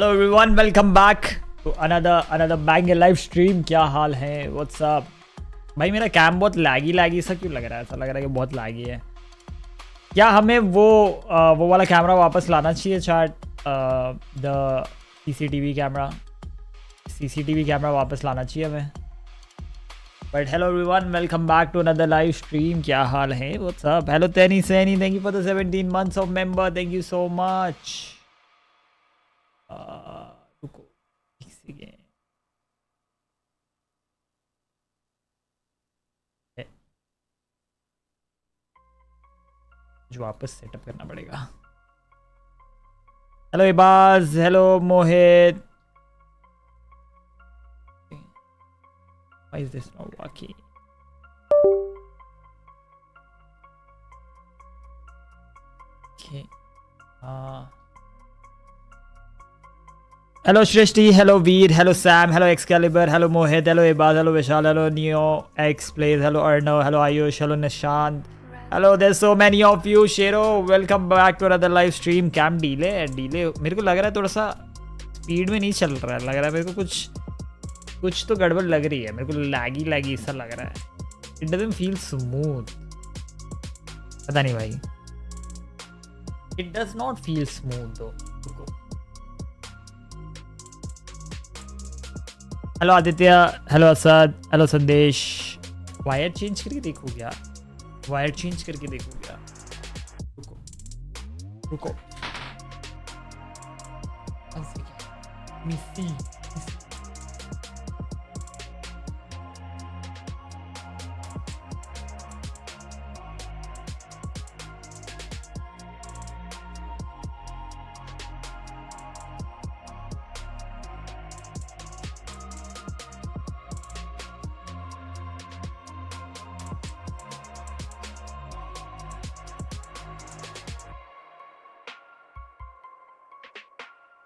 Hello everyone, welcome back to another bang live stream. क्या हाल है? व्हाट्स अप भाई? मेरा कैम बहुत लैगी सा क्यों लग रहा है? ऐसा लग रहा है कि बहुत लैगी है। क्या हमें वो वाला कैमरा वापस लाना चाहिए चैट? द सीसीटीवी कैमरा वापस लाना चाहिए हमें। But hello everyone, welcome back to another live stream. क्या हाल है? What's up? हेलो तेनी Saini, thank you for the 17 months of member, thank you so much. रुको एक सेकेंड। जो वापस सेटअप करना पड़ेगा। Hello Ibaz, hello Mohit. Why is this not working? Okay. Hello Srishti, hello Veer, hello Sam, hello Excalibur, hello Mohit, hello Ibaz, hello Vishal, hello Neo X plays, hello Arnav, hello Ayush, hello Nishant, hello there so many of you. शेरो, welcome back to another live stream. Cam delay मेरे को लग रहा है थोड़ा सा speed में नहीं चल रहा है। लग रहा है मेरे को कुछ तो गड़बड़ लग रही है। मेरे को लैगी सा लग रहा है। It doesn't feel smooth. पता नहीं भाई, it does not feel smooth though. Hello Aditya, hello Asad, hello Sandesh. Wire change करके देखो क्या? वायर चेंज करके देखो क्या? रुको मिस्सी।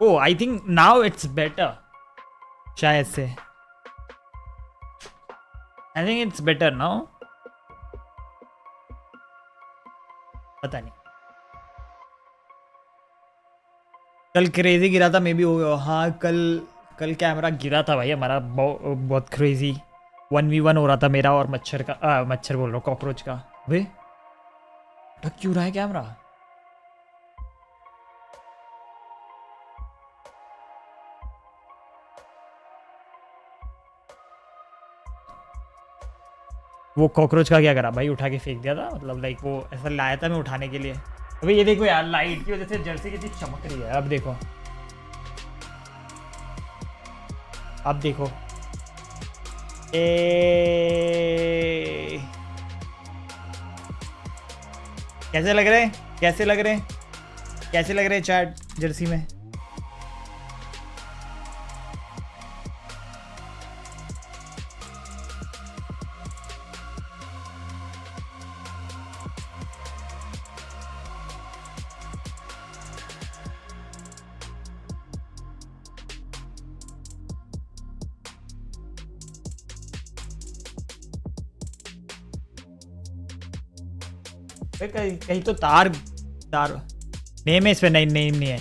Oh, I think now it's better. शायद से I think it's better now. पता नहीं। कल क्रेजी गिरा था, मे बी हो गया। हाँ, कल कैमरा गिरा था भाई हमारा। बहुत क्रेजी 1v1 हो रहा था मेरा और मच्छर का। मच्छर बोल रहा हूँ, कॉकरोच का। वे अटक क्यों रहा है कैमरा? वो कॉकरोच का क्या करा भाई? उठा के फेंक दिया था, मतलब लाइक वो ऐसा लाया था मैं उठाने के लिए। अबे ये देखो यार, लाइट की वजह से जर्सी कितनी चमक रही है। अब देखो, अब देखो। कैसे लग रहे हैं? कैसे लग रहे हैं? कैसे लग रहे हैं चैट जर्सी में? कहीं तो तार नेम है इस पे। नहीं नेम नहीं है।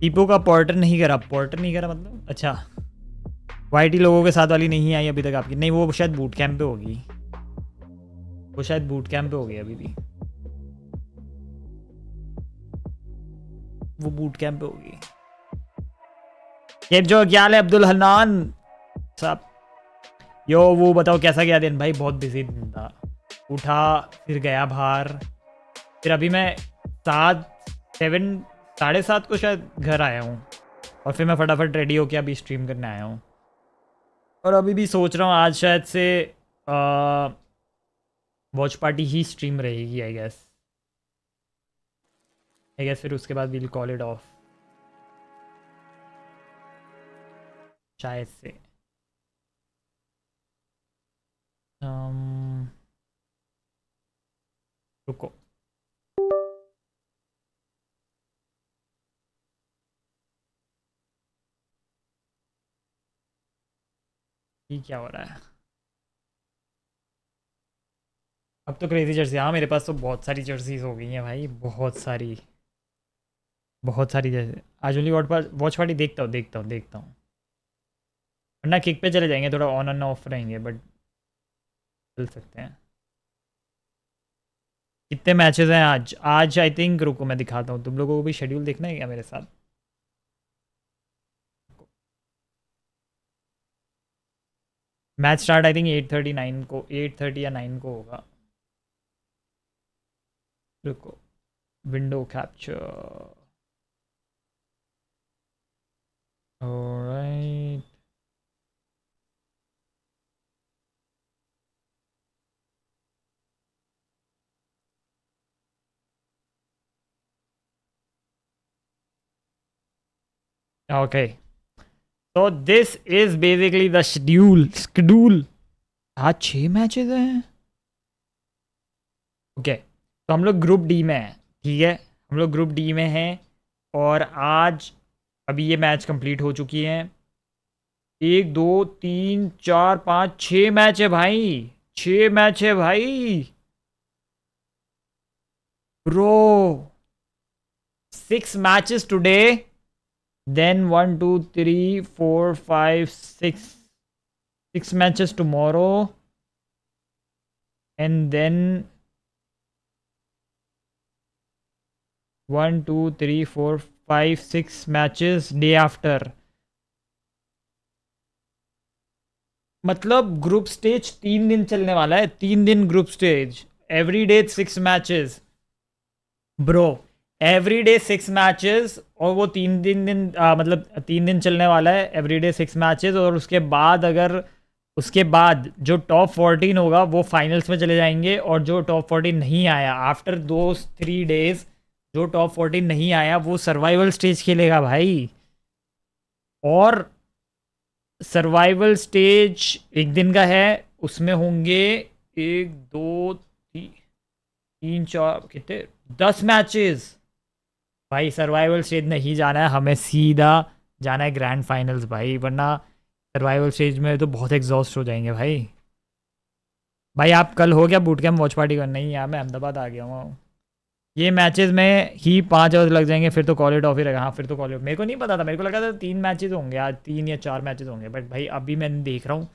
टीपो का पोर्टर नहीं करा मतलब? अच्छा, वाईटी लोगों के साथ वाली नहीं आई अभी तक आपकी? नहीं, वो शायद बूट कैंप पे होगी। अभी भी वो बूट कैंप पे होगी। ये जो क्या है अब्दुल हन्नान साहब। यो वो बताओ कैसा गया दिन? भाई बहुत बिजी दिन था। उठा फिर गया बाहर, फिर अभी मैं 7:30 को शायद घर आया हूँ। और फिर मैं फटाफट रेडी होके अभी स्ट्रीम करने आया हूँ। और अभी भी सोच रहा हूँ आज शायद से वॉच पार्टी ही स्ट्रीम रहेगी आई गेस। फिर उसके बाद विल कॉल इट ऑफ शायद से। रुको, ये क्या हो रहा है? अब तो क्रेजी जर्सी। हाँ, मेरे पास तो बहुत सारी जर्सीज हो गई हैं भाई, बहुत सारी। बहुत सारी जैसे आज ओनली वॉच पार्टी देखता हूँ वरना किक पे चले जाएंगे, थोड़ा ऑन एंड ऑफ रहेंगे बट चल सकते हैं। कितने मैचेस हैं आज? आज आई थिंक, रुको मैं दिखाता हूँ, तुम लोगों को भी शेड्यूल देखना है क्या मेरे साथ? मैच स्टार्ट आई थिंक 8:39 को, 8:30 या 9 को होगा। रुको, विंडो कैप्चर, ऑलराइट। ओके, तो this is basically the schedule. आज 6 मैचेस हैं। ओके, तो हम लोग ग्रुप डी में हैं, ठीक है, हम लोग ग्रुप डी में हैं और आज अभी ये मैच कंप्लीट हो चुकी हैं। 1 2 3 4 5 6 मैच है भाई, 6 मैच है भाई bro. 6 matches today, then 1 2 3 4 5 6 matches tomorrow, and then 1 2 3 4 5 6 matches day after. मतलब ग्रुप स्टेज 3 दिन चलने वाला है, 3 दिन group stage, every day 6 matches bro, every day 6 matches. और वो 3 दिन मतलब 3 दिन चलने वाला है, एवरी डे 6 मैचेस। और उसके बाद अगर उसके बाद जो टॉप 14 होगा वो फाइनल्स में चले जाएंगे, और जो टॉप 14 नहीं आया आफ्टर दो 3 डेज, जो टॉप 14 नहीं आया वो सर्वाइवल स्टेज खेलेगा भाई। और सर्वाइवल स्टेज 1 दिन का है, उसमें होंगे 1 2 3 4 कितने 10 मैचेस भाई। सर्वाइवल स्टेज नहीं जाना है हमें, सीधा जाना है ग्रैंड फाइनल्स भाई, वरना सर्वाइवल स्टेज में तो बहुत एग्जॉस्ट हो जाएंगे भाई। भाई आप कल हो गया बूट कैम्प वॉच पार्टी करना? नहीं यार, मैं अहमदाबाद आ गया हूँ। ये मैचेस में ही 5 आवर्स लग जाएंगे, फिर तो कॉलेज ऑफ ही रहेगा। हाँ फिर तो कॉलेज, मेरे को नहीं पता था, मेरे को लगा था 3 मैचेस होंगे आज, 3 या 4 मैचेस होंगे, बट भाई अभी मैं देख रहा हूँ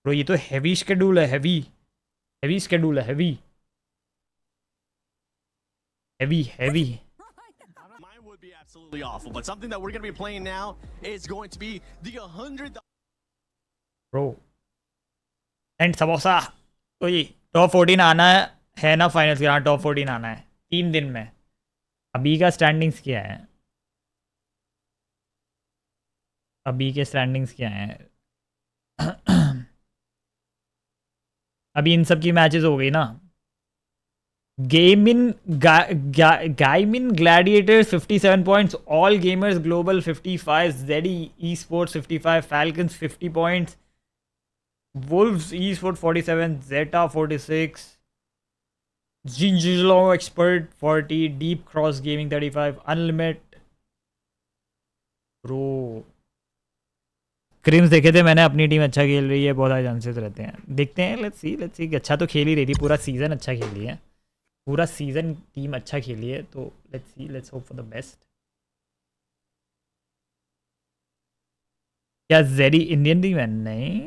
तो ये तो हैवी शेड्यूल है, हैवी हैवी शेड्यूल है, heavy heavy heavy. Mine would be absolutely awful, but something that we're going to be playing now is going to be the 100. Bro and samosa, तो ये टॉप 14 आना है ना फाइनल्स के? हाँ top 14 आना है 3 दिन में। अभी का स्टैंडिंग्स क्या है? अभी के स्टैंडिंग्स क्या हैं? अभी इन सब की मैचेस हो गई ना। Gaimin Gaimin Gladiators 57 points, all gamers global 55, JD esports 55, Falcons 50 points, Wolves esport 47, Zeta 46, जिंजिलो expert 40, Deep Cross Gaming 35, Unlimit Pro. क्रिम्स देखे थे मैंने, अपनी टीम अच्छा खेल रही है, बहुत सारे चांसेस रहते हैं, देखते हैं। लेट्स सी, अच्छा तो खेल ही रही थी, पूरा सीज़न अच्छा खेली है, पूरा सीज़न टीम अच्छा खेली है, तो let's see, let's hope for the best. क्या जेरी इंडियन टीम है? नहीं,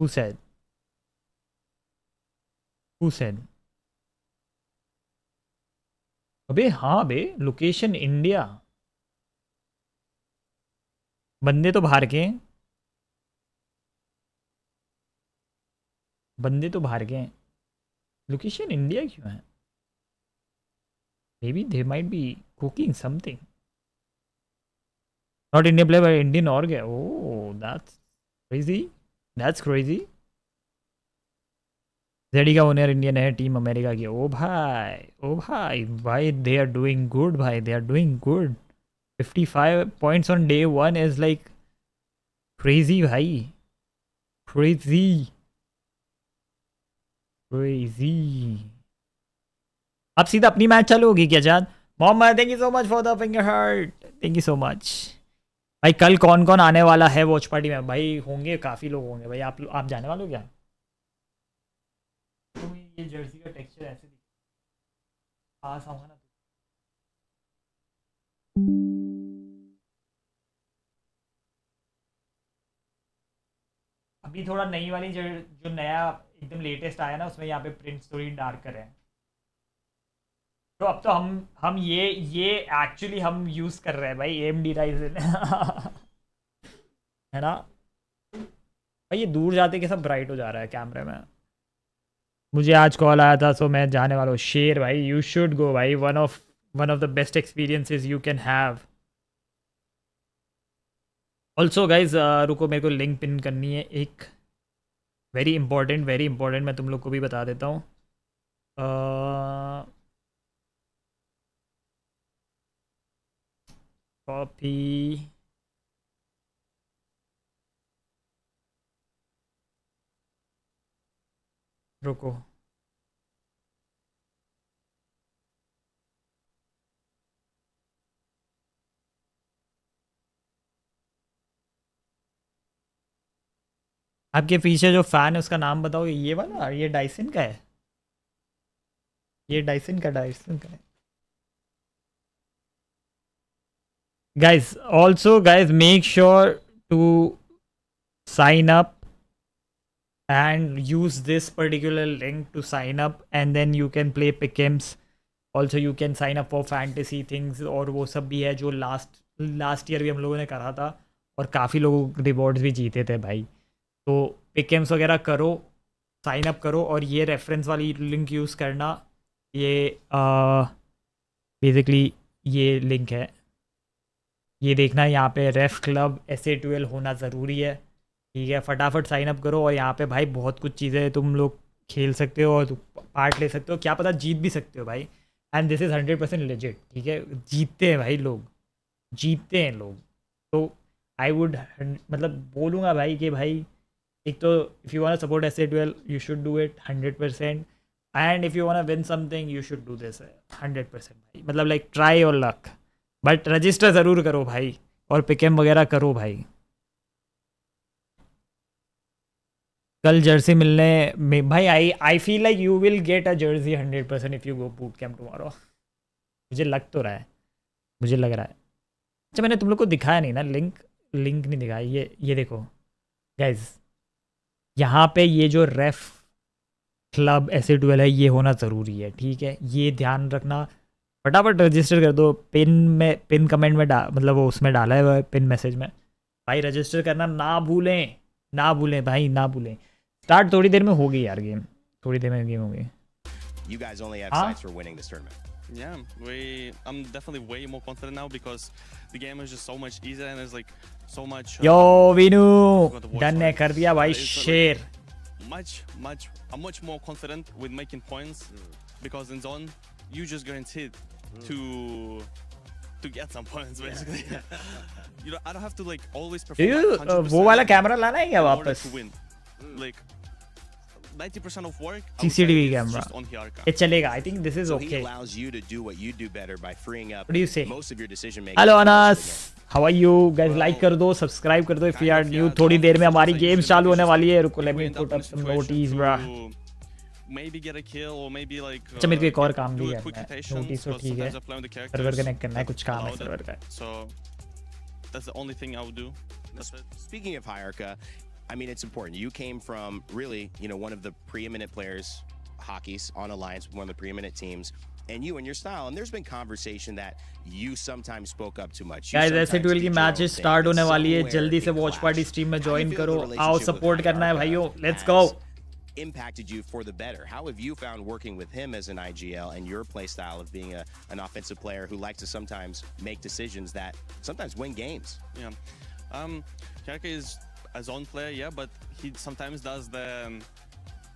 हु सेड, हु सेड? अबे हाँ बे, लोकेशन इंडिया, बंदे तो बाहर के हैं, बंदे तो बाहर के हैं, लोकेशन इंडिया क्यों है? May be they might be cooking something. Not Indian player but Indian और गया, ओ that's crazy, that's crazy. JD का ओनर इंडियन है, टीम अमेरिका की। ओ भाई, ओ भाई, भाई दे आर डूइंग गुड भाई, they are doing good. 55 points on day 1 is like crazy भाई, क्रेजी क्रेजी। अब सीधा अपनी मैच चालू होगी क्या जान? Mohammed thank you so much for the finger heart, thank you so much भाई। कल कौन कौन आने वाला है वॉच पार्टी में? भाई होंगे काफ़ी लोग होंगे भाई। आप जाने वाले हो क्या? तो ये जर्सी का टेक्सचर ऐसे पास आऊँगा ना, अभी थोड़ा नई वाली जो जो नया एकदम लेटेस्ट आया ना उसमें यहाँ पे प्रिंट स्टोरी डार्कर है। तो अब तो हम ये एक्चुअली हम यूज़ कर रहे हैं भाई AMD राइजन है ना भाई। ये दूर जाते के सब ब्राइट हो जा रहा है कैमरे में। मुझे आज कॉल आया था सो मैं जाने वाला हूँ। शेर भाई यू शुड गो भाई, one of the best experiences you can have. Also guys रुको मेरे को लिंक पिन करनी है एक, वेरी इंपॉर्टेंट मैं तुम लोग को भी बता देता हूँ। कॉपी रुको आपके पीछे जो फैन है उसका नाम बताओ। ये वाला, ये डाइसन का है, ये डाइसन का है। Guys also guys make sure to sign up and use this particular link to sign up and then you can play pick'ems. Also you can sign up for fantasy things और वो सब भी है जो last year भी हम लोगों ने करा था और काफ़ी लोग रिवॉर्ड्स भी जीते थे भाई। तो पिकएम्स वगैरह करो, साइन अप करो और ये रेफरेंस वाली लिंक यूज़ करना। ये बेसिकली ये लिंक है, ये देखना यहाँ पे रेफ क्लब S8UL होना ज़रूरी है, ठीक है। फटाफट साइन अप करो और यहाँ पे भाई बहुत कुछ चीज़ें तुम लोग खेल सकते हो और पार्ट ले सकते हो, क्या पता जीत भी सकते हो भाई। एंड दिस इज़ 100% लेजिट, ठीक है। जीतते हैं भाई लोग, जीतते हैं लोग। तो आई वुड मतलब बोलूँगा भाई कि भाई एक तो if you want to support S8UL you should do it 100%, and if you want to win something you should do this 100% भाई। मतलब like try your luck, but register ज़रूर करो भाई और पिकएम वगैरह करो भाई। कल जर्सी मिलने में भाई आई feel like you will get a Jersey 100% if you go boot camp tomorrow. मुझे लग तो रहा है, मुझे लग रहा है। अच्छा मैंने तुम लोग को दिखाया नहीं ना लिंक नहीं दिखाया। ये देखो गाइज, यहाँ पे ये जो रेफ क्लब S8UL है ये होना ज़रूरी है, ठीक है। ये ध्यान रखना, फटाफट रजिस्टर कर दो। पिन कमेंट में मतलब वो उसमें डाला है पिन मैसेज में भाई, रजिस्टर करना ना भूलें भाई, ना भूलें। स्टार्ट थोड़ी देर में होगी यार, गेम थोड़ी देर में गेम होगी। You guys only have sights for winning this tournament. Yeah, I'm definitely way more confident now because the game is just so much easier and there's like so much. Yo Vinoo done है, कर दिया भाई शेर। I'm much more confident with making points because in zone you just guaranteed to get some points basically. You know, I don't have to like always perform. वो वाला camera लाना है क्या वापस? Like 90% of work CCTV camera on here. ये चलेगा, I think this is So okay. he allows you to do what you do better by freeing up What do you say? most of your decision making. Hello Anas, how are you guys? Like कर दो, subscribe कर दो if you are new. थोड़ी देर में हमारी games चालू होने वाली है, रुको let me put up some notice bro. Maybe get a kill or maybe like अच्छा मेरे को एक और काम भी do a है, quick rotation, नोटिस तो because ठीक है, sometimes I play with the characters server connect करना है, कुछ काम है allowed सर्वर का। it. So that's the only thing I would do. That's it. Speaking of Hierka, I mean, it's important. You came from really, you know, one of the preeminent players, hockey's on Alliance, one of the preeminent teams, and you and your style. And there's been conversation that you sometimes spoke up too much. Guys S8UL की matches start होने वाली है, जल्दी से watch party stream में join करो, आओ support करना है भाइयों, let's go. Impacted you for the better? How have you found working with him as an IGL and your play style of being an offensive player who likes to sometimes make decisions that sometimes win games? Yeah, Kaka is a zone player, yeah, but he sometimes does the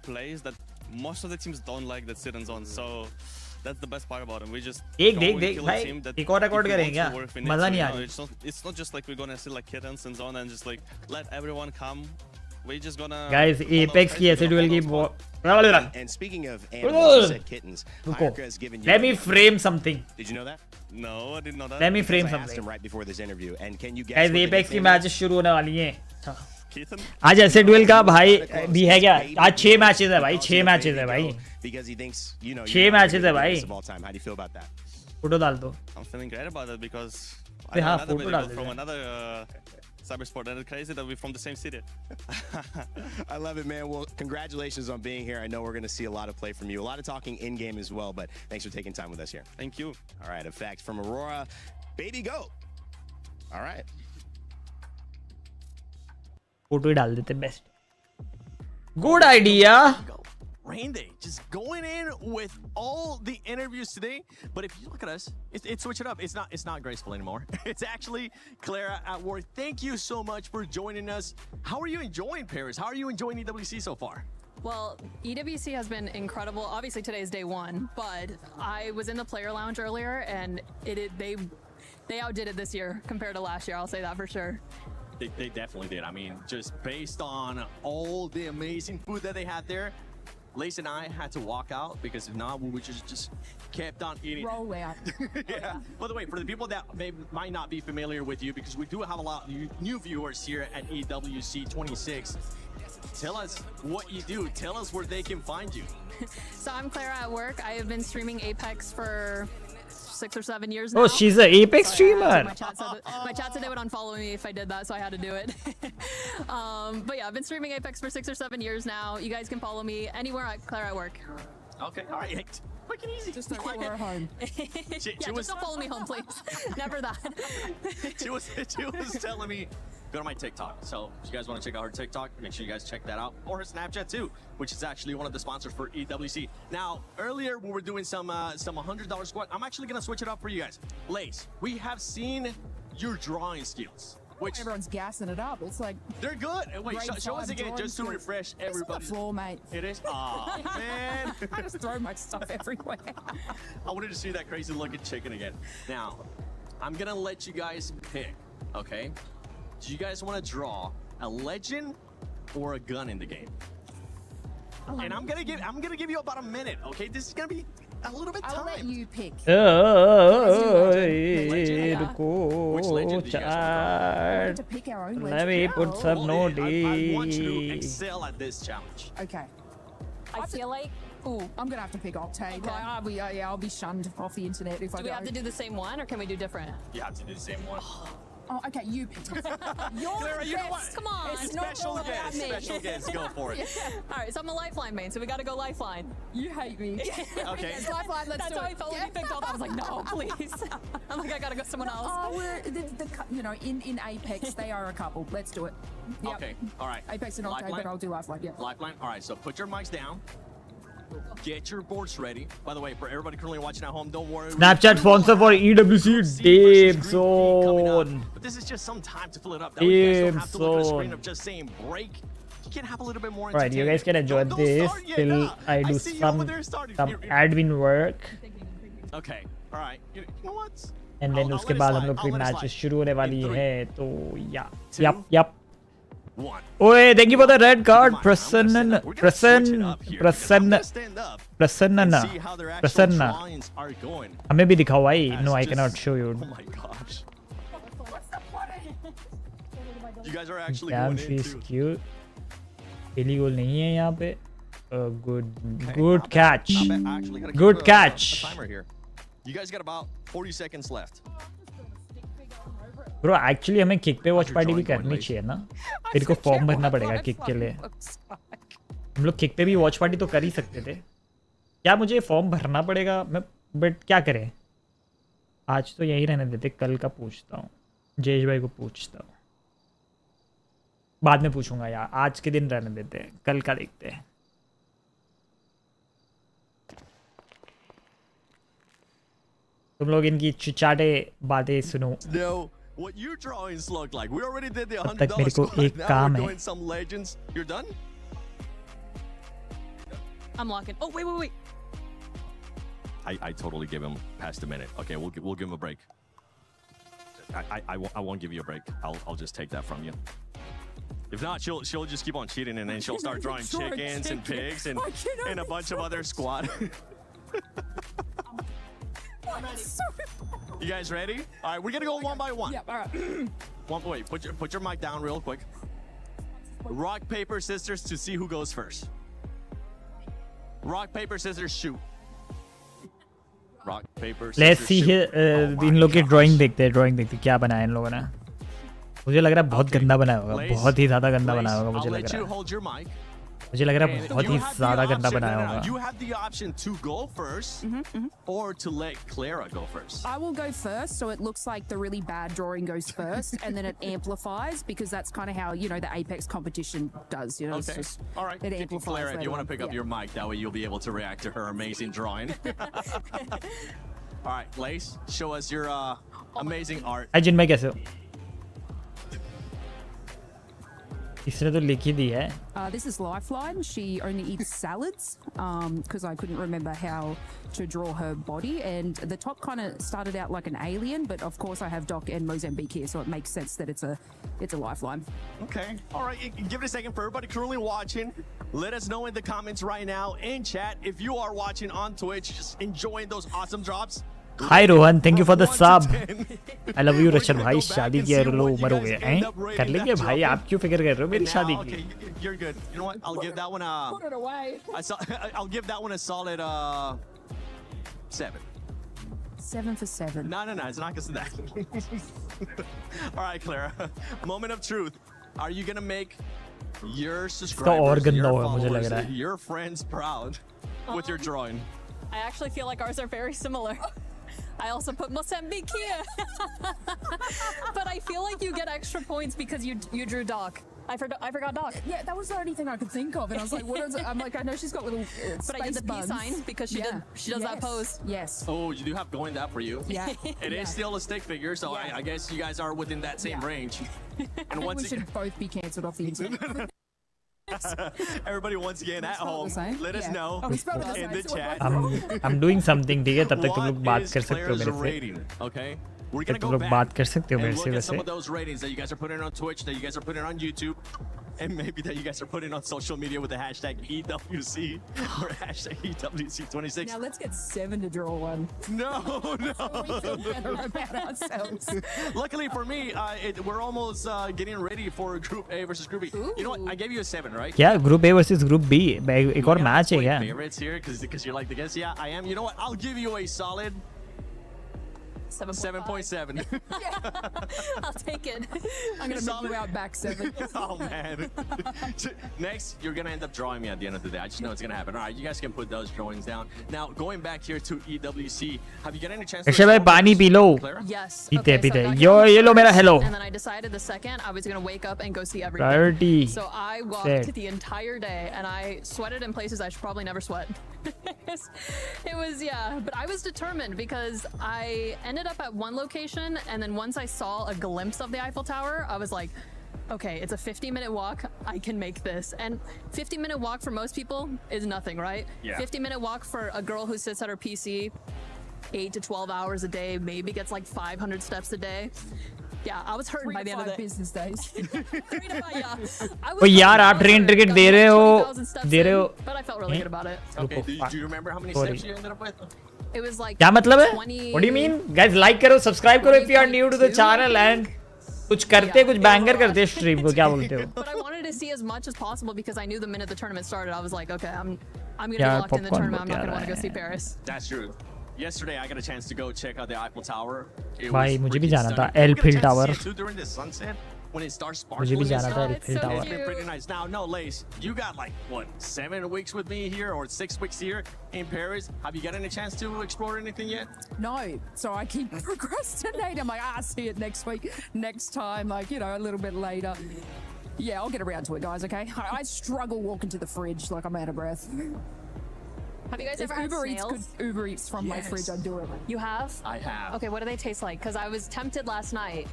plays that most of the teams don't like that sit in zone. So that's the best part about him. We just देख go देख and देख kill a भाई, team that एक और if record we करेंगे want क्या? to work, we need मजा to, नहीं you आ know, रही। it's not just like we're gonna sit like kittens in zone and just like let everyone come. We're just gonna guys apex की S8UL की And speaking of animals, said kittens, रुको, Hierka has given you. let me frame something. Did you know that? No, I didn't know that. Let me frame I asked him something. right before this interview, and can you guess? Guys what the apex की nickname is? Matches शुरू होने वाली हैं। Kitten? आज S8UL का भाई भी है क्या? आज 6 मैचेस है भाई, 6 मैचेस है भाई, Because he thinks, you know, 6 you're not matches the है भाई। greatest of all time. How do you feel about that? Photo डाल दो। I'm feeling great about it because हाँ, I got another photo video डाल from they. another Cybersport, and it's crazy that we're from the same city. I love it, man. Well, congratulations on being here. I know we're going to see a lot of play from you. A lot of talking in-game as well, but thanks for taking time with us here. Thank you. All right, effect from Aurora. Baby, go. All right. Photo ही डाल देते best good idea Go. Rain Day, just going in with all the interviews today. But if you look at us, it's switch it up. It's not graceful anymore. It's actually Clara at work. Thank you so much for joining us. How are you enjoying Paris? How are you enjoying EWC so far? Well, EWC has been incredible. Obviously, today is day one, but I was in the player lounge earlier, and they outdid it this year compared to last year. I'll say that for sure. They definitely did. I mean, just based on all the amazing food that they had there, Lace and I had to walk out because if not, we would just kept on eating. Roll out. Yeah. By the way, for the people that might not be familiar with you, because we do have a lot of new viewers here at EWC 26, tell us what you do. Tell us where they can find you. So I'm Clara at work. I have been streaming Apex for 6 or 7 years now. Oh, she's an Apex streamer. My chat said they would unfollow me if I did that, so I had to do it. But yeah, I've been streaming Apex for 6 or 7 years now. You guys can follow me anywhere at Clara at work. Okay, all right. Quick and easy. Just don't follow her home. Just don't follow me home, please. Never that. She was telling me, go to my TikTok. So if you guys want to check out her TikTok, make sure you guys check that out. Or her Snapchat too, which is actually one of the sponsors for EWC. Now, earlier we were doing some $100 squad. I'm actually going to switch it up for you guys. Lace, we have seen your drawing skills. Which Everyone's gassing it up. It's like they're good. Wait, grade show us five again drawing just to skills. refresh It's on the everybody. floor, mate. It is? Aw, man. I just throw my stuff everywhere. I wanted to see that crazy looking chicken again. Now, I'm gonna let you guys pick, okay? Do you guys want to draw a legend or a gun in the game? And I'm gonna give you about a minute, okay? This is gonna be a little bit I'll let time. you pick. Which legend do you guys We want get to pick our own Let legend. me put some I noti. want you to excel at this challenge. Okay. I feel like, ooh, I'm gonna have to pick Octane. Okay. I'll be shunned off the internet if I do we go. have to do the same one, or can we do different? You have to do the same one. Oh, okay, you pick. You're Clara, you know what? Come on. It's not Special all about guest, me. special guest, go for it. All right, so I'm a lifeline main, so we got to go lifeline. You hate me. Okay. Yes, lifeline, let's That's do how it. I felt when Yeah. you picked up. I was like, no, please. I'm like, I gotta go someone else. Oh, we're you know, in Apex, they are a couple. Let's do it. Yep. Okay, all right. Apex and Octane, Lifeline? but I'll do lifeline. Yeah. Lifeline. All right, so put your mics down. Get your boards ready. By the way, for everybody currently watching at home, don't worry. Snapchat sponsor for EWC Damn Zone. But this is just some time to fill it up. That way you guys don't have to look at a screen Zone. of just saying break. You can have a little bit more Right, you guys can enjoy Don't this start yet, till nah. I do see you over some there starting. admin work. Okay, all right. You know what? And then I'll उसके let it बाद हम slide. लोग I'll pre let it matches slide. शुरू होने वाली In 3, है तो या 2, yep 1. ओए thank you for the red card Come on, I'm gonna stand Prasanna up. We're gonna switch it up here because I'm gonna stand up and Prasanna see how their actual Prasanna drawings are going. हमें भी दिखाओ भाई That's no I just- cannot show you Oh my gosh. You guys are actually damn going in she's too. cute पहली गोल नहीं है यहाँ पे good Okay, good not bad, catch not bad. I actually gotta keep good a catch timer here. You guys got about 40 seconds left. bro actually हमें kick पे watch your party भी drawing going, करनी Lace? चाहिए ना तेरे को form भरना पड़ेगा किक के लिए हम लोग किक पे भी वॉच पार्टी तो कर ही सकते थे क्या मुझे फॉर्म भरना पड़ेगा मैं बट क्या करें आज तो यही रहने देते कल का पूछता हूँ जयेश भाई को पूछता हूँ बाद में पूछूंगा यार आज के दिन रहने देते हैं कल का देखते हैं तुम लोग इनकी चिचाटे बातें सुनो No, what your drawings look like. We already did the तब तक मेरे $100 को squad. एक Now काम we're है। doing some legends. You're done? I'm locking. Oh, wait. I totally give him past a minute. Okay, we'll give him a break. I won't give you a break. I'll just take that from you. If not, she'll just keep on cheating and then she'll start drawing Draw a chickens and chicken. pigs and I cannot and a bunch of other squad. You guys ready? All right, we're gonna go one by one. Yep. All right. Wait, put your mic down real quick. Rock, paper, scissors to see who goes first. Rock, paper, scissors, shoot. Rock, paper, scissors, let's see shoot. Oh my इन लोग के gosh. Drawing देखते हैं क्या बनाया इन लोगों ने मुझे लग रहा है बहुत गंदा बनाया होगा, Lace, बहुत ही ज्यादा गंदा Lace, बनाया होगा मुझे I'll लग let रहा you है, hold your mic. मुझे लग रहा है And बहुत you ही have the ज्यादा गंदा option- बनाया no, no, no. होगा. You have the option to go first or to let Clara go first. I will go first, so it looks like the really bad drawing goes first, and then it amplifies because that's kind of how the Apex competition does. It's Okay. just, All right. it Clara, amplifies. if you later want on. to pick up Yeah. your mic, that way you'll be able to react to her amazing drawing. All right, Lace, show us your amazing art. हाय जिनमें कैसे हो? इसने तो लिख ही दी है. This is Lifeline. She only eats salads because I couldn't remember how to draw her body. And the top kind of started out like an alien, but of course I have Doc and Mozambique here, so it makes sense that it's a lifeline. Okay. All right. Give it a second for everybody currently watching. Let us know in the comments right now in chat if you are watching on Twitch, just enjoying those awesome drops. Hi Rohan, thank you for the From सब. 1 to 10. I love you We're Russian gonna भाई. go back शादी and की see low what you उम्र हो guys गया end हैं. up rating कर लेंगे that भाई, drop आप क्यों फिक्र कर रहे हो मेरी Now, शादी okay, की? you're good. You know what? I'll give that one a. Put it away. I'll give that one a solid 7. 7 for 7. No, it's not gonna that. All right, Clara. Moment of truth. Are you gonna make your subscribers, organ your though है, मुझे लग followers, रहा है. your friends proud with your drawing? I actually feel like ours are very similar. I also put Mozambique here. But I feel like you get extra points because you drew Doc. I forgot Doc. Yeah, that was the only thing I could think of, and I was like, "What is it?" I'm like, "I know she's got little But I did the space buns. peace sign because she does that Yes. pose. Yes. Oh, you do have going that for you. Yeah. It is still a stick figure, so Yeah. I guess you guys are within that same Yeah. range. I And think once we should both be cancelled off the internet. everybody once again at Spelled the home, same. let us Yeah. know Oh, we spelled it the in same, the so we're chat. both I'm doing something, ठीक है? तब तक तुम लोग What बात is कर सकते हो Clara's मेरे से. rating? Okay, we're तब gonna तुम go लोग back बात कर सकते हो and मेरे look से at some वैसे. of those ratings that you guys are putting on Twitch, that you guys are putting on YouTube, and maybe that you guys are putting on social media with the hashtag EWC or hashtag EWC26. Now let's get 7 to draw one. No. We feel better about ourselves. Luckily for me, we're almost getting ready for Group A versus Group B. You know what? I gave you a 7, right? क्या group A versus group B? एक और match है क्या? Favorites here because you're like the guest. Yeah, I am. You know what? I'll give you a solid 7.7. I'll take it. I'm gonna make you out back 7. Oh man. Next, you're gonna end up drawing me at the end of the day. I just know it's gonna happen. All right, you guys can put those drawings down. Now, going back here to EWC, have you got any chance? Akshay भाई पानी P low. Clara? Yes. पीते Okay, so पीते. I got yo here ये लो मेरा first, hello. And then I decided the second I was gonna wake up and go see everything. Priority. So I walked Set. the entire day and I sweated in places I should probably never sweat. It was, yeah, but I was determined because I ended up at one location and then once I saw a glimpse of the Eiffel Tower, I was like, okay, it's a 50-minute walk. I can make this. And 50-minute walk for most people is nothing, right? Yeah. 50-minute walk for a girl who sits at her PC 8 to 12 hours a day, maybe gets like 500 steps a day. Yeah, I was hurting 3 by the to end of 5 the day. business days. 3 to 5, yeah. I was ओ यार hurting आप train hard, ticket got दे like रहे हो 20,000 steps दे रहे in, हो. But I felt really good about it. Okay. Do you remember how many Sorry. steps you ended up with? It was like क्या मतलब है? 20. What do you mean? Guys like करो, subscribe करो if you are new to the 20.2, channel and कुछ करते कुछ banger करते stream को, क्या बोलते हो? But I wanted to see as much as possible because I knew the minute the tournament started, I was like, okay, I'm gonna Yeah, get locked in the popcorn tournament. I'm not बहुत gonna want to go प्यारा see Paris. That's true. Yesterday, I got a chance to go check out the Eiffel Tower. It भाई, was मुझे भी freaking जाना था, stunning. You get a Eiffel chance to Tower. see it too during the sunset when it starts मुझे sparkling. भी and जाना था stuff. it's Eiffel so Tower. It's been cute. pretty nice. Now, no, Lace, you got like, what, 7 weeks with me here or 6 weeks here in Paris. Have you got any chance to explore anything yet? No, so I keep procrastinating. I'm like, I'll see it next week, next time, like, a little bit later. Yeah, I'll get around to it, guys, okay? I struggle walking to the fridge like I'm out of breath. Have you guys If ever had Uber Eats snails? could Uber Eats from my Yes. fridge, I'd do it. You have? I have. Okay, what do they taste like? Because I was tempted last night,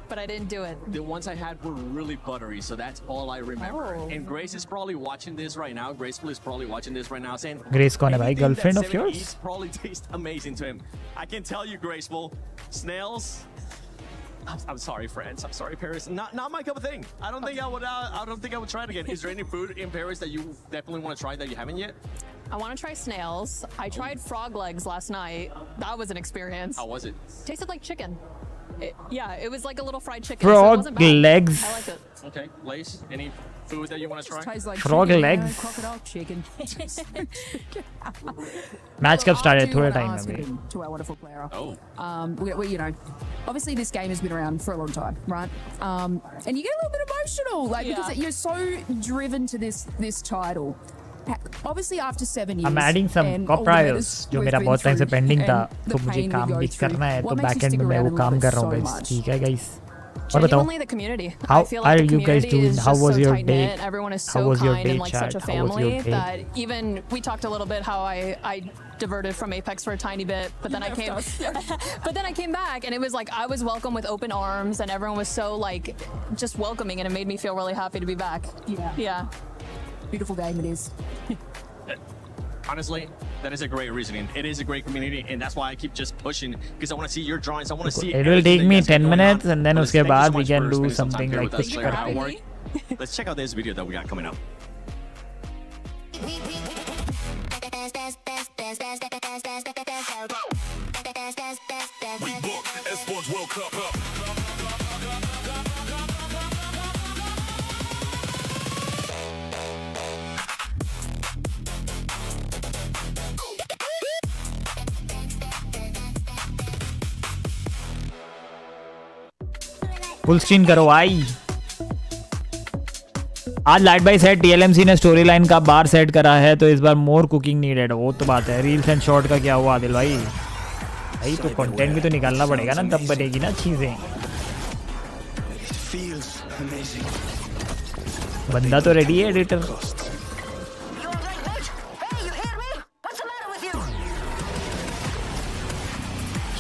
but I didn't do it. The ones I had were really buttery, so that's all I remember. Oh. And Grace is probably watching this right now. Graceful is probably watching this right now, saying, Grace कौन है भाई? "Anything that Girlfriend of 7 yours?" eats probably tastes amazing to him." I can tell you, Graceful, snails. I'm sorry, friends. I'm sorry, Paris. Not my cup of thing. I don't think I would. I don't think I would try it again. Is there any food in Paris that you definitely want to try that you haven't yet? I want to try snails. I tried frog legs last night. That was an experience. How was it? Tasted like chicken. Yeah, it was like a little fried chicken. So it Frog wasn't bad. legs. I liked it. Okay, Lace. Any food that you want to try? Tastes like Frog chicken, legs. crocodile chicken. Match कब start है? I थोड़ा do time wanna है ask अभी. again to our wonderful player. Oh, We, you know, obviously this game has been around for a long time, right? And you get a little bit emotional, like because you're so driven to this title. Obviously, after 7 years, I'm adding some and all the copyrights matters जो we've मेरा been बहुत time से through pending था, and तो the मुझे pain we काम go भी through, करना है, तो what makes you backend stick में मैं around वो and काम love कर it रहा हूँ so गाइस. much? ठीक है गाइस. और बताओ, Genuinely the community. How I feel like are the you guys community doing? is How just was so your tight day? knit. Everyone is How so was your kind day, and like such a chat? How was your family day? that even we talked a little bit how I diverted from Apex for a tiny bit, but then I came but then I came back and it was like I was welcomed with open arms and everyone was so like just welcoming and it made me feel really happy to be back. Yeah. Beautiful game it is. honestly, that is a great reasoning. It is a great community, and that's why I keep just pushing because I want to see your drawings. I want to see. It will take me 10 minutes, and then उसके बाद we can do spending some time something here like with us, कुछ figure out how करते it हैं. works. Let's check out this video that we got coming up. Full screen करो आई. आज light by set टीएलएमसी ने story line का बार set करा है, तो इस बार मोर कुकिंग नीडेड. वो तो बात है. रील्स एंड शॉर्ट का क्या हुआ आदिल भाई? भाई तो कंटेंट भी तो निकालना पड़ेगा ना, तब बनेगी ना चीजें. बंदा तो रेडी है एडिटर.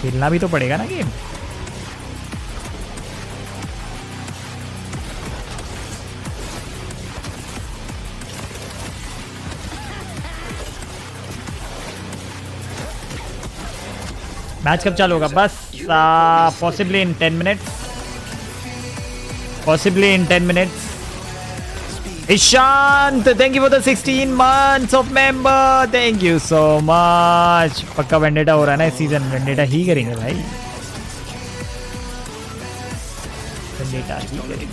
खेलना भी तो पड़ेगा ना गेम. मैच कब चालू होगा? बस possibly in 10 minutes. Possibly in 10 minutes. Ishant, thank you for the 16 months of member. Thank you so much. पक्का वेंडेटा हो रहा है ना इस सीजन? वेंडेटा ही करेंगे भाई. वेंडेटा ही करेंगे.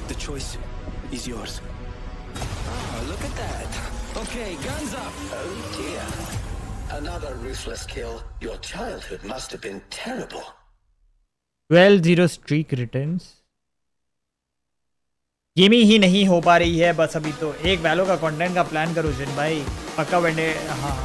The choice is yours. Oh, look at that. Okay, guns up. Oh dear. Another ruthless kill. Your childhood must have been terrible. 12-0 streak returns. Gaming ही नहीं हो पा रही है बस अभी. तो एक वैलो का कंटेंट का प्लान करो जिन भाई. पक्का वेंडे. हाँ,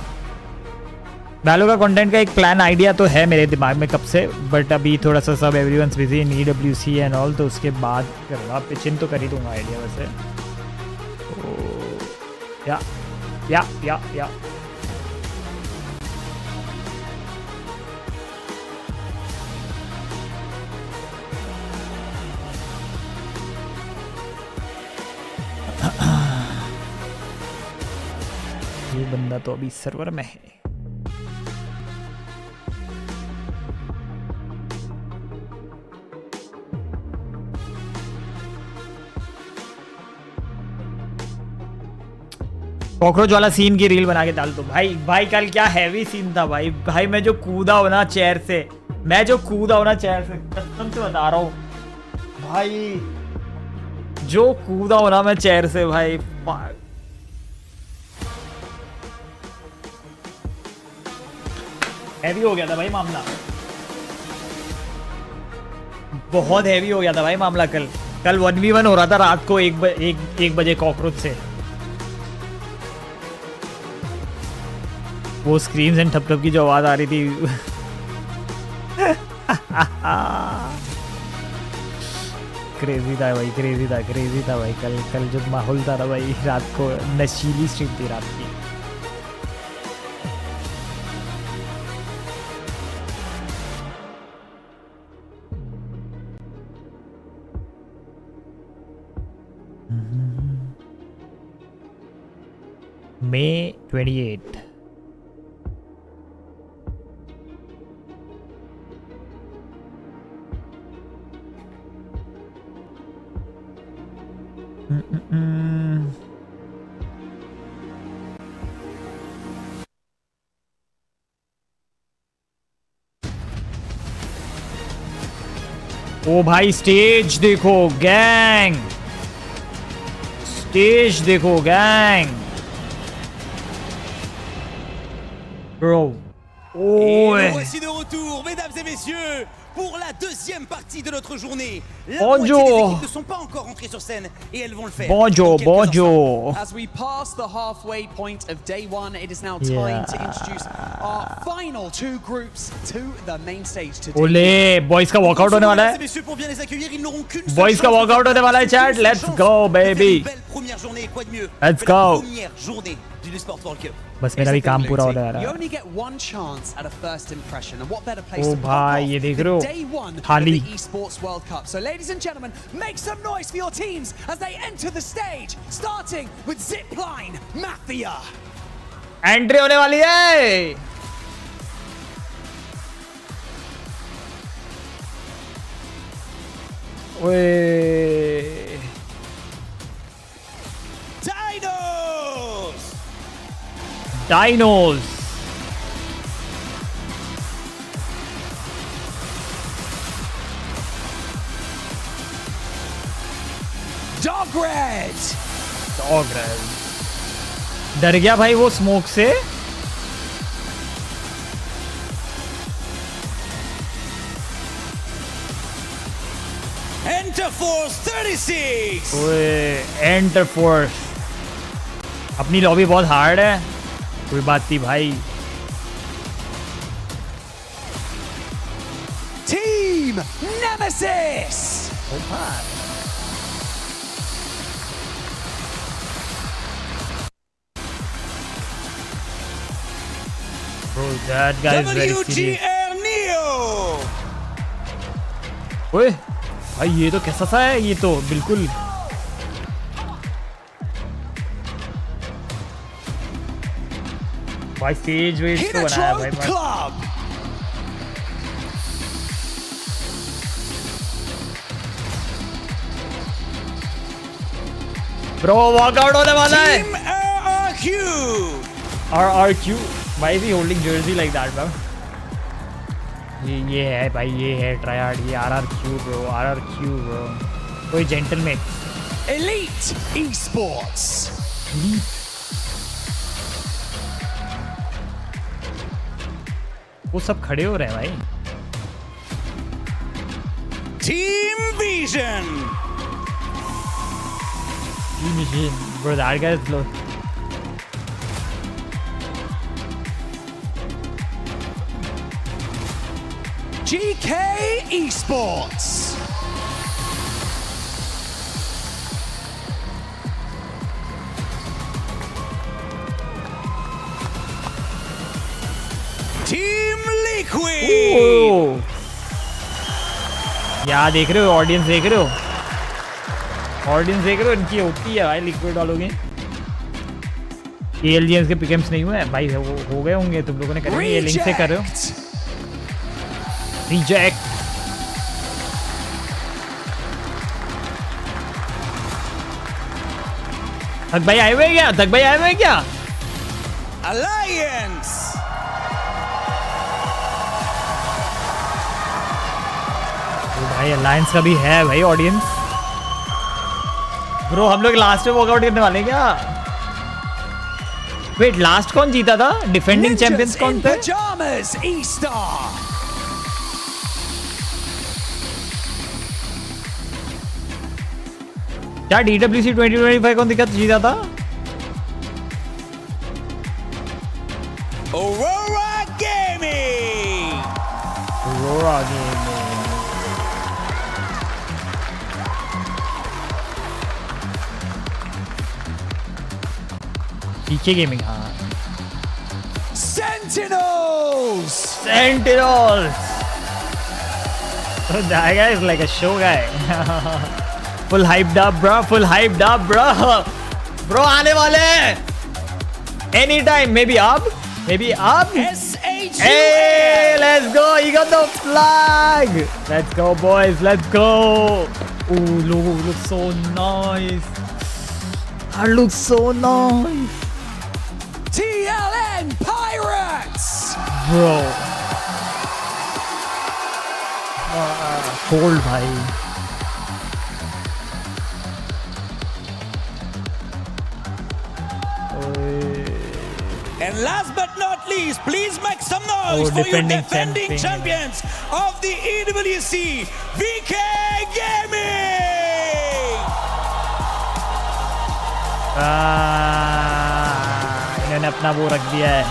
वैलो का कंटेंट का एक प्लान आइडिया तो है मेरे दिमाग में कब से, बट अभी थोड़ा सा सब everyone's busy in EWC and all, तो उसके बाद करूँगा. पिचिन तो कर ही दूंगा आइडिया वैसे. तो या ये बंदा तो अभी सर्वर में है. कॉकरोच वाला सीन की रील बना के डाल दो भाई. कल क्या हैवी सीन था भाई. मैं जो कूदा हो ना चेयर से, कसम से बता रहा हूँ भाई, जो कूदा हो ना मैं चेयर से भाई. हैवी हो गया था भाई मामला. बहुत हैवी हो गया था भाई मामला. कल 1v1 हो रहा था रात को 1 बजे कॉकरोच से. वो स्क्रीन्स एंड ठप की जो आवाज आ रही थी. क्रेजी था भाई. कल जो माहौल था ना भाई, रात को नशीली स्ट्रीम थी रात की. May 28. ओ भाई स्टेज देखो गैंग, स्टेज देखो gang bro. Et voici de retour, mesdames et messieurs, pour la deuxième partie de notre journée. La moitié des équipes ne sont pas encore rentrées sur scène et elles vont le faire. Bonjour, bonjour. As we pass the halfway point of day one, it is now time to introduce our final two groups to the main stage today. ओले boys का walkout होने वाला है, Messieurs, pour bien les accueillir, ils n'auront qu'une seule boys का chance walkout होने वाला है chat. Let's go baby, Une belle première journée, quoi de mieux Let's que la go. première journée du Sport World Cup. बस मेरा भी काम पूरा होने You वाला है। only get one chance at a first impression, and what better place O to pop भाई, off ये देख than रहे हो? day one of थाली। the Esports World Cup. So, ladies and gentlemen, make some noise for your teams as they enter the stage, starting with Zipline Mafia. Entry होने वाली है। ओए Dinos! डायनोस, Dog Red! Dog red. डर गया भाई वो smoke से। Enter Force 36! ओए एंटर फोर्स, अपनी लॉबी बहुत हार्ड है, कोई बात नहीं भाई। Team Nemesis! Bro, that guy is very serious. WGR Neo! ओए भाई ये तो कैसा सा है, ये तो बिल्कुल भाई स्टेज वेज तो बनाया भाई। Hitterdrome Club! ब्रो वॉकआउट होने वाला है। Team RRQ! RRQ, why is he holding jersey like that bro? ये है भाई, ये है ट्रायड, ये RRQ ब्रो, RRQ ब्रो, कोई जेंटलमैन। Elite Esports! वो सब खड़े हो रहे हैं भाई। Team Vision! Bro, that guy is low. GK Esports! Team Liquid! ओह, क्या देख रहे हो? ऑडियंस देख रहे हो? ऑडियंस देख रहे हो? इनकी होती है भाई लिक्विड वालों की। ALGS के पिकअप्स नहीं हुए भाई, हो गए होंगे, तुम लोगों ने करे, ये लिंक से कर रहे हो। रिजेक्ट। थक भाई आए हुए हैं क्या? थक भाई आए हुए हैं क्या? Alliance! तो भाई अलायंस का भी है भाई ऑडियंस। ब्रो हम लोग लास्ट में वॉकआउट करने वाले हैं क्या? वेट, लास्ट कौन जीता था? डिफेंडिंग चैंपियंस कौन थे? Pajamas E-Star! क्या DWC 2025 कौन जीता था? Aurora Gaming! Aurora Gaming। पीछे गेमिंग, हाँ। Sentinels! Sentinels! So that guy is like a show guy. Full hyped up bro, full hyped up bro. Bro आने वाले हैं। Anytime, maybe up, maybe up. S8UL! Hey, let's go! You got the flag. Let's go boys, let's go. Oh, logo looks so nice. That looks so nice. TLN Pirates! Bro. Cold bhai. And last but not least, please make some noise for your defending champions of the EWC, VK Gaming! इन्होंने अपना वो रख दिया है.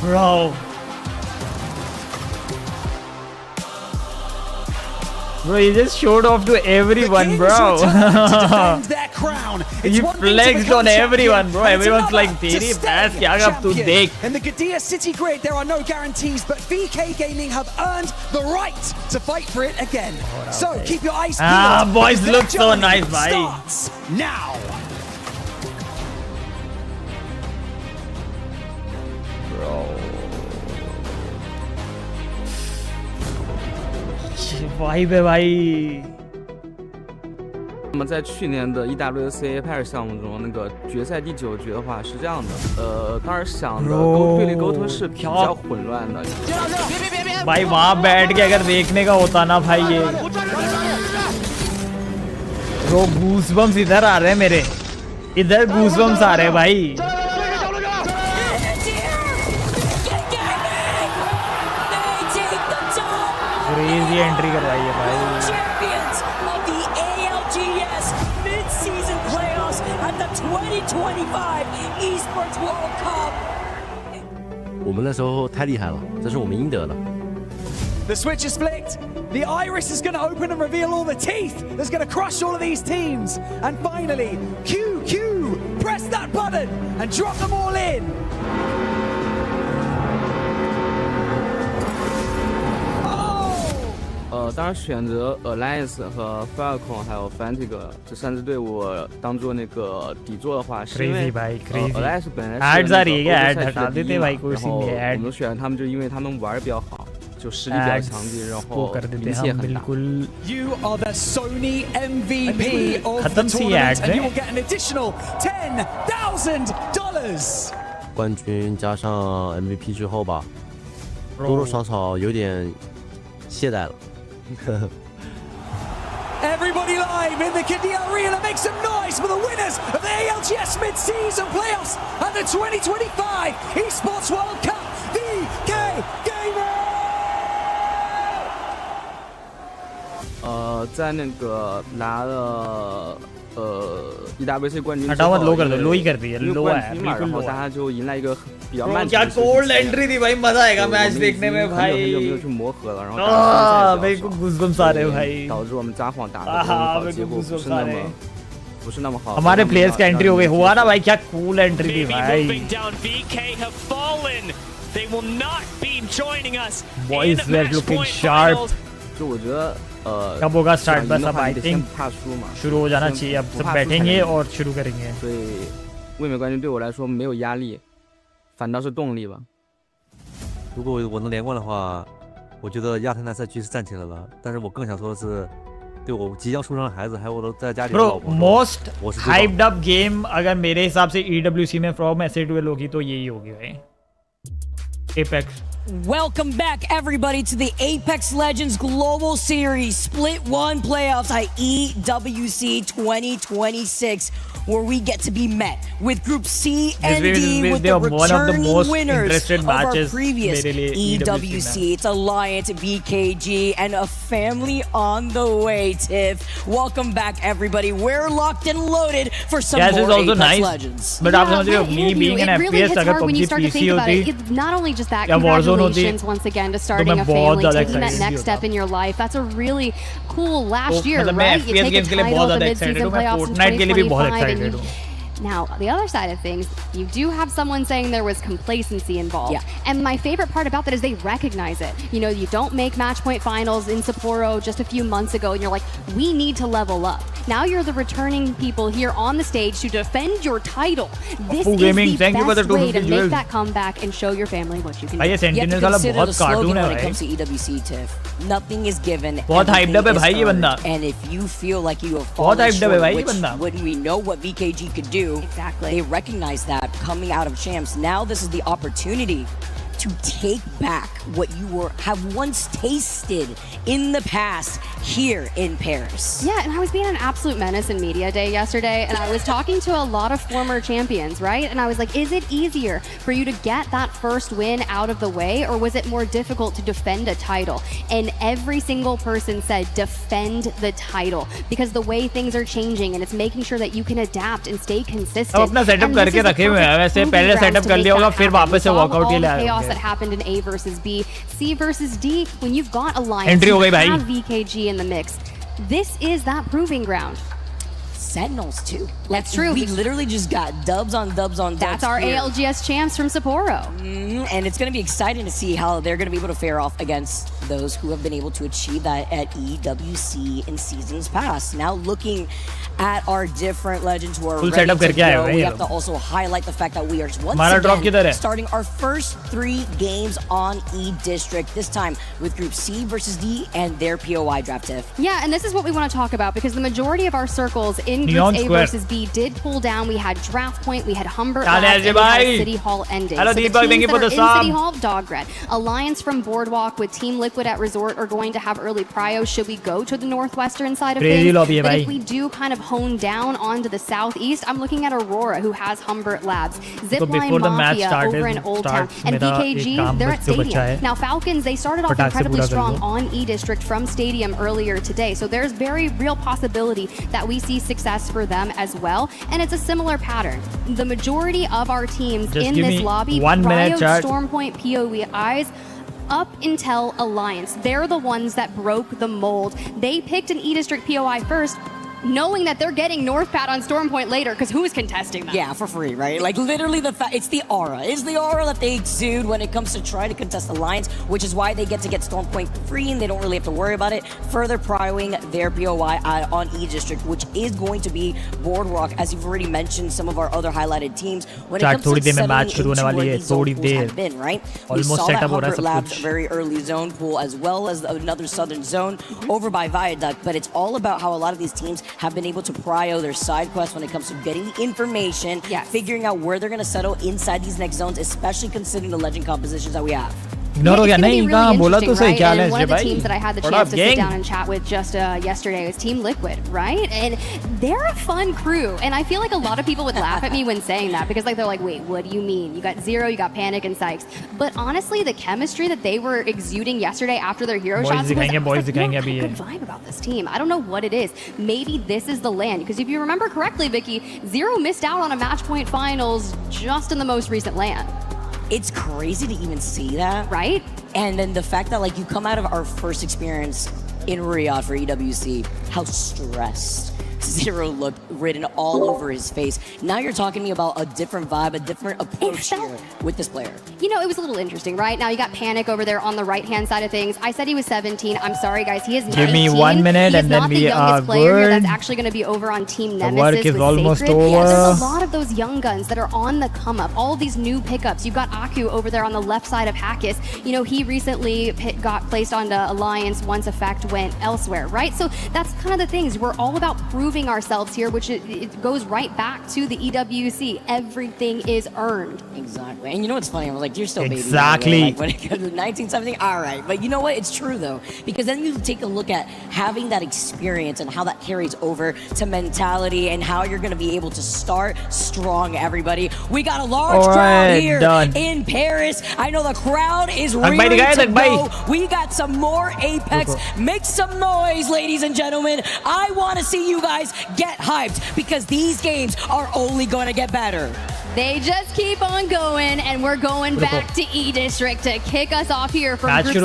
Bro. Bro, he just showed off to everyone, bro. He flexed on everyone, bro. Everyone's like, "Teri bhais kya kab tu dekh." In the Gadia City grid, there are no guarantees, but VK Gaming have earned the right to fight for it again. So keep your eyes peeled. Boys look so nice, bhai. Starts now. Vibe है भाई.那么在去年的 EWC APEC 项目中，那个决赛第9局的话是这样的，当时想的队列沟通是比较混乱的。भाई वहाँ बैठ के अगर देखने का होता ना भाई ये. Bro, goosebumps इधर आ रहे हैं मेरे. इधर goosebumps आ रहे हैं भाई. क्रेजी एंट्री करवाई है भाई. Champions of the ALGS mid-season playoffs at the 2025 Esports World Cup. 我们那时候太厉害了，这是我们应得的。 The switch is flicked. The iris is going to open and reveal all the teeth that's going to crush all of these teams. And finally, QQ, press that button and drop them all in. Oh! 当然选择 Alliance 和 Falcon 还有 Fnatic 这3支队伍当做那个底座的话，是因为 Alliance 本来是那个欧洲赛区的第一嘛，然后我们选他们就因为他们玩比较好。 就实力比较强劲，然后名气也很大。You are the Sony MVP of the tournament, and you will get an additional $10,000. 冠军加上 MVP 之后吧，多多少少有点懈怠了。Everybody live in the Gadia Arena, make some noise for the winners of the ALGS mid-season playoffs and the 2025 Esports World Cup, VK Gaming. 在那个拿了EWC 冠军之后， हटाओ मत लो कर दो लो ही कर दी है लो है बिल्कुल लो है。然后大家就迎来一个比较漫长的。क्या cold entry थी भाई मजा आएगा मैच देखने में भाई।有没有去磨合了？然后मेरे को गूज़बम्स आ रहे हैं भाई।导致我们札幌打的不好，结果不是那么好。हमारे प्लेयर्स का एंट्री हो गई हुआ ना भाई क्या कूल एंट्री थी भाई। They will not be joining us. Boys were looking sharp. 就我觉得कब होगा स्टार्ट बस अब आई थिंक शुरू हो जाना चाहिए अब सब बैठेंगे और शुरू करेंगे 所以卫冕冠军对我来说没有压力反倒是动力吧如果我能连冠的话我觉得亚特兰赛区是站起来了但是我更想说的是对我即将出生的孩子还有我在家里的老婆 most hyped up game अगर मेरे हिसाब से EWC में from S8UL होगी तो यही होगी भाई Apex Welcome back, everybody, to the Apex Legends Global Series Split 1 Playoffs at EWC 2026, where we get to be met with Group C and D with the returning winners of our previous EWC. It's Alliance, BKG, and a family on the way, Tiff. Welcome back, everybody. We're locked and loaded for some more Apex nice, Legends. But yeah, me being an FPS, अगर PUBG PC होती, it's not only just that. Congratulations once again to starting a family, taking that next step in your life. That's a really cool last year, right? You take a title at the mid-season playoffs in 2025. Now, the other side of things, you do have someone saying there was complacency involved. Yeah. And my favorite part about that is they recognize it. You know, you don't make match point finals in Sapporo just a few months ago, and you're like, we need to level up. Now you're the returning people here on the stage to defend your title. This is Gaming, the thank you for the best way to 250 make jewels. that comeback and show your family what you can भाई do. ये sentinel वाला बहुत cartoon है when it भाई comes to EWC, Tiff. Nothing is given. बहुत hyped up है भाई ये बंदा And if you feel like you have बहुत fallen hyped up है भाई ये short, बंदा when we know what VKG could do, exactly. They recognize that coming out of champs. Now this is the opportunity to take back what you have once tasted in the past here in Paris. Yeah, and I was being an absolute menace in media day yesterday, and I was talking to a lot of former champions, right? And I was like, is it easier for you to get that first win out of the way, or was it more difficult to defend a title? And every single person said defend the title, because the way things are changing, and it's making sure that you can adapt and stay consistent. अब अपना setup करके रखे हुए हैं वैसे पहले setup कर लिया होगा फिर वापस से वॉकआउट के लिए आए that happened in A versus B, C versus D, when you've got Alliance, Entry हो गई you भाई have VKG in the mix. This is that proving ground. Sentinels too. That's true. We literally just got dubs on dubs on dubs. That's our here. ALGS champs from Sapporo. And it's going to be exciting to see how they're going to be able to fare off against those who have been able to achieve that at EWC in seasons past. Now looking at our different legends who are Full ready setup to करके आए go, हुए we हैं have to also highlight the fact that we are once हमारा drop किधर again है? starting our first 3 games on E District, this time with Group C versus D and their POI draft tiff. Yeah, and this is what we want to talk about, because the majority of our circles in Neon Group A Square. versus B did pull down. We had Draft Point, we had Humbert Dale, Labs, and we bye. had City Hall ending. Hello, so the Deepak, teams thank you that for are the in sub. City Hall, Dogred. Alliance from Boardwalk with Team Liquid at Resort are going to have early prio should we go to the northwestern side of Crazy things. lobby है But भाई. if we do kind of hone down onto the southeast, I'm looking at Aurora, who has Humbert Labs, before Zipline the match Mafia started, over in Old Town, starts and मेरा एक VKG, काम they're बच at से बचा है. Stadium. Now Falcons, they started off फटाक से incredibly पूरा कर strong low. on E-District from Stadium earlier today. So there's very real possibility that we see success for them as well. And it's a similar pattern. The majority of our teams Just in give this me lobby, 1 minute, Cryo, chat. Stormpoint, POEIs, up until Alliance, they're the ones that broke the mold. They picked an E-District POI first, knowing that they're getting Northpat on Stormpoint later, because who is contesting that? Yeah, for free, right? Like literally it's the aura. It's the aura that they exude when it comes to trying to contest Alliance, which is why they get to get Stormpoint free and they don't really have to worry about it. Further prioing their POI on E-District, which is going to be Boardwalk, as you've already mentioned some of our other highlighted teams. When it comes to settling into where these zone pools have been, right? We saw that Humbert Labs very early zone pool, as well as another southern zone over by Viaduct, but it's all about how a lot of these teams have been able to prio their side quests when it comes to getting the information, figuring out where they're going to settle inside these next zones, especially considering the legend compositions that we have. Ignore हो गया नहीं कहाँ बोला तो सही क्या है One of the भाई teams that I had the chance to sit down and chat with just yesterday was Team Liquid, right? And they're a fun crew, and I feel like a lot of people would laugh at me when saying that, because like they're like, wait, what do you mean? You got Zero, you got Panic and Sykes, but honestly, the chemistry that they were exuding yesterday after their hero shots was a good vibe about this team. I don't know what it is. Maybe this is the land, because if you remember correctly, Vicky, Zero missed out on a match point finals just in the most recent land. It's crazy to even see that. Right? And then the fact that like you come out of our first experience in Riyadh for EWC, how stressed Zero looked written all over his face. Now you're talking to me about a different vibe, a different approach here with this player. You know, it was a little interesting, right? Now you got Panic over there on the right-hand side of things. I said he was 17. I'm sorry, guys. He is 19. Give me 1 minute he is and not then the we youngest are player here good. that's actually going to be over on Team The Nemesis work is with almost Sacred. over. There's a lot of those young guns that are on the come-up. All of these new pickups. You've got Aku over there on the left side of Hackis. You know, he recently got placed onto Alliance once Effect went elsewhere, right? So that's kind of the things. We're all about proving ourselves here, which it goes right back to the EWC. Everything is earned. Exactly. And you know what's funny? I was like, you're still baby. Exactly. Like, when it comes to 19, 17, all right. But you know what? It's true, though. Because then you take a look at having that experience and how that carries over to mentality and how you're going to be able to start strong, everybody. We got a large crowd here in Paris. I know the crowd is ready to go. We got some more Apex. Make some noise, ladies and gentlemen. I want to see you guys get hyped, because these games are only going to get better. They just keep on going, and we're going back to E District to kick us off here from Group C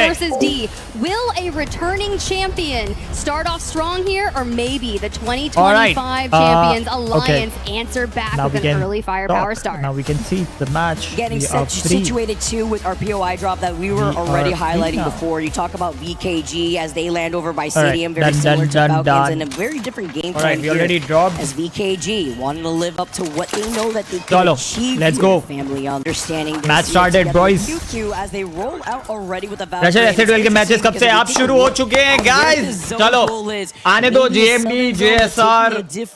versus D. Will a returning champion start off strong here, or maybe the 2025 Champions Alliance answer back with an early firepower start? Now we can see the match. Getting situated too with our POI drop that we were already highlighting before. You talk about VKG as they land over by Stadium, very similar to Falcons, and a very different game plan we already dropped. As VKG wanting to live up to what they know that they can achieve. Let's go. Family understanding. Match started, boys. As they roll out already with the S8UL के matches कब से आप शुरू हो चुके हैं guys? चलो आने दो JMB, JSR,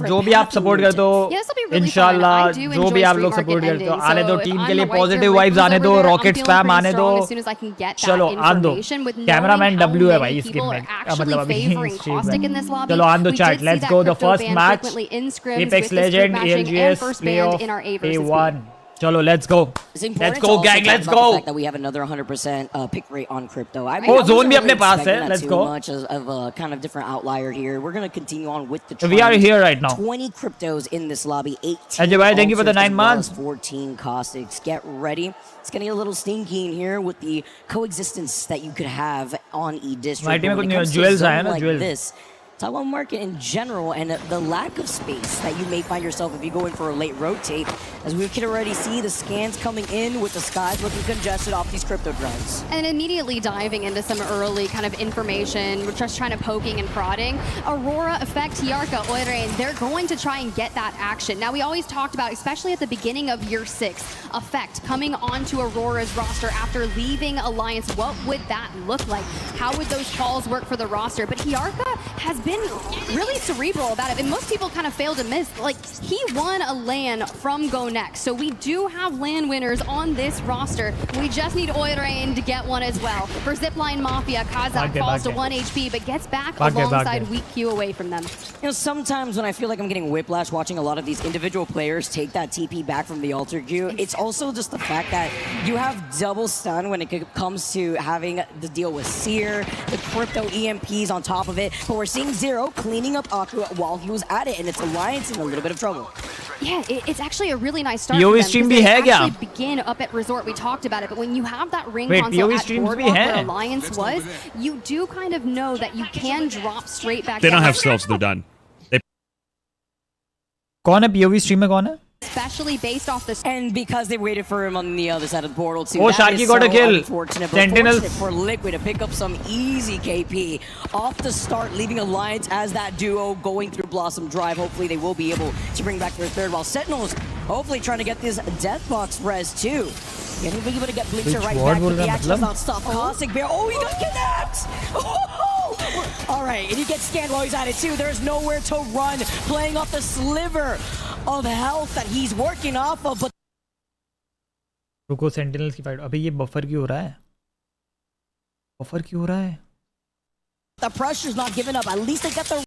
जो भी आप सपोर्ट करते हो इंशाल्लाह, जो भी आप लोग सपोर्ट करते हो आने दो, टीम के लिए पॉजिटिव वाइब्स आने दो, रॉकेट स्पैम आने दो, चलो आने दो. कैमरामैन W है भाई इस गेम में, मतलब अभी स्ट्रीम में. चलो आने दो chat. Let's go the first match. Apex Legend ALGS playoff A1. Chalo, let's go. Let's go, gang. Let's go. The fact that we have another 100% pick rate on crypto. Zone bhi apne paas hai. Let's go. Much of a kind of different outlier here. We're going to continue on with the trend. We are here right now. 20 cryptos in this lobby. 18. Ajay bhai, thank you for the 9 months. 14 caustics. Get ready. It's getting a little stinky in here with the coexistence that you could have on E-District. My team mein kuch jewels hai na, jewels. This Taiwan market in general and the lack of space that you may find yourself if you go in for a late rotate, as we can already see the scans coming in with the skies looking congested off these crypto drones. And immediately diving into some early kind of information, we're just trying to poking and prodding. Aurora, Effect, Yarka, Oirein, they're going to try and get that action. Now we always talked about, especially at the beginning of year 6, Effect coming onto Aurora's roster after leaving Alliance. What would that look like? How would those calls work for the roster? But Yarka has been really cerebral about it, and most people kind of fail to miss. Like, he won a LAN from Go Next, so we do have LAN winners on this roster. We just need Oirein to get one as well. For Zipline Mafia, Kazakh falls to 1 HP, but gets back alongside Weak Q away from them. You know, sometimes when I feel like I'm getting whiplash watching a lot of these individual players take that TP back from the altar queue, it's also just the fact that you have double stun when it comes to having the deal with Seer, the crypto EMPs on top of it, but we're seeing Zero cleaning up Aku while he was at it, and it's Alliance in a little bit of trouble. Yeah, it's actually a really nice start for them, because they actually begin up at Resort. We talked about it, but when you have that ring console at Boardwalk where Alliance was, you do kind of know that you can drop straight back. They don't have selves, they're done. कौन है POV stream में कौन है? Especially based off this, and because they waited for him on the other side of the portal too. Oh, Sharky got a kill. Sentinel for Liquid to pick up some easy KP off the start, leaving Alliance as that duo going through Blossom Drive. Hopefully they will be able to bring back their third, while Sentinels hopefully trying to get this Death Box res too. Getting able to get Blinker right back, but the action's not stopped. Caustic Bear, oh, he got kidnapped! All right, and he gets scanned while he's at it too. There's nowhere to run, playing off the sliver of health that he's working off of, but रुको sentinels की fight. अबे ये buffer क्यों हो रहा है? Buffer क्यों हो रहा है? the pressure's not giving up. At least they got the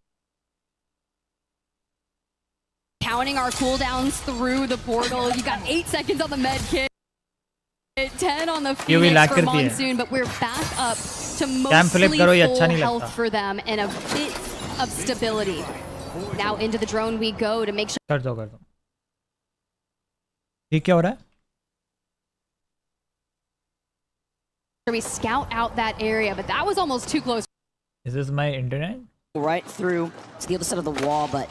counting our cooldowns through the portal. You got 8 seconds on the med kit, 10 on the Phoenix for Monsoon, but we're back up to mostly full health for them and a bit of stability. Now into the drone we go to make sure. कर दो. ये क्या हो रहा है? We scout out that area, but that was almost too close. Is this my internet? Right through to the other side of the wall, but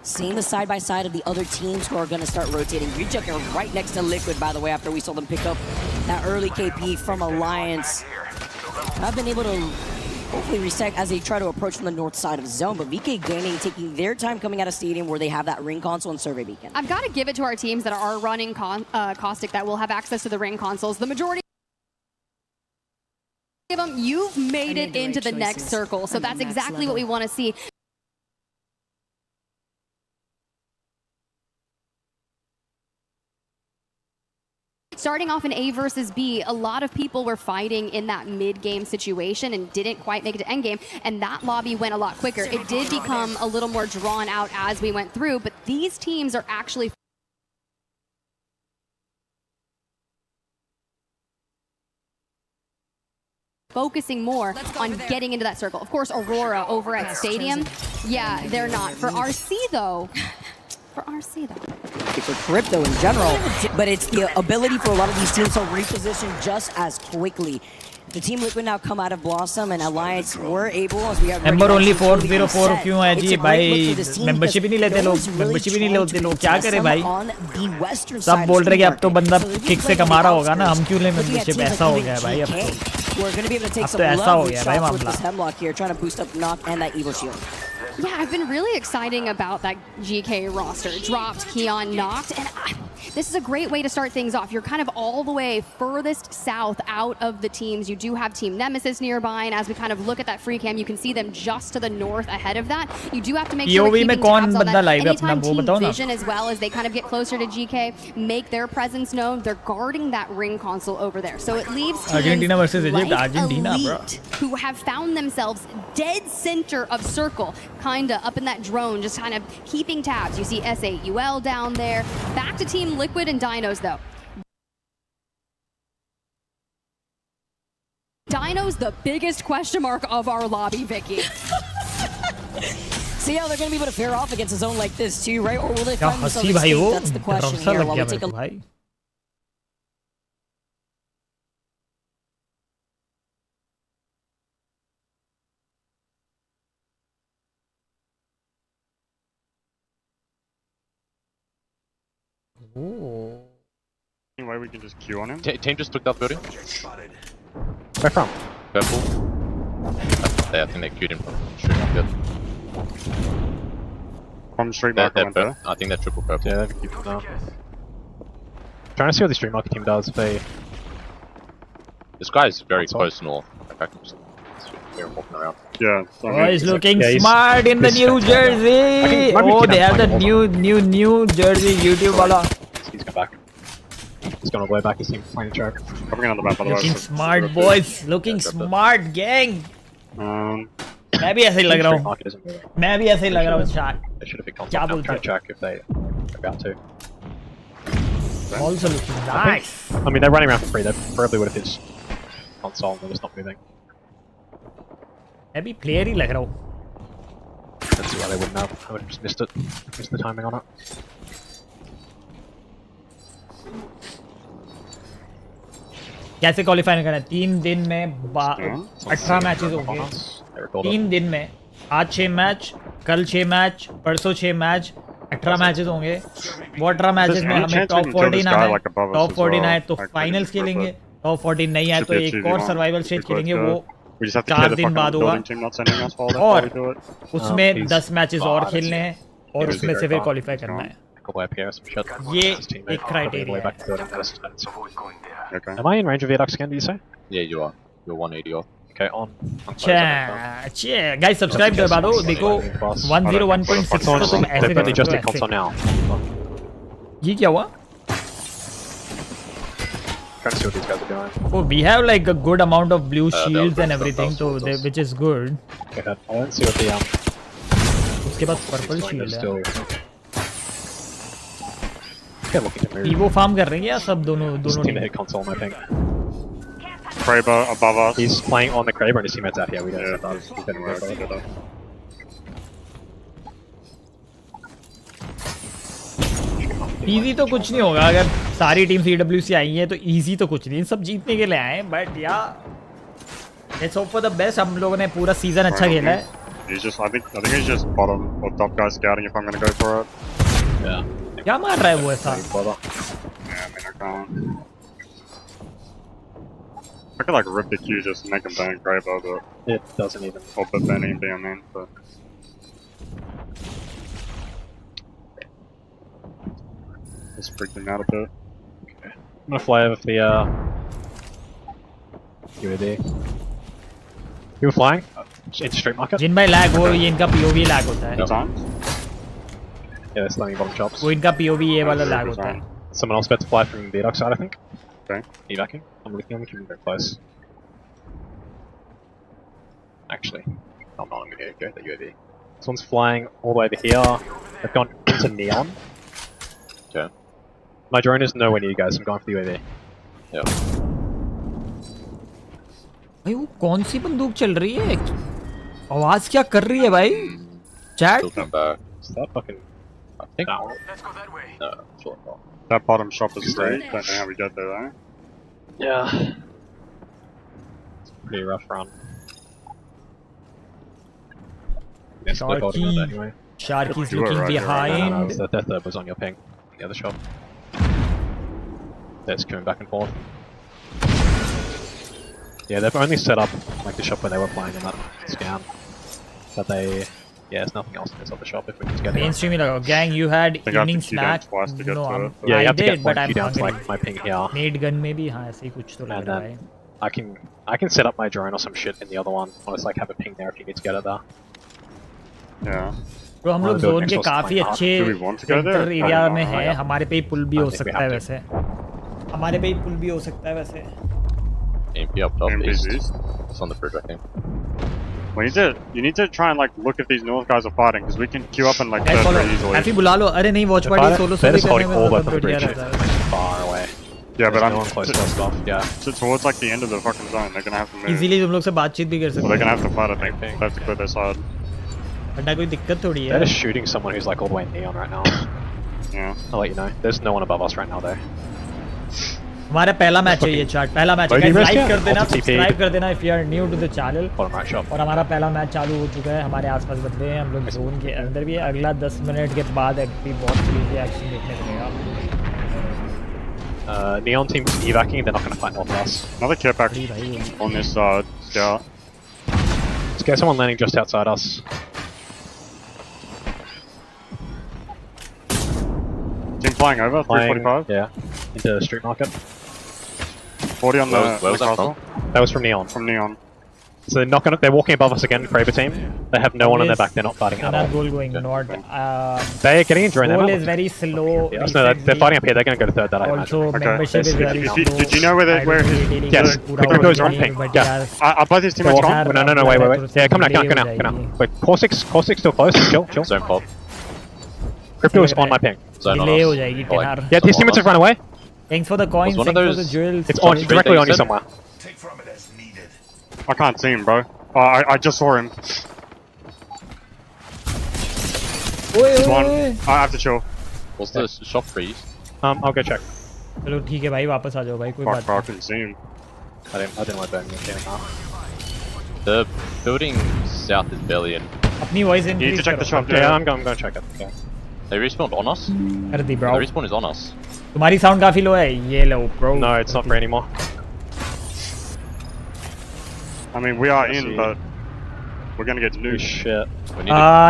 seeing the side by side of the other teams who are going to start rotating. Recheck are right next to Liquid, by the way, after we saw them pick up that early KP from Alliance. I've been able to hopefully reset as they try to approach from the north side of the zone, but VK Gaming taking their time coming out of Stadium where they have that ring console and survey beacon. I've got to give it to our teams that are running Caustic that will have access to the ring consoles. The majority of them, you've made it into the next circle, so that's exactly what we want to see. Starting off in A versus B, a lot of people were fighting in that mid-game situation and didn't quite make it to endgame, and that lobby went a lot quicker. It did become a little more drawn out as we went through, but these teams are actually focusing more on getting into that circle. Of course, Aurora over at Stadium, yeah, they're not. For RC, though, for RC though. For crypto in general, but it's the ability for a lot of these teams to reposition just as quickly. The team Liquid now come out of Blossom and Alliance were able, as we have member only 404 क्यों है जी भाई membership ही नहीं लेते लोग membership ही नहीं लेते लोग क्या करें भाई सब बोल रहे कि अब तो बंदा किक से कमा रहा होगा ना हम क्यों ले membership ऐसा हो गया है भाई अब तो ऐसा हो गया है भाई मामला Yeah, I've been really exciting about that GK roster. Dropped, Keon knocked, and this is a great way to start things off. You're kind of all the way furthest south out of the teams. You do have Team Nemesis nearby, and as we kind of look at that free cam, you can see them just to the north ahead of that. You do have to make sure keeping tabs on that. Anytime Team Vision, as well as they kind of get closer to GK, make their presence known, they're guarding that ring console over there. So it leaves teams Argentina versus Egypt, like Argentina, Elite, bro, who have found themselves dead center of circle, kinda up in that drone, just kind of keeping tabs. You see S8UL down there. Back to Team Liquid and Dinos though. Dino's the biggest question mark of our lobby, Vicky. See how they're going to be able to fare off against a zone like this too, right? Or will they find themselves escape? That's the question here. While we take a look. Ooh. Any way we can just queue on him? Team just took that building. Where from? Purple. I think they queued him from street market. From street market went there? I think they're triple purple. Yeah, they've queued from now. Trying to see what the street market team does if they... This guy is very close north. I can just hear him walking around. Yeah. So oh, he's looking smart in the new jersey. Oh, they have the new jersey YouTube wala. He's going back. He's going all the way back. He's playing the track. Coming in on the back by the way. Looking smart, boys. Looking smart, gang. मैं भी ऐसे ही लग रहा हूँ. मैं भी ऐसे ही लग रहा हूँ शायद. क्या बोलते हो? Track if they about to. Also looking nice. I mean, they're running around for free. They probably would have hit console and they're just not moving. मैं भी player ही लग रहा हूँ. Let's see why they wouldn't have. I would have just missed it. Missed the timing on it. कैसे qualify करना है? 3 दिन में 18 मैचेस होंगे. 3 दिन में आज 6 मैच, कल 6 मैच, परसों 6 मैच, 18 मैचेस होंगे. वो 18 मैचेस में हमें टॉप 14 आना है. टॉप 14 आए तो फाइनल्स खेलेंगे. टॉप 14 नहीं आए तो एक और सर्वाइवल स्टेज खेलेंगे. वो 4 दिन बाद होगा और उसमें 10 मैचेस और खेलने हैं और उसमें से फिर क्वालिफाई करना है. ये एक क्राइटेरिया है. Am I in range of Viaducts again, do you say? Yeah, you are. You're 180 off. Okay, on. Guys, subscribe कर दो. देखो 101.6 तो तुम ऐसे कर just in console now. ये क्या हुआ? Trying to see what these guys are doing. Oh, we have like a good amount of blue shields and everything, so which is good. Okay, I don't see what the उसके बाद purple shield है. Evo farm कर रहे हैं या सब दोनों team hit console, I think. Kraber above us. He's playing on the Kraber and his teammates out here. We don't know that. He's been away for it. Easy तो कुछ नहीं होगा अगर सारी टीम EWC आई है तो easy तो कुछ नहीं. सब जीतने के लिए आए हैं, but yeah, let's hope for the best. हम लोगों ने पूरा सीजन अच्छा खेला है. He's just, I think he's just bottom or top guy scouting if I'm going to go for it. Yeah. क्या मार रहा है वो ऐसा? Yeah, I mean, I can't. I could like rip the Q just to make him ban Kraber, but it doesn't even. Or put Benny and BM in, but. Let's freak him out a bit. Okay. I'm gonna fly over for the UAD. You were flying? Into street market? जिन भाई lag हो ये इनका POV lag होता है. Yeah, they're slamming bottom chops. वो इनका POV ये वाला lag होता है. Someone else about to fly from the Viaduct side, I think. Okay. Evacuing. I'm looking very close. Actually, I'm not going to go the UAV. This one's flying all the way over here. They've gone into Neon. Okay. My drone is nowhere near you guys. I'm going for the UAV. Yeah. भाई वो कौन सी बंदूक चल रही है? आवाज क्या कर रही है भाई? Chat? Still come back. Is that fucking... think that one. No, sure not. That bottom shop is straight. Don't know how we get there though. Yeah. It's a pretty rough run. It's split holding on anyway. Sharky's You were looking right, you were right. behind. The third was on your ping. The other shop. That's coming back and forth. Yeah, they've only set up like the shop where they were playing in that scan. But they, yeah, there's nothing else in this other shop if we can get it. Mainstream ही लगाओ. Gang, you had evening snack. No, Yeah, you I have to did, get but one I'm queue down to hungry. like my ping here. Nade gun में भी हाँ ऐसे ही कुछ तो लग And रहा है. then I can set up my drone or some shit in the other one. Or just like have a ping there if you need to get it there. Yeah. तो हम लोग जोन के काफी अच्छे centre area में हैं. हमारे पे ही पुल भी हो सकता है वैसे. हमारे पे ही पुल भी हो सकता है वैसे. AMP up top east. It's on the bridge, I think. You need to try and like look if these north guys are fighting because we can queue up and like third very easily. ऐसे बुला लो. अरे नहीं watch party solo solo करने में बहुत बढ़िया रहता है. Far away. Yeah, but I'm no one close to us off. Yeah. Towards like the end of the fucking zone, they're gonna have to move. Easily तुम लोग से बातचीत भी कर सकते Well, they're gonna have to fight. I think they have to clear their side. बड़ा कोई दिक्कत थोड़ी है. They're just shooting someone who's like all the way neon right now. Yeah. I'll let you know. There's no one above us right now though. हमारा पहला match है ये chart. पहला मैच है. लाइक कर देना, सब्सक्राइब कर देना if you are new to the channel. और हमारा पहला मैच चालू हो चुका है. हमारे आसपास बंदे हैं. हम लोग जोन के अंदर भी. अगला 10 मिनट के बाद एक्चुअली बहुत क्रेजी एक्शन देखने को मिलेगा. Neon team evacing. They're not going to fight north of us. Another care pack on this scout. Let's get someone landing just outside us. Team flying over. 345. Yeah. Into street market. 40 on Where was that castle. from? That was from Neon. From Neon. So they're not gonna. They're walking above us again. Kraber team. They have no one on their back. They're not fighting at all. Goal going north. They're getting in drone. Goal is very slow. Yeah, no, they're fighting up here. They're gonna go to third. That I imagine. Also, membership is very slow. Did you know where his... Yes. Crypto's on ping. Yeah. I both his teammates gone. No, wait. Yeah, come now. Wait, core six still close. Chill. Zone pop. Crypto is on my ping. Zone on us. Yeah, his teammates have run away. Thanks for the coins. Was one Thanks of for the those jewels. It's on directly on you somewhere. I can't see him, bro. I just saw him. There's one. I have to chill. What's the shop freeze? I'll go check. चलो ठीक है भाई वापस आ जाओ भाई कोई बात Fuck, bro, I couldn't see him. I didn't like that. The building south is barely in. अपनी voice You need to check the shop. Yeah, I'm going to check it. Okay. They respawned on us? कर दी The bro. respawn is on us. तुम्हारी sound काफी लो है ये लो bro. No, it's not free anymore. I mean, we are in, but we're gonna get nuked. Shit.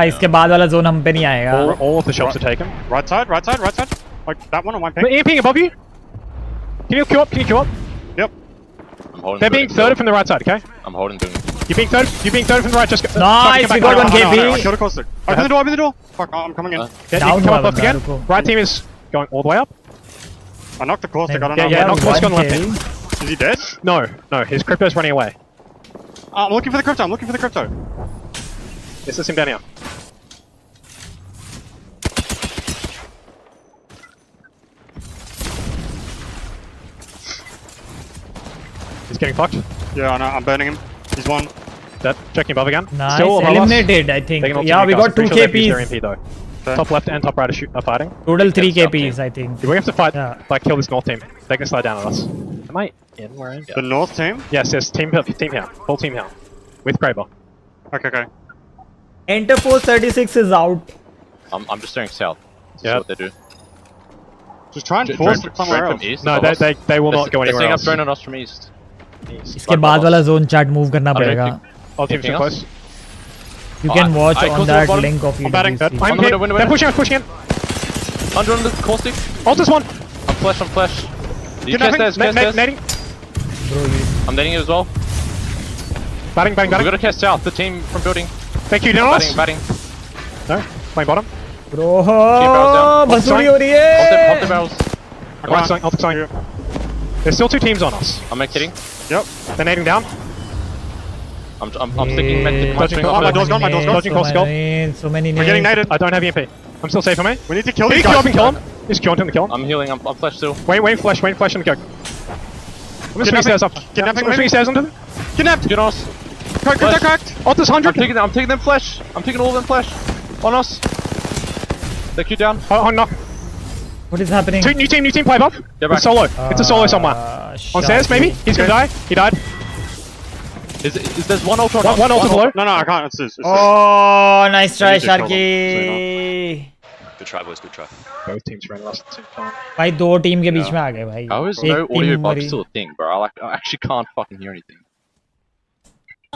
इसके बाद वाला zone हम पे नहीं आएगा. All of the shops are taken. Right side. Like that one on one ping. But ping above you. Can you queue up? Yep. I'm holding. They're being thirded from the right side. Okay. I'm holding building. You're being thirded from the right. Just Nice, we got one KP. I killed a caustic. Open the door. Fuck, I'm coming in. Yeah, you can come up left again. Right team is going all the way up. I knocked the caustic. I don't know. Yeah, knock the caustic on the left team. Is he dead? No. His crypto's running away. I'm looking for the crypto. This is him down here. He's getting fucked. Yeah, I know. I'm burning him. He's one. Dead. Checking above again. Nice. Still above Eliminated, I think. us. Yeah, we got 2 KPs. MP, though. Top left and top right are fighting. Total 3 KPs, I think. We have to fight, kill this north team. They can slide down on us. Am I in where I am? The north team? Yes, team here. Full team here. With Kraber. Okay. Enter Force 36 is out. I'm just staring south. Yeah. What they do. Just try and force it somewhere else. East, no, they will not go anywhere else. else. They're setting up drone on us from east. इसके बाद वाला zone chart move करना पड़ेगा. All teams are close. You can watch on that link of EWC. They're pushing in. Under the caustic. Altus one. I'm flash. You cast theirs. Nading. I'm nading it as well. Batting. We gotta cast south. The team from building. Thank you, Ninos. Batting. No, playing bottom. Bro, भसुड़ी हो रही है. Hop the barrels. I'll sign you. There's still 2 teams on us. I'm kidding. Yep. They're nading down. I'm sticking med to my string. My door's gone. Dodging cross skull. So many We're getting nades. naded. I don't have EMP. I'm still safe, am I? We need to kill Can these you guys. kill him? Just kill him. I'm healing. I'm flash still. Wait, flash and go. I'm just swinging stairs up. Kidnapping, I'm swinging stairs onto them. Kidnapped. Get on us. Cracked. Altus 100. I'm taking them flash. I'm taking all of them flash. On us. The Q down. Oh, no. What is happening? New team, play up. It's solo. It's a solo somewhere. On stairs, maybe? He's gonna die. He died. Is there's one ultra? One ultra below. No, I can't. It's Oh, nice try, Sharky. Good try, boys. Good try. Both teams ran last at the same time. भाई दो team के बीच में आ गए भाई. How is no audio bug still a thing, bro? I actually can't fucking hear anything.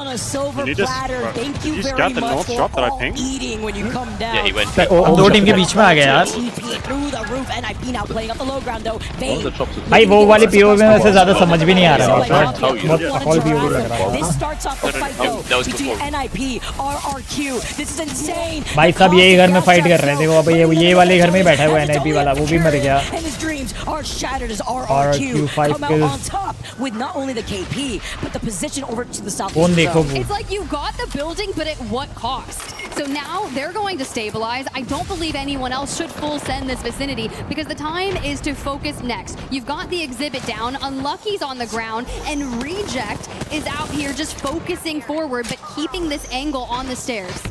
On a silver Did you just- platter. Thank did you you very scout the much north for shot that I all pinged? eating when you come down. Yeah, he went. दो team के बीच में आ गए यार. GP through the roof. NIP now playing up the low ground though. One of the chops was भाई वो वाली POV में वैसे ज़्यादा समझ भी नहीं आ रहा है. बहुत हॉल POV लग रहा This है. starts off the fight though between NIP, RRQ. This is insane. भाई सब यही घर में फाइट कर रहे थे. वो अब ये वाले घर में ही बैठा हुआ है NIP वाला. वो भी मर गया. And his dreams are shattered as RRQ come out on top with not only the KP but the position over to the south. It's like you got the building, but at what cost? So now they're going to stabilize. I don't believe anyone else should full send this vicinity because the time is to focus next. You've got the exhibit down, Unlucky's on the ground, and Reject is out here just focusing forward, but keeping this angle on the stairs.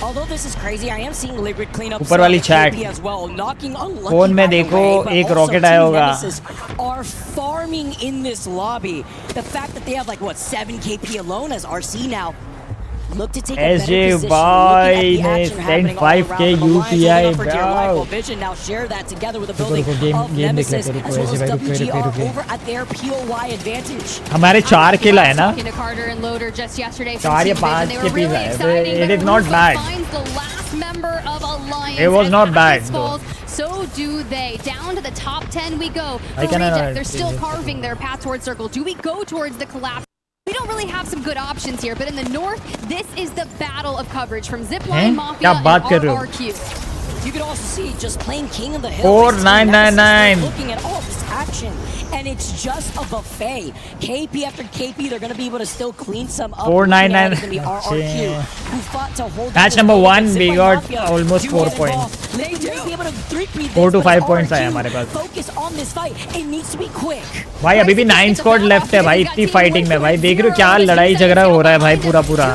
Although this is crazy, I am seeing Liquid clean up ऊपर वाली chat. as well, knocking Unlucky. Phone में देखो एक rocket आया होगा. Are farming in this lobby. The fact that they have like what 7 KP alone as RC now. Look to take a better position. SJ ने send 5k UPI bro. Vision now share that together with the building of Nemesis as well as WGR over at their POY advantage. हमारे 4 किल है ना. Carter and Loader just yesterday. 4 या 5 के piece आए. It is not bad. The last member of Alliance. It was not bad though. So do they. Down to the top 10 we go. They're still carving their path towards circle. Do we go towards the collapse? We don't really have some good options here, but in the north, this is the battle of coverage from Zipline Mafia and RRQ. You can also see just playing King of the Hill. 4999. Looking at all this action, and it's just a buffet. KP after KP, they're going to be able to still clean some up. 499. RRQ, who fought to hold Match number 1, we got almost 4 points. 4 to 5 points आए हमारे पास. Focus on this fight. It needs to be quick. भाई अभी भी 9 squad left है भाई. इतनी fighting में भाई देख रहे हो क्या लड़ाई झगड़ा हो रहा है भाई पूरा.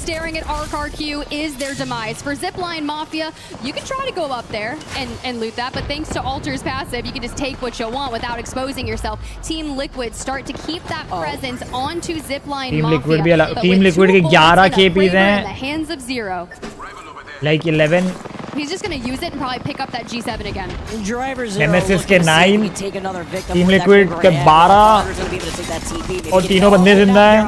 Staring at RRQ is their demise. For Zipline Mafia, you can try to go up there and loot that, but thanks to Alter's passive, you can just take what you want without exposing yourself. Team Liquid start to keep that presence onto Zipline Team Mafia. Liquid भी Team Liquid के 11 KPs हैं. In the hands of Zero. Like 11. He's just going to use it and probably pick up that G7 again. Nemesis के 9. Team Liquid के 12. और तीनों बंदे जिंदा हैं.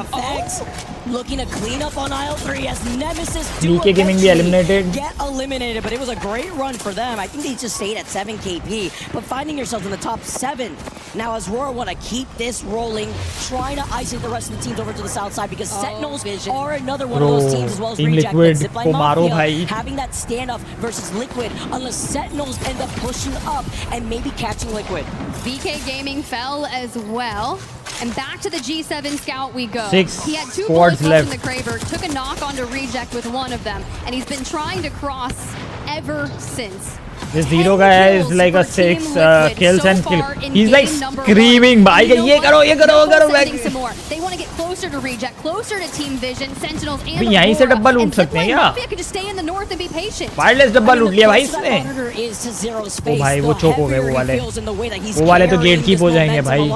Looking to clean up on aisle 3 as Nemesis DK Gaming be eliminated. Get eliminated, but it was a great run for them. I think they just stayed at 7 KP, but finding yourselves in the top 7. Now as Roar want to keep this rolling, trying to isolate the rest of the teams over to the south side because Sentinels are another one of those teams as well as Team Reject Liquid and Zipline Mafia bhai. having that standoff versus Liquid unless Sentinels end up pushing up and maybe catching Liquid. BK Gaming fell as well. And back to the G7 scout we go. 6 he had 2 squads bullets left in the Kraber, took a knock onto Reject with one of them, and he's been trying to cross ever since. This Zero guy is like a 6 kills and kill. He's like screaming, bhai, ye karo. Some more. They want to get closer to Reject, closer to Team Vision, Sentinels, and अभी यहीं से डब्बा लूट सकते हैं क्या? Mafia could just stay in the north and be patient. Wireless डब्बा लूट लिया भाई इसने. ओ भाई वो चोक हो गए वो वाले तो गेट कीप हो जाएंगे भाई.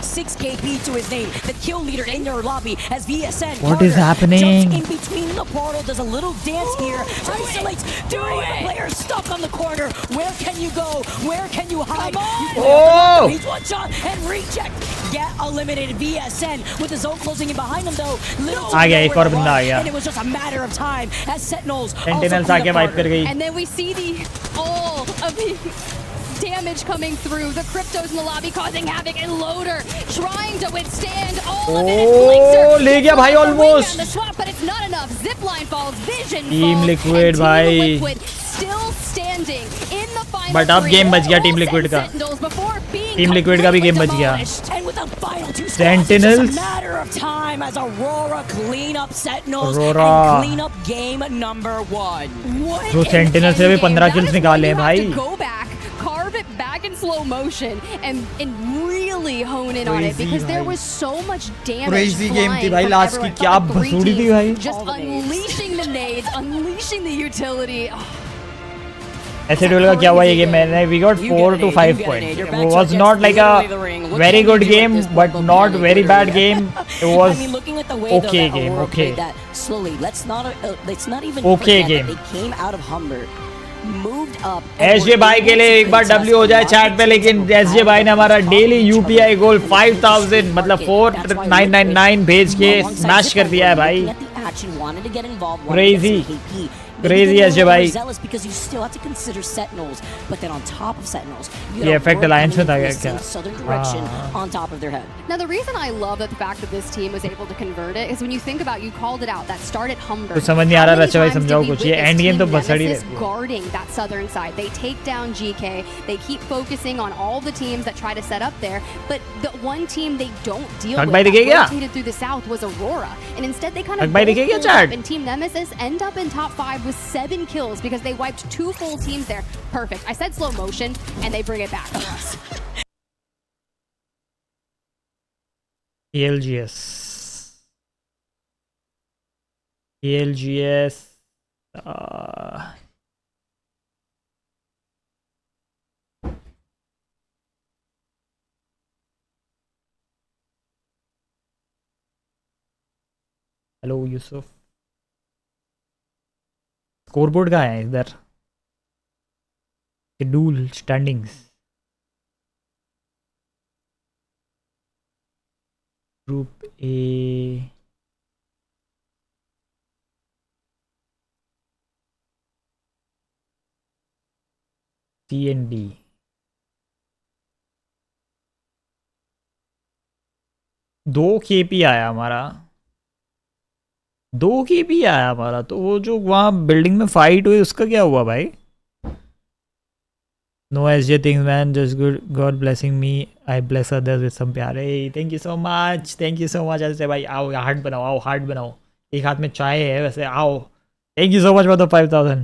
6 KP to his name, the kill leader in their lobby as VSN. What is happening? In between the portal, does a little dance here, isolates 2 players stuck on the corner. Where can you go? Where can you hide? Oh! He's one shot and Reject get eliminated. VSN with his own closing in behind him though. आ गया एक और बंदा आ गया. And it was just a matter of time as Sentinels आके wipe कर गई. And then we see all of the damage coming through. The Cryptos in the lobby causing havoc, and Loader trying to withstand all of it. Oh, ले गया भाई almost. The swap, but it's not enough. Zipline falls, Vision Team falls, Liquid and भाई. Team Liquid still standing in the final. But अब game बच गया Team Liquid का. Team Liquid का भी game बच गया. And with the final 2 Sentinels. it's a matter of time as Aurora clean up Sentinels Aurora. and clean up game number 1. जो Sentinels से भी 15 kills निकाले हैं भाई. Go back, carve it back in slow motion, and really hone in on it because there was so much damage. Crazy game थी flying भाई from last की everyone. क्या भसूड़ी थी भाई. Just unleashing the nades, unleashing the utility. S8UL का क्या हुआ ये गेम मैंने we got 4 to 5 points. It was not like a very good game, but not very bad game. It was okay game. Okay. Slowly. Let's not even Okay forget game. that they came out of Humber, moved up. SJ भाई के लिए एक बार W हो जाए chat पे, लेकिन SJ भाई ने हमारा डेली UPI गोल 5000 मतलब 4999 भेज के स्मैश कर दिया है भाई. Crazy. Crazy SJ भाई. Because you still have to consider Sentinels, but then on top of Sentinels, you ये effect alliance में था क्या? southern direction on top of their head. Now, the reason I love the fact that this team was able to convert it is when you think about, you called it out, that start at Humber. तो समझ नहीं आ रहा, रचा भाई समझाओ कुछ. ये end game तो बसड़ी है. Guarding that southern side, they take down GK. They keep focusing on all the teams that try to set up there, but the one team they don't deal with that rotated through the south was Aurora, and instead they kind of pulled up, and Team Nemesis end up in top 5 with 7 kills because they wiped 2 full teams there. Perfect. I said slow motion, and they bring it back for us. ALGS. ALGS. Hello, Yusuf. Scoreboard का है इधर. Schedule standings. Group A CND. दो KP आया हमारा. 2 KP आया हमारा. तो वो जो वहाँ बिल्डिंग में फाइट हुई उसका क्या हुआ भाई? No SJ things man, just good. God blessing me. I bless others with some प्यार. Hey, thank you so much. Thank you so much ऐसे भाई. आओ हार्ट बनाओ, आओ हार्ट बनाओ. एक हाथ में चाय है वैसे. आओ. Thank you so much for the 5000.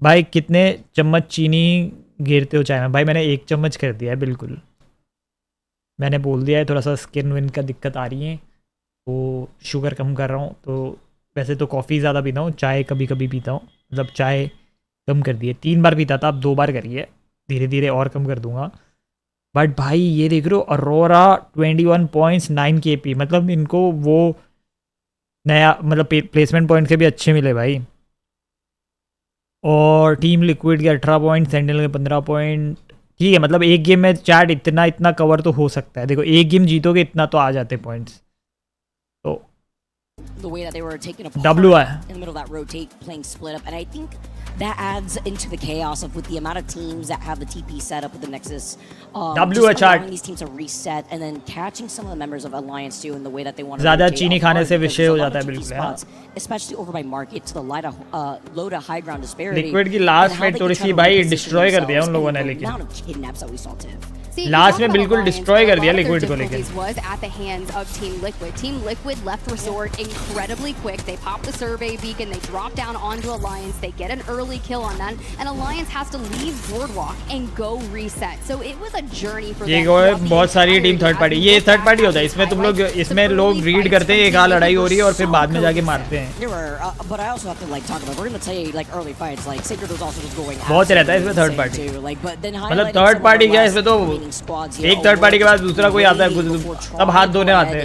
भाई कितने चम्मच चीनी गिरते हो चाय में? भाई मैंने 1 चम्मच कर दिया है बिल्कुल. मैंने बोल दिया है थोड़ा सा स्किन विन का दिक्कत आ रही है तो शुगर कम कर रहा हूँ. तो वैसे तो कॉफ़ी ज़्यादा पीता हूँ, चाय कभी कभी पीता हूँ. मतलब चाय कम कर दी है. 3 बार पीता था, अब 2 बार करी है. धीरे धीरे और कम कर दूंगा. बट भाई ये देख रहे हो, अरोरा 21 points 9 KP. मतलब इनको वो नया मतलब प्लेसमेंट पॉइंट के भी अच्छे मिले भाई. और टीम लिक्विड के 18 पॉइंट, सेंटिनल के 15 पॉइंट. ठीक है, मतलब एक गेम में चैट इतना कवर तो हो सकता है. देखो एक गेम जीतोगे इतना तो आ जाते पॉइंट्स. तो the way that they were taking apart W in the middle of that rotate, playing split up, and I think that adds into the chaos of with the amount of teams that have the TP set up with the Nexus. WH allowing these teams to reset and then catching some of the members of Alliance too in the way that they want to. ज़्यादा चीनी खाने से विषय हो जाता है बिल्कुल. Especially over by market to the low to high ground disparity. Liquid की लास्ट में थोड़ी सी भाई डिस्ट्रॉय कर दिया उन लोगों ने. लेकिन लास्ट में बिल्कुल डिस्ट्रॉय कर दिया लिक्विड को. लेकिन was at the hands of Team Liquid. Team Liquid left Resort incredibly quick. They pop the survey beacon, they drop down onto Alliance, they get an early kill on that, and Alliance has to leave Boardwalk and go reset. So it was a journey for them. ये बहुत सारी team third party. ये third party होता है. इसमें तुम लोग इसमें लोग रीड करते हैं कहाँ लड़ाई हो रही है और फिर बाद में जाके मारते हैं. But I also have to like talk about. We're going to tell you like early fights. Like Sacred was also just going. बहुत रहता है इसमें थर्ड पार्टी. मतलब थर्ड पार्टी क्या है इसमें? तो एक थर्ड पार्टी के बाद दूसरा कोई आता है, सब हाथ धोने आते हैं.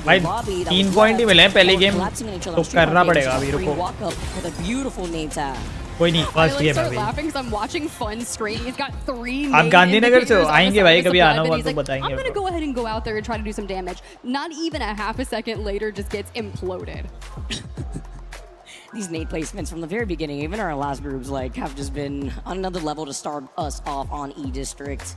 भाई 3 पॉइंट ही मिले हैं पहले गेम, तो करना पड़ेगा अभी. रुको कोई नहीं, फर्स्ट गेम है भाई. आप गांधीनगर से हो, आएंगे भाई कभी आना हुआ तो बताएंगे. I'm gonna go ahead and go out there and try to do some damage. Not even a half a second later, just gets imploded. These nade placements from the very beginning, even our last groups, like have just been on another level to start us off on E District.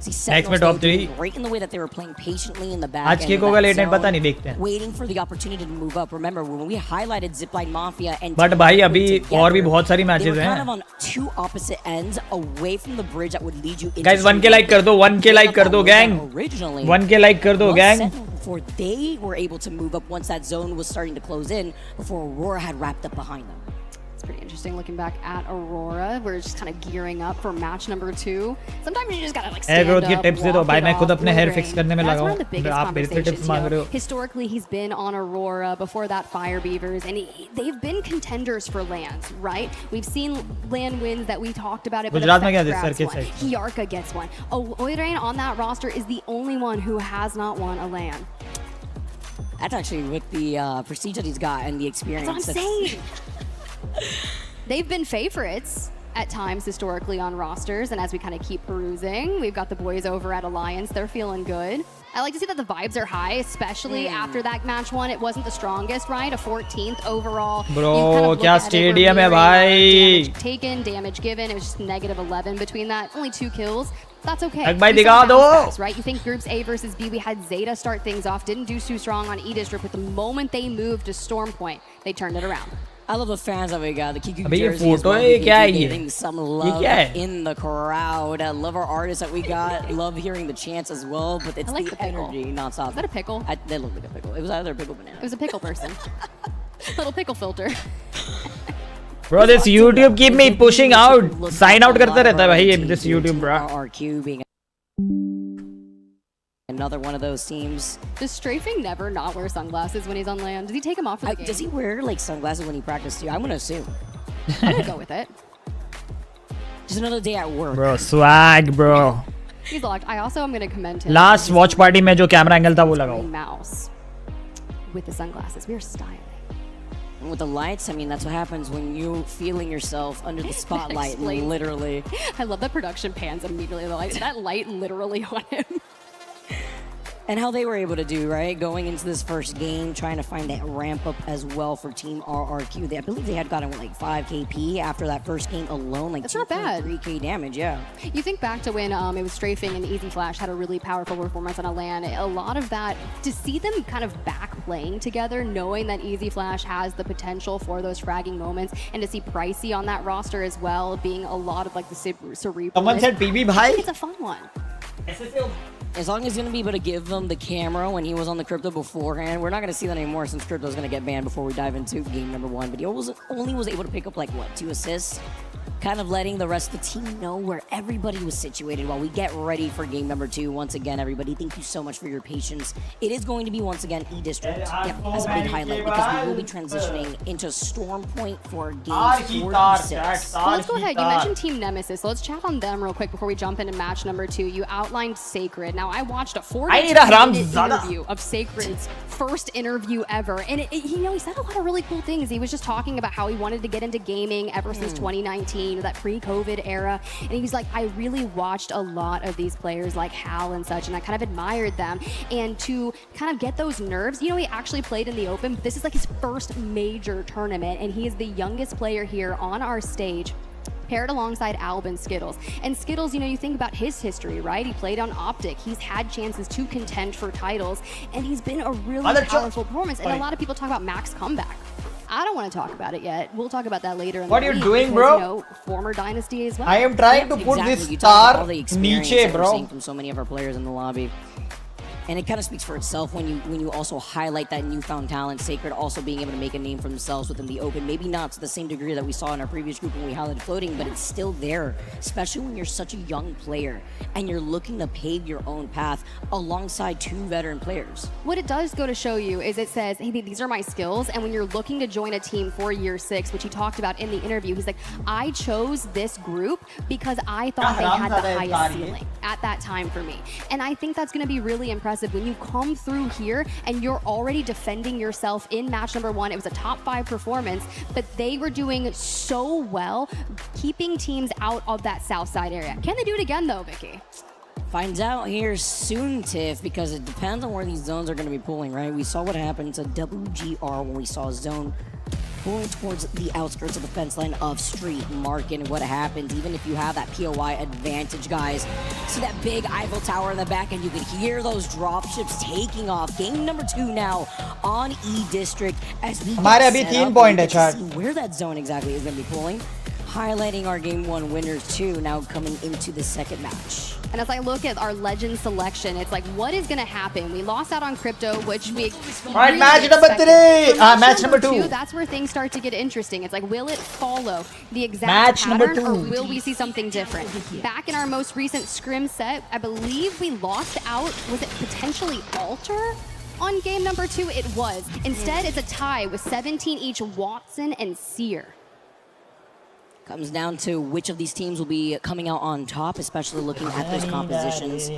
Next में top 3 right in the way that they were playing patiently in the back. आज kick होगा late night पता नहीं, देखते हैं. Waiting for the opportunity to move up. Remember when we highlighted Zipline Mafia and but भाई अभी और भी बहुत सारी मैचेस हैं. Kind of on 2 opposite ends away from the bridge that would lead you into. Guys 1K like कर दो, 1K like कर दो गैंग. 1K लाइक कर दो gang. Before they were able to move up once that zone was starting to close in, before Aurora had wrapped up behind them. It's pretty interesting looking back at Aurora. We're just kind of gearing up for match number 2. Sometimes you just gotta like stand up, tips de do bhai, main khud apne hair fix karne mein That's laga one of the hu. biggest Aap mere se tips conversations, maang rahe ho. Historically, he's been on Aurora, before that Fire Beavers, and they've been contenders for lands, right? We've seen land wins that we talked about it, but Gujarat mein kya Effect grabs circuit one. side. Hyarka gets one. Oirain on that roster is the only one who has not won a land. That's actually with the prestige that he's got and the experience. That's what I'm saying. They've been favorites at times historically on rosters, and as we kind of keep perusing, we've got the boys over at Alliance. They're feeling good. I like to see that the vibes are high, especially after that match 1. It wasn't the strongest, right? A 14th overall. Bro, kya stadium hai bhai? Damage taken, damage given. It was just -11 between that. Only 2 kills. That's okay. Bhai We saw dikha do. bounce backs, right? You think groups A versus B, we had Zeta start things off, didn't do too strong on E-District, but the moment they moved to Storm Point, they turned it around. I love the fans that we got. The Kiku Abhi ye jersey as photo well. hai, kya hai ye? Getting some love kya hai? in the crowd. I love our artists that we got. Love hearing the chants as well. But it's I like the the pickle. energy non-stop. Is that a pickle? They look like a pickle. It was either a pickle banana. It was a pickle person. Little pickle filter. Bro, this YouTube keep me pushing out. Sign out karte rehta hai bhai ye this YouTube, bro. RQ being another one of those teams. Does Strafing never not wear sunglasses when he's on land? Does he take them off for the game? Does he wear like sunglasses when he practices too? I'm gonna assume. I'm gonna go with it. Just another day at work. Bro, swag, bro. He's locked. I also am gonna commend him. Last watch party mein jo camera angle tha wo lagao. Mouse with the sunglasses. We're styling. And with the lights, I mean, that's what happens when you're feeling yourself under the spotlight, Explain. literally. I love that production pans immediately. That light literally on him. And how they were able to do, right? Going into this first game, trying to find that ramp up as well for Team RRQ. I believe they had gotten like 5 KP after that first game alone. Like That's not bad. 3K damage, yeah. You think back to when it was Strafing and Easy Flash had a really powerful performance on a LAN. A lot of that, to see them kind of back playing together, knowing that Easy Flash has the potential for those fragging moments, and to see Pricey on that roster as well, being a lot of like the cerebral. Someone said PB bhai. It's a fun one. As long as he's going to be able to give them the camera when he was on the Crypto beforehand, we're not going to see that anymore since Crypto's going to get banned before we dive into game number 1. But he only was able to pick up like, what, 2 assists? Kind of letting the rest of the team know where everybody was situated while we get ready for game number 2. Once again, everybody, thank you so much for your patience. It is going to be, once again, E-District as a big highlight because we will be transitioning into Storm Point for game 46. So let's go ahead. You mentioned Team Nemesis, so let's chat on them real quick before we jump into match number 2. You outlined Sacred. Now, I watched a 40-minute interview of Sacred's first interview ever, and he said a lot of really cool things. He was just talking about how he wanted to get into gaming ever since 2019. That pre-COVID era, and he was like, I really watched a lot of these players like Hal and such, and I kind of admired them, and to kind of get those nerves, he actually played in the Open, but this is like his first major tournament, and he is the youngest player here on our stage, paired alongside Alb and Skittles. And Skittles, you think about his history, right? He played on Optic. He's had chances to contend for titles, and he's been a really powerful performance. And a lot of people talk about Mac's comeback. I don't want to talk about it yet. We'll talk about that later in what the are you week doing, because, bro? Former Dynasty as well. I am trying to put this You talk about star all the experience niche, that we're bro. seeing from so many of our players in the lobby. And it kind of speaks for itself when you also highlight that newfound talent, Sacred also being able to make a name for themselves within the Open. Maybe not to the same degree that we saw in our previous group when we highlighted floating, but it's still there, especially when you're such a young player and you're looking to pave your own path alongside 2 veteran players. What it does go to show you is it says, hey, these are my skills. And when you're looking to join a team for year 6, which he talked about in the interview, he's like, I chose this group because I thought they had the highest ceiling at that time for me. And I think that's going to be really impressive when you come through here and you're already defending yourself in match number 1. It was a top 5 performance, but they were doing so well, keeping teams out of that south side area. Can they do it again though, Vicky? Finds out here soon, Tiff, because it depends on where these zones are going to be pulling, right? We saw what happened to WGR when we saw a zone pulling towards the outskirts of the fence line of Street Market, and what happens, even if you have that POI advantage, guys. See that big Eiffel Tower in the back, and you can hear those dropships taking off. Game number 2 now on E-District as we हमारे अभी 3 point है chat. where that zone exactly is going to be pulling. Highlighting our game 1 winners too, now coming into the second match. And as I look at our legend selection, it's like, what is going to happen? We lost out on Crypto, which we Alright, match number 3. Match number 2. That's where things start to get interesting. It's like, will it follow the exact Match pattern, number 2. or will we see something different? Back in our most recent scrim set, I believe we lost out. Was it potentially Alter? On game number 2, it was. Instead, it's a tie with 17 each, Watson and Seer. Comes down to which of these teams will be coming out on top, especially looking at those compositions.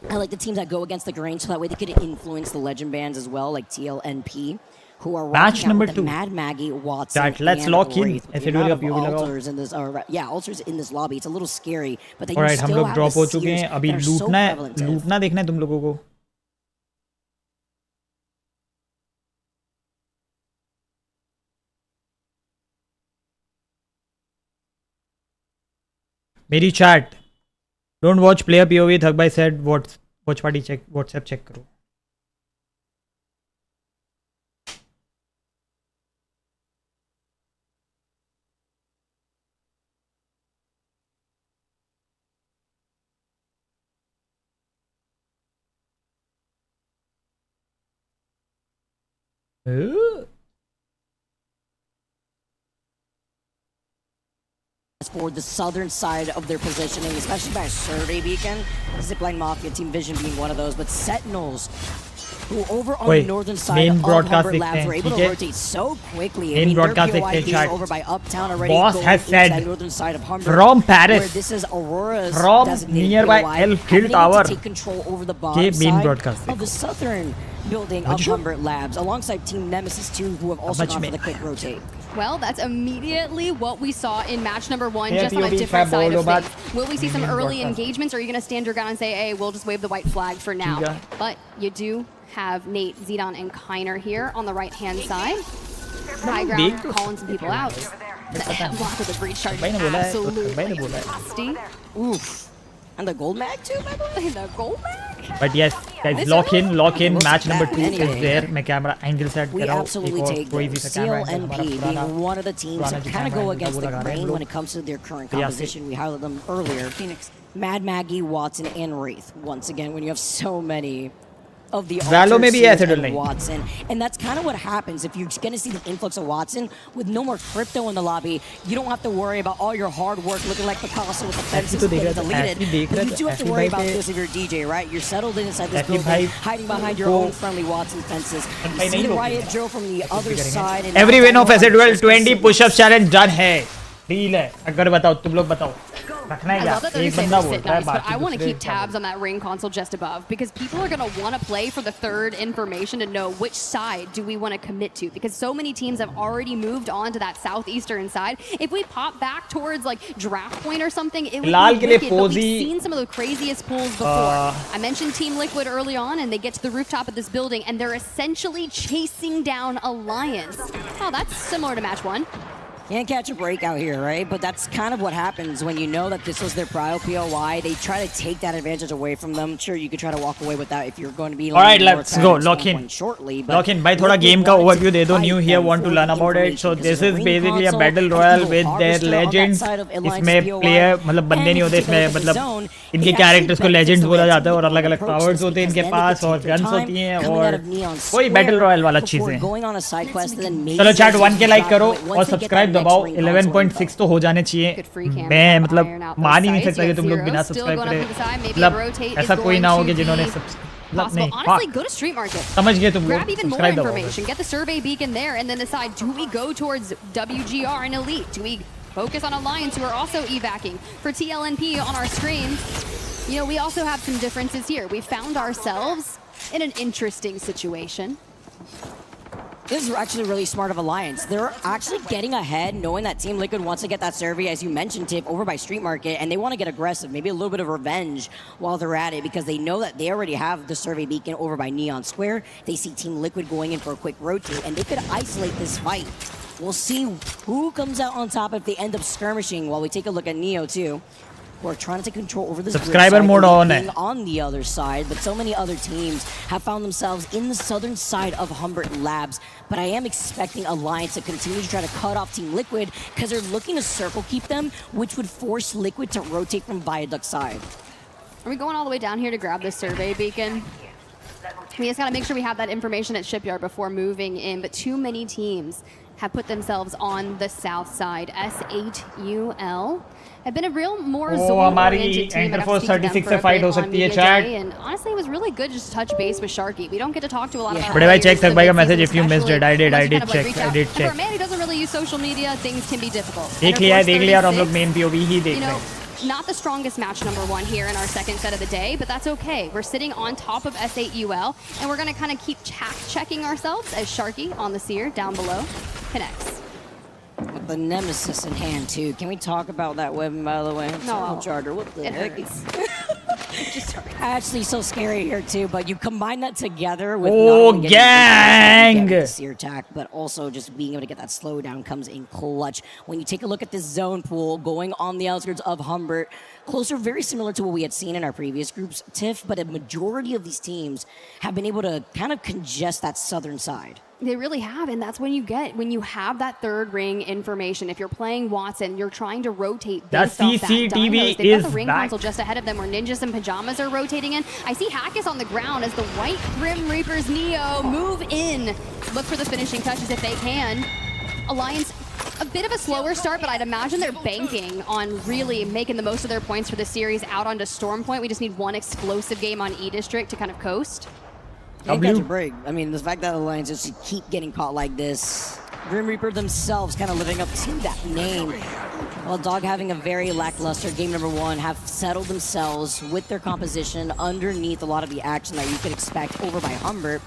I like the teams that go against the grain, so that way they could influence the legend bands as well, like TLNP, who are match number 2. Mad Maggie, Watson, Chat, let's lock in. Alters in this, alters in this lobby. It's a little scary, but they Alright, still हम लोग have drop the हो चुके Seers हैं. अभी that are so prevalent. लूटना देखना है तुम लोगों को. मेरी chat don't watch player POV थक बाय सेड watch party check WhatsApp check करो. For the southern side of their positioning, especially by survey beacon, Zipline Mafia, Team Vision being one of those, but Sentinels, who over on the northern side of Humber Labs were able to rotate so quickly. I mean, their POI being over by Uptown already. Boss has said northern side of Humber, from Paris, where this is Aurora's from nearby POI, Elf Hill Tower, to take control over the bottom side of the southern building of Humber Labs, alongside Team Nemesis 2, who have also gone for the quick rotate. Well, that's immediately what we saw in match number 1, just on a different side of things. Will we see some early engagements, or are you going to stand your ground and say, hey, we'll just wave the white flag for now? But you do have Nate, Zidon, and Kiner here on the right-hand side. High ground, calling some people out. The block with the breach charge is absolutely nasty. Oof. And the gold mag too, by the way? The gold mag? But yes, guys, lock in. Match number 2 is there. मैं camera angle set We कर रहा हूँ. absolutely take them. CLNP being one of the teams that kind of go against the grain when it comes to their current composition. We highlighted them earlier. Phoenix, Mad Maggie, Watson, and Wraith. Once again, when you have so many of the and Watson, and that's kind of what happens if you're going to see the influx of Watson with no more crypto in the lobby. You don't have to worry about all your hard work looking like Picasso with the fences getting deleted. But you do have to worry about this if you're a DJ, right? You're settled inside this building, hiding behind your own friendly Watson fences. You see the riot drill from the other side. And every win of S8UL 20 push-up challenge done है. Deal है. अगर बताओ तुम लोग बताओ. I love that they're going to say they'll sit nice, but I want to keep tabs on that ring console just above, because people are going to want to play for the third information to know which side do we want to commit to, because so many teams have already moved on to that southeastern side. If we pop back towards like draft point or something, it would be wicked, but we've seen some of the craziest pulls before. I mentioned Team Liquid early on, and they get to the rooftop of this building, and they're essentially chasing down Alliance. Oh, that's similar to match 1. Can't catch a break out here, right? But that's kind of what happens when you know that this was their prio POI. They try to take that advantage away from them. Sure, you could try to walk away with that if you're going to be. All right, let's go. Lock in. Shortly, lock in. By thoda game ka overview de do. New here, want to learn about it. So this is basically a battle royale with their legends. इसमें player मतलब बंदे नहीं होते इसमें, मतलब इनके characters को legends बोला जाता है और अलग-अलग powers होते हैं इनके पास और guns होती हैं और कोई battle royale वाला चीज़ है. चलो chat 1K like करो और subscribe दबाओ. 11.6 तो हो जाने चाहिए. मैं मतलब मान ही नहीं सकता कि तुम लोग बिना सब्सक्राइब करे, मतलब ऐसा कोई ना हो कि जिन्होंने Possible. Honestly, go to Street Market. समझ गए तुम लोग. Grab even more information. Get the survey beacon there, and then decide: do we go towards WGR and Elite? Do we focus on Alliance, who are also evacing? For TLNP on our screen, you know, we also have some differences here. We found ourselves in an interesting situation. This is actually really smart of Alliance. They're actually getting ahead, knowing that Team Liquid wants to get that survey, as you mentioned, Tip, over by Street Market, and they want to get aggressive, maybe a little bit of revenge while they're at it, because they know that they already have the survey beacon over by Neon Square. They see Team Liquid going in for a quick rotate, and they could isolate this fight. We'll see who comes out on top if they end up skirmishing, while we take a look at Neo, too. We're trying to take control over this subscriber mode on the other side, but so many other teams have found themselves in the southern side of Humbert Labs. But I am expecting Alliance to continue to try to cut off Team Liquid, because they're looking to circle keep them, which would force Liquid to rotate from Viaduct side. Are we going all the way down here to grab this survey beacon? We just gotta make sure we have that information at Shipyard before moving in, but too many teams have put themselves on the south side. S8UL have been a real more zone-oriented team. I got to speak to them for a bit on media day, and honestly, it was really good just to touch base with Sharky. We don't get to talk to a lot of our players. Check the message if you missed it. I did check. And for a man who doesn't really use social media, things can be difficult. देख लिया हम लोग main POV ही देख रहे हैं. Not the strongest match number 1 here in our second set of the day, but that's okay. We're sitting on top of S8UL, and we're going to kind of keep checking ourselves as Sharky on the seer down below connects. With the Nemesis in hand, too. Can we talk about that weapon, by the way? No. Charter, what the heck? Just actually so scary here, too, but you combine that together with gang! The seer attack, but also just being able to get that slowdown comes in clutch. When you take a look at this zone pool going on the outskirts of Humbert, closer, very similar to what we had seen in our previous groups, Tiff, but a majority of these teams have been able to kind of congest that southern side. They really have, and that's when you have that third ring information. If you're playing Watson, you're trying to rotate based off that. CCTV They've got is the ring back. console just ahead of them where Ninjas in Pajamas are rotating in. I see Hackus on the ground as the White Grim Reapers Neo move in. Look for the finishing touches if they can. Alliance, a bit of a slower start, but I'd imagine they're banking on really making the most of their points for the series out onto Storm Point. We just need one explosive game on E-District to kind of coast. Can't catch a break. I mean, the fact that Alliance just keep getting caught like this. Grim Reaper themselves kind of living up to that name. While Dog having a very lackluster game number 1, have settled themselves with their composition underneath a lot of the action that you could expect over by Humbert.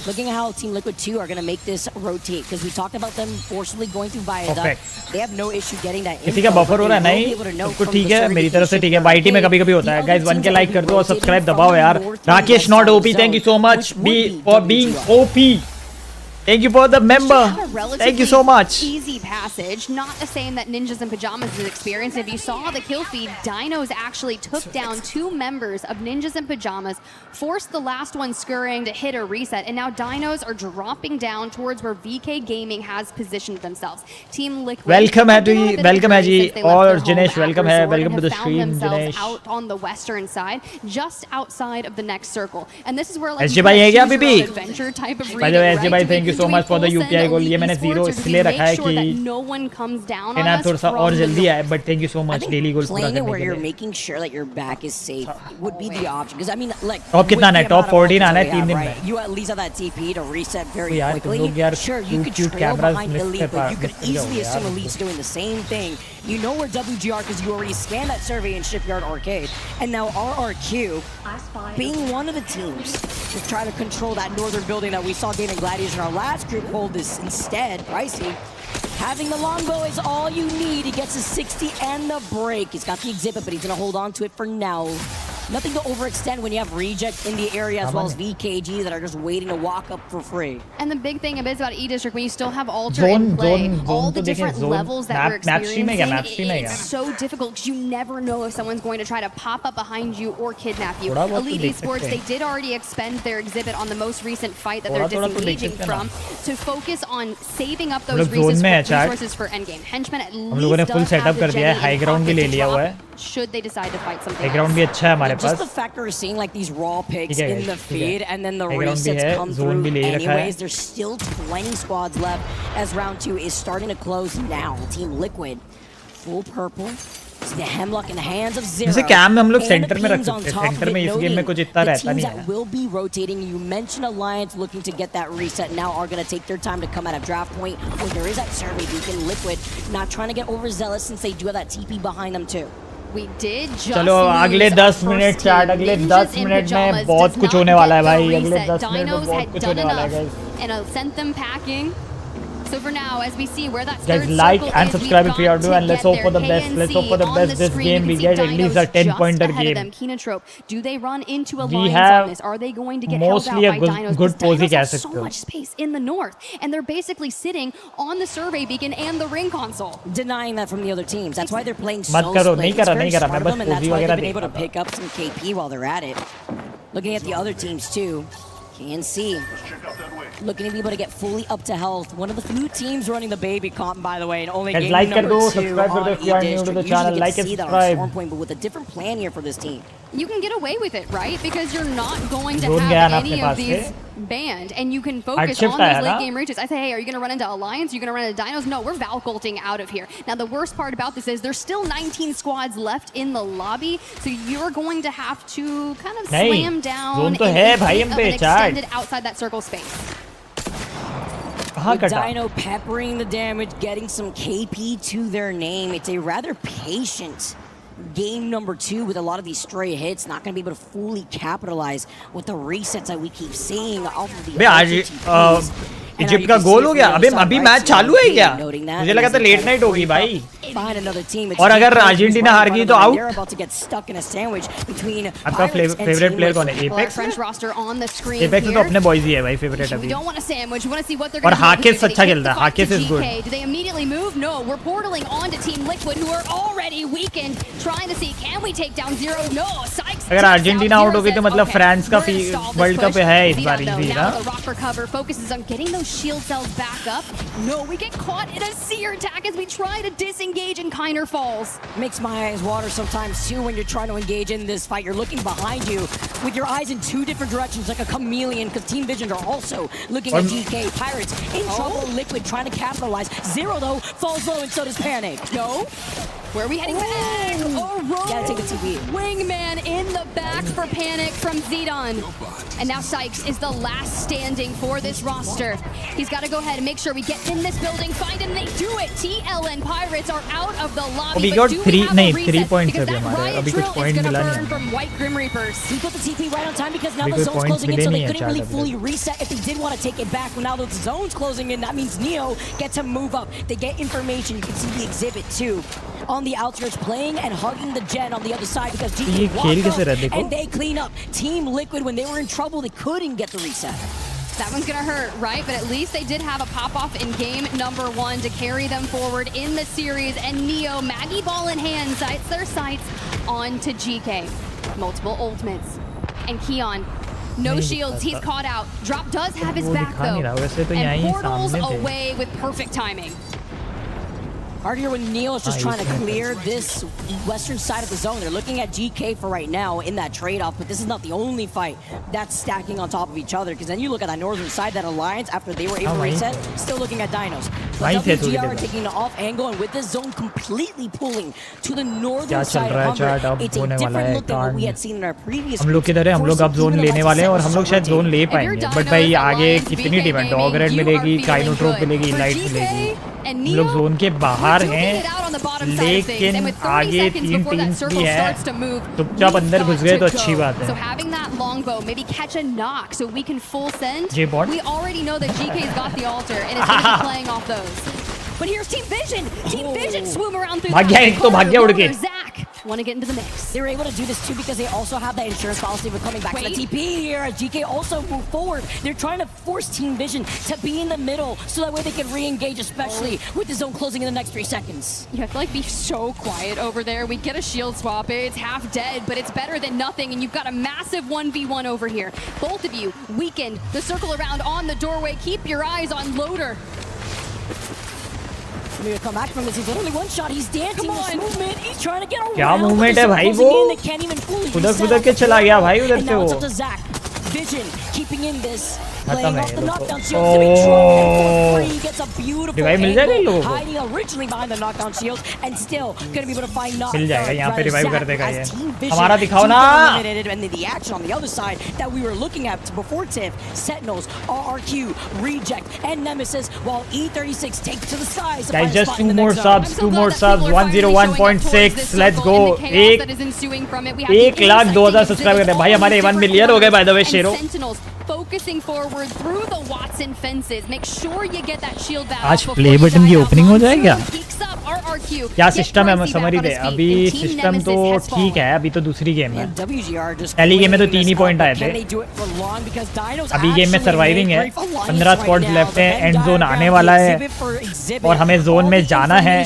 Looking at how Team Liquid 2 are going to make this rotate, because we talked about them forcibly going through Viaduct. They have no issue getting that किसी का buffer हो रहा है नहीं तो ठीक है मेरी तरफ से ठीक है वाईटी में कभी-कभी होता है गाइस 1K लाइक कर दो और सब्सक्राइब दबाओ यार Rakesh not OP thank you so much for being OP Thank you for the member. Thank you so much. Easy passage. Not saying that Ninjas in Pajamas is experienced. If you saw the kill feed, Dinos actually took down 2 members of Ninjas in Pajamas, forced the last one scurrying to hit a reset, and now Dinos are dropping down towards where VK Gaming has positioned themselves. Team Liquid. Welcome Haji. Or Jinesh, welcome to the stream, Jinesh. Out on the western side, just outside of the next circle, and this is where like SJ bhai hai kya BB? adventure type of By the way, SJ bhai, thank you so much for the UPI goal. ये मैंने 0 इसलिए रखा है कि no one comes down ना थोड़ा सा और जल्दी आए, but thank you so much daily goal पूरा playing करने it where के you're लिए. making sure that your back is safe would be the option, because I mean, like, Top कितना आना है? Top 14 आना है 3 दिन में. right? You at least have that TP to reset very यार तुम quickly. लोग यार Sure, you could trail cameras behind miss Elite, but you could कर जाओ easily assume यार. Elite's doing the same thing. You know where WGR, because you already scanned that survey in Shipyard Arcade, and now RRQ, being one of the teams to try to control that northern building that we saw Gaming Gladiators in our last group hold this instead. Pricey, having the longbow is all you need. He gets a 60 and the break. He's got the exhibit, but he's going to hold on to it for now. Nothing to overextend when you have reject in the area, as well as VKG that are just waiting to walk up for free. And the big thing about E-District, when you still have Alter in play, all the different levels that we're experiencing, it's so difficult because you never know if someone's going to try to pop up behind you or kidnap you. Elite Esports, they did already expend their exhibit on the most recent fight that they're disengaging from to focus on saving up those resources for endgame. Henchman at least does have the Jenny in pocket should they decide to fight something else. Just the fact we're seeing like these raw picks in the feed and then the resets come through anyways. There's still 20 squads left as round 2 is starting to close now. Team Liquid, full purple. It's the Hemlock in the hands of Zero. जैसे cam में हम लोग centre में रख सकते हैं. Centre में इस गेम में कुछ इतना रहता नहीं है. Will be rotating. You mentioned Alliance looking to get that reset. Now are going to take their time to come out of draft point where there is that survey beacon. Liquid not trying to get overzealous since they do have that TP behind them too. We did just चलो अगले 10 minute chat अगले 10 minute में बहुत कुछ होने वाला है भाई अगले 10 मिनट में बहुत कुछ होने वाला है guys. And I'll send them packing. So for now, as we see where that guys, like and subscribe if you are new, and let's hope for the best. Let's hope for the best this game. We get at least a 10-pointer game. Do they run into a We line have on this? Are they going to get held out mostly by a Dinos? good posing Dinos have asset. so much space in the north, and they're basically sitting on the survey beacon and the ring console. Denying that from the other teams. That's why they're playing so मत करो split. नहीं करा It's very smart of मैं them, बस and that's posing why वगैरह they've been able to देखता pick up some KP while they're at it. Looking at the other teams too. Can see. Looking to be able to get fully up to health. One of the few teams running the baby comp, by the way, and only game number 2 on E-District. subscribe if you are new to the channel. Like and subscribe. But with a different plan here for this team. you can get away with it, right? Because you're not going to have any of these banned, and you can focus on those late game reaches. I say, hey, are you going to run into Alliance? Are you going to run into Dinos? No, we're Valcolting out of here. Now, the worst part about this is there's still 19 squads left in the lobby, so you're going to have to kind of slam down an extended outside that circle space. With Dino peppering the damage, getting some KP to their name. It's a rather patient game number 2 with a lot of these stray hits. Not going to be able to fully capitalize with the resets that we keep seeing off of the Egypt का गोल हो गया। अभी match चालू है क्या? मुझे लगा था लेट नाइट होगी भाई। और अगर अर्जेंटीना हार गई तो आउट। आपका फेवरेट प्लेयर कौन है? एपेक्स? एपेक्स तो अपने बॉयज ही है भाई फेवरेट अभी। और हाकिस अच्छा खेलता है। हाकिस इज गुड। अगर अर्जेंटीना आउट हो गई तो मतलब फ्रांस का वर्ल्ड कप है इस बार भी ना। Shield cells back up. No, we get caught in a seer attack as we try to disengage and Kiner falls. Makes my eyes water sometimes too when you're trying to engage in this fight. You're looking behind you with your eyes in 2 different directions like a chameleon, because Team Vision are also looking at DK. Pirates in trouble. Liquid trying to capitalize. Zero though falls low, and so does Panic. No. Where are we heading back? Gotta take the TV. Wingman in the back for Panic from Zidon. And now Sykes is the last standing for this roster. He's got to go ahead and make sure we get in this building, find him, they do it. TLN Pirates are out of the lobby. We got 3 points अभी हमारे, अभी कुछ point मिला नहीं from White Grim Reapers. He put the TP right on time because now the zone's closing in, so they couldn't really fully reset if they did want to take it back. Well, now the zone's closing in, that means Neo gets to move up. They get information. You can see the exhibit too on the outskirts playing and hugging the Gen on the other side because GK walked up and they clean up. Team Liquid, when they were in trouble, they couldn't get the reset. That one's gonna hurt, right? But at least they did have a pop-off in game number 1 to carry them forward in the series. And Neo, Maggie ball in hand, sights their sights onto GK. Multiple ultimates. And Keon, no shields, he's caught out. Drop does have his back though. And portals away with perfect timing. Hard here when Neo is just trying to clear this western side of the zone. They're looking at GK for right now in that trade-off, but this is not the only fight that's stacking on top of each other, because then you look at that northern side, that alliance, after they were able to reset, still looking at Dinos. But WGR taking the off angle, and with this zone completely pulling to the northern side of Humber, it's a different look than what we had seen in our previous. हम लोग किधर है? हम लोग अब zone लेने वाले हैं और हम लोग शायद जोन ले पाएंगे, बट भाई आगे कितनी टीम है? डॉगरेड मिलेगी, काइनोट्रोप मिलेगी, लाइट मिलेगी। हम लोग जोन के बाहर हैं, लेकिन आगे 3 टीम्स भी हैं, चुपचाप अंदर घुस गए तो अच्छी बात है। So having that longbow, maybe catch a knock so we can full send. We already know that GK's got the altar and it's going to be playing off those. But here's Team Vision. Team Vision swoop around through भाग्य एक तो भाग्य उड़ के। Zach want to get into the mix. They were able to do this too because they also have that insurance policy for coming back to the TP here. As GK also move forward. They're trying to force Team Vision to be in the middle so that way they can re-engage, especially with the zone closing in the next 3 seconds. You have to like be so quiet over there. We get a shield swap. It's half dead, but it's better than nothing. And you've got a massive 1v1 over here. Both of you weakened. The circle around on the doorway. Keep your eyes on Loader. Maybe come back from this. He's only one shot. He's dancing this movement. He's trying to get around. क्या movement है भाई वो? उधर के चला गया भाई उधर से वो। Vision keeping in this. Playing off the knockdown shields to be for free. Gets a beautiful angle. Hiding originally behind the knockdown shields and still gonna be able to find knockdown. मिल जाएगा यहाँ पे revive कर देगा ये। हमारा दिखाओ ना। And the action on the other side that we were looking at before Tiff, Sentinels, RRQ, Reject, and Nemesis, while E36 take to the skies. Guys, just 2 more subs, 101.6. Let's go. 1,02,000 subscriber है भाई, हमारे 1 million हो गए by the way शेरो। Focusing forward through the Watson fences. Make sure you get that shield back. आज play button की opening हो जाए क्या? क्या सिस्टम है? समरी दे। अभी सिस्टम तो ठीक है, अभी तो दूसरी गेम है। पहली गेम में तो 3 ही पॉइंट आए थे। अभी गेम में सर्वाइविंग है, 15 स्पॉट्स लेफ्ट है, एंड जोन आने वाला है और हमें जोन में जाना है,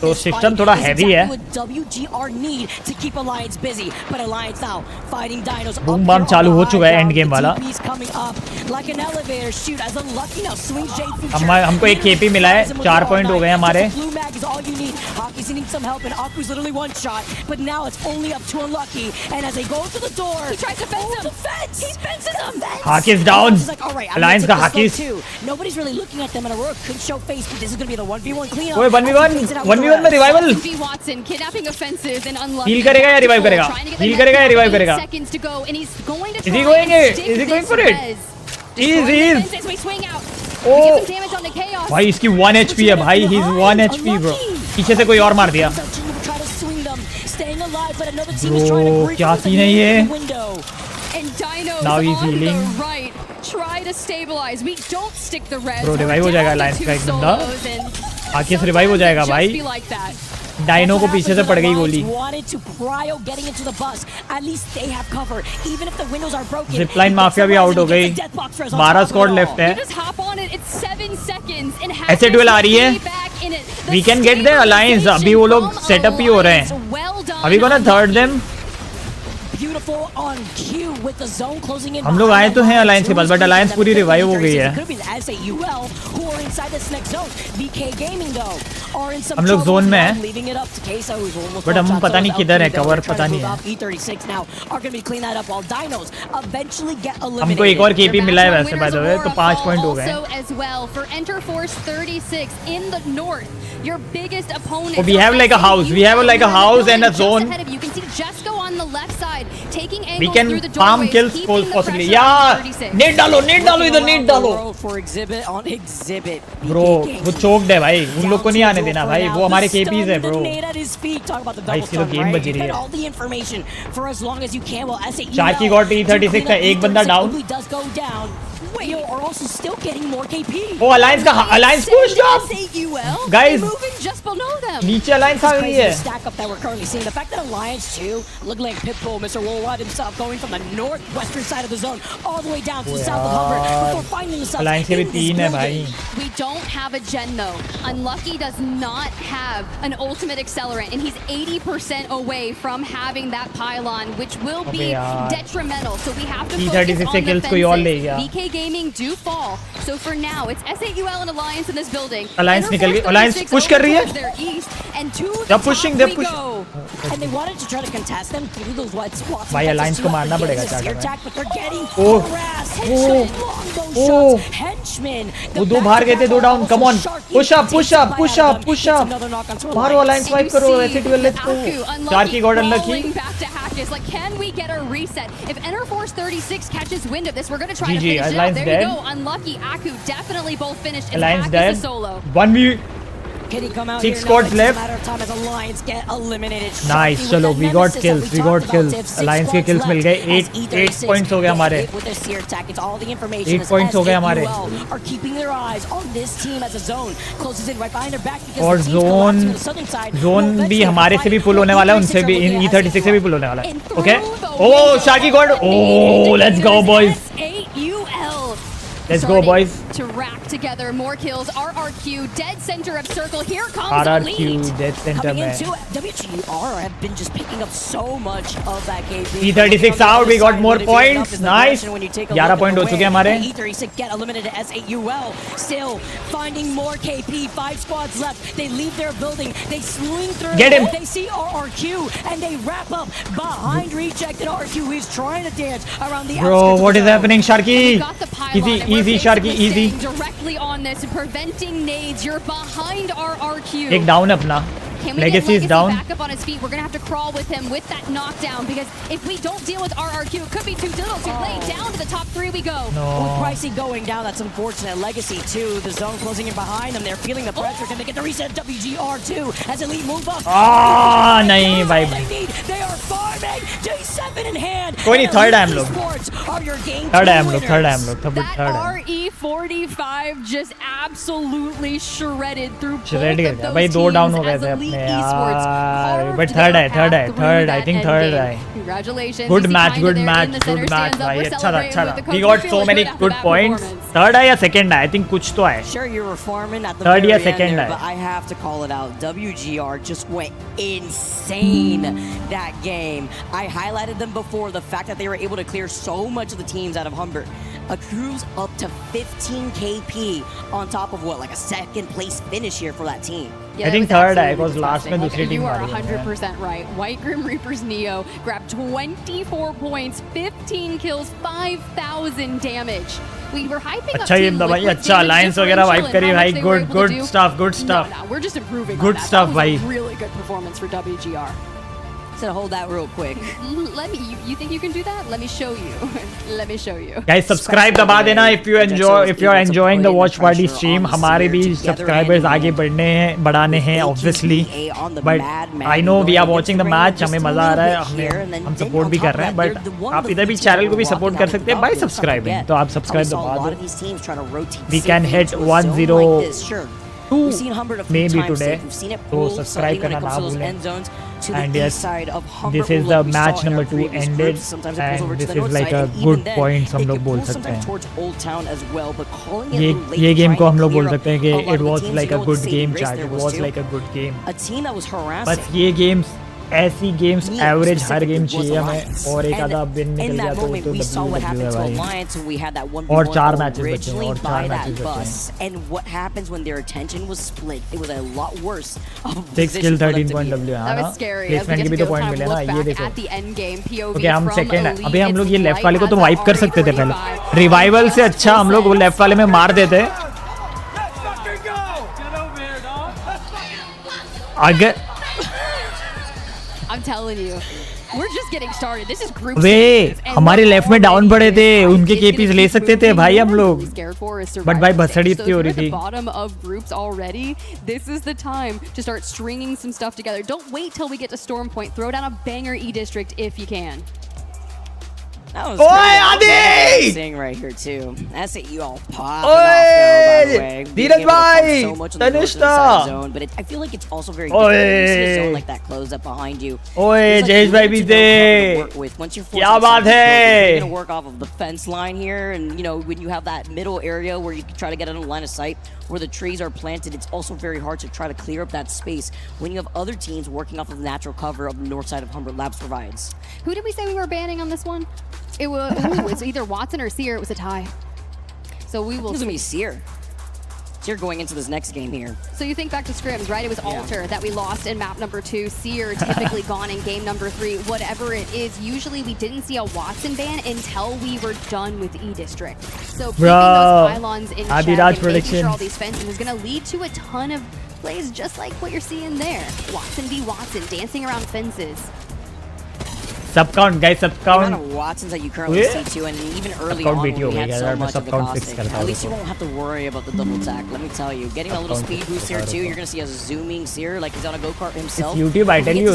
तो सिस्टम थोड़ा हैवी है। बूम बम चालू हो चुका है एंड गेम वाला। हमको एक केपी मिला है, 4 पॉइंट हो गए हमारे। blue mag is all you need. Hockey's needing some help, and Aku's literally one shot, but now it's only up to Unlucky. And as they go to the door, He tries to fence him. the fence! He fences him! Haki is down. He's like, all right, I'm Alliance gonna का take this Haki. slow too. Nobody's really looking at them, and Aurora could show face, but this is gonna be the 1v1 cleanup. ओए 1v1 में revival. B Watson kidnapping offensive and unlucky. Heal करेगा या revive करेगा? Heal करेगा या revive करेगा? Seconds to go, and he's going to Is he try going and it? stick Is he going this for it? res. He is. Destroying the fences, we swing out. We Oh. get some damage on the Chaos. भाई इसकी 1 HP है भाई. He's 1 HP bro. पीछे से कोई और मार दिया. Try to swing them, staying alive, but another team is trying to Bro break क्या through scene है the ये? window. And Dino's Now he's on healing. the right. Try to stabilize. We don't stick the res. Bro, We're revive हो down जाएगा to Alliance 2 का एक बंदा. solos, and आके से revive हो जाएगा just भाई. be like that. डायनो को पीछे से पड़ गई गोली. Wanted to prio getting into the bus. At least they have cover, even if the windows are broken. Zipline mafia भी आउट हो गई. 12 स्क्वाड लेफ्ट है. You just hop on it. It's 7 seconds. And S8UL आ रही है. We can get their alliance. अभी वो लोग setup ही हो रहे हैं. Are we gonna third them? Beautiful on cue with the zone closing in. हम लोग आए तो हैं अलायंस के पास, बट अलायंस पूरी रिवाइव हो गई है. Could be the S8UL who are inside this next zone. BK Gaming though are in some हम लोग trouble zone में हैं. leaving it up to Queso who's almost But हम पता नहीं किधर है, cover पता नहीं है. E36 now are going to be clean that up while Dinos eventually get eliminated. हमको एक और KP मिला है वैसे by the way, तो 5 पॉइंट हो गए. Also as well for Enter Force 36 in the north, your biggest opponent. Oh, we have like a house. We have like a house and a zone. Ahead of you can see Jesco on the left side taking angles We can through the farm doorways, kills keeping the possibly. pressure on Yeah. 36. Net डालो इधर net डालो. For exhibit on exhibit. Bro, वो choked है भाई. उन लोग को नहीं आने देना भाई. वो हमारे KPs है bro. भाई इसकी तो गेम बज रही है. All the information for as long as you can. Well, S8UL. Sharky got E36 का एक बंदा down. Does go down. Wait, are also still getting more KP. Oh, Alliance का Alliance pushed up. S8UL, Guys, moving just below them. नीचे Alliance आ गई है. Stack up that we're currently seeing. The fact that Alliance 2 look like Pitbull, Mr. Worldwide himself, going from the northwestern side of the zone all the way down to the south of Hubbard before finding themselves Alliance के भी in this 3 है building. भाई. We don't have a gen though. Unlucky does not have an ultimate accelerant, and he's 80% away from having that pylon, which will be detrimental. So we have to focus on the fences. BK Gaming do fall. So for now, it's S8UL and Alliance in this building. Alliance निकल गई. Alliance push कर रही है. They're pushing. And they wanted to try to contest them through those wide spots. भाई Alliance को मारना पड़ेगा चाचा attack, but they're getting Oh. harassed. Oh. Long Oh. those shots. Henchmen. वो दो बाहर गए थे, 2 down. Come on. Push up. मारो Alliance wipe करो. S8UL let's go. Sharky got unlucky. Back to Hackers. Like, can we get a reset? If Enter Force 36 catches wind of this, we're gonna try to GG, finish it out. Alliance There dead. you go. Unlucky. Aku definitely both finished. And Alliance Hack dead. is a solo. 1v. Can he come out 6 here? squads No, left. It's a matter of time as Alliance get eliminated. Nice, Shocking चलो with we that got nemesis kills. that We we got talked kills. about. 6 Alliance के squads kills मिल गए. left 8 as points हो गए get हमारे. hit with their seer attack. It's all the information 8 as points हो गए हमारे. S8UL are keeping their eyes on this team as a zone closes in right behind their back because और the teams collapsing zone to the southern side. zone will भी eventually हमारे से भी find पुल होने वाला है, E36 उनसे भी are looking at E36 से भी पुल होने वाला है. And Okay. through the Oh, Sharky got. Oh, let's go boys. S8UL. Let's go boys. To rack together more kills. RRQ dead center of circle. Here comes RRQ Elite. dead center Coming में. into it, WGR have been just picking up so much of that KP. E36 out, we got more points. Nice. 11 point हो चुके हैं हमारे. E36 get eliminated. S8UL still finding more KP. 5 squads left. They leave their building. They swing through. Get him. They see RRQ and they wrap up behind rejected RRQ. He's trying to dance around the Bro, outskirts of what the is zone. happening, Sharky? Got the pylon, Easy, and we're easy, Sharky, basically easy. staying directly on this, preventing nades. You're behind RRQ. एक down है अपना. Can we Legacy get is down. back up on his feet? We're gonna have to crawl with him with that knockdown because if we don't deal with RRQ, it could be too little too late. Down to the top 3 we go. With Pricey going down, that's unfortunate. Legacy too. The zone closing in behind them. They're feeling the pressure. Can they get the reset? WGR too as Elite move up. Ah, नहीं भाई. They are farming. J7 in hand. कोई नहीं, third है हम लोग. Third है हम लोग. Third है. That Third है. RE45 just absolutely shredded through both Shred of कर दिया. those भाई 2 down teams हो गए as थे Elite अपने Esports यार. carved But third their है. path Third. through I that think end third game. है. Congratulations. Good You see match. Kinda Good there in match. the center Good match stands up. भाई. We're अच्छा था. celebrating अच्छा with the था. coach. We We're got so feeling many good after good that points. performance. Third है या second है? I think कुछ तो है. Sure, you were farming at the Third very या end second there, है. but I have to call it out. WGR just went insane that game. I highlighted them before, the fact that they were able to clear so much of the teams out of Humbert. accrues up to 15 KP on top of what, like a second place finish here for that team. I think third I was last में दूसरी team You are मारी है। 100% right. White Grim Reaper's Neo grabbed 24 points, 15 kills, 5,000 damage. We were hyping up अच्छा ये Team भाई Liquid's अच्छा damage alliance वगैरह differential wipe and करी how भाई much they were good able to do. good stuff No, we're just improving good on that. stuff That was भाई a really good performance for WGR. So hold that real quick. Let me. You think you can do that? Let me show you. Let me show you. Guys subscribe दबा देना if you are enjoying the watch party stream. हमारे भी subscribers आगे बढ़ाने हैं obviously, but I know we are watching the match. हमें मजा आ रहा है, हम support भी कर रहे हैं, but आप इधर भी channel को भी support कर सकते हैं by subscribing. तो आप subscribe दबा दो. We can hit 102 maybe today. So subscribe करना ना भूलें. And yes, this is the match number 2 ended, and this is like a good point हम लोग बोल सकते हैं. ये game को हम लोग बोल सकते हैं कि it was like a good game chat. It was like a good game. बस ये games ऐसी गेम्स एवरेज हर गेम चाहिए हमें, और एक आधा विन निकल गया तो WWE है भाई. और 4 मैचेस बचे हैं, और 4 मैचेस बचे हैं. And what happens when their attention was split? It was a lot worse. 6 kill 13 point W है ना. प्लेसमेंट के भी तो पॉइंट मिले ना, ये देखो. ओके हम सेकंड है. अभी हम लोग ये लेफ्ट वाले को तो वाइप कर सकते थे पहले. रिवाइवल से अच्छा हम लोग वो लेफ्ट वाले में मार देते. अगर I'm telling you, we're just getting started. This is group वे हमारे लेफ्ट में डाउन पड़े थे, उनके केपीस ले सकते थे भाई हम लोग, बट भाई भसड़ी इतनी हो रही थी. Bottom of groups already. This is the time to start stringing some stuff together. Don't wait till we get to Storm Point. Throw down a banger E District if you can. That was Adi! Seeing right here too. S8UL popping off though, by the way. Dheeraj bhai, so much on the north side zone, but I feel like it's also very difficult when you see a zone like that close up behind you. ओए जयेश भाई भी थे. क्या बात है? You're gonna work off of the fence line here, and you know when you have that middle area where you can try to get in a line of sight where the trees are planted, it's also very hard to try to clear up that space when you have other teams working off of the natural cover of the north side of Humber Labs provides. Who did we say we were banning on this one? It was it's either Watson or Seer. It was a tie. So we will. It's gonna be Seer. Seer going into this next game here. So you think back to scrims, right? It was Alter that we lost in map number 2. Seer typically gone in game number 3. Whatever it is, usually we didn't see a Watson ban until we were done with E District. So keeping those pylons in check and making sure all these fences is gonna lead to a ton of plays just like what you're seeing there. Watson v Watson dancing around fences. Sub count guys, sub count. The amount of Watsons that you currently see too, and even early on when we had so much of the caustic, at least you won't have to worry about the double attack. Let me tell you, getting a little speed boost here too. You're gonna see a zooming Seer like he's on a go-kart himself. It's YouTube, I tell you,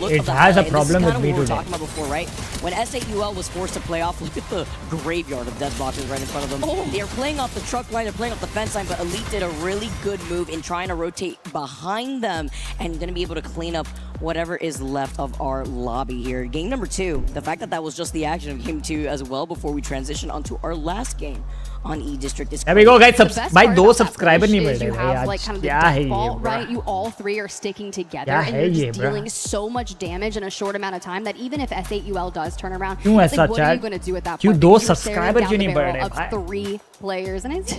it has a problem with me today. today. Talking about before, right? When S8UL was forced to play off, look at the graveyard of dead boxes right in front of them. They're playing off the truck line, they're playing off the fence line, but Elite did a really good move in trying to rotate behind them and gonna be able to clean up whatever is left of our lobby here. Game number 2, the fact that was just the action of game 2 as well before we transition onto our last game on E District. There we go guys. By 2 subscriber नहीं मिल रहे भाई आज. क्या है ये? Right, you all 3 are sticking together and you're just dealing so much damage in a short amount of time that even if S8UL does turn around, like, what are you going to do at that point? क्यों 2 subscriber क्यों नहीं बढ़ रहे भाई? 3 players and it's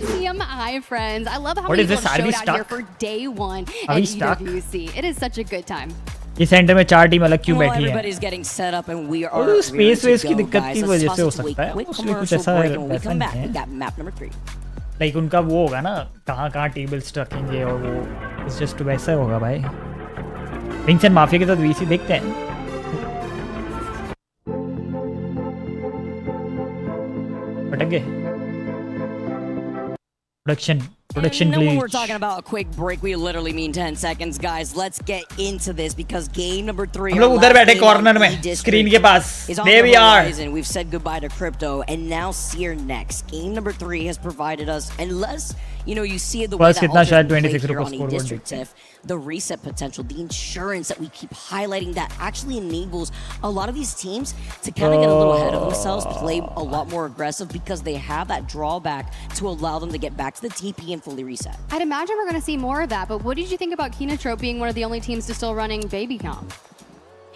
hi friends. I love how many people showed out here for day 1 at EWC. It is such a good time. इस centre में 4 team अलग क्यों बैठी हैं? और स्पेस वेस की दिक्कत की वजह से हो सकता है. उसमें कुछ ऐसा नहीं है. लाइक उनका वो होगा ना, कहाँ टेबल्स रखेंगे और वो इट्स जस्ट वैसा होगा भाई. विंग्स एंड माफिया के साथ वीसी देखते हैं. भटक गए. Production when we're talking about a quick break, we literally mean 10 seconds, guys. Let's get into this because game number 3. हम लोग उधर बैठे कॉर्नर में स्क्रीन के पास. There we are. We've said goodbye to Crypto and now Seer next. Game number 3 has provided us, unless you know you see the way that on E District TIFF, the reset potential, the insurance that we keep highlighting that actually enables a lot of these teams to kind of get a little ahead of themselves, play a lot more aggressive because they have that drawback to allow them to get back to the TP and fully reset. I'd imagine we're going to see more of that, but what did you think about Kinotrope being one of the only teams to still running Baby Comp?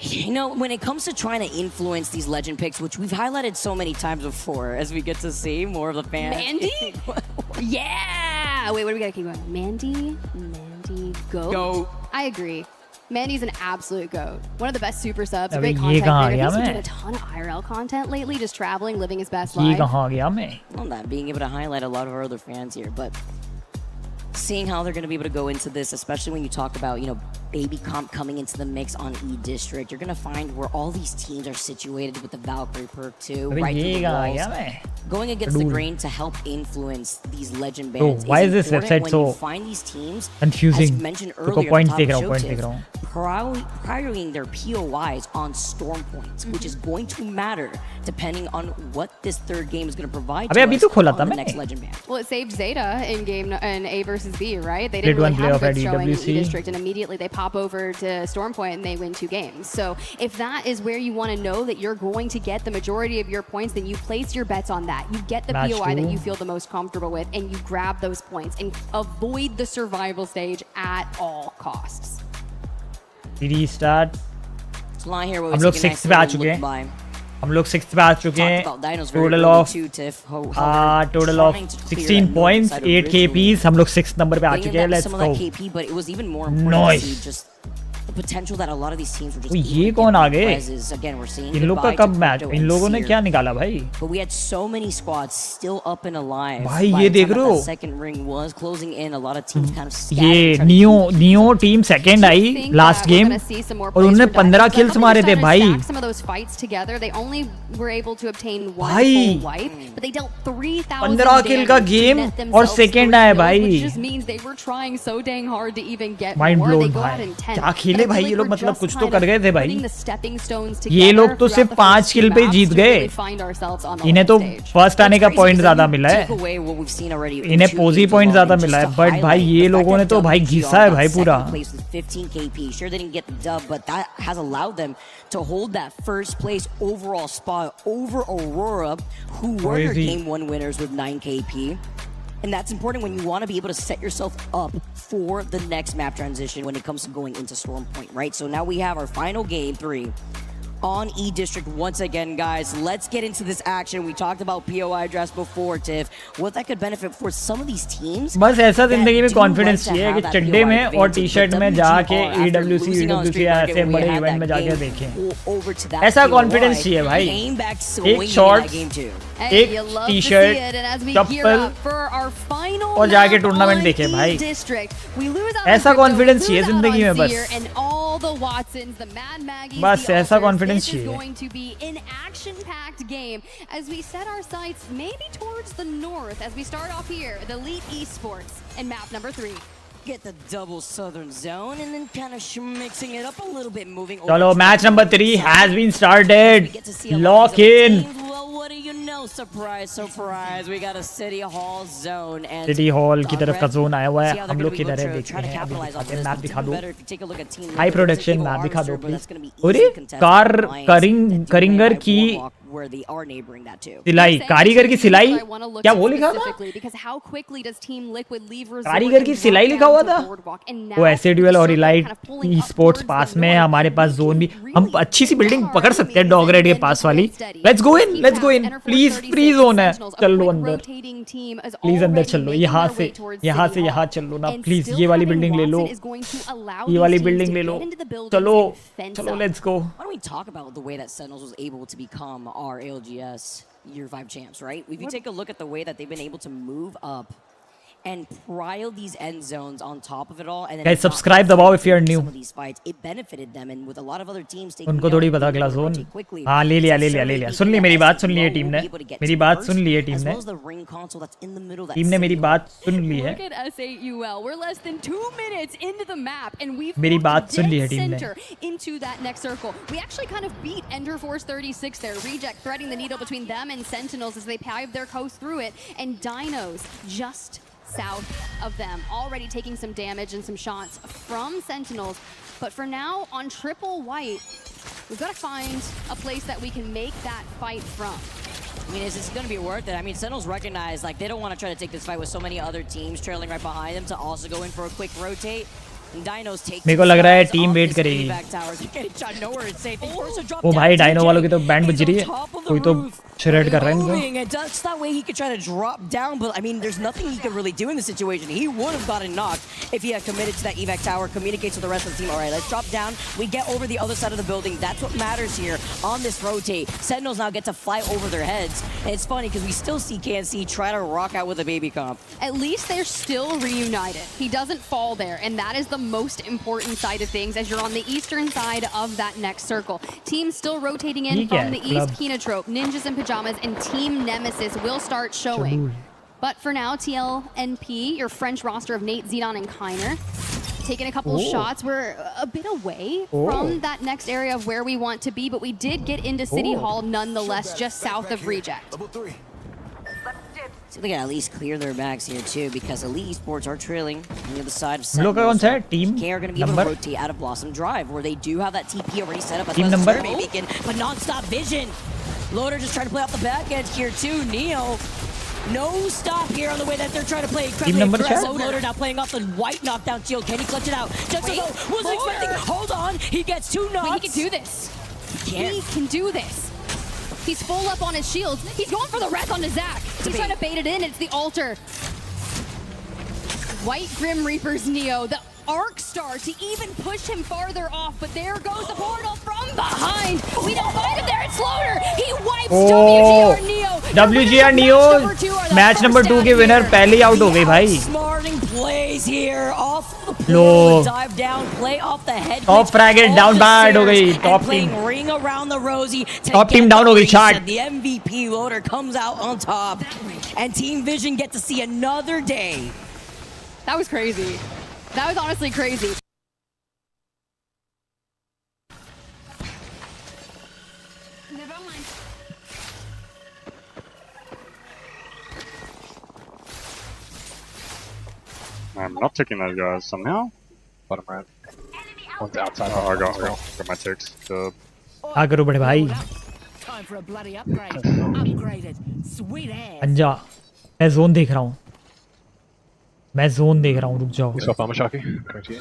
You know, when it comes to trying to influence these legend picks, which we've highlighted so many times before, as we get to see more of the fans. Mandy? Yeah! Wait, what do we gotta keep going? Mandy, goat? Goat. I agree. Mandy's an absolute goat. One of the best super subs, अबे great ये content कहाँ creator. गया He's been मैं? doing a ton of IRL content lately, just traveling, living his best ये life. कहाँ गया मैं? Well, not being able to highlight a lot of our other fans here, but seeing how they're going to be able to go into this, especially when you talk about, you know, baby comp coming into the mix on E District, you're going to find where all these teams are situated with the Valkyrie perk too, अबे right ये through the कहाँ walls, गया मैं? going against the Dude. grain to help influence these legend So, bands. why is this website when so you find these teams, confusing? as mentioned देखो earlier, points at the देख रहा top हूँ, of points देख रहा हूँ. prioring their POIs on storm points, which is going to matter depending on what this third game is going to provide अबे to अभी us तो खोला on था the मैं. next legend band. Well, it saved Zeta in game in A versus B, right? They Played didn't really one have a playoff good at showing in EWC. E District, and immediately they pop over to Stormpoint and they win 2 games. So if that is where you want to know that you're going to get the majority of your points, then you place your bets on that. You get the Match POI that 2. you feel the most comfortable with, and you grab those points and avoid the survival stage at all costs. Restart. So line here, हम लोग 6th पे आ चुके हैं. हम लोग 6th पे आ चुके हैं. Total of 16 points, 8 KPs. हम लोग 6th number पे आ चुके हैं. Let's go. KP, but it was even more important to see just the potential that a lot of these teams were just ये कौन आ गए? Again, we're seeing इन लोग का कब मैच? इन लोगों ने क्या निकाला भाई? But we had so many squads still up and alive. भाई By ये the देख time रहे that हो? the second ring was closing in, a lot of teams kind of ये scattered. नियो टीम सेकंड आई लास्ट गेम और उन्होंने 15 kills मारे थे भाई. Some of those fights together, they only were able to obtain one भाई. full wipe, but they dealt 3,000 15 kill का damage to game net और themselves second 3 आया kills, भाई. which just means they were trying so dang hard to even get Mind more. blown They go भाई. out in 10. क्या खेले भाई ये लोग, मतलब कुछ तो कर गए थे भाई. भाई. ये लोग तो सिर्फ 5 किल पे जीत गए. इन्हें तो फर्स्ट आने का पॉइंट ज्यादा मिला है. इन्हें पोजी पॉइंट ज्यादा मिला है, बट भाई ये लोगों ने तो भाई घिसा है भाई पूरा. 15 KP. Sure, they didn't get the dub, but that has allowed them to hold that first place overall spot over Aurora, who were your Crazy. game 1 winners with 9 KP. And that's important when you want to be able to set yourself up for the next map transition when it comes to going into Storm Point, right? So now we have our final game 3 on E District once again, guys. Let's get into this action. We talked about POI drafts before, Tiff. What that could benefit for some of these teams. बस ऐसा जिंदगी में confidence चाहिए कि चड्डे में और T shirt में जाके EWC ऐसे बड़े इवेंट में जाके देखें. ऐसा कॉन्फिडेंस चाहिए भाई. एक शॉर्ट, एक टी शर्ट, चप्पल और जाके टूर्नामेंट देखे भाई. ऐसा कॉन्फिडेंस चाहिए जिंदगी में बस ऐसा confidence This is going to be an action-packed game as we set our sights maybe towards the north as we start off here at Elite Esports in map number 3. Get the double southern zone and then kind of mixing it up a little bit, moving over. चलो match number 3 has been started. Lock in. Well, what do you know? Surprise, surprise. We got a City Hall zone and City Hall की तरफ का zone आया हुआ है. हम लोग किधर है देखते हैं. अभी दिखाते हैं. मैप दिखा दो. हाई प्रोडक्शन मैप दिखा दो प्लीज. अरे कारीगर की सिलाई, कारीगर की सिलाई क्या वो लिखा था? कारीगर की सिलाई लिखा हुआ था. वो S8UL और इलाइट ई स्पोर्ट्स पास में हमारे पास जोन भी. हम अच्छी सी बिल्डिंग पकड़ सकते हैं डॉग रेड के पास वाली. Let's go in, let's go in. Please free zone है. चलो अंदर, प्लीज अंदर चलो. यहाँ से यहाँ चलो ना प्लीज. ये वाली बिल्डिंग ले लो, ये वाली बिल्डिंग ले लो. चलो चलो let's go. Why don't we talk about the way that Sentinels was able to become our ALGS Year 5 champs, right? If you take a look at the way that they've been able to move up and prile these end zones on top of it all, and then guys subscribe दबाओ if you are new. Some of these fights, it benefited them, and with a lot of other teams taking उनको थोड़ी पता अगला zone. हाँ ले लिया. सुन ली मेरी बात, सुन ली है टीम ने. मेरी बात सुन ली है टीम ने. टीम ने मेरी बात सुन ली है. Look at S8UL. We're less than 2 minutes into the map, and we've मेरी बात सुन ली है टीम ने. into that next circle. We actually kind of beat Ender Force 36 there. Reject threading the needle between them and Sentinels as they paved their coast through it, and Dinos just south of them, already taking some damage and some shots from Sentinels. But for now, on triple white, we've got to find a place that we can make that fight from. I mean, is this going to be worth it? I mean, Sentinels recognize, like, they don't want to try to take this fight with so many other teams trailing right behind them to also go in for a quick rotate. मेरे को लग रहा है team wait करेगी। ओ भाई dino वालों की तो बैंड बज रही है, कोई तो shred कर रहा है इनको। And that's that way he could try to drop down, but I mean, there's nothing he could really do in the situation. He would have gotten knocked if he had committed to that evac tower, communicates with the rest of the team. All right, let's drop down. We get over the other side of the building. That's what matters here on this rotate. Sentinels now get to fly over their heads. And it's funny because we still see KNC try to rock out with a baby comp. At least they're still reunited. He doesn't fall there, and that is the most important side of things as you're on the eastern side of that next circle. Teams still rotating in from the east. Kinotrope, Ninjas in Pajamas, and Team Nemesis will start showing. But for now, TLNP, your French roster of Nate, Zidane, and Kiner, taking a couple shots. We're a bit away from that next area of where we want to be, but we did get into City Hall nonetheless, just south of Reject. So they gotta at least clear their backs here too, because Elite Esports are trailing on the other side of Sentinels. K are gonna be able to rotate out of Blossom Drive, where they do have that TP already set up as well as a survey beacon, but non-stop vision. Loader just trying to play off the back edge here too. Neo, no stop here on the way that they're trying to play incredibly aggressive. Loader now playing off the white knockdown shield. Can he clutch it out? Just as though wasn't expecting. Hold on, he gets 2 knocks. Wait, he can do this. He can do this. He's full up on his shields. He's going for the wreck onto Zach. He's trying to bait it in. It's the altar. White Grim Reaper's Neo. The Arc Star to even push him farther off, but there goes the portal from behind. We don't find him there. It's Loader. He wipes WGR Neo. WGR Neo match number 2 के winner पहले ही out हो गए भाई। Plays here off the portal, dive down, play off the head. Top fragment down bad हो गई top team. Ring around the Rosie. Top team down हो गई chart. The MVP Loader comes out on top, and Team Vision get to see another day. That was crazy. That was honestly crazy. I'm not taking those guys somehow. Bottom right. One's outside. Oh, I got my ticks. आ करो बड़े भाई। Time for a bloody upgrade. Upgraded. Sweet ass. अंजा, मैं zone देख रहा हूँ। मैं zone देख रहा हूँ, रुक जाओ।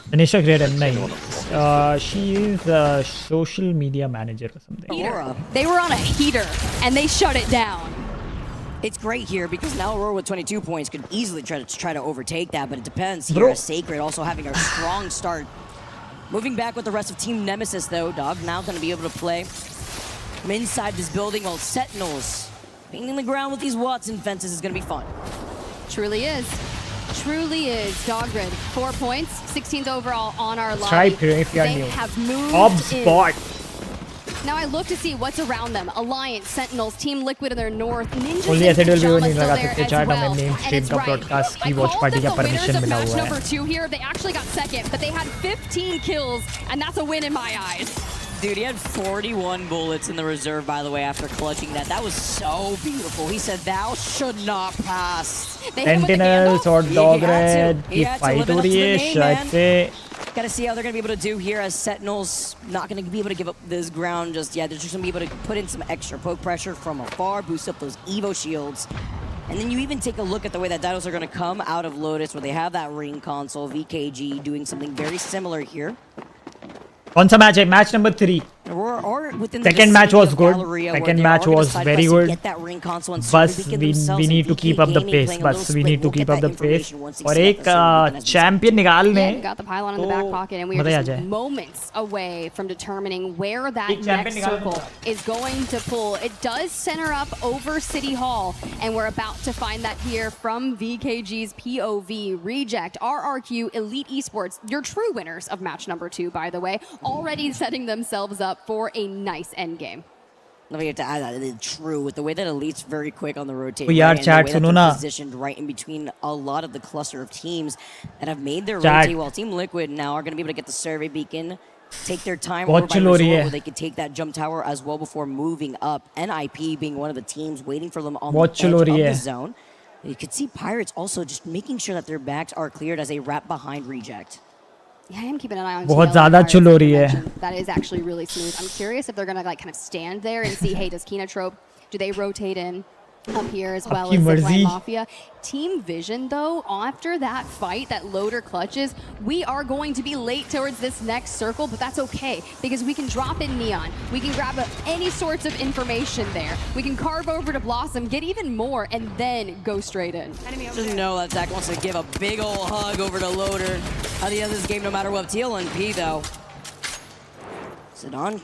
Tanisha great नहीं। She is a social media manager or something. They were on a heater and they shut it down. It's great here because now Aurora with 22 points could easily try to overtake that, but it depends here. Sacred also having a strong start. Moving back with the rest of Team Nemesis though, Dog now going to be able to play from inside this building while Sentinels being in the ground with these Watson fences is going to be fun. Truly is. Truly is. Doggrid, 4 points, 16th overall on our line. Try if you are they new. have moved HubSpot. Now I look to see what's around them. Alliance, Sentinels, Team Liquid in their north, Ninjas Only and S8UL Pajamas नहीं still लगा there सकते as chart well. हमें name stream का broadcast की watch party का permission मिला हुआ है। Number 2 here, they actually got second, but they had 15 kills, and that's a win in my eyes. Dude, he had 41 bullets in the reserve, by the way, after clutching that. That was so beautiful. He said, "Thou should not pass." Sentinels और Doggred की fight हो रही है शायद से। Gotta see how they're gonna be able to do here as Sentinels not gonna be able to give up this ground just yet. They're just gonna be able to put in some extra poke pressure from afar, boost up those Evo shields. And then you even take a look at the way that Dinos are gonna come out of Lotus, where they have that ring console, VKG doing something very similar here. कौन सा match है? Match number 3। Second match was good. Second match was very good. बस we need to keep up the pace. बस we need to keep up the pace. और एक champion निकाल लें तो मजा आ जाए। Moments away from determining where that next circle is going to pull. It does center up over City Hall, and we're about to find that here from VKG's POV. Reject, RRQ, Elite Esports, your true winners of match number 2, by the way, already setting themselves up for a nice end game. Let me have to add that it is true with the way that Elite's very quick on the rotate. Oh, yaar, chat suno na. Positioned right in between a lot of the cluster of teams that have made their rotate. While Team Liquid now are going to be able to get the survey beacon, take their time over by resort, where they could take that jump tower as well before moving up. NIP being one of the teams waiting for them on the edge of the zone. You could see Pirates also just making sure that their backs are cleared as they wrap behind Reject. Yeah, I am keeping an eye on बहुत ज़्यादा चल हो रही है। That is actually really smooth. I'm curious if they're going to like kind of stand there and see, hey, does Kinotrope, do they rotate in? up here as well as Zipline Mafia. Team Vision, though, after that fight, that loader clutches, we are going to be late towards this next circle, but that's okay, because we can drop in Neon. We can grab any sorts of information there. We can carve over to Blossom, get even more, and then go straight in. Just know that Zach wants to give a big ol' hug over to Loader at the end of this game, no matter what. TLNP, though. Zidane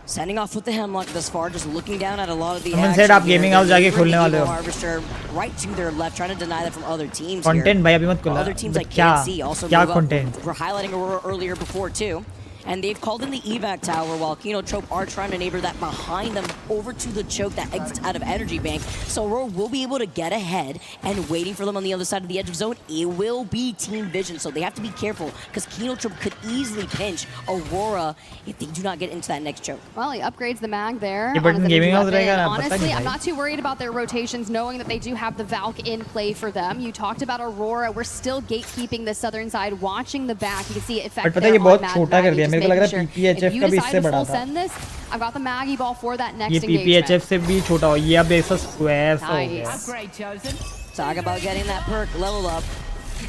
sending off with the Hemlock thus far, just looking down at a lot of the Someone said आप gaming house जाके खोलने वाले हो. Harvester right to their left, trying to deny that from other teams. Content भाई अभी मत खोलना. Other teams like KNC also क्या move up. content? We're highlighting Aurora earlier before too. And they've called in the evac tower while Kenotrope are trying to neighbor that behind them over to the choke that exits out of Energy Bank. So Aurora will be able to get ahead, and waiting for them on the other side of the edge of zone, it will be Team Vision. So they have to be careful because Kenotrope could easily pinch Aurora if they do not get into that next choke. Well, he upgrades the mag there. Honestly, I'm not too worried about their rotations, knowing that they do have the Valk in play for them. You talked about Aurora. We're still gatekeeping the southern side, watching the back. You can see it affect their on मेरे को लग रहा है PPHF का भी इससे बड़ा था. I've got the Maggie ball for that next ये engagement. PPHF से भी छोटा हो. ये अब ऐसा square हो गया. Upgrade chosen. Talk about getting that perk leveled up.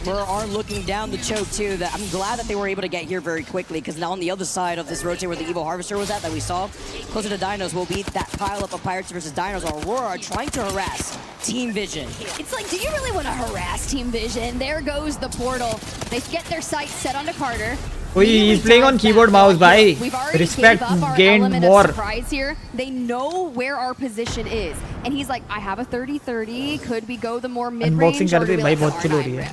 We are looking down the choke too. That I'm glad that they were able to get here very quickly, because now on the other side of this rotate where the Evil Harvester was at, that we saw closer to Dinos, will be that pile up of Pirates versus Dinos. Aurora are trying to harass Team Vision. It's like, do you really want to harass Team Vision? There goes the portal. They get their sights set onto Carter. He's playing on keyboard mouse, bhai. Respect gained more. Surprise here. They know where our position is, and he's like, I have a 30-30. Could we go the more mid-range? Unboxing कर दे भाई बहुत chill हो रही है.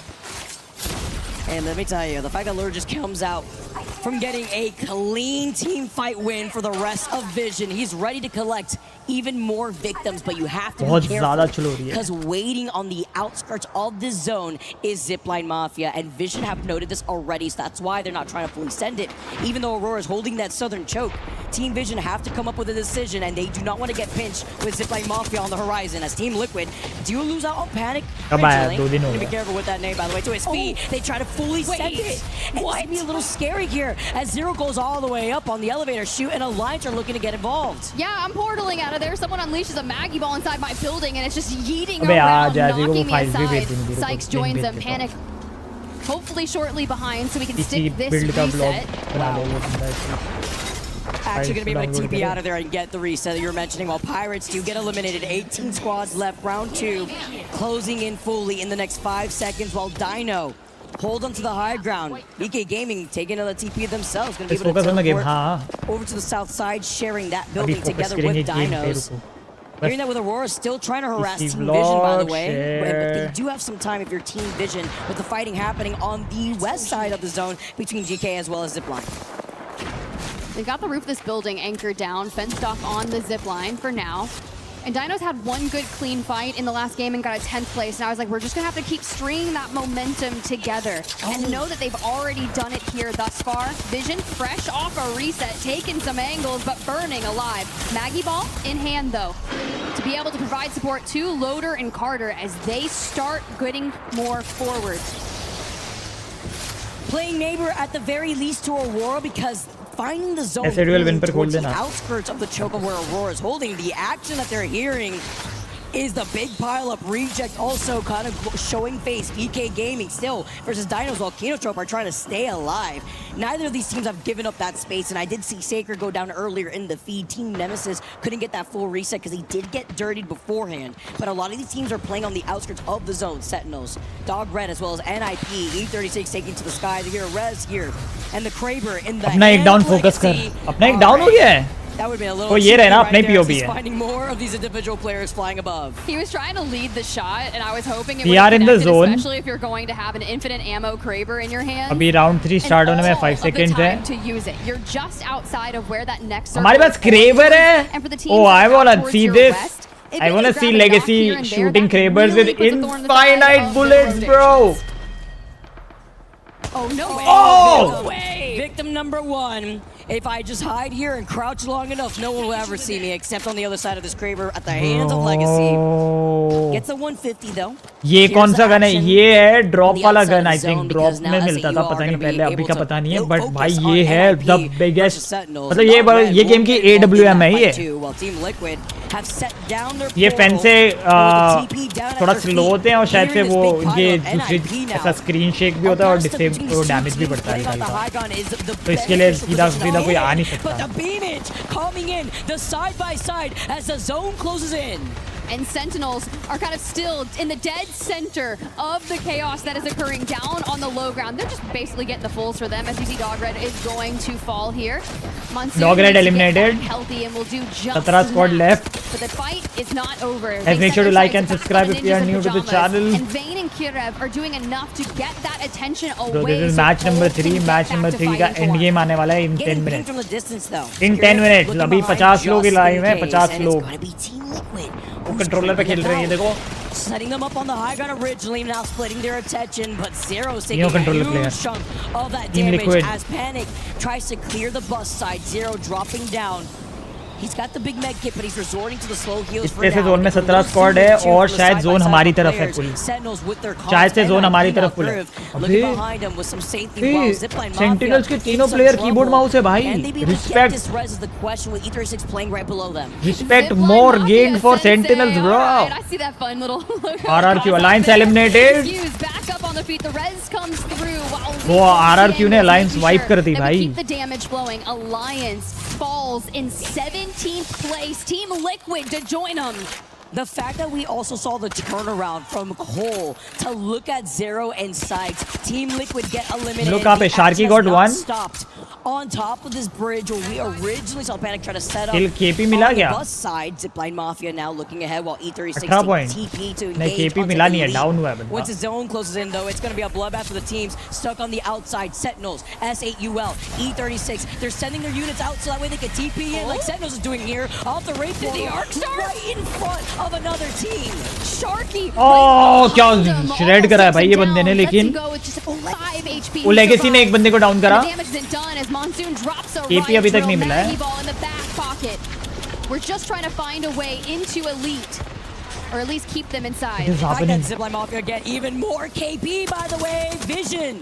And let me tell you, the fact that Lure just comes out from getting a clean team fight win for the rest of Vision. He's ready to collect even more victims, but you have to be careful because waiting on the outskirts of this zone is Zipline Mafia, and Vision have noted this already, so that's why they're not trying to fully send it. Even though Aurora is holding that southern choke, Team Vision have to come up with a decision, and they do not want to get pinched with Zipline Mafia on the horizon. As Team Liquid do lose out on Panic. Be careful with that name, by the way, to his feet. They try to fully send it. And it's gonna be a little scary here as Zero goes all the way up on the elevator chute, and Alliance are looking to get involved. Yeah, I'm portaling out of there. Someone unleashes a Maggie ball inside my building, and it's just yeeting around, knocking me aside. Sykes joins them. Panic hopefully shortly behind, so we can stick this reset. Actually going to be able to TP out of there and get the reset that you were mentioning, while Pirates do get eliminated. 18 squads left, round 2, closing in fully in the next 5 seconds, while Dino hold on to the high ground. BK Gaming taking another TP themselves, going to be able to teleport over to the south side, sharing that building together with Dinos. Hearing that with Aurora still trying to harass Team Vision, by the way. But they do have some time if you're Team Vision with the fighting happening on the west side of the zone between GK as well as Zipline. They've got the roof of this building anchored down, fenced off on the zip line for now. And Dinos had one good clean fight in the last game and got a 10th place. And I was like, we're just gonna have to keep stringing that momentum together and know that they've already done it here thus far. Vision fresh off a reset, taking some angles, but burning alive. Maggie ball in hand though, to be able to provide support to Loader and Carter as they start getting more forward. Playing neighbor at the very least to Aurora, because finding the zone towards the outskirts of the choke of where Aurora is holding, the action that they're hearing is the big pile-up reject, also kind of showing face. BK Gaming still versus Dinos, while Kenotrope are trying to stay alive. Neither of these teams have given up that space, and I did see Saker go down earlier in the feed. Team Nemesis couldn't get that full reset because he did get dirtied beforehand, but a lot of these teams are playing on the outskirts of the zone. Sentinels, Dog Red, as well as NIP, E36 taking to the sky. They hear Rez here, and the Kraber in the down focus kar. Apna ek down ho gaya hai. That would be a little finding more of these individual players flying above. He was trying to lead the shot, and I was hoping it would be in the zone, especially if you're going to have an infinite ammo Kraber in your hand. Abhi round 3 start hone mein 5 seconds hai. To use it. You're just outside of where that next circle Hamare paas Kraber hai. Oh, I wanna see this. I wanna see Legacy shooting Krabers with infinite bullets, bro. Oh, no way. Oh! No way. Victim number 1. If I just hide here and crouch long enough, no one will ever see me, except on the other side of this Kraber at the hands of Legacy. Gets a 150 though. ये कौन सा gun है? ये है drop वाला gun. I think drop में मिलता था, पता नहीं पहले, अभी का पता नहीं है, बट भाई ये है द बिगेस्ट, मतलब ये गेम की AWM है ये फैन से थोड़ा स्लो होते हैं और शायद से वो इनके दूसरी ऐसा स्क्रीन शेक भी होता है और डैमेज भी बढ़ता है, तो इसके लिए सीधा सीधा कोई आ नहीं सकता। And Sentinels are kind of still in the dead center of the chaos that is occurring down on the low ground. They're just basically getting the fulls for them. As you see, Dogred is going to fall here. Dogred eliminated. Healthy and will do just 17 squad left. But the fight is not over. Guys, make sure to like and subscribe if you are new to the channel. And Vayne and Kirev are doing enough to get that attention away. So this is match number 3. Match number 3 का end game आने वाला है in 10 minutes. In 10 minutes. अभी 50 लोग live हैं, 50 लोग। वो controller पे खेल रहे हैं, ये देखो। Setting them up on the high ground originally, now splitting their attention, but Zero's taking a huge chunk of that damage as Panic tries to clear the bus side. Zero dropping down. He's got the big med kit, but he's resorting to the slow heals for now. Zone में 17 squad है और शायद zone हमारी तरफ है पूरी, शायद से जोन हमारी तरफ पूरी। अबे सेंटिनल्स के तीनों प्लेयर कीबोर्ड माउस है भाई। Respect more gain for sentinels bro. RRQ alliance eliminated. वो RRQ ने अलायंस वाइप कर दी भाई। Falls in 17th place. Team Liquid to join them. The fact that we also saw the turnaround from Cole to look at Zero and Sykes. Team Liquid get eliminated. Look up, Sharky got one. Stopped on top of this bridge where we originally saw Panic try to set up. Kill KP मिला क्या? On the bus side, Zipline Mafia now looking ahead while E36 TP to engage. नहीं KP मिला नहीं है, down हुआ है बंदा। Once the zone closes in though, it's going to be a bloodbath for the teams stuck on the outside. Sentinels, S8UL, E36. They're sending their units out so that way they can TP in like Sentinels is doing here. Off the raid the arc star right in front of another team. Sharky. क्या shred करा है भाई ये बंदे ने, लेकिन वो legacy ने एक बंदे को डाउन करा। KP अभी तक नहीं मिला है। We're just trying to find a way into elite, or at least keep them inside. I got Zipline Mafia get even more KP, by the way. Vision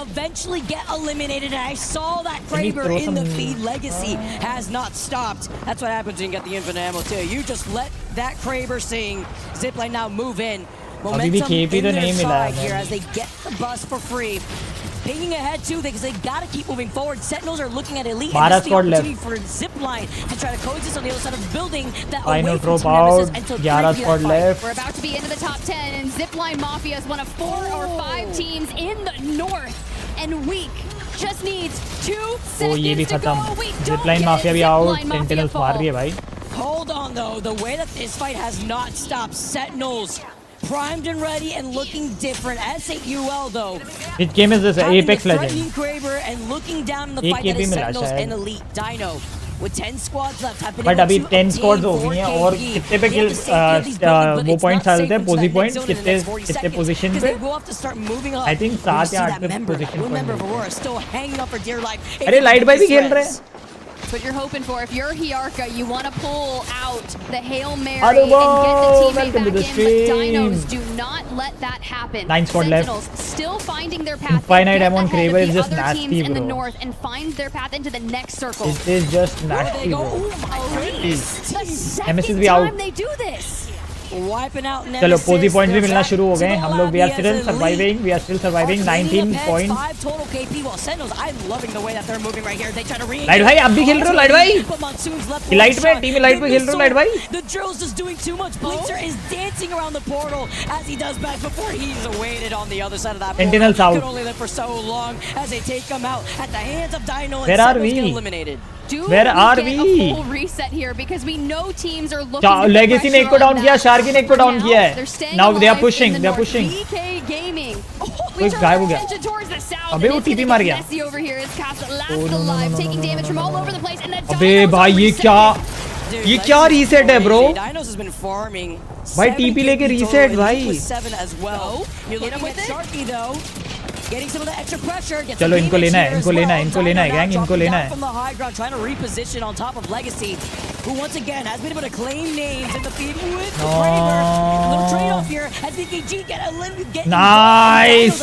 eventually get eliminated, and I saw that Kraber in the feed. Legacy has not stopped. That's what happens when you get the infinite ammo too. You just let that Kraber sing. Zipline now move in. Momentum in their side here as they get the bus for free. Pinging ahead too, because they gotta keep moving forward. Sentinels are looking at elite, and this is the opportunity for Zipline to try to coexist on the other side of the building. That final drop out. 11 squad left. We're about to be into the top 10, and Zipline Mafia is one of 4 or 5 teams in the north. And Weak just needs 2 seconds to go. Zipline Mafia भी out. Sentinels मार रही है भाई. Hold on though, the way that this fight has not stopped. Sentinels primed and ready and looking different. S8UL though. Which game is this? Apex Legends. Kraber and looking down in the fight that is Sentinels and Elite. Dino with 10 squads left have been But अभी 10 squads हो गई हैं और कितने पे किल वो points आ जाते हैं, पोजी पॉइंट्स कितने पोजीशन पे? I think 7 या 8 पे पोजीशन पॉइंट। अरे लाइट भाई भी खेल रहे हैं। What you're hoping for, if you're Hiarka, you want to pull out the Hail Mary and get the teammate back in, but Dinos do not let that happen. 9 squad left. Still finding their path. Infinite ammo on Kraber is just nasty, teams in the bro. north and find their path into the next circle. It is just nasty, bro. The second time they do this. Wiping out चलो पोजी points भी मिलना शुरू हो गए। हम लोग we are still surviving 19 points। Light भाई आप भी खेल रहे हो लाइट भाई? लाइट में टीम लाइट में खेल रहे हो लाइट भाई? The Drills is doing too much. Bleacher is dancing around the portal as he does back before he's awaited on the other side of that portal. Sentinels out. Could only live for so long as they take him out at the hands of Dino and Where are Sentinels we? get eliminated. Where are we? A full reset here because we know teams are looking to legacy ने एक को down किया, Sharky ने एक को down किया है। Now they are pushing, they are pushing. कोई गायब हो गया। अबे वो टीपी मार गया। अबे भाई ये क्या रीसेट है ब्रो? भाई टीपी लेके रीसेट भाई। चलो इनको लेना है गैंग, इनको लेना है। I think AG get Nice.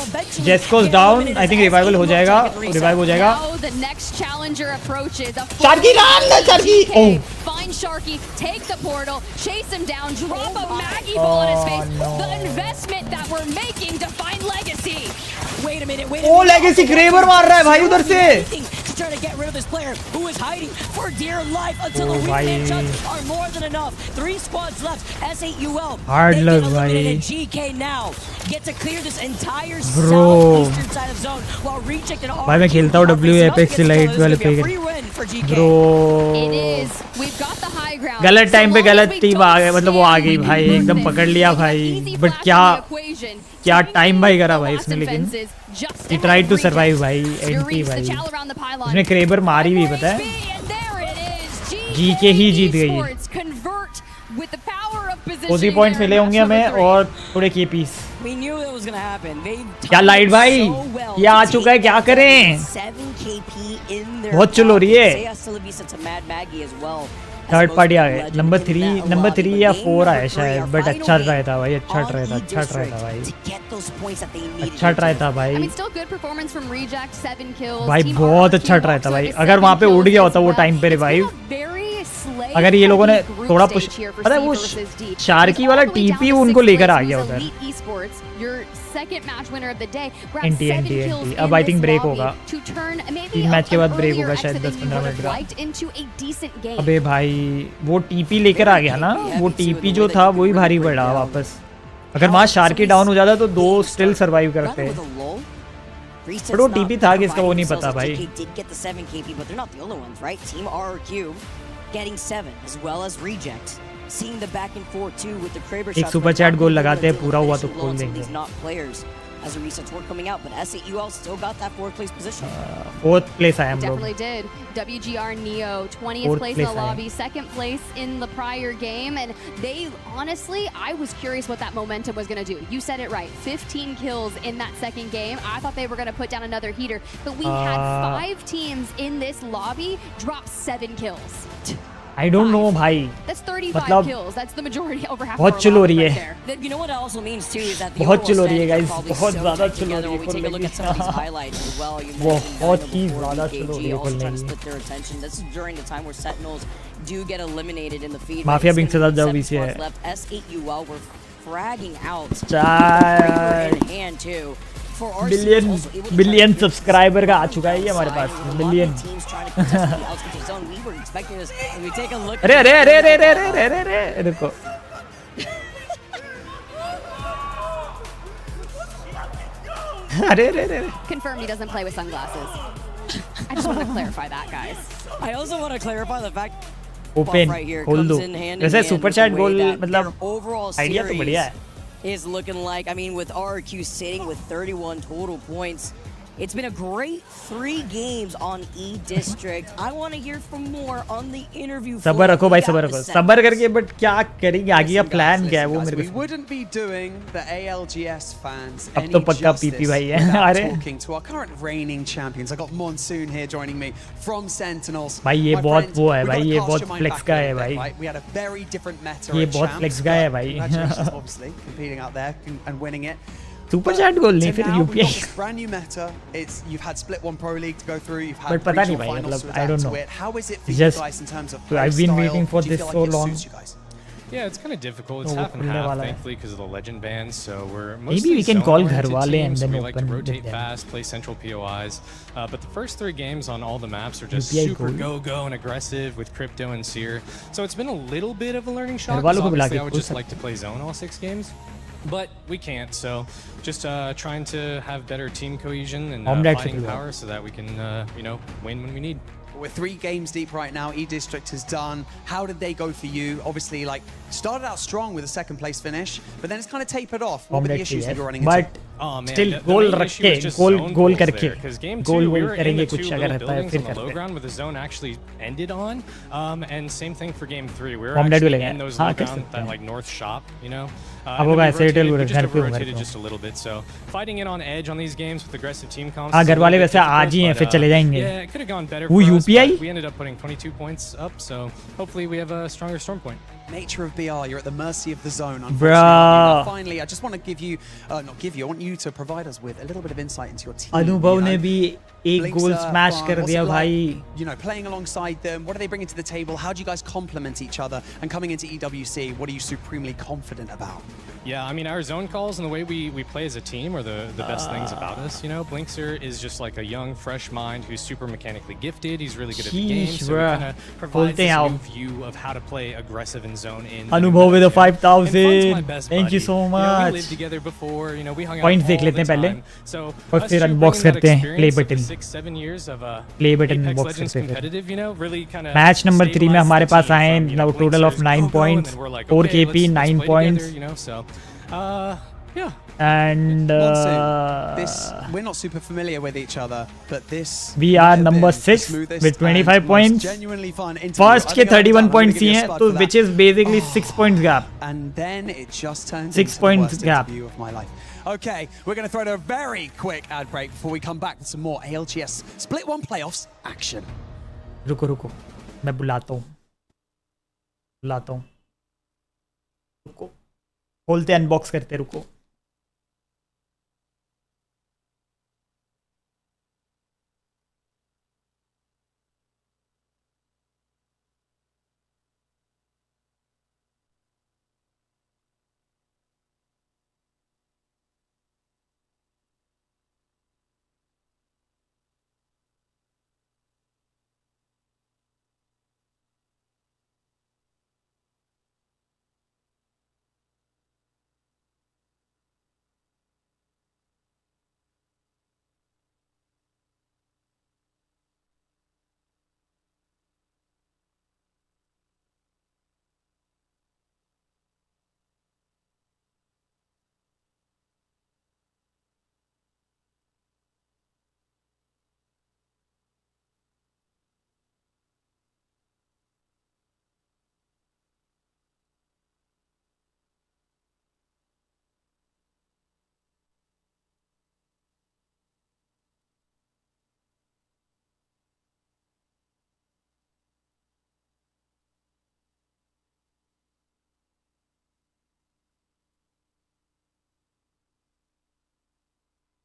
Jess goes down. I think revival हो जाएगा. Revive हो जाएगा. Now the next challenger approaches. Sharky run, Sharky. Oh. Find Sharky, take the portal, chase him down, drop a Maggie ball in his face. No. The investment that we're making to find Legacy. Wait a minute. Oh, Legacy Graver मार रहा है भाई उधर से. To try to get rid of this player who is hiding for dear life until the weak matchups are more than enough. 3 squads left. S8UL. Hard they luck, get eliminated. bhai. GK now get to clear this entire Bro. southeastern side of zone while Reject and भाई मैं खेलता हूँ W Apex Elite वाले पे. Bro. It is. We've got the high ground. गलत time पे गलत team आ गई, मतलब वो आ गई भाई, एकदम पकड़ लिया भाई. बट क्या टाइम भाई करा भाई इसने, लेकिन he tried to survive भाई. एंटी भाई उसने क्रेबर मारी भी, पता है. GK ही जीत गई. OC पॉइंट्स मिले होंगे हमें और थोड़े KPs. क्या लाइट भाई ये आ चुका है, क्या करें. बहुत चुल हो रही है. थर्ड पार्टी आ गए. नंबर 3 या 4 आया शायद, बट अच्छा ट्राई था भाई. अच्छा ट्राई था भाई. अच्छा ट्राई था भाई. भाई बहुत अच्छा ट्राई था भाई. अगर वहाँ पे उड़ गया होता वो टाइम पे रिवाइव, अगर ये लोगों ने थोड़ा पुश, पता है वो शार्की वाला TP उनको लेकर आ गया उधर. एंटी अब आई थिंक ब्रेक होगा. 3 मैच के बाद ब्रेक होगा शायद 10-15 मिनट का. अबे भाई वो TP लेकर आ गया ना, वो TP जो था वही भारी पड़ा वापस. अगर वहाँ शार्की डाउन हो जाता तो 2 स्टिल सर्वाइव करते हैं. बट वो TP था किसका वो नहीं पता भाई. Getting 7 as well as Reject. Seeing the back and forth too with the Kraber एक सुपर चैट गोल लगाते हैं, पूरा हुआ तो खोल देंगे. As the resets were coming out, but S8UL still got that 4th place position. 4th place I am. Definitely did. WGR Neo 20th place in the lobby, 2nd place in the prior game, and they honestly, I was curious what that momentum was going to do. You said it right. 15 kills in that 2nd game. I thought they were going to put down another heater, but we had 5 teams in this lobby drop 7 kills. I don't know भाई. That's 35 kills. That's the majority, over half. बहुत चुल हो रही है. You know what it also means too is that the बहुत चुल हो रही है guys. बहुत ज़्यादा चुल हो रही है. We take a look at some of these highlights as well. बहुत ही ज़्यादा चुल हो रही है खोलने की. This is during the time where Sentinels do get eliminated in the feed. Mafia बिंग से ज़्यादा WC है. S8UL were fragging out. चार बिलियन सब्सक्राइबर का आ चुका है ये हमारे पास. बिलियन. अरे अरे अरे अरे अरे अरे अरे अरे देखो. अरे अरे अरे. Confirmed he doesn't play with sunglasses. I just want to clarify that, guys. I also want to clarify the fact. Open खोल दो. वैसे सुपर चैट गोल मतलब आइडिया तो बढ़िया है. Is looking like, I mean, with RQ sitting with 31 total points, it's been a great 3 games on E-District. I want to hear from more on the interview. सबर रखो भाई, सबर रखो. सबर करके बट क्या करेंगे आगे का प्लान क्या है वो मेरे को. We wouldn't be doing the ALGS fans अब तो पक्का PP भाई है. अरे talking to our current reigning champions. I got Monsoon here joining me from Sentinels. भाई ये बहुत वो है भाई, ये बहुत फ्लेक्स का है भाई. We had a very different meta. ये बहुत फ्लेक्स का है भाई. Obviously competing out there and winning it. Super chat गोल नहीं फिर UPI. Brand new meta. It's you've had Split 1 Pro League to go through. You've had पता नहीं भाई, मतलब I don't know. How is it for you guys in terms of play I've been waiting for this so long. Yeah, it's kind of difficult. It's half and half, thankfully, because of the legend bans. So we're maybe we can call Gharwale and then we like to open rotate fast, play central POIs. But the first 3 games on all the maps are just super go and aggressive with Crypto and Seer. So it's been a little bit of a learning shock. Obviously, I would just like to play zone all 6 games. But we can't, so just trying to have better team cohesion and fighting power so that we can, win when we need. We're 3 games deep right now. E-District is done. How did they go for you? Obviously, like, started out strong with a 2nd place finish, but then it's kind of tapered off. What were the issues that you're running into? But still, goal रखे, goal करके, goal करेंगे कुछ अगर रहता है फिर करते हैं. Low ground where the zone actually ended on, and same thing for game 3. We were actually in those low ground, that like north shop, And then we just over-rotated just a little bit. So fighting it on edge on these games with aggressive team comps. हाँ घर वाले वैसे आज ही हैं फिर चले जाएंगे. Yeah, it could have gone better वो for us, UPI? but we ended up putting 22 points up. So hopefully we have a stronger storm point. Nature of BR, you're at the mercy of the zone. Bruh. Finally, I just want to give you, I want you to provide us with a little bit of insight into your team. अनुभव ने भी एक गोल smash कर दिया भाई. You know, playing alongside them, what are they bringing to the table? How do you guys complement each other? And coming into EWC, what are you supremely confident about? Yeah, I mean, our zone calls and the way we play as a team are the best things about us. You know, Blinkster is just like a young, fresh mind who's super mechanically gifted. He's really good at the game. So he kind of provides this new view of how to play aggressive in zone in. अनुभव with the 5,000. Thank you so much. You know, we lived together before. You know, we hung out Points all देख लेते हैं the पहले. time. So और फिर unbox करते हैं play button. 6-7 years of Play button Apex unbox Legends करते हैं. competitive, you know, really kind of Match number 3 में हमारे पास आए हैं now total of 9 points, 4 KP, 9 points. You know, so yeah. And we're not super familiar with each other, but this we are number 6 with 25 points. First के 31 points ही हैं, तो which is basically 6 points gap. And then it just turns 6 points gap. of my life. Okay, we're going to throw in a very quick ad break before we come back with some more ALGS Split 1 playoffs action. रुको मैं बुलाता हूँ रुको खोलते unbox करते रुको.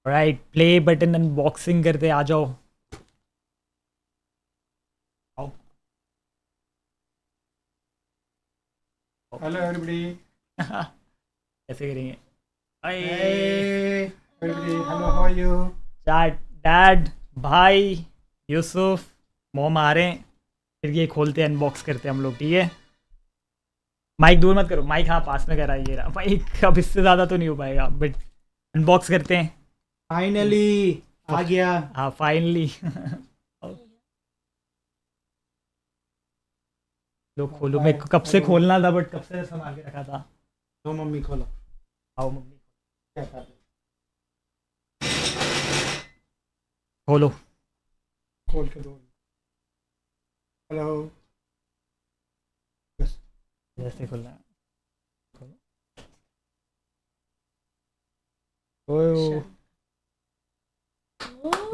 Right play button unboxing करते आ जाओ. Hello everybody. कैसे करेंगे? Hi everybody, hello how are you? Dad भाई यूसुफ मोम आ रहे हैं, फिर ये खोलते अनबॉक्स करते हम लोग. ठीक है, माइक दूर मत करो, माइक हाँ पास में करा ये रहा. माइक अब इससे ज़्यादा तो नहीं हो पाएगा, बट अनबॉक्स करते हैं. फाइनली आ गया. हाँ फाइनली. लो खोलो. मैं कब से खोलना था बट कब से संभाल के रखा था. तो मम्मी खोलो. आओ मम्मी खोलो. खोल के दो. हेलो. जैसे खोलना है. ओह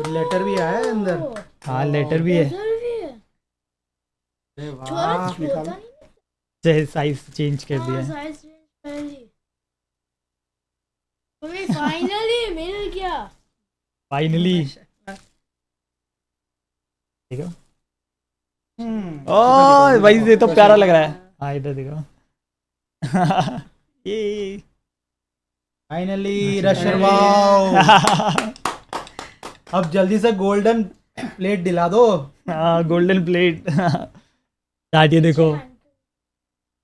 लेटर भी आया है अंदर. हाँ लेटर भी है. साइज चेंज कर दिया. फाइनली मिल गया. फाइनली देखो. ओह भाई ये तो प्यारा लग रहा है. हाँ इधर देखो. ये फाइनली रशरवाओ. अब जल्दी से गोल्डन प्लेट दिला दो. हाँ गोल्डन प्लेट. स्टार्ट ये देखो.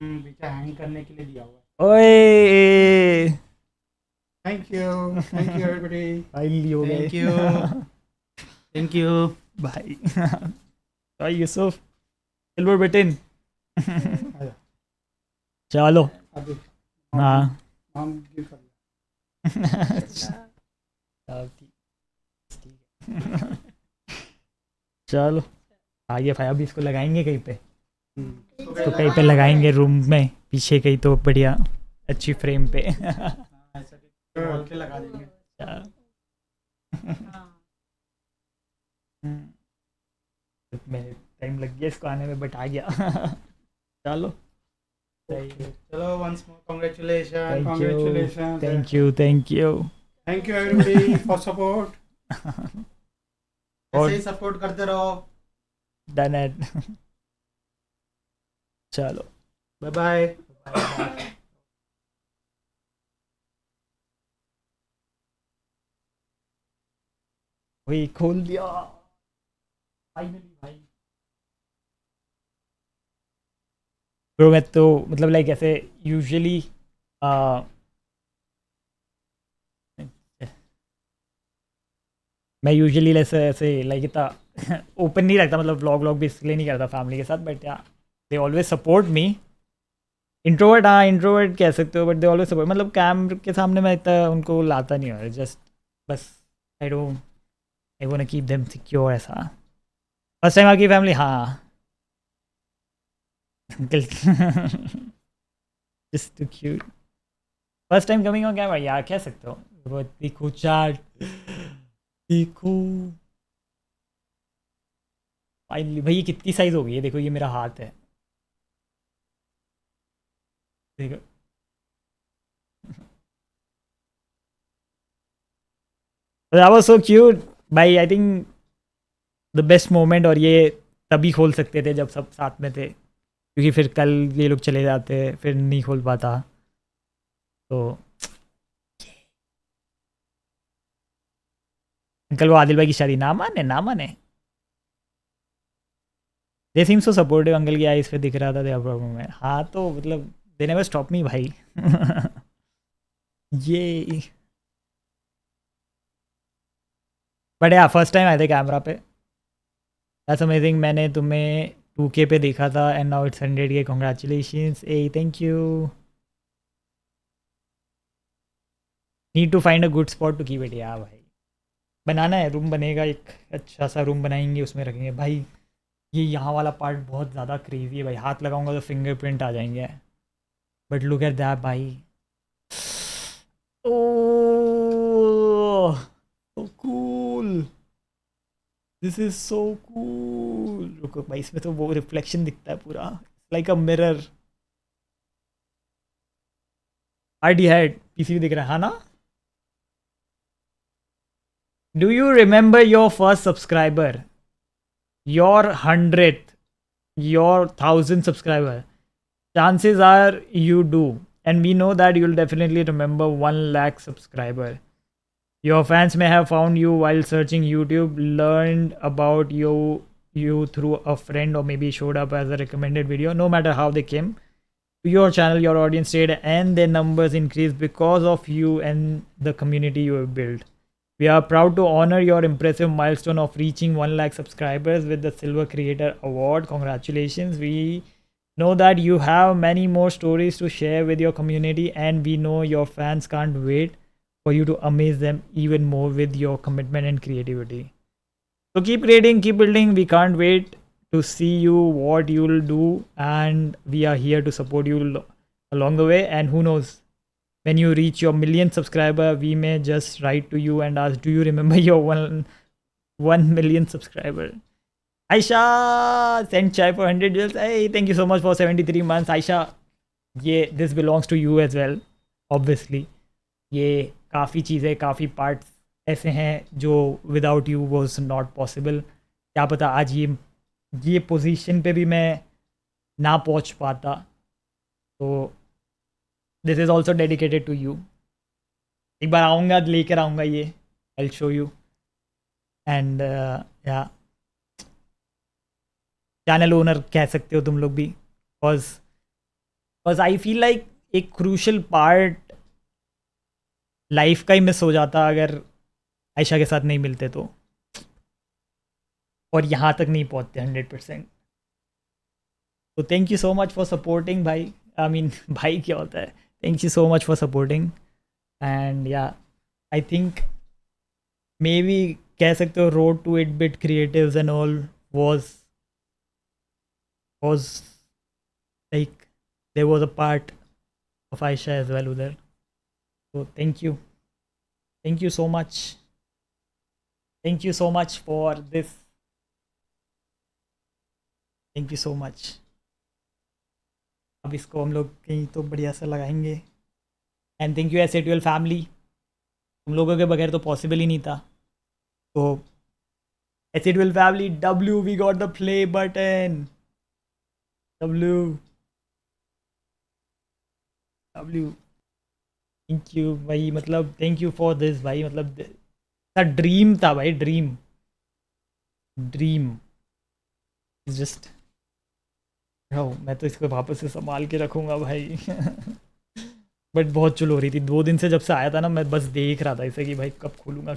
पीछे हैंग करने के लिए दिया हुआ. ओए थैंक यू एवरीबॉडी. फाइनली हो गए. थैंक यू भाई. भाई यूसुफ सिल्वर बटन. चलो हाँ चलो आगे भाई. अभी इसको लगाएंगे कहीं पे, तो कहीं पे लगाएंगे रूम में पीछे कहीं तो बढ़िया अच्छी फ्रेम पे। वॉल के लगा देंगे। टाइम लग गया इसको आने में, बट आ गया। चलो चलो, once more congratulations, congratulations. Thank you Thank you everybody for support. और ऐसे ही सपोर्ट करते रहो। Done at. चलो बाय बाय। वही खोल दिया फाइनली भाई। ब्रो मैं तो मतलब लाइक ऐसे यूजुअली मैं यूजुअली ऐसे ऐसे लाइक इतना ओपन नहीं रखता, मतलब व्लॉग भी इसलिए नहीं करता फैमिली के साथ, बट या they always support me. Introvert, हाँ इंट्रोवर्ट कह सकते हो, बट दे ऑलवेज सपोर्ट। मतलब कैम के सामने मैं इतना उनको लाता नहीं हूँ, जस्ट बस I want to keep them secure ऐसा। फर्स्ट टाइम आपकी फैमिली, हाँ uncle just too cute. First time coming on camera, यार कह सकते हो। बहुत देखो चार्ट देखो फाइनली भाई, ये कितनी साइज हो गई है देखो, ये मेरा हाथ है देखो। That was so cute भाई। I think the best moment, और ये तभी खोल सकते थे जब सब साथ में थे, क्योंकि फिर कल ये लोग चले जाते फिर नहीं खोल पाता। तो अंकल वो आदिल भाई की शादी ना माने। दे सीम सो सपोर्टिव। अंकल की आईज पे दिख रहा था देयर प्रॉब्लम है। हाँ तो मतलब दे नेवर स्टॉप मी भाई। ये बट या फर्स्ट टाइम आए थे कैमरा पे, दैट्स अमेजिंग। मैंने तुम्हें 2K पे देखा था and now it's 100K। Congratulations ए, thank you. Need to find a good spot to keep it. या भाई बनाना है, रूम बनेगा, एक अच्छा सा रूम बनाएंगे, उसमें रखेंगे भाई। ये यहाँ वाला पार्ट बहुत ज़्यादा क्रेजी है भाई, हाथ लगाऊंगा तो फिंगरप्रिंट आ जाएंगे। बट लुक एट दैट भाई, oh so cool, this is so cool. रुको भाई, इसमें तो वो रिफ्लेक्शन दिखता है पूरा, like a mirror. ID head PC दिख रहा है, हाँ ना? Do you remember your first subscriber, your 100th, your 1000th subscriber? Chances are you do, and we know that you'll definitely remember 1 lakh subscriber. Your fans may have found you while searching YouTube, learned about you through a friend, or maybe showed up as a recommended video. No matter how they came to your channel, your audience stayed and their numbers increased because of you and the community you have built. We are proud to honor your impressive milestone of reaching 1 lakh subscribers with the Silver Creator Award. Congratulations. We know that you have many more stories to share with your community, and we know your fans can't wait for you to amaze them even more with your commitment and creativity. So keep creating, keep building. We can't wait to see you, what you'll do, and we are here to support you along the way. And who knows, when you reach your 1,000,000 subscriber, we may just write to you and ask, do you remember your 1 million subscriber? Aisha sent chai for 100 jewels. Hey, thank you so much for 73 months. Aisha, yeah, this belongs to you as well, obviously. ये काफ़ी चीज़ें, काफ़ी parts ऐसे हैं जो without you was not possible. क्या पता आज ये पोजीशन पे भी मैं ना पहुंच पाता। तो this is also dedicated to you. एक बार आऊँगा, लेकर आऊँगा ये, I will show you. And या चैनल ओनर कह सकते हो तुम लोग भी, बिकॉज आई फील लाइक एक क्रूशल पार्ट लाइफ का ही मिस हो जाता अगर आयशा के साथ नहीं मिलते तो, और यहाँ तक नहीं पहुँचते 100%। तो thank you so much for supporting भाई। आई मीन भाई क्या होता है, thank you so much for supporting. And या आई थिंक मे बी कह सकते हो road to 8-bit creatives and all was like there was a part of Aisha as well उधर. So thank you so much. Thank you so much for this. Thank you so much. अब इसको हम लोग कहीं तो बढ़िया से लगाएंगे. And thank you S8UL family. तुम लोगों के बगैर तो पॉसिबल ही नहीं था. तो S8UL family, W, we got the play button. W. Thank you भाई, मतलब थैंक यू फॉर दिस भाई, मतलब ड्रीम था भाई, ड्रीम इज जस्ट. मैं तो इसको वापस से संभाल के रखूँगा भाई. बट बहुत चुल हो रही थी 2 दिन से, जब से आया था ना मैं बस देख रहा था इसे कि भाई कब खोलूँगा.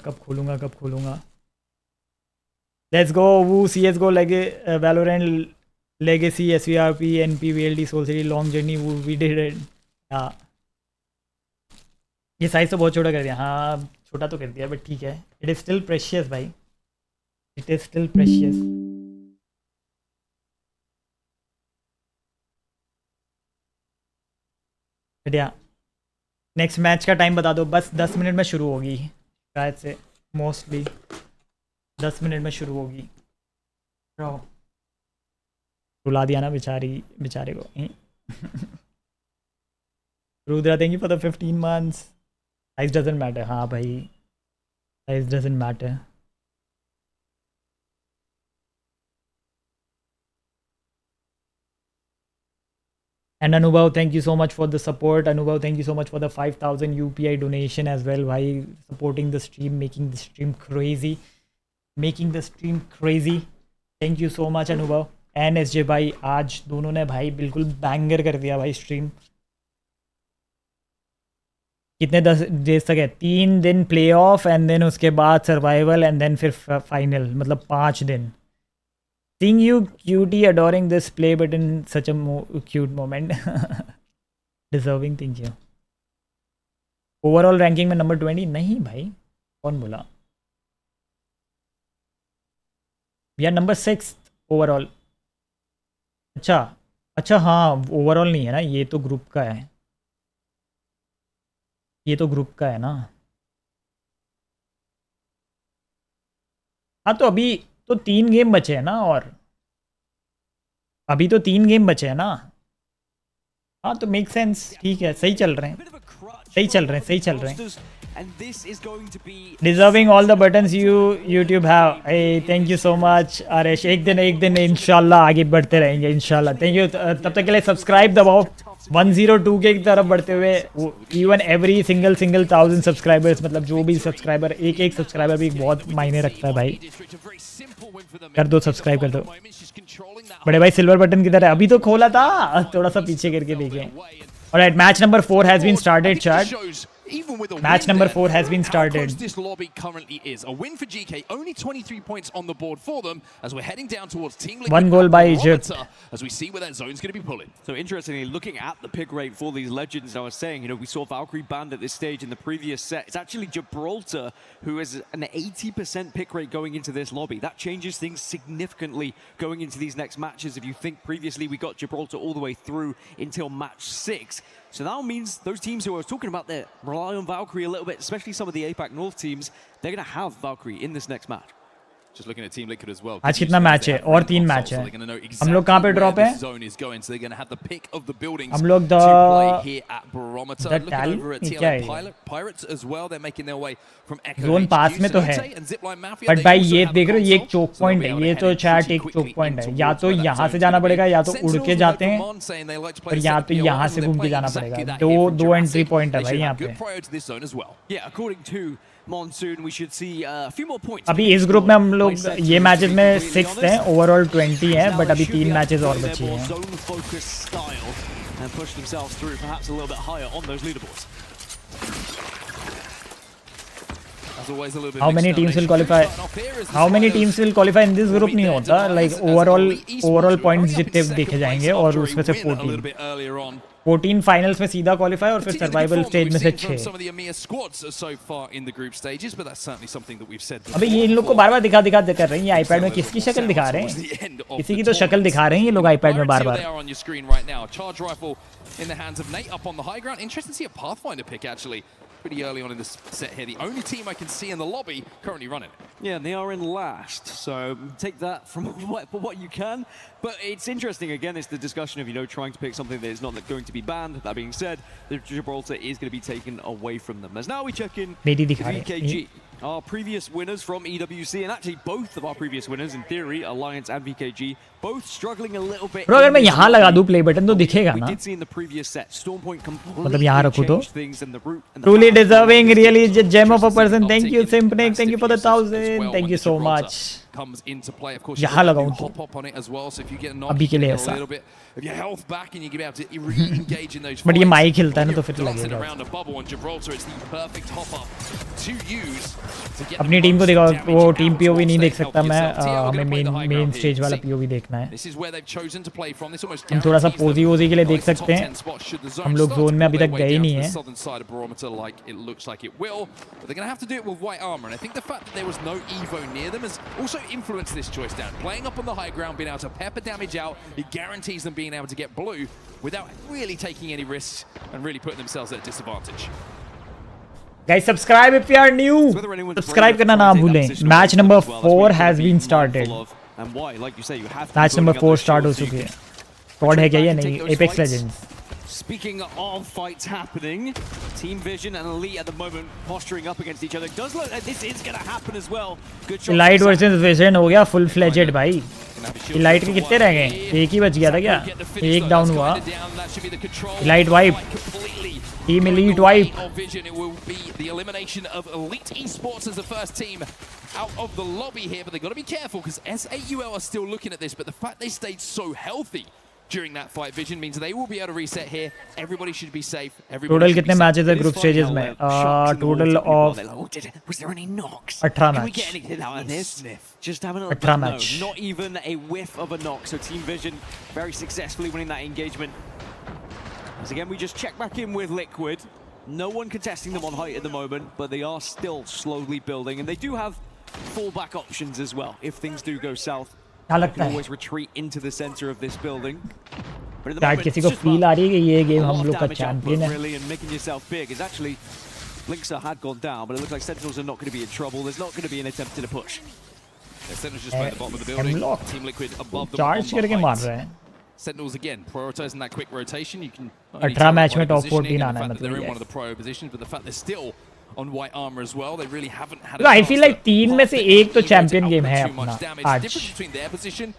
लेट्स गो वो CSGO लेगे Valorant legacy SVRP NP VLD soul city long journey वो वी डिड इट. हाँ ये साइज़ तो बहुत छोटा कर दिया. हाँ छोटा तो कर दिया बट ठीक है. इट इज़ स्टिल प्रेशियस भाई, इट इज़ स्टिल प्रेशियस. बढ़िया. नेक्स्ट मैच का टाइम बता दो. बस 10 मिनट में शुरू होगी शायद से, मोस्टली 10 मिनट में शुरू होगी. रुला दिया ना बेचारे को. Rudra thank you for the 15 months. Size doesn't matter. हाँ भाई size doesn't matter. And Anubhav, thank you so much for the support. Anubhav, thank you so much for the 5,000 UPI donation as well. Bhai, supporting the stream, making the stream crazy. Thank you so much Anubhav and SJ भाई. आज दोनों ने भाई बिल्कुल banger कर दिया भाई stream. कितने 10 डेज तक है? 3 दिन प्ले ऑफ एंड देन उसके बाद सर्वाइवल एंड देन फिर फाइनल, मतलब 5 दिन. Seeing you cutie adoring this play button, such a cute moment. Deserving, thank you. Overall ranking में नंबर 20 नहीं भाई, कौन बोला? We are number 6 overall. अच्छा हाँ ओवरऑल नहीं है ना, ये तो ग्रुप का है, ना. हाँ तो अभी तो 3 गेम बचे हैं ना, और अभी तो 3 गेम बचे हैं ना. हाँ तो मेक सेंस. ठीक है, सही चल रहे हैं. Deserving all the buttons YouTube have. Hey, thank you so much आरेश. एक दिन इंशाल्लाह आगे बढ़ते रहेंगे इंशाल्लाह. Thank you. तब तक के लिए सब्सक्राइब दबाओ 102 के तरफ बढ़ते हुए. इवन एवरी सिंगल 1000 सब्सक्राइबर्स, मतलब जो भी सब्सक्राइबर, एक सब्सक्राइबर भी बहुत मायने रखता है भाई. कर दो, सब्सक्राइब कर दो. बड़े भाई सिल्वर बटन किधर है? अभी तो खोला था, थोड़ा सा पीछे करके देखें. Alright, match number 4 has been started. Chat Match number 4 has been started. This lobby currently is a win for GK, only 23 points on the board for them as we're heading down towards Team Liquid. 1 goal by Egypt. As we see where that zone's going to be pulling. So interestingly, looking at the pick rate for these legends, I was saying, we saw Valkyrie banned at this stage in the previous set. It's actually Gibraltar who has an 80% pick rate going into this lobby. That changes things significantly going into these next matches. If you think previously we got Gibraltar all the way through until match 6. So that means those teams who I was talking about there rely on Valkyrie a little bit, especially some of the APAC North teams. They're going to have Valkyrie in this next match. Just looking at Team Liquid as well. आज कितना match है? और 3 match है. हम लोग कहाँ पे drop है? हम लोग द क्या है? जोन पास में तो है, बट भाई ये देख रहे हो, ये एक चोक पॉइंट है. ये तो चैट एक चोक पॉइंट है. या तो यहाँ से जाना पड़ेगा, या तो उड़ के जाते हैं, और या तो यहाँ से घूम के जाना पड़ेगा. दो एंट्री पॉइंट है भाई यहाँ पे. Monsoon, we should see a few more points. अभी इस ग्रुप में हम लोग ये मैचेस में 6th हैं, ओवरऑल 20 हैं, बट अभी 3 मैचेस और बचे हैं. And push themselves through perhaps a little bit higher on those leaderboards. How many teams will qualify? How many teams will qualify in this group नहीं होता, like overall points जितने देखे जाएंगे और उसमें से 14. 14 फाइनल्स में सीधा क्वालिफाई और फिर सर्वाइवल स्टेज में से 6। अबे ये इन लोग को बार-बार दिखा कर रहे हैं, ये आईपैड में किसकी शक्ल दिखा रहे हैं? किसी की तो शक्ल दिखा रहे हैं ये लोग आईपैड में बार-बार। Pretty early on in this set here. The only team I can see in the lobby currently running it. Yeah, and they are in last, so take that from what you can. But it's interesting, again, it's the discussion of, trying to pick something that is not going to be banned. That being said, the Gibraltar is going to be taken away from them. As now we check in VKG, our previous winners from EWC, and actually both of our previous winners, in theory, Alliance and VKG, both struggling a little bit. Bro, अगर मैं यहाँ लगा दूँ play button तो दिखेगा ना? We did see in the previous set, Stormpoint completely मतलब यहाँ रखूँ तो? changed things and the route. Truly deserving, really gem of a person. Thank you, Simpnik. Thank you for the 1000. Thank you so much. Comes into play. Of course, यहाँ लगाऊँ तो? hop up on it as well. So if you get knocked, अभी के लिए a ऐसा। little bit of your health back, and you get able to re-engage in those. But ये mic हिलता है ना तो फिर dancing लगेगा। around a bubble on Gibraltar, it's the perfect hop up to use to get अपनी team को देखो, वो टीम POV नहीं देख सकता मैं, हमें मेन स्टेज वाला POV देखना है। This is where they've chosen to play from. This almost हम थोड़ा सा पोजी के लिए देख सकते हैं। हम लोग जोन में अभी तक गए नहीं हैं। southern side of barometer like it looks like it will, but they're going to have to do it with white armor, and I think the fact that there was no Evo near them has also influenced this choice down. Playing up on the high ground, being able to pepper damage out, it guarantees them being able to get blue without really taking any risks and really putting themselves at a disadvantage. Guys, subscribe if you are new. Subscribe करना ना भूलें. Match number 4 has been started. And why? Like you say, you have Match number 4 start हो चुकी है. Squad है क्या ये नहीं? Apex Legends. Speaking of fights happening, Team Vision and Elite at the moment posturing up against each other. It does look like this is going to happen as well. Good shot. Elite versus Vision हो गया full fledged भाई. Elite के कितने रह गए? एक ही बच गया था क्या? एक डाउन हुआ. Elite wipe. Team Elite wipe. It will be the elimination of Elite Esports as the first team out of the lobby here, but they've got to be careful because S8UL are still looking at this, but the fact they stayed so healthy during that fight, Vision, means they will be able to reset here. Everybody should be safe. Total कितने matches है group stages में? Total of was there any knocks? 18 Can we match. get anything out of this? Just having a 18 match. No, not even a whiff of a knock. So Team Vision very successfully winning that engagement. As again, we just check back in with Liquid. No one contesting them on height at the moment, but they are still slowly building, and they do have fallback options as well if things do go south. You can always retreat into the center of this building. But at the moment, किसी को feel आ रही है कि ये game हम लोग का champion है. Really, and making yourself big is actually Linksa had gone down, but it looks like Sentinels are not going to be in trouble. There's not going to be an attempt at a push. Yeah, Sentinels just playing the bottom of the building. Team Liquid above them. Charge करके मार रहे हैं. Sentinels again prioritizing that quick rotation. You can 18 match में top 14 आना है they're मतलब in ये. one of the pro positions, but the fact they're still on white armor as well, they really haven't had. I feel like 3 में से एक तो champion game है अपना आज. Between their position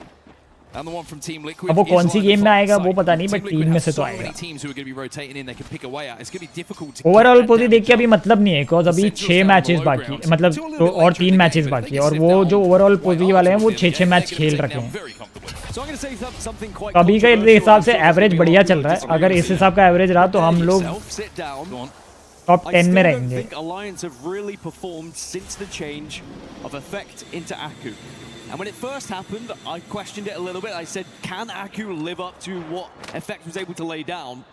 and the one from Team Liquid. अब वो कौन सी game में आएगा वो पता नहीं, but 3 में से तो आएगा. Teams who are going to be rotating in, they can pick a way out. It's going to be difficult to. Overall पोजी देख के अभी मतलब नहीं है, because अभी 6 मैचेस बाकी है, मतलब तो और 3 मैचेस बाकी है, और वो जो ओवरऑल पोजी वाले हैं वो 6-6 मैच खेल रखे हैं. अभी के हिसाब से एवरेज बढ़िया चल रहा है. अगर इस हिसाब का एवरेज रहा तो हम लोग टॉप 10 में रहेंगे. Alliance have really performed since the change of Effect into Aku. And when it first happened, I questioned it a little bit. I said, can Aku live up to what Effect was able to lay down?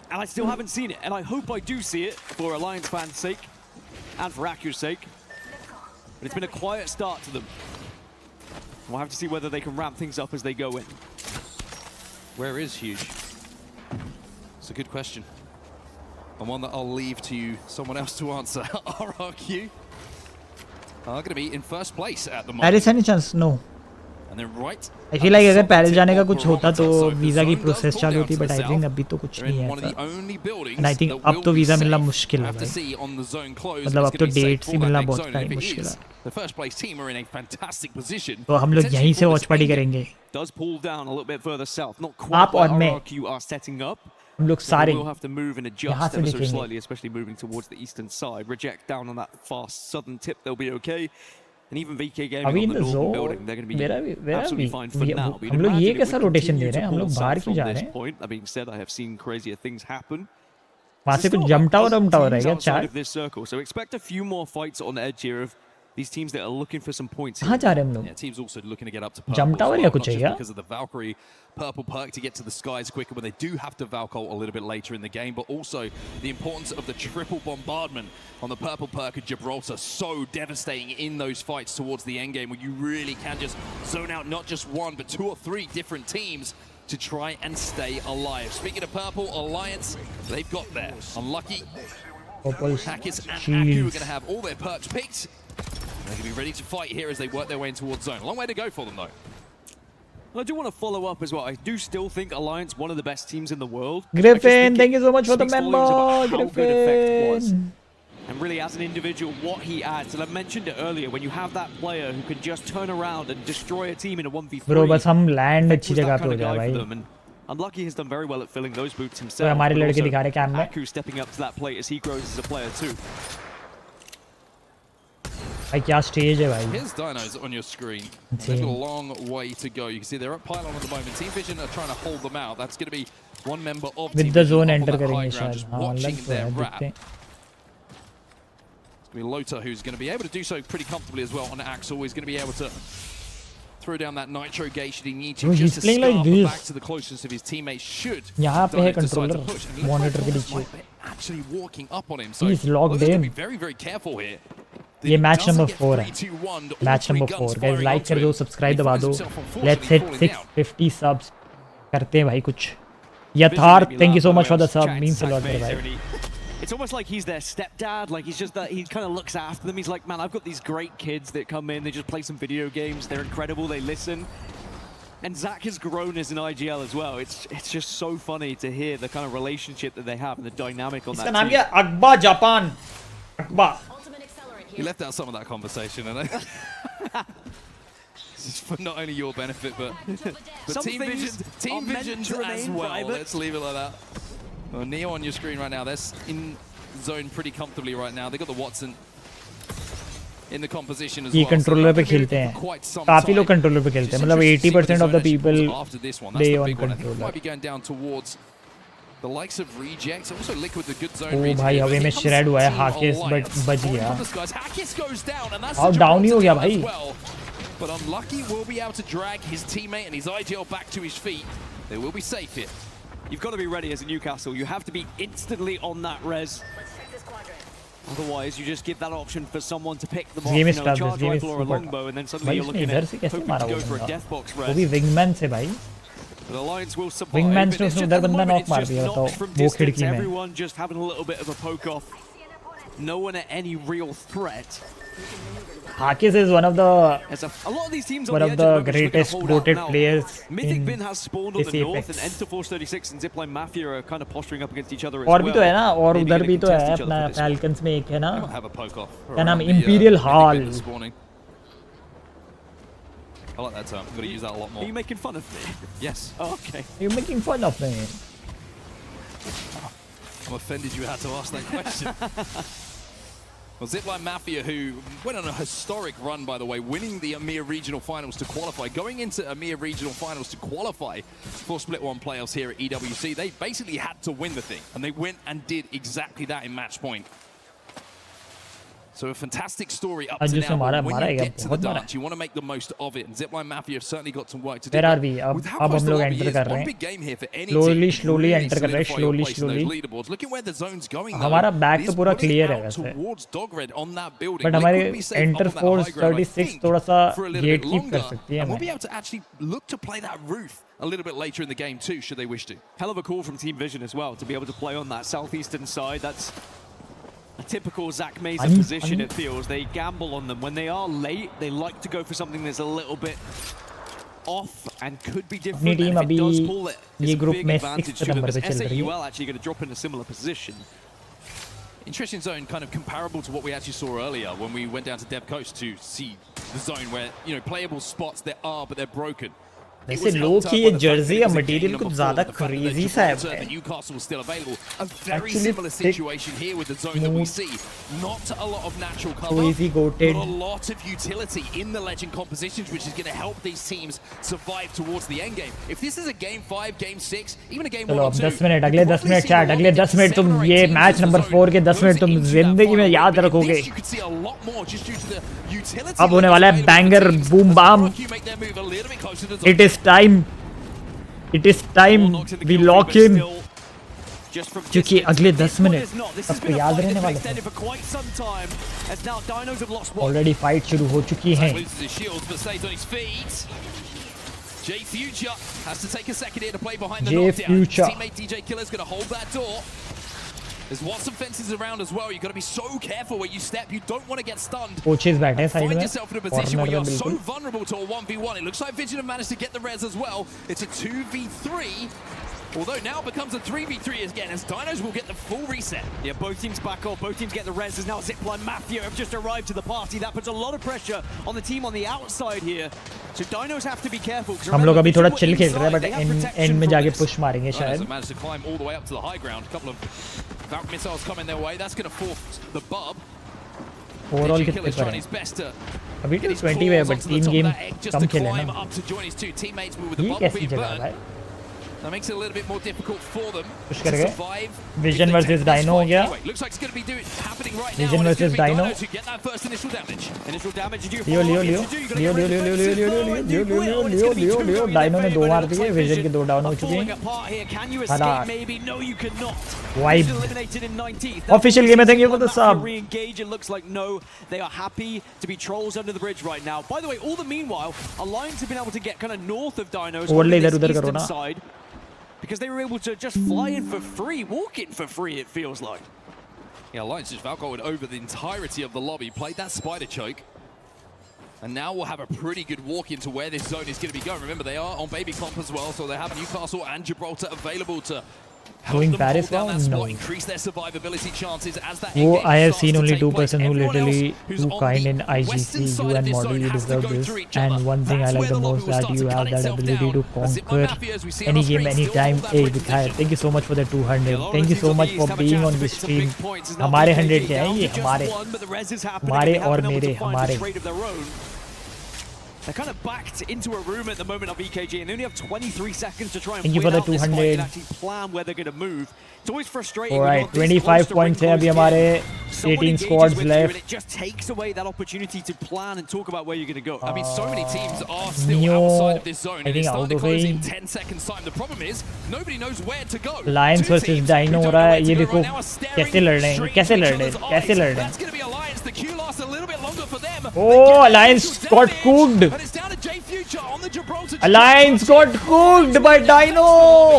And I still haven't seen it. And I hope I do see it for Alliance fans' sake and for Aku's sake. But it's been a quiet start to them. We'll have to see whether they can ramp things up as they go in. Where is Huge? It's a good question. And one that I'll leave to someone else to answer. RRQ are going to be in first place at the moment. Paris any chance? No. And then right. I feel like अगर Paris जाने का कुछ होता तो visa की process चालू होती, but I think अभी तो कुछ नहीं है ऐसा. And I think अब तो वीज़ा मिलना मुश्किल है भाई. मतलब अब तो डेट्स ही मिलना बहुत टाइम मुश्किल है. The first place team are in a fantastic position. तो हम लोग यहीं से वॉच पार्टी करेंगे. Does pull down a little bit further south. Not quite where RRQ are setting up. हम लोग सारे will have to move and adjust ever so slightly, especially moving towards the eastern side. Reject down on that far southern tip, they'll be okay. And even VK Gaming on the northern building, they're going to be absolutely fine for now. हम लोग ये कैसा rotation दे रहे हैं? हम लोग बाहर क्यों जा रहे हैं? That being said, I have seen crazier things happen. वहाँ से कुछ जंप टावर है क्या? 4 of this circle, so expect a few more fights on the edge here of these teams that are looking for some points. कहाँ जा रहे हैं हम लोग? Yeah, teams also looking to get up to purple Jump tower as या well, कुछ not है just क्या? because of the Valkyrie purple perk to get to the skies quicker when they do have to Valkyrie a little bit later in the game, but also the importance of the triple bombardment on the purple perk of Gibraltar, so devastating in those fights towards the end game where you really can just zone out not just one but 2 or 3 different teams to try and stay alive. Speaking of purple, Alliance, they've got there. Unlucky. Hackers and Aku are going to have all their perks picked. They're going to be ready to fight here as they work their way in towards zone. A long way to go for them, though. Well, I do want to follow up as well. I do still think Alliance one of the best teams in the world. Griffin, thank you so much for the Speaks volumes about member. how good Effect was. Griffin. And really, as an individual, what he adds. And I mentioned it earlier, when you have that player who can just turn around and destroy a team in a 1v3. Bro, बस हम land अच्छी was that जगह kind पे of हो guy जाए for भाई. them, and Unlucky has done very well at filling those boots तो himself. हमारे but लड़के also दिखा रहे कैम में. Aku stepping up to that plate as he grows as a player too. भाई क्या stage है भाई. Here's Dinos on your screen. They've got a long way to go. You can see they're at pylon at the moment. Team Vision are trying to hold them out. That's going to be one member of With Team the oh, Vision zone up on enter that high करेंगे ground, शायद. just हाँ watching लग तो their है wrap. देखते हैं. It's going to be Lota who's going to be able to do so pretty comfortably as well on Axel. He's going to be able to throw down that nitro gauge should he need to. Bro, Just he's to playing like scarf this. back to the closest of his teammates should. यहाँ पे है Dinos decide to controller. push. And it looks Monitor like के Force नीचे. might be actually walking up on him. So He's locked Luta's going in. to be very, very careful here. ये match number 4 है. Match number 4. Guys like कर दो, subscribe दबा दो. Let's hit 650 subs. करते हैं भाई कुछ. यथार्थ, thank you so much for the sub. Means a lot भाई. It's almost like he's their stepdad. Like he's just that he kind of looks after them. He's like, man, I've got these great kids that come in. They just play some video games. They're incredible. They listen. And Zach has grown as an IGL as well. It's just so funny to hear the kind of relationship that they have and the dynamic on that इसका नाम team. क्या? अकबा Japan. अकबा. You left out some of that conversation, and this is for not only your benefit, but Team Vision as well. Private. Let's leave it like that. Well, Neo on your screen right now. They're in zone pretty comfortably right now. They got the Watson in the composition as ये well. Controller पे खेलते हैं. काफी लोग controller पे खेलते हैं. मतलब 80% of the people play on controller. Might be going down towards the likes of Rejects, also Liquid, the good zone. ओ भाई हवे में shred हुआ है. हाकिस बच गया. Hackis goes down, and that's और down ही हो गया भाई. But Unlucky will be able to drag his teammate and his IGL back to his feet. They will be safe here. You've got to be ready as a Newcastle. You have to be instantly on that res. Otherwise, you just give that option for someone to pick them off, Game you is know, tough. charge This game is rifle or a super longbow, tough. and then suddenly भाई you're इसने looking इधर at से कैसे hoping मारा to go वो for a बंदा? death box वो भी res. wingman से भाई. But Alliance will survive. Wingman But से it's उसने just उधर at the बंदा moment, knock it's मार just दिया. knocked तो from वो distance, खिड़की में. everyone just having a little bit of a poke off. No one at any real threat. Hakis is one of the A lot of these teams one on of the edge the are looking to greatest hold out voted now. players Mythic in Bin has spawned on this the north, and Apex. Enter Force 36 and Zipline Mafia are kind of posturing up against each other as और well. भी तो है ना. और Maybe उधर gonna भी तो है contest each other अपना for this one. Falcons में एक है ना. Have a poke off. क्या नाम? around the, Imperial Mythic Hall. Bin that's spawning. I like that term. I'm going to use that a lot more. Are you making fun of me? Yes. Oh, okay. You're making fun of me. I'm offended you had to ask that question. Well, Zipline Mafia, who went on a historic run, by the way, winning the EMEA Regional Finals to qualify, going into EMEA Regional Finals to qualify for Split 1 playoffs here at EWC, they basically had to win the thing, and they went and did exactly that in match point. So a fantastic story up to now. But when you get to the dance, you want to make the most of it, and Zipline Mafia have certainly got some work to do. Where are we? अब हम लोग enter कर रहे हैं. Slowly enter कर रहे हैं. Slowly. Look at where the zone's going. हमारा back तो पूरा clear है वैसे. But हमारे enter force 36 थोड़ा सा gate keep कर सकती है. And we'll be able to actually look to play that roof a little bit later in the game too, should they wish to. Hell of a call from Team Vision as well to be able to play on that southeastern side. That's a typical Zach Mesa position, it feels. They gamble on them. When they are late, they like to go for something that's a little bit off and could be different. And if it does pull it, it's a big advantage to them. S8UL actually going to drop in a similar position. Interesting zone, kind of comparable to what we actually saw earlier when we went down to Dev Coast to see the zone where, you know, playable spots there are, but they're broken. वैसे लो की ये Jersey या material कुछ ज्यादा crazy सा है Newcastle still available. A very similar situation here with the zone that we see. Not a lot of natural cover, but a lot of utility in the legend compositions, which is going to help these teams survive towards the end game. If this is a game 5, game 6, even a game 1 or 2, 10 minute अगले 10 minute chat अगले 10 minute तुम ये match number 4 के 10 minute तुम जिंदगी में याद रखोगे. अब होने वाला है banger boom bam. It is time. It is time we lock in. क्योंकि अगले 10 मिनट सबको याद रहने वाले हैं. ऑलरेडी फाइट शुरू हो चुकी है. J Future has to take a second here to play behind the J knockdown. Future. Teammate DJ Killer's going to hold that door. There's lots of fences around as well. You've got to be so careful where you step. You don't want to get stunned. Coaches बैठे हैं side Find में. yourself in a position where you're so vulnerable to a 1v1. It looks like Vision have managed to get the res as well. It's a 2v3. Although now becomes a 3v3 again, as Dinos will get the full reset. Yeah, both teams back up, both teams get the res. As now Zipline Mafia have just arrived to the party. That puts a lot of pressure on the team on the outside here. So Dinos have to be careful. हम लोग अभी थोड़ा chill खेल रहे हैं, but and में जाके push मारेंगे शायद. Dinos managed to climb all the way up to the high ground. A couple of Valk missiles coming their way. That's going to force the bub. Overall कितने पर है? अभी तो 20 है, बट 3 गेम कम खेले ना. ये कैसी जगह है भाई? That makes it a little bit more difficult for them push to कर गए. survive. Vision versus Dino हो गया. Looks like it's going to be happening right now. Vision versus Dino. To get that first initial damage. Initial damage. Leo. Dino ने 2 मार दिए. Vision के 2 down हो चुके हैं. Can you escape maybe? No, you cannot. Wipe. Eliminated in 19th. Official game. Thank you for the sub. Re-engage. It looks like no. They are happy to be trolls under the bridge right now. By the way, all the meanwhile, Alliance have been able to get kind of north of Dinos on this eastern side. Because they were able to just fly in for free, walk in for free, it feels like. Yeah, Alliance just Valkyrie over the entirety of the lobby, played that spider choke. And now we'll have a pretty good walk into where this zone is going to be going. Remember, they are on Baby Clump as well, so they have Newcastle and Gibraltar available to Going Paris now? No. Increase their survivability chances as that वो I have seen only 2 person who literally too kind in IGC. You and Model, you deserve this. And one thing I like the most that you have that ability to conquer any game, anytime. Hey, Vikhai, thank you so much for the 200. Thank you so much for being on this stream. हमारे 100 के हैं ये हमारे और मेरे हमारे. They're kind of backed into a room at the moment of EKG, and they only have 23 seconds to try and Thank you for the 200. and actually plan where they're going to move. It's always frustrating. Alright, 25 points है अभी हमारे 18 squads left. It just takes away that opportunity to plan and talk about where you're going to go. I mean, so many teams are still outside of this zone, and it's starting to close in 10 seconds time. The problem is, nobody knows where to go. Lions versus Dino हो रहा है. ये देखो कैसे लड़ रहे हैं, कैसे लड़ रहे हैं, कैसे लड़ रहे हैं. That's going to be Alliance. The queue lasts a little bit longer for them. Oh, Alliance got cooked. And it's down to J Future on the Gibraltar. Alliance got cooked by Dino.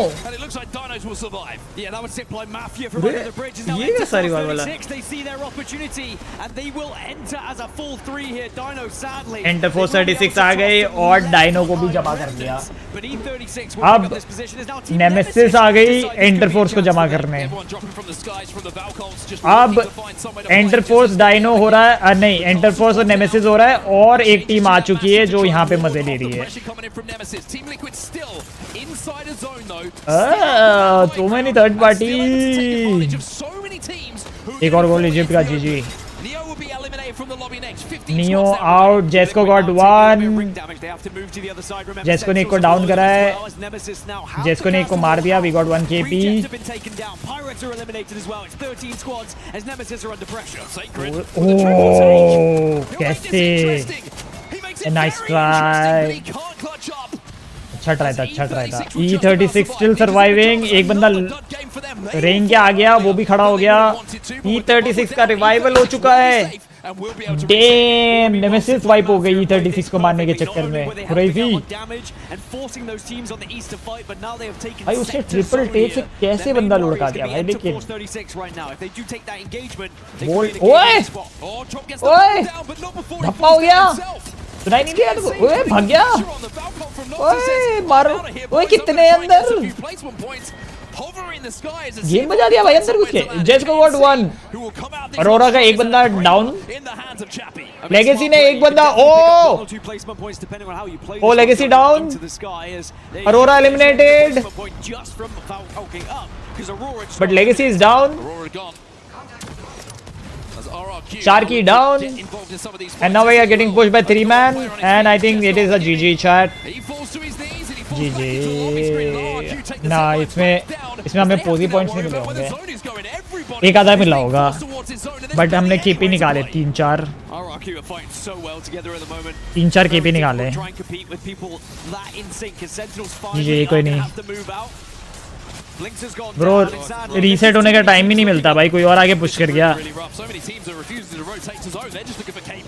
And it looks like Dinos will survive. Yeah, that would sit by Mafia from under the bridge. Is now ये सारी बात वाला. They see their opportunity and they will enter as a full 3 here. Dino sadly. Enter Force 36 आ गई और Dino को भी जमा कर दिया. अब Nemesis आ गई Enter Force को जमा करने. अब Enter Force Dino हो रहा है, नहीं Enter Force और Nemesis हो रहा है और एक टीम आ चुकी है जो यहाँ पे मजे ले रही है. So many third party. एक और गोल इजिप्ट का जीजी. Neo out. Jesco got 1. Jesco ने एक को डाउन करा है. Jesco ने एक को मार दिया. We got 1 KP. Oh, कैसे? A nice try. अच्छा ट्राई था. E36 still surviving. एक बंदा रेंज के आ गया, वो भी खड़ा हो गया. E36 का रिवाइवल हो चुका है. Damn, Nemesis वाइप हो गई E36 को मारने के चक्कर में. Crazy. भाई उसने ट्रिपल टेक से कैसे बंदा लुढ़का दिया भाई. लेकिन ओए धप्पा हो गया. सुनाई नहीं दिया तुमको? ओए भाग गया. ओए मारो. ओए कितने अंदर. गेम बजा दिया भाई अंदर घुस के. जेस्को गॉट 1. अरोरा का एक बंदा डाउन. लेगेसी ने एक बंदा. Oh Legacy down. Aurora eliminated. But Legacy is down. Sharky down, and now we are getting pushed by 3 man, and I think it is a GG chat. GG. ना इसमें हमें पोजी points नहीं मिले होंगे. एक आधा मिला होगा, बट हमने केपी निकाले 3-4 केपी निकाले. GG कोई नहीं. ब्रो रीसेट होने का टाइम ही नहीं मिलता भाई. कोई और आगे पुश कर गया.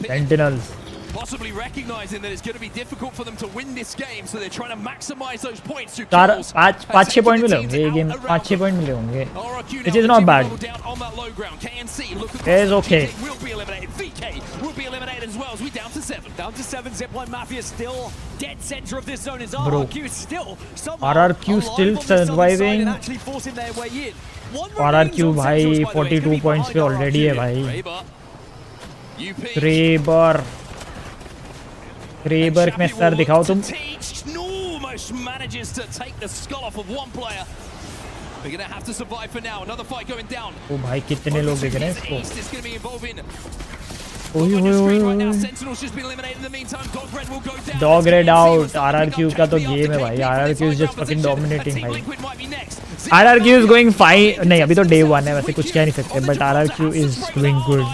Sentinels possibly recognizing that it's going to be difficult for them to win this game, so they're trying to maximize those points. 5-6 point मिले होंगे ये गेम. 5-6 पॉइंट मिले होंगे, which is not bad. It's okay. Will be eliminated as well as we down to 7. Zipline Mafia still dead center of this zone. Is RRQ still RRQ still surviving. RRQ भाई 42 points पे already है भाई. क्रेबर में sir दिखाओ तुम. Almost manages to take the skull off of one player. We're going to have to survive for now. Another fight going down. ओ भाई कितने लोग देख रहे हैं इसको. It's going to be involving. ओए डॉग रेड आउट. RRQ का तो गेम है भाई. RRQ is just fucking dominating भाई. RRQ is going fine. नहीं अभी तो डे 1 है, वैसे कुछ कह नहीं सकते, but RRQ is doing good.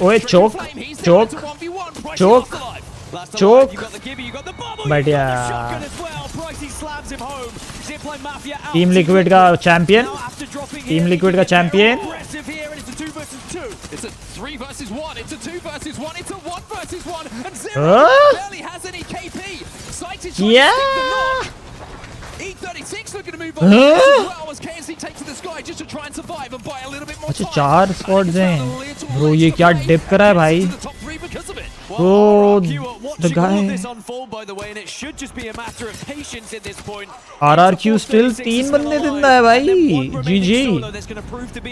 ओए चोक बट यार टीम लिक्विड का champion. It's a 3 versus 1. It's a 2 versus 1. It's a 1 versus 1. And Zero barely has any KP. Sighted E36 looking to move on as well as KNC takes to the sky just to try and survive and buy a little bit more time. 4 spots हैं bro. ये क्या dip करा है भाई. Oh, the guy. RRQ still 3 बंदे जिंदा है भाई. GG.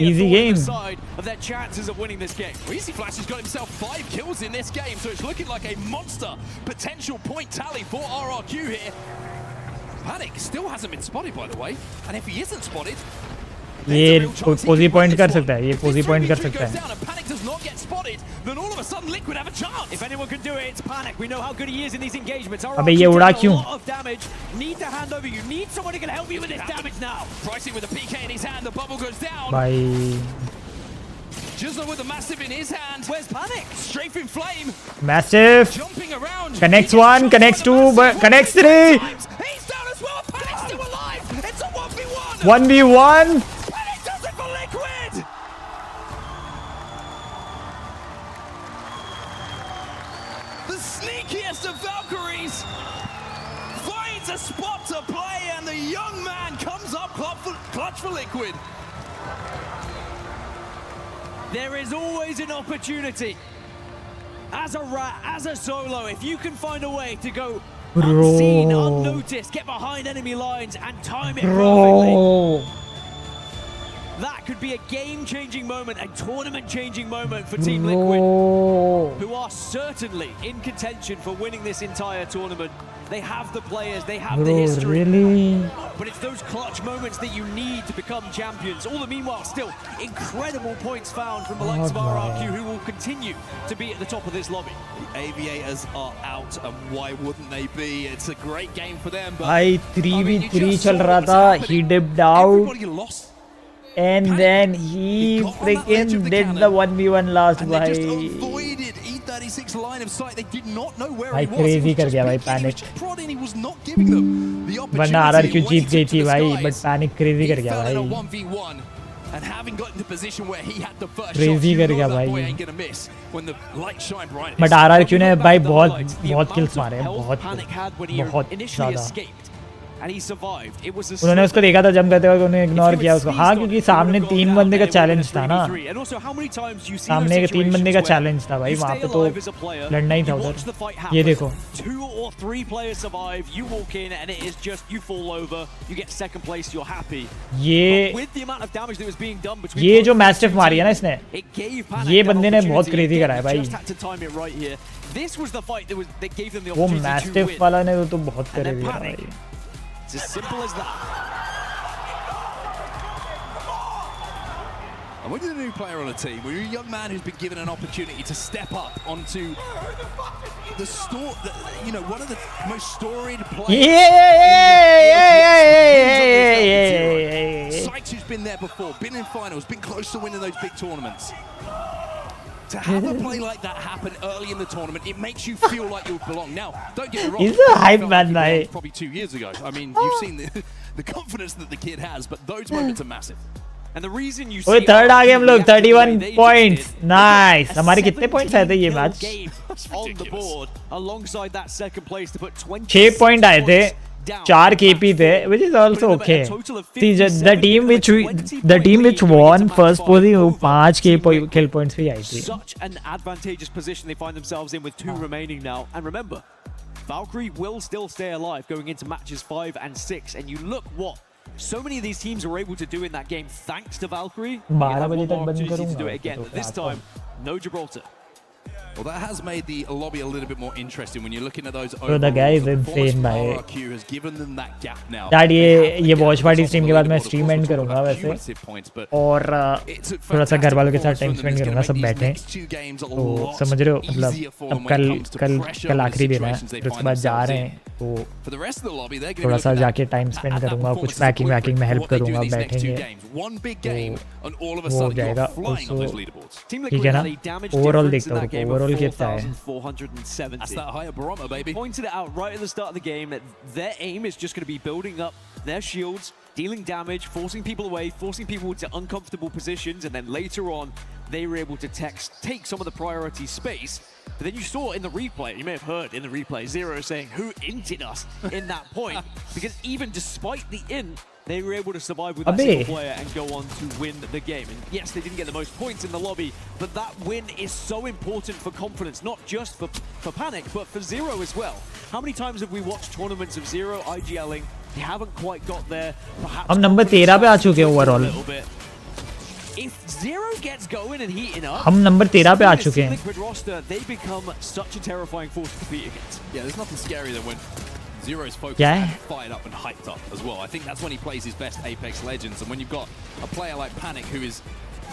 Easy game. Easy Flash has got himself 5 kills in this game, so it's looking like a monster potential point tally for RRQ here. Panic still hasn't been spotted, by the way, and if he isn't spotted, ये पोजी point कर सकता है. ये पोजी point कर सकता है. Panic does not get spotted, then all of a sudden Liquid have a chance. If anyone can do it, it's Panic. We know how good he is in these engagements. अबे ये उड़ा क्यों? Need to hand over. You need someone who can help you with this damage now. Pricing with a PK in his hand, the bubble goes down. भाई Jizzler with a massive in his hand. Where's Panic? Strafe in flame. Massive. Jumping around. Connects 1, connects 2, but connects 3. He's down as well. Panic's still alive. It's a 1v1. 1v1. Panic does it for Liquid. The sneakiest of Valkyries finds a spot to play, and the young man comes up clutch for Liquid. There is always an opportunity. As a rat, as a solo, if you can find a way to go unseen, unnoticed, get behind enemy lines and time it perfectly. That could be a game-changing moment, a tournament-changing moment for Team Liquid, who are certainly in contention for winning this entire tournament. They have the players, they have the history. Really? But it's those clutch moments that you need to become champions. All the meanwhile, still incredible points found from the likes of RRQ, who will continue to be at the top of this lobby. The Aviators are out, and why wouldn't they be? It's a great game for them. But भाई 3v3 चल रहा था. He dipped out. Everybody lost. And then he freaking did the 1v1 last and they just भाई. avoided E36 line of sight. They did not know where भाई he was. crazy कर गया भाई Panic. Prodding, he was not giving them the opportunity. वरना RRQ जीत गई थी भाई, but Panic crazy कर गया भाई. 1v1 and having got into position where he had the first Crazy shot, कर गया that boy भाई. ain't gonna miss when the light shine bright. But RRQ ने भाई बहुत The kills मारे हैं. health Panic had when he बहुत initially ज़्यादा. escaped and he survived. It was a उन्होंने उसको देखा था जंप करते वक्त, उन्होंने इग्नोर किया उसको. हाँ, क्योंकि सामने 3 बंदे का चैलेंज था ना. सामने 3 बंदे का चैलेंज था भाई, वहाँ पे तो लड़ना ही था उधर. ये देखो. 2 or 3 players survive. You walk in and it is just you fall over. You get second place. You're happy. ये with the amount of damage that was being done between ये जो मैस्टिफ मारी है ना इसने, ये बंदे ने बहुत क्रेजी करा है भाई. This was the fight that gave them the वो opportunity to मैस्टिफ win. वाला ने तो बहुत क्रेजी करा भाई. It's as simple as that. And when you're a new player on a team, when you're a young man who's been given an opportunity to step up onto one of the most storied players. Sykes, who's been there before, been in finals, been close to winning those big tournaments. To have a play like that happen early in the tournament, it makes you feel like you belong. Now, don't get me wrong. He's a hype man, mate. Probably 2 years ago. I mean, you've seen the confidence that the kid has, but those moments are massive. And the reason you ओए third आ गए हम लोग. 31 points. Nice. हमारे कितने points आए थे ये match? On the board alongside that second place to put 20. 6 point आए थे. 4 KP थे, which is also okay. See, the team which won first position वो 5 kill points पे आई थी. Such an advantageous position they find themselves in with 2 remaining now. And remember, Valkyrie will still stay alive going into matches 5 and 6. And you look what so many of these teams were able to do in that game thanks to Valkyrie. 12 बजे तक बंद to do it करूँगा. again, but this time, no Gibraltar. Well, that has made the lobby a little bit more interesting when you're looking at those. So the guy is insane, भाई. RRQ has given them that gap now. Dad, ये watch party stream के बाद मैं stream and करूँगा वैसे, और थोड़ा सा घर वालों के साथ टाइम स्पेंड करूँगा, सब बैठे हैं. तो समझ रहे हो, मतलब अब कल आखिरी दिन है, फिर उसके बाद जा रहे हैं, तो थोड़ा सा जाके टाइम स्पेंड करूँगा, कुछ पैकिंग में हेल्प करूँगा, बैठेंगे, तो वो हो जाएगा. ठीक है ना? ओवरऑल देखता हूँ ओवरऑल कितना है. That's that higher barometer, baby. Pointed it out right at the start of the game that their aim is just going to be building up their shields, dealing damage, forcing people away, forcing people into uncomfortable positions, and then later on they were able to take some of the priority space. But then you saw in the replay, you may have heard in the replay, Zero saying, who inted us in that point? Because even despite the int, they were able to survive with that single player and go on to win the game. And yes, they didn't get the most points in the lobby, but that win is so important for confidence, not just for Panic, but for Zero as well. How many times have we watched tournaments of Zero IGLing? They haven't quite got there. Perhaps हम number 13 पे आ चुके हैं overall. If Zero gets going and heating up, हम number 13 पे आ चुके हैं. Liquid roster, they become such a terrifying force to compete against. Yeah, there's nothing scarier than when Zero's focused and fired up and hyped up as well. I think that's when he plays his best Apex Legends, and when you've got a player like Panic who is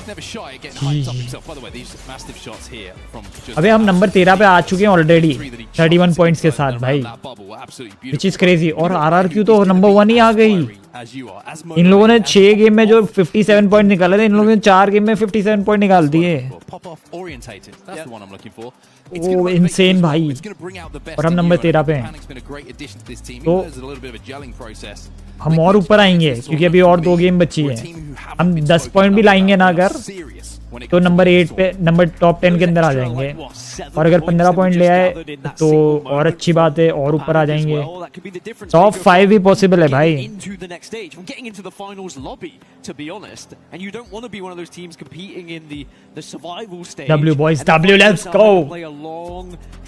never shy at getting hyped up himself. By the way, these massive shots here from just अबे हम number 13 पे आ चुके हैं already 31 points के साथ भाई, which is crazy. और RRQ तो नंबर 1 ही आ गई. इन लोगों ने 6 गेम में जो 57 पॉइंट निकाले थे, इन लोगों ने 4 गेम में 57 पॉइंट निकाल दिए. ओ इंसेन भाई. और हम नंबर 13 पे हैं, तो हम और ऊपर आएंगे क्योंकि अभी और 2 गेम बची है. हम 10 पॉइंट भी लाएंगे ना अगर, तो नंबर 8 पे, नंबर टॉप 10 के अंदर आ जाएंगे. और अगर 15 पॉइंट ले आए तो और अच्छी बात है, और ऊपर आ जाएंगे. टॉप 5 भी पॉसिबल है भाई. W boys, W, let's go.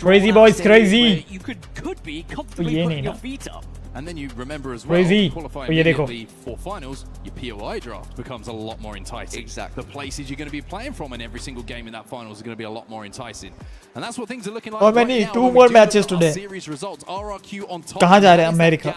Crazy boys, crazy. ये नहीं ना. And then you remember as well, Crazy. qualifying immediately for finals, your POI draft becomes a lot more enticing. Exactly. The places you're going to be playing from in every single game in that finals are going to be a lot more enticing. And that's what things are looking like. How many? Right now, 2 more matches today. Series results. RRQ on top. कहाँ जा रहे हैं? America.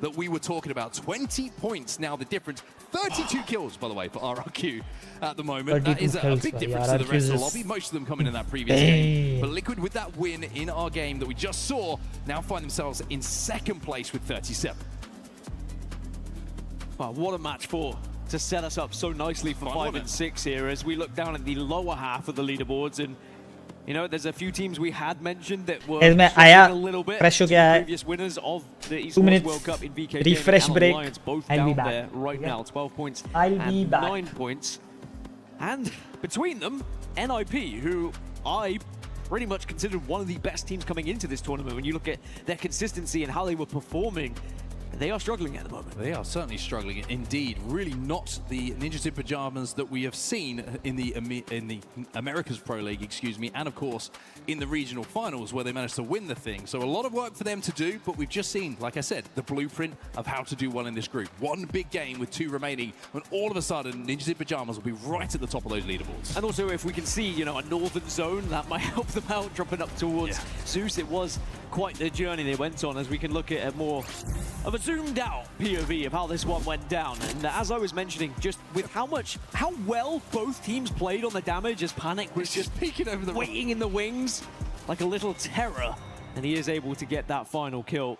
That we were talking about. 20 points now the difference. 32 kills, by the way, for RRQ at the moment. That is a big difference to the rest of the lobby. Most of them coming in that previous game. But Liquid with that win in our game that we just saw now find themselves in second place with 37. Wow, what a match to set us up so nicely for 5 and 6 here as we look down at the lower half of the leaderboards. And you know, there's a few teams we had mentioned that were a little bit. Previous winners of the Esports World Cup in VK refresh and break. Alliance, both down there right now. 12 points and 9 points. And between them, NIP, who I pretty much considered one of the best teams coming into this tournament. When you look at their consistency and how they were performing they are struggling at the moment. They are certainly struggling indeed. Really not the Ninjas in Pajamas that we have seen in the Americas Pro League, excuse me, and of course in the regional finals where they managed to win the thing. So a lot of work for them to do, but we've just seen, like I said, the blueprint of how to do well in this group. One big game with 2 remaining, and all of a sudden Ninjas in Pajamas will be right at the top of those leaderboards. And also, if we can see, you know, a northern zone, that might help them out, dropping up towards Zeus. It was quite the journey they went on, as we can look at a more of a zoomed out POV of how this one went down. And as I was mentioning, just with how well both teams played on the damage, as Panic was just peeking over the waiting in the wings like a little terror, and he is able to get that final kill.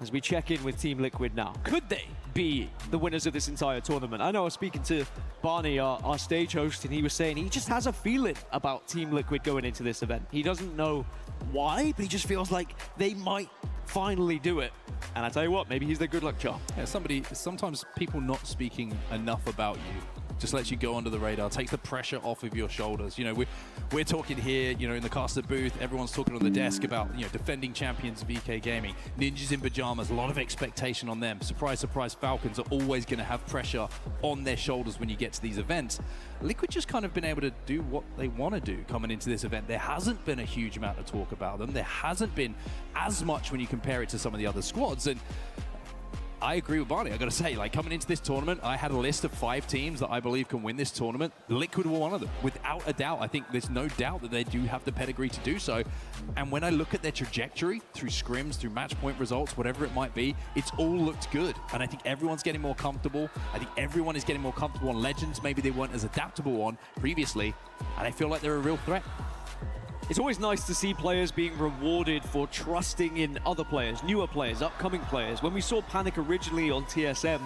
As we check in with Team Liquid now, could they be the winners of this entire tournament? I know I was speaking to Barney, our stage host, and he was saying he just has a feeling about Team Liquid going into this event. He doesn't know why, but he just feels like they might finally do it. And I tell you what, maybe he's their good luck charm. Yeah, sometimes people not speaking enough about you just lets you go under the radar, takes the pressure off of your shoulders. You know, we're talking here, you know, in the caster booth, everyone's talking on the desk about, you know, defending champions of VK Gaming, Ninjas in Pajamas, a lot of expectation on them. Surprise, surprise, Falcons are always going to have pressure on their shoulders when you get to these events. Liquid just kind of been able to do what they want to do coming into this event. There hasn't been a huge amount of talk about them. There hasn't been as much when you compare it to some of the other squads. And I agree with Barney. I got to say, like, coming into this tournament, I had a list of 5 teams that I believe can win this tournament. Liquid were one of them, without a doubt. I think there's no doubt that they do have the pedigree to do so. And when I look at their trajectory through scrims, through match point results, whatever it might be, it's all looked good. And I think everyone's getting more comfortable. I think everyone is getting more comfortable on Legends. Maybe they weren't as adaptable on previously. And I feel like they're a real threat. It's always nice to see players being rewarded for trusting in other players, newer players, upcoming players. When we saw Panic originally on TSM,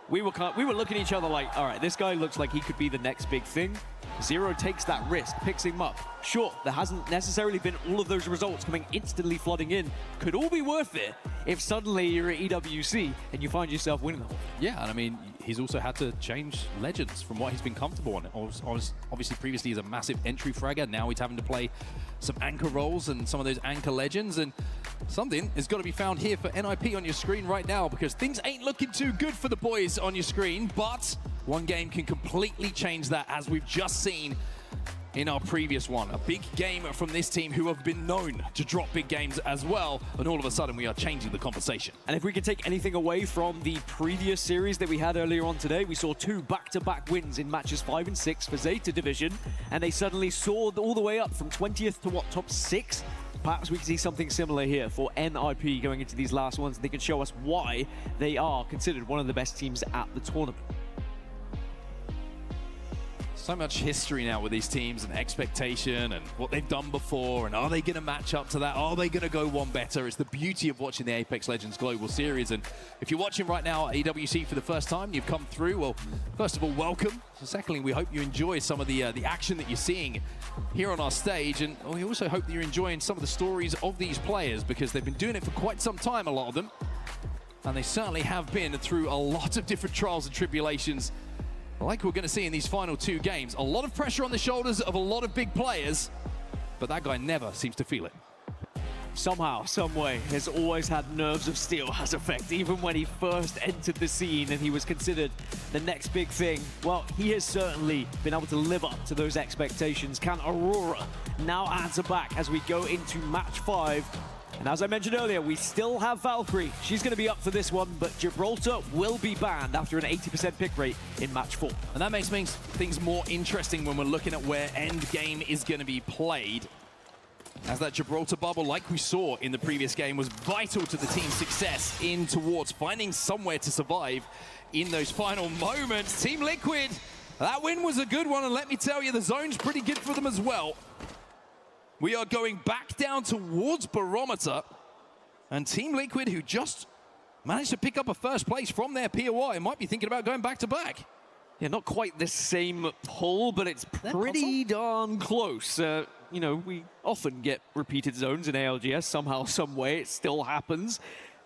we were looking at each other like, all right, this guy looks like he could be the next big thing. Zero takes that risk, picks him up. Sure, there hasn't necessarily been all of those results coming instantly flooding in. Could all be worth it if suddenly you're at EWC and you find yourself winning the whole thing. Yeah, and I mean, he's also had to change Legends from what he's been comfortable on. Obviously, previously he's a massive entry fragger. Now he's having to play some anchor roles and some of those anchor Legends. And something has got to be found here for NIP on your screen right now, because things ain't looking too good for the boys on your screen. But one game can completely change that, as we've just seen in our previous one. A big game from this team, who have been known to drop big games as well, and all of a sudden we are changing the conversation. And if we can take anything away from the previous series that we had earlier on today, we saw 2 back-to-back wins in matches 5 and 6 for Zeta Division, and they suddenly soared all the way up from 20th to what, top 6? Perhaps we can see something similar here for NIP going into these last ones. They can show us why they are considered one of the best teams at the tournament. So much history now with these teams, and expectation and what they've done before, and are they going to match up to that? Are they going to go one better? It's the beauty of watching the Apex Legends Global Series. And if you're watching right now at EWC for the first time, you've come through, well, first of all, welcome. Secondly, we hope you enjoy some of the action that you're seeing here on our stage, and we also hope that you're enjoying some of the stories of these players, because they've been doing it for quite some time, a lot of them, and they certainly have been through a lot of different trials and tribulations, like we're going to see in these final 2 games. A lot of pressure on the shoulders of a lot of big players, but that guy never seems to feel it. Somehow, some way, has always had nerves of steel as effect, even when he first entered the scene and he was considered the next big thing. Well, he has certainly been able to live up to those expectations. Can Aurora now answer back as we go into match 5? And as I mentioned earlier, we still have Valkyrie. She's going to be up for this one, but Gibraltar will be banned after an 80% pick rate in match 4. And that makes things more interesting when we're looking at where endgame is going to be played, as that Gibraltar bubble, like we saw in the previous game, was vital to the team's success in towards finding somewhere to survive in those final moments. Team Liquid, that win was a good one, and let me tell you, the zone's pretty good for them as well. We are going back down towards Barometer, and Team Liquid, who just managed to pick up a first place from their POI, might be thinking about going back-to-back. Yeah, not quite the same pull, but it's pretty darn close. You know, we often get repeated zones in ALGS, somehow, some way, it still happens.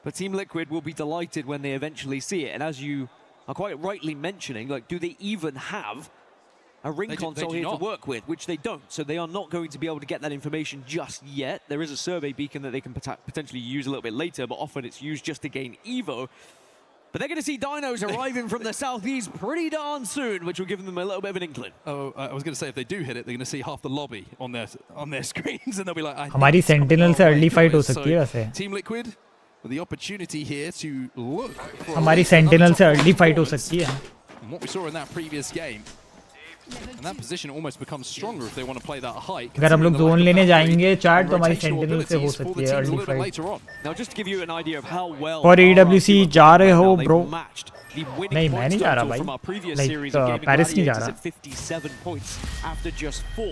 But Team Liquid will be delighted when they eventually see it. And as you are quite rightly mentioning, like, do they even have a ring console here to work with, which they don't. So they are not going to be able to get that information just yet. There is a survey beacon that they can potentially use a little bit later, but often it's used just to gain Evo. But they're going to see dinos arriving from the southeast pretty darn soon, which will give them a little bit of an inkling. Oh, I was going to say, if they do hit it, they're going to see half the lobby on their screens, and they'll be like, हमारी Sentinel से early fight हो सकती है वैसे. Team Liquid with the opportunity here to look. हमारी Sentinel से early fight हो सकती है. And what we saw in that previous game, and that position almost becomes stronger if they want to play that high. अगर हम लोग zone लेने जाएंगे चार्ट तो हमारी सेंटिनल से हो सकती है early fight. Now just to give you an idea of how well और EWC जा रहे हो ब्रो? नहीं मैं नहीं जा रहा भाई. लाइक पेरिस नहीं जा रहा. 57 points after just 4.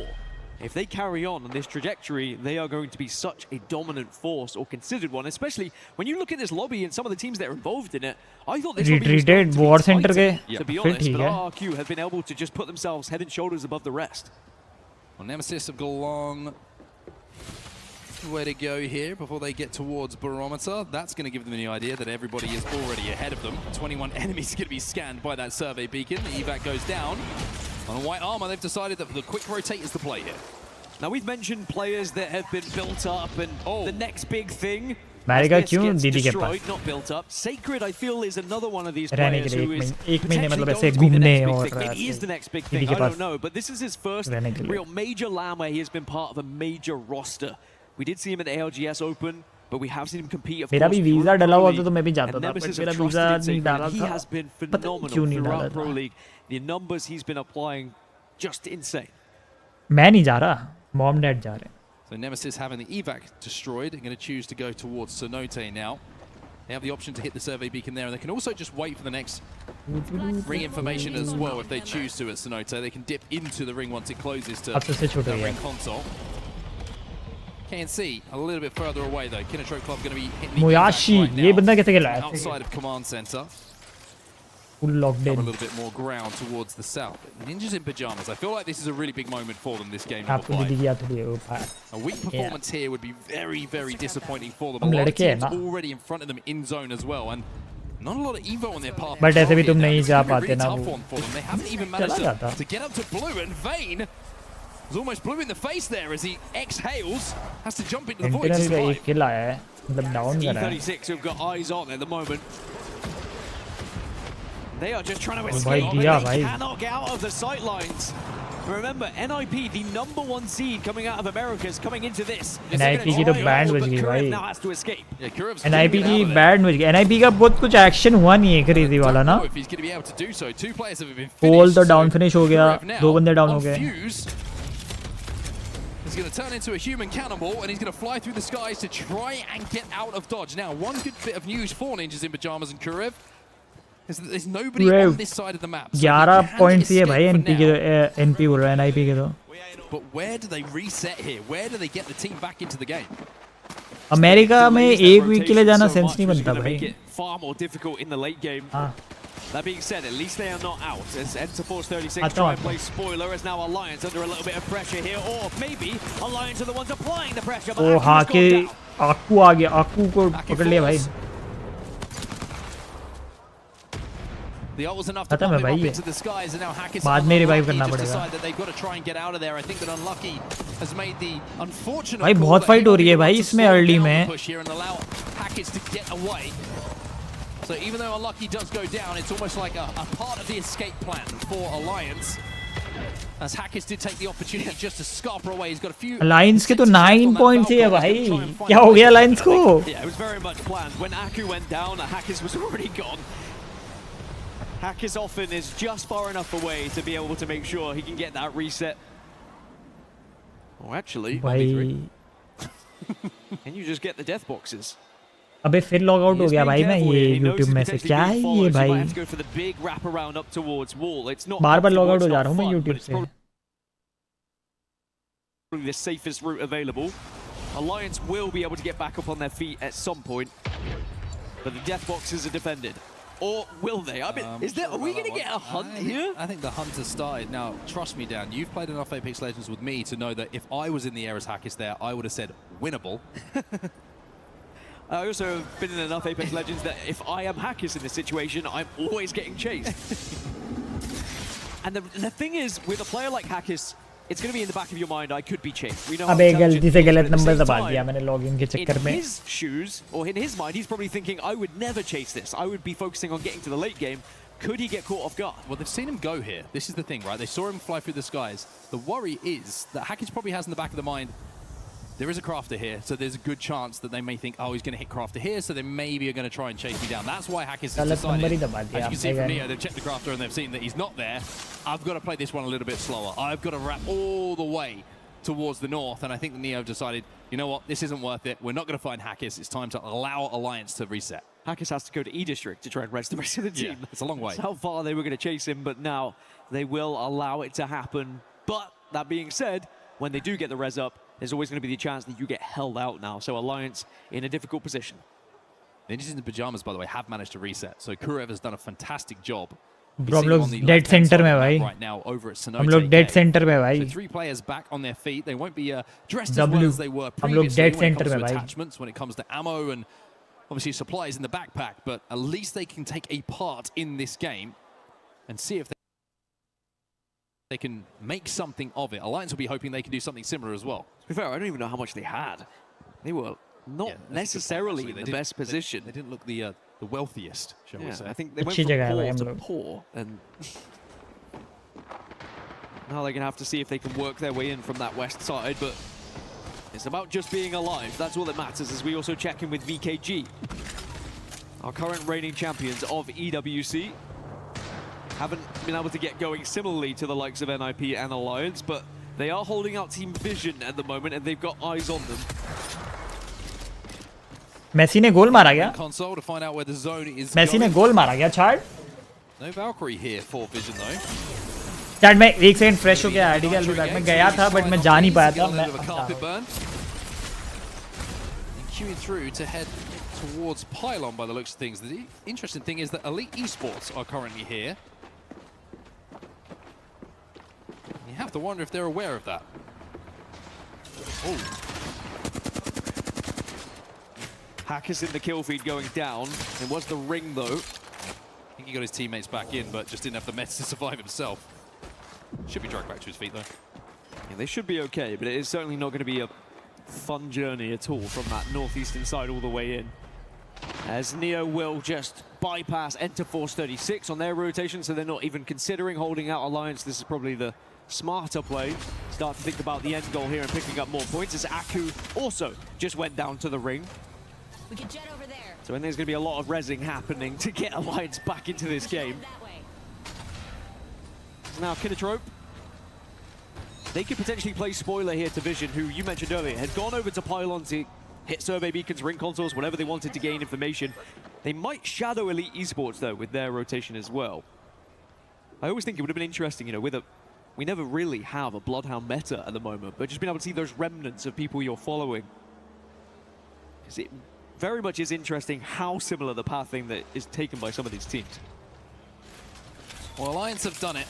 If they carry on this trajectory, they are going to be such a dominant force, or considered one, especially when you look at this lobby and some of the teams that are involved in it. I thought this retreated war center के to be honest, but RRQ have been able to just put themselves head and shoulders above the rest. Well, Nemesis have got a long way to go here before they get towards Barometer. That's going to give them the idea that everybody is already ahead of them. 21 enemies going to be scanned by that survey beacon. The evac goes down. On white armor, they've decided that the quick rotate is the play here. Now we've mentioned players that have been built up, and the next big thing. मैरेगा क्यों दीदी के पास? Not built up. Sacred, I feel, is another one of these players who is एक महीने मतलब ऐसे घूमने और maybe he is the next big thing. I don't know, but this is his first real major LAN where he has been part of a major roster. We did see him at the ALGS Open, but we have seen him compete. Of मेरा भी visa डला हुआ तो मैं भी जाता था, but मेरा वीजा नहीं डाला he था. has been phenomenal throughout Pro League. The numbers he's been applying, just insane. मैं नहीं जा रहा, mom dad जा रहे. So Nemesis having the evac destroyed, they're going to choose to go towards Cenote now. They have the option to hit the survey beacon there, and they can also just wait for the next ring information as well if they choose to at Cenote. They can dip into the ring once it closes to the ring console. KNC a little bit further away though. Kinetro Club going to be hitting the Moyashi, right ये बंदा कैसे खेला है? outside of command center. Full locked in. A little bit more ground towards the south. Ninjas in pajamas. I feel like this is a really big moment for them this game. A weak performance here would be very, very disappointing for them. A lot of teams already in front of them in zone as well, and not a lot of Evo on their path. But ऐसे भी तुम नहीं जा पाते ना वो. They haven't even managed to get up to blue, and Vayne was almost blue in the face there as he exhales, has to jump into the void to survive. E36 who've got eyes on at the moment. They are just trying to escape, but they cannot get out of the sight lines. Remember, NIP, the #1 seed coming out of America, is coming into this. NIP की तो band बज गई भाई. Now has to escape. NIP की band बज गई. NIP का बहुत कुछ एक्शन हुआ नहीं है क्रेजी वाला ना. पोल तो डाउन फिनिश हो गया. 2 बंदे डाउन हो गए. He's going to turn into a human cannonball, and he's going to fly through the skies to try and get out of dodge. Now, one good bit of news for Ninjas in Pajamas and Kurev is that there's nobody on this side of the map. 11 points ही है भाई NP के NP बोल रहा है NIP के तो. But where do they reset here? Where do they get the team back into the game? America में एक वीक के लिए जाना सेंस नहीं बनता भाई. Far more difficult in the late game. That being said, at least they are not out. As Enter Force 36 try and play spoiler, as now Alliance under a little bit of pressure here, or maybe Alliance are the ones applying the pressure. Oh, Hake, Aku आ गया. Aku को पकड़ लिया भाई. The ult was enough to pop him up into the skies, and now Hackett बाद में revive करना पड़ेगा. decide that they've got to try and get out of there. I think that Unlucky has made the unfortunate भाई बहुत fight हो रही है भाई इसमें अर्ली में. push here and allow Hackett to get away. So even though Unlucky does go down, it's almost like a part of the escape plan for Alliance. As Hackett did take the opportunity just to scarper away. He's got a few. Alliance के तो 9 points ही है भाई. क्या हो गया Alliance को? Yeah, it was very much planned. When Aku went down, Hackett was already gone. Hackett often is just far enough away to be able to make sure he can get that reset. Oh, actually, can you just get the death boxes? अबे फिर log out हो गया भाई मैं ये YouTube में से. क्या है ये भाई? बार-बार लॉग आउट हो जा रहा हूँ मैं YouTube से. The safest route available. Alliance will be able to get back up on their feet at some point, but the death boxes are defended. Or will they? I mean, are we going to get a hunt here? I think the hunt has started. Now, trust me, Dan, you've played enough Apex Legends with me to know that if I was in the air as Hackett there, I would have said winnable. I also have been in enough Apex Legends that if I am Hackett in this situation, I'm always getting chased. And the thing is, with a player like Hackis, it's going to be in the back of your mind, I could be chased. We know अबे गलती से गलत number दबा दिया मैंने login के चक्कर में. In his shoes, or in his mind, he's probably thinking, I would never chase this. I would be focusing on getting to the late game. Could he get caught off guard? Well, they've seen him go here. This is the thing, right? They saw him fly through the skies. The worry is that Hackis probably has in the back of the mind, there is a crafter here, so there's a good chance that they may think, oh, he's going to hit crafter here, so they maybe are going to try and chase me down. That's why Hackis has decided, as you can see from Neo, they've checked the crafter and they've seen that he's not there. I've got to play this one a little bit slower. I've got to wrap all the way towards the north, and I think the Neo decided, you know what, this isn't worth it. We're not going to find Hackis. It's time to allow Alliance to reset. Hackis has to go to E District to try and rest the rest of the team. Yeah, it's a long way. That's how far they were going to chase him, but now they will allow it to happen. But that being said, when they do get the res up, there's always going to be the chance that you get held out now. So Alliance in a difficult position. The Ninjas in the Pajamas, by the way, have managed to reset. So Kurev has done a fantastic job. Bro, हम लोग dead centre में भाई. Right now over at Sonote. हम लोग dead centre में भाई. So 3 players back on their feet. They won't be dressed as well as they were हम लोग previously dead when it centre comes में to भाई. attachments, when it comes to ammo and obviously supplies in the backpack. But at least they can take a part in this game and see if they can make something of it. Alliance will be hoping they can do something similar as well. To be fair, I don't even know how much they had. They were not necessarily in the best position. They didn't look the wealthiest, shall we say. I think they went from poor to poor, and now they're going to have to see if they can work their way in from that west side, but it's about just being alive. That's all that matters, as we also check in with VKG. Our current reigning champions of EWC haven't been able to get going similarly to the likes of NIP and Alliance, but they are holding out Team Vision at the moment, and they've got eyes on them. Messi ने goal मारा क्या? Console to find out where the zone is Messi ने goal मारा क्या? Chad? No Valkyrie here for Vision though. Chad मैं एक second fresh हो गया आईडी के बैक में गया था बट मैं जा नहीं पाया था मैं. Queuing through to head towards Pylon by the looks of things. The interesting thing is that Elite Esports are currently here. You have to wonder if they're aware of that. Oh. Hackers in the kill feed going down. It was the ring though. I think he got his teammates back in, but just didn't have the meds to survive himself. Should be dragged back to his feet though. Yeah, they should be okay, but it is certainly not going to be a fun journey at all from that northeastern side all the way in. As Neo will just bypass Enter Force 36 on their rotation, so they're not even considering holding out Alliance. This is probably the smarter play. Start to think about the end goal here and picking up more points, as Aku also just went down to the ring. We can jet over there. So then there's going to be a lot of rezzing happening to get Alliance back into this game. So now Kinatrope. They could potentially play spoiler here to Vision, who you mentioned earlier had gone over to Pylon to hit survey beacons, ring consoles, whatever they wanted to gain information. They might shadow Elite Esports though with their rotation as well. I always think it would have been interesting, you know, we never really have a Bloodhound meta at the moment, but just being able to see those remnants of people you're following. It very much is interesting how similar the pathing that is taken by some of these teams. Well, Alliance have done it.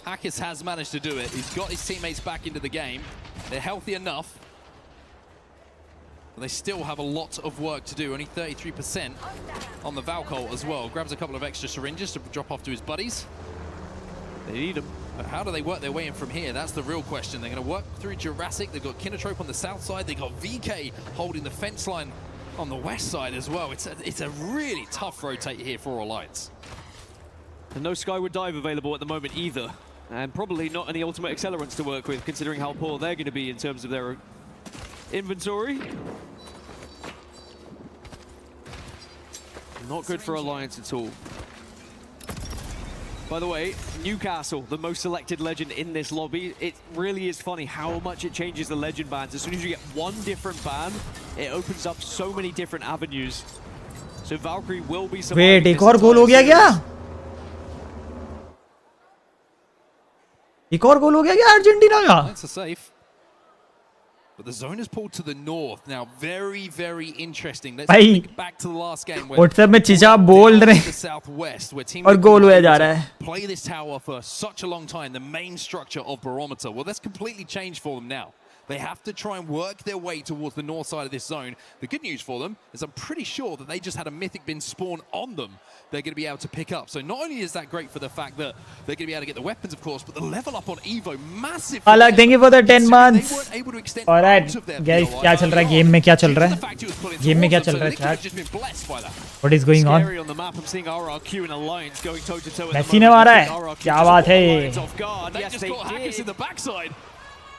Hackis has managed to do it. He's got his teammates back into the game. They're healthy enough. But they still have a lot of work to do. Only 33% on the Valkyrie as well. Grabs a couple of extra syringes to drop off to his buddies. They need them. But how do they work their way in from here? That's the real question. They're going to work through Jurassic. They've got Kinatrope on the south side. They've got VK holding the fence line on the west side as well. It's a really tough rotate here for Alliance. And no Skyward Dive available at the moment either. And probably not any ultimate accelerants to work with, considering how poor they're going to be in terms of their inventory. Not good for Alliance at all. By the way, Newcastle, the most selected legend in this lobby. It really is funny how much it changes the legend bans. As soon as you get one different ban, it opens up so many different avenues. So Valkyrie will be surviving. Wait, एक और गोल हो गया क्या? एक और गोल हो गया क्या अर्जेंटीना का? That's a safe. But the zone is pulled to the north now. Very, very interesting. Let's think back to the last game where WhatsApp में चीजा बोल रहे the southwest where team और गोल हुआ जा रहा है. Play this tower for such a long time, the main structure of Barometer. Well, that's completely changed for them now. They have to try and work their way towards the north side of this zone. The good news for them is I'm pretty sure that they just had a mythic bin spawn on them they're going to be able to pick up. So not only is that great for the fact that they're going to be able to get the weapons, of course, but the level up on Evo, massive. Alak, thank you for the 10 months. Alright, guys, क्या चल रहा है game में? क्या चल रहा है game में? क्या चल रहा है chat? What is going on? Massey ने मारा है, क्या बात है ये?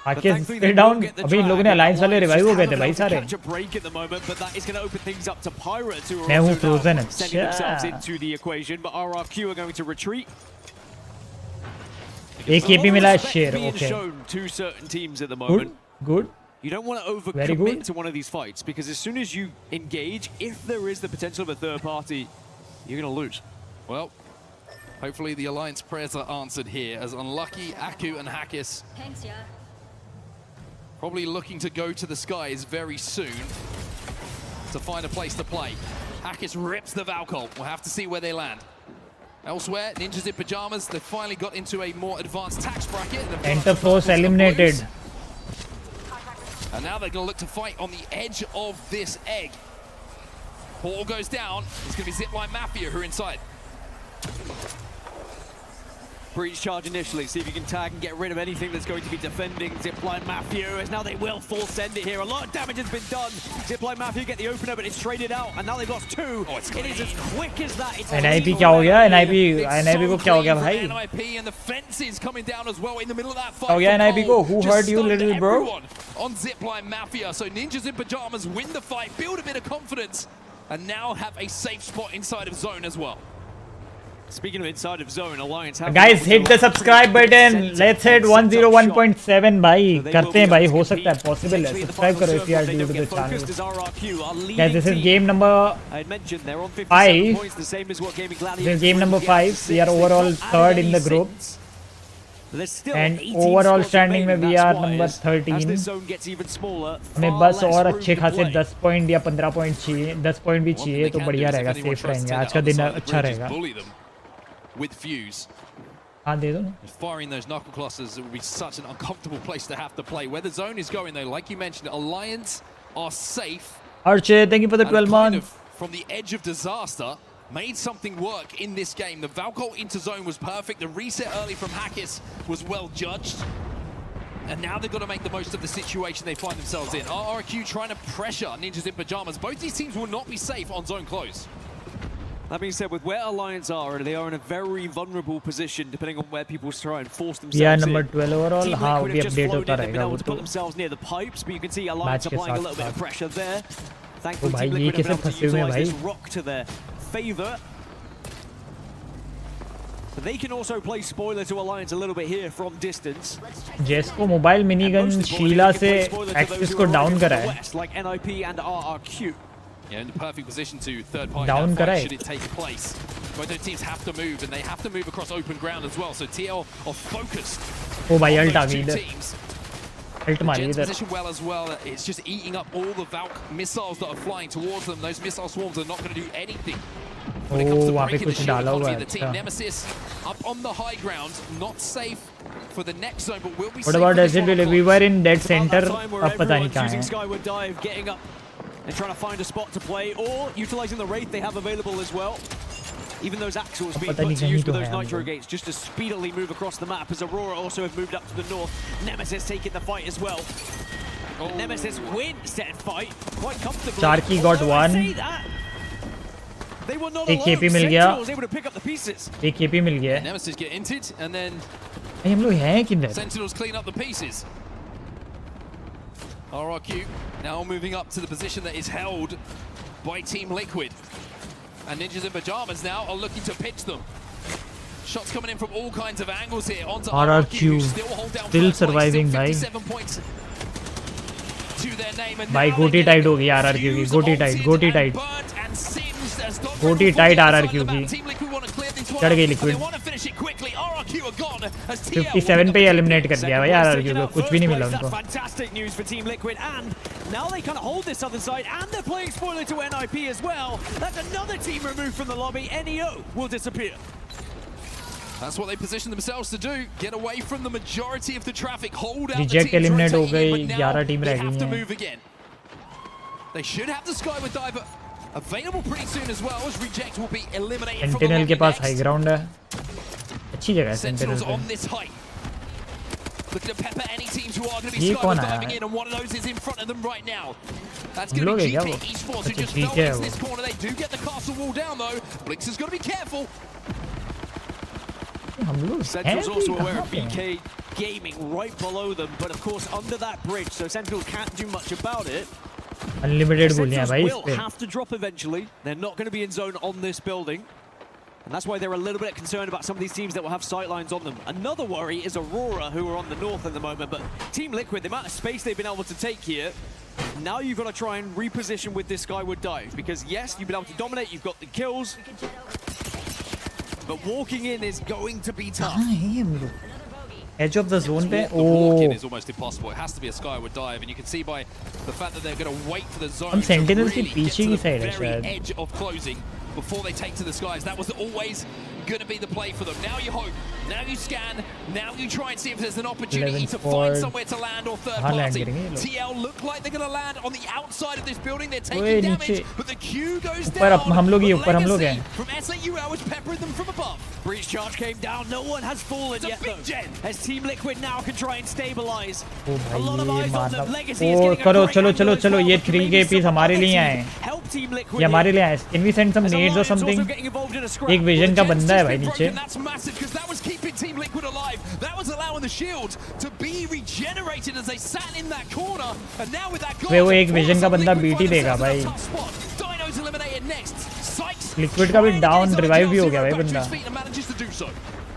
Hackers stay down. अभी इन लोगों ने अलायंस वाले रिवाइव हो गए थे भाई सारे. मैं हूँ फ्रोजन. एक केपी मिला है share. Okay. Good. You don't want to overcommit to one of these fights because as soon as you engage, if there is the potential of a third party, you're going to lose. Well, hopefully the Alliance prayers are answered here as unlucky Aku and Hackis. Thanks, yeah. Probably looking to go to the skies very soon to find a place to play. Hackis rips the Valkyrie. We'll have to see where they land. Elsewhere, Ninjas in Pajamas, they've finally got into a more advanced tax bracket. Interforce eliminated. And now they're going to look to fight on the edge of this egg. Portal goes down. It's going to be Zipline Mafia who are inside. Breach charge initially, see if you can tag and get rid of anything that's going to be defending Zipline Mafia, as now they will full send it here. A lot of damage has been done. Zipline Mafia get the opener, but it's traded out, and now they've lost two. Oh, it's it is as quick as that. It's NIP क्या हो गया? NIP को क्या हो गया भाई? NIP and the fences coming down as well in the middle of that fight. क्या हो गया NIP को? Who hurt you, little bro? On Zipline Mafia, so Ninjas in Pajamas win the fight, build a bit of confidence, and now have a safe spot inside of zone as well. Speaking of inside of zone, Alliance have guys hit the subscribe button. Let's hit 101.7 भाई. करते हैं भाई, हो सकता है, possible है. Subscribe करो if you are new to the channel. Guys, this is game number 5. This is game number 5. We are overall third in the group. And overall standing में we are number 13. हमें बस और अच्छे खासे 10 point या 15 point चाहिए. 10 point भी चाहिए तो बढ़िया रहेगा, सेफ रहेंगे. आज का दिन अच्छा रहेगा. With Fuse. हाँ दे दो. Firing those knuckle clusters, it would be such an uncomfortable place to have to play. Where the zone is going though, like you mentioned, Alliance are safe. Archie, thank you for the 12 months. From the edge of disaster, made something work in this game. The Valkyrie into zone was perfect. The reset early from Hackis was well judged. And now they've got to make the most of the situation they find themselves in. RRQ trying to pressure Ninjas in Pajamas. Both these teams will not be safe on zone close. That being said, with where Alliance are, they are in a very vulnerable position, depending on where people try and force themselves. Yeah, number 12 overall. हाँ, वो भी update होता रहेगा. They've been able to put themselves near the pipes, but you can see Alliance applying a little bit of pressure there. Thankfully, Team Liquid have been able to utilize this rock to their favor. But they can also play spoiler to Alliance a little bit here from distance. Jesco mobile minigun Sheila से Axis को down करा है. Like NIP and RRQ. Yeah, in the perfect position to third party down that fight, should it take place. Both those teams have to move, and they have to move across open ground as well. So TL are focused. Oh भाई ult आ गई इधर. Ult मारी इधर. Position well as well. It's just eating up all the Valk missiles that are flying towards them. Those missile swarms are not going to do anything. When it comes to breaking the shield economy, the team Nemesis up on the high ground, not safe for the next zone, but will be safe. What about S8UL? We were in dead center. अब पता नहीं कहाँ है. Skyward dive, getting up and trying to find a spot to play, or utilizing the Wraith they have available as well. Even those Axles being put to use with those Nitro Gates just to speedily move across the map, as Aurora also have moved up to the north. Nemesis taking the fight as well. Oh. Nemesis wins that fight quite comfortably. Sharky got one. They were not एक KP मिल गया. was able to pick up the pieces. एक KP मिल गया. Nemesis get inted, and then हम लोग हैं किधर? Sentinels clean up the pieces. RRQ now moving up to the position that is held by Team Liquid. And Ninjas in Pajamas now are looking to pitch them. Shots coming in from all kinds of angles here onto RRQ. Still surviving, bhai. 57 points to their name. And bhai, goatee tight हो गई RRQ की. Goatee tight, goatee tight. Goatee tight RRQ की. चढ़ गई Liquid. 57 पे eliminate कर दिया भाई RRQ को. कुछ भी नहीं मिला उनको. Fantastic news for Team Liquid, and now they kind of hold this other side, and they're playing spoiler to NIP as well. That's another team removed from the lobby. NEO will disappear. That's what they position themselves to do. Get away from the majority of the traffic. Hold out Reject the teams eliminate हो rotating गई, in, but now 11 team they रह have to गई move again. They should have the Skyward Diver available pretty soon as well, as Reject will be eliminated from the Sentinel lobby के पास next. High ground है, अच्छी जगह है Sentinels Sentinel on this height. Looking to pepper any teams who are going to be ये skyward कौन आया diving है? in, and one of those is in front of them right now. That's हम going लोग to है be क्या GPAY वो? Esports who अच्छा, just ठीक fell है into वो। this corner. They do get the castle wall down though. Blix has got to be careful. हम लोग Sentinel's हैं also भी aware कहाँ of पे हैं? BK Gaming right below them, but of course under that bridge, so Sentinel can't do much about it. Unlimited गोलियां Sentinels भाई इस will पे। have to drop eventually. They're not going to be in zone on this building. And that's why they're a little bit concerned about some of these teams that will have sightlines on them. Another worry is Aurora, who are on the north at the moment, but Team Liquid, the amount of space they've been able to take here, now you've got to try and reposition with this Skyward Dive, because yes, you've been able to dominate, you've got the kills, but walking in is going to be tough. Edge of the zone पे The walk-in ओ is almost impossible. It has to be a skyward dive, and you can see by the fact that they're going to wait for the zone हम to Sentinel की really get पीछे to की the side है very शायद। edge of closing before they take to the skies. That was always going to be the play for them. Now you hope, now you scan, now you try and see if there's an opportunity 11 to forward. find somewhere to land or third कहाँ land party. करेंगे ये लोग? TL look like they're going to land on the outside of this building. They're ओए taking नीचे damage, but the queue goes ऊपर down. हम लोग ही But ऊपर हम लोग Legacy हैं। from S8UL was peppering them from above. Breach charge came down, no one has fallen yet though. As Team Liquid now can try and stabilize. O A lot of भाई ये eyes on मारना them. Legacy is ओ getting a करो great चलो angle चलो as चलो well, ये but 3 maybe के पीस some हमारे other लिए team आए हैं, help Team Liquid ये हमारे here. लिए आए हैं। Can we send some As nades or Alliance also something? getting involved in a scrap. एक विजन का Well, the बंदा है Gen's भाई been नीचे। broken. That's massive, because that was keeping Team Liquid alive. That was allowing the shield to be regenerated as they sat in that corner. And now with that goal, वे वो एक vision का बंदा Liquid beat ही find देगा themselves in भाई। a tough spot. Dino's eliminated next. Sykes liquid का भी down revive भी हो गया भाई back to बंदा। his feet and manages to do so.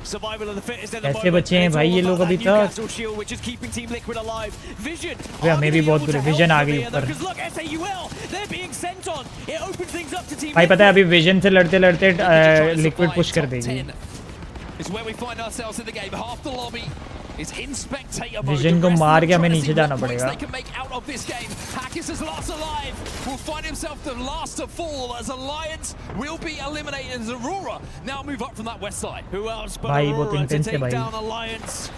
Survival of the fittest at the ऐसे moment. बचे हैं It's भाई all ये about लोग अभी that तक। Newcastle shield, which is keeping Team Liquid alive. Vision. वे हमें भी बहुत बुरे विजन आ गई Because ऊपर। look, S8UL, they're being sent on. It opens things up to Team भाई पता है Liquid. अभी विजन से लड़ते लड़ते लिक्विड पुश कर देगी। It's where we find ourselves in the game. Half the lobby is in spectator mode. Vision को मार के हमें नीचे जाना पड़ेगा। They can make out of this game. Hackis is last alive. Will find himself the last to fall as Alliance will be eliminated as Aurora now move up from that west side. Who else but भाई बहुत Aurora to intense है take भाई। down Alliance?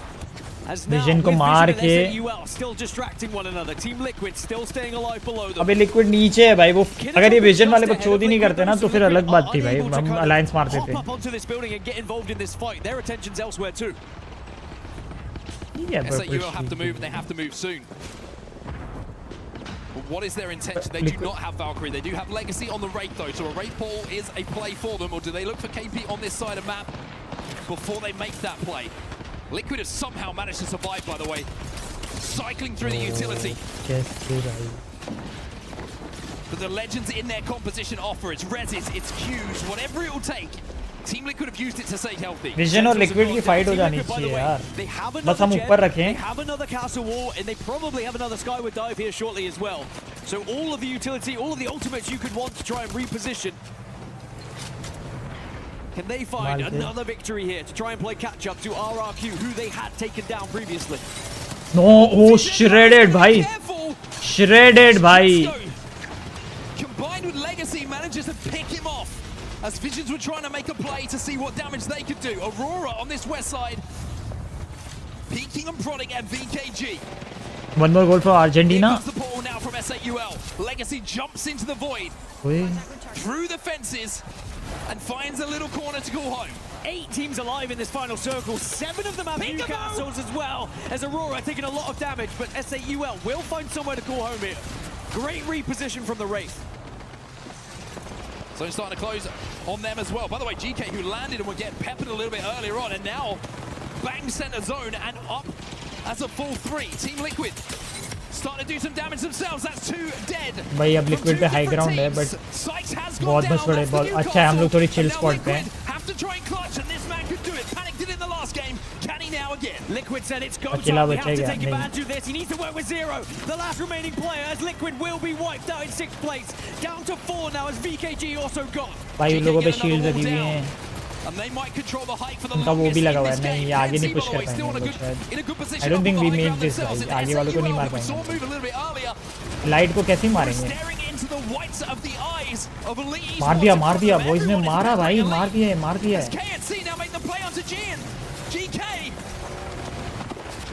As now, vision को with मार Vision and के S8UL still distracting one another. Team Liquid still staying alive below them. अबे liquid नीचे है भाई वो। अगर ये विजन वाले को चोद ही नहीं करते ना तो फिर अलग बात थी भाई, हम अलायंस मारते Hop थे। up onto this building and get involved in this fight. Their attention's elsewhere too. Yeah, S8UL have to move, and they have to move soon. But what is their intention? They do not have Valkyrie. They do have Legacy on the Wraith though, so a Wraith Ball is a play for them. Or do they look for KP on this side of map before they make that play? Liquid has somehow managed to survive, by the way. Cycling through the utility. But the Legends in their composition offer. It's reses, it's Qs, whatever it will take. Team Liquid have used it to stay healthy. Vision और liquid की fight हो जानी चाहिए यार, बस हम ऊपर They रखें। have another castle wall, and they probably have another skyward dive here shortly as well. So all of the utility, all of the ultimates you could want to try and reposition. Can they find another victory here to try and play catch up to RRQ, who they had taken down previously? No, oh shredded भाई, shredded भाई। Combined with Legacy manages to pick him off as Visions were trying to make a play to see what damage they could do. Aurora on this west side, peeking and prodding at VKG. One more goal for Argentina. Here comes the ball now from S8UL. Legacy jumps into the void, through the fences, and finds a little corner to go home. 8 teams alive in this final circle. 7 of them have Newcastles as well, as Aurora taking a lot of damage, but S8UL will find somewhere to call home here. Great reposition from the Wraith. So it's starting to close on them as well. By the way, GK, who landed and were getting peppered a little bit earlier on, and now bang center zone and up as a full 3. Team Liquid starting to do some damage themselves. That's 2 dead. भाई अब liquid पे high ground है, but बहुत बस बड़े बहुत अच्छा है, हम लोग थोड़ी चिल स्पॉट पे हैं। Have to try and clutch, and this man could do it. Panic did it in the last game. Can he now again? Liquid said it's go अकेला time. We have to बचेगा take नहीं। advantage of this. He needs to work with Zero, the last remaining player, as Liquid will be wiped out in 6th place. Down to 4 now as VKG also gone. भाई उन लोगों पे shield लगी हुई हैं। And they might control the height for the उनका वो longest भी in लगा हुआ this है, game. नहीं ये आगे नहीं पुश कर पाएंगे वो लोग शायद। I don't think we make this भाई, आगे वालों को नहीं मार पाएंगे। लाइट को कैसे मारेंगे? मार दिया बॉयज ने, मारा भाई, मार दिया है। PUBG and GK.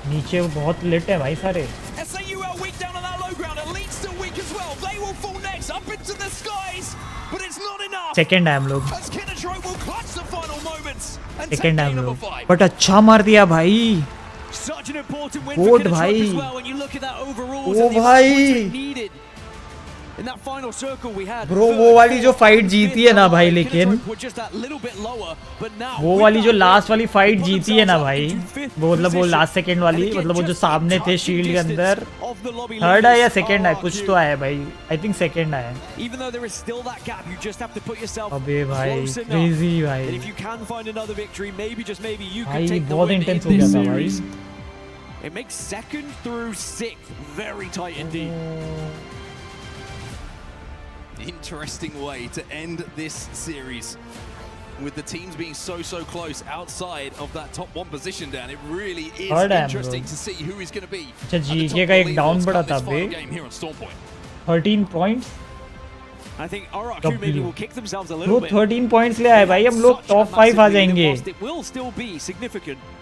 नीचे बहुत लेट है भाई सारे. S8UL weak down on that low ground. Elite still weak as well. They will fall next up into the skies, but it's not enough. Second है हम लोग. As Kinetro will clutch the final moments and Second take है हम game number लोग. 5. But अच्छा मार दिया भाई. Such an important win for Kinetro as well when you look at that overall. ओ भाई. Needed. In that final circle we had. Bro वो वाली जो फाइट जीती है ना भाई, लेकिन वो वाली जो लास्ट वाली फाइट जीती है ना भाई, वो मतलब वो लास्ट सेकंड वाली, मतलब वो जो सामने थे शील्ड के अंदर, थर्ड है या सेकंड है, कुछ तो आया भाई. आई थिंक सेकंड है. अबे भाई क्रेजी भाई. भाई बहुत इंटेंस हो गया था भाई. It makes second through sixth very tight indeed. Interesting way to end this series, with the teams being so close outside of that top 1 position. Dan, it really is interesting to see who is going to be. अच्छा GK का एक down पड़ा था बे. 13 points. I think RRQ maybe will kick themselves a little bit. 13 points ले आए भाई, हम लोग टॉप 5 आ जाएंगे. It will still be significant.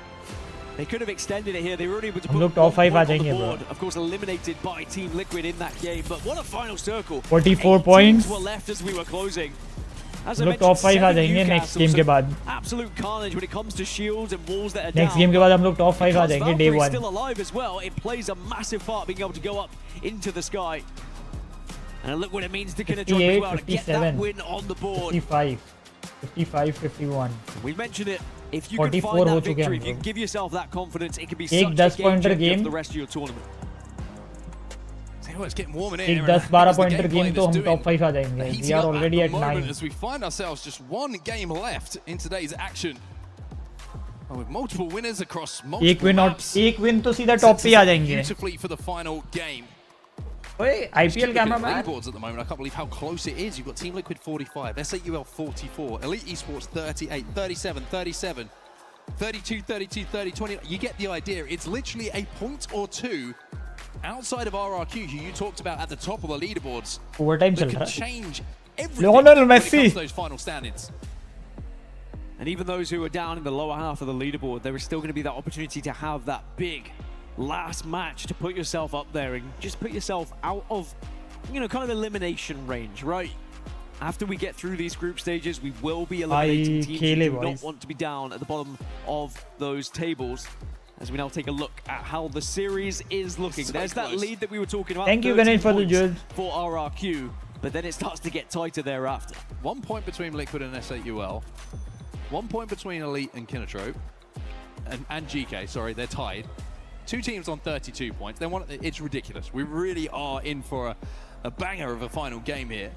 They could have extended it here. They were able to हम लोग टॉप 5 आ जाएंगे bro. Of course, eliminated by Team Liquid in that game. But what a final circle. 44 points. Were left as we were closing. हम लोग top 5 आ जाएंगे next game के बाद. Absolute carnage when it comes to shields and walls that are down. Next game के बाद हम लोग top 5 आ जाएंगे day 1. Still alive as well. It plays a massive part being able to go up into the sky. And look what it means to Kinetro to get that win on the board. 55, 51. We mentioned it. If you can find that victory, if you give yourself that confidence, it can be such a game changer for the rest of your tournament. It's getting warm in here. एक 10-12 pointer game तो हम top 5 आ जाएंगे. We are already at 9. As we find ourselves just one game left in today's action, and with multiple winners across multiple maps. एक win तो सीधा top पे आ जाएंगे. Beautifully for the final game. Oye, IPL cameraman. Leaderboards at the moment. I can't believe how close it is. You've got Team Liquid 45, S8UL 44, Elite Esports 38, 37, 37, 32, 32, 30, 20. You get the idea. It's literally a point or two outside of RRQ, who you talked about at the top of the leaderboards. Overtime that can change everything Lionel when Messi. it comes to those final standings. And even those who are down in the lower half of the leaderboard, there is still going to be that opportunity to have that big last match to put yourself up there and just put yourself out of, you know, kind of elimination range, right? After we get through these group stages, we will be eliminating teams who do not want to be down at the bottom of those tables. As we now take a look at how the series is looking. There's that lead that we were talking about. Thank you, Ganesh, for the judge. For RRQ, but then it starts to get tighter thereafter. 1 point between Liquid and S8UL. 1 point between Elite and Kinetro. And GK, sorry, they're tied. 2 teams on 32 points. It's ridiculous. We really are in for a banger of a final game here.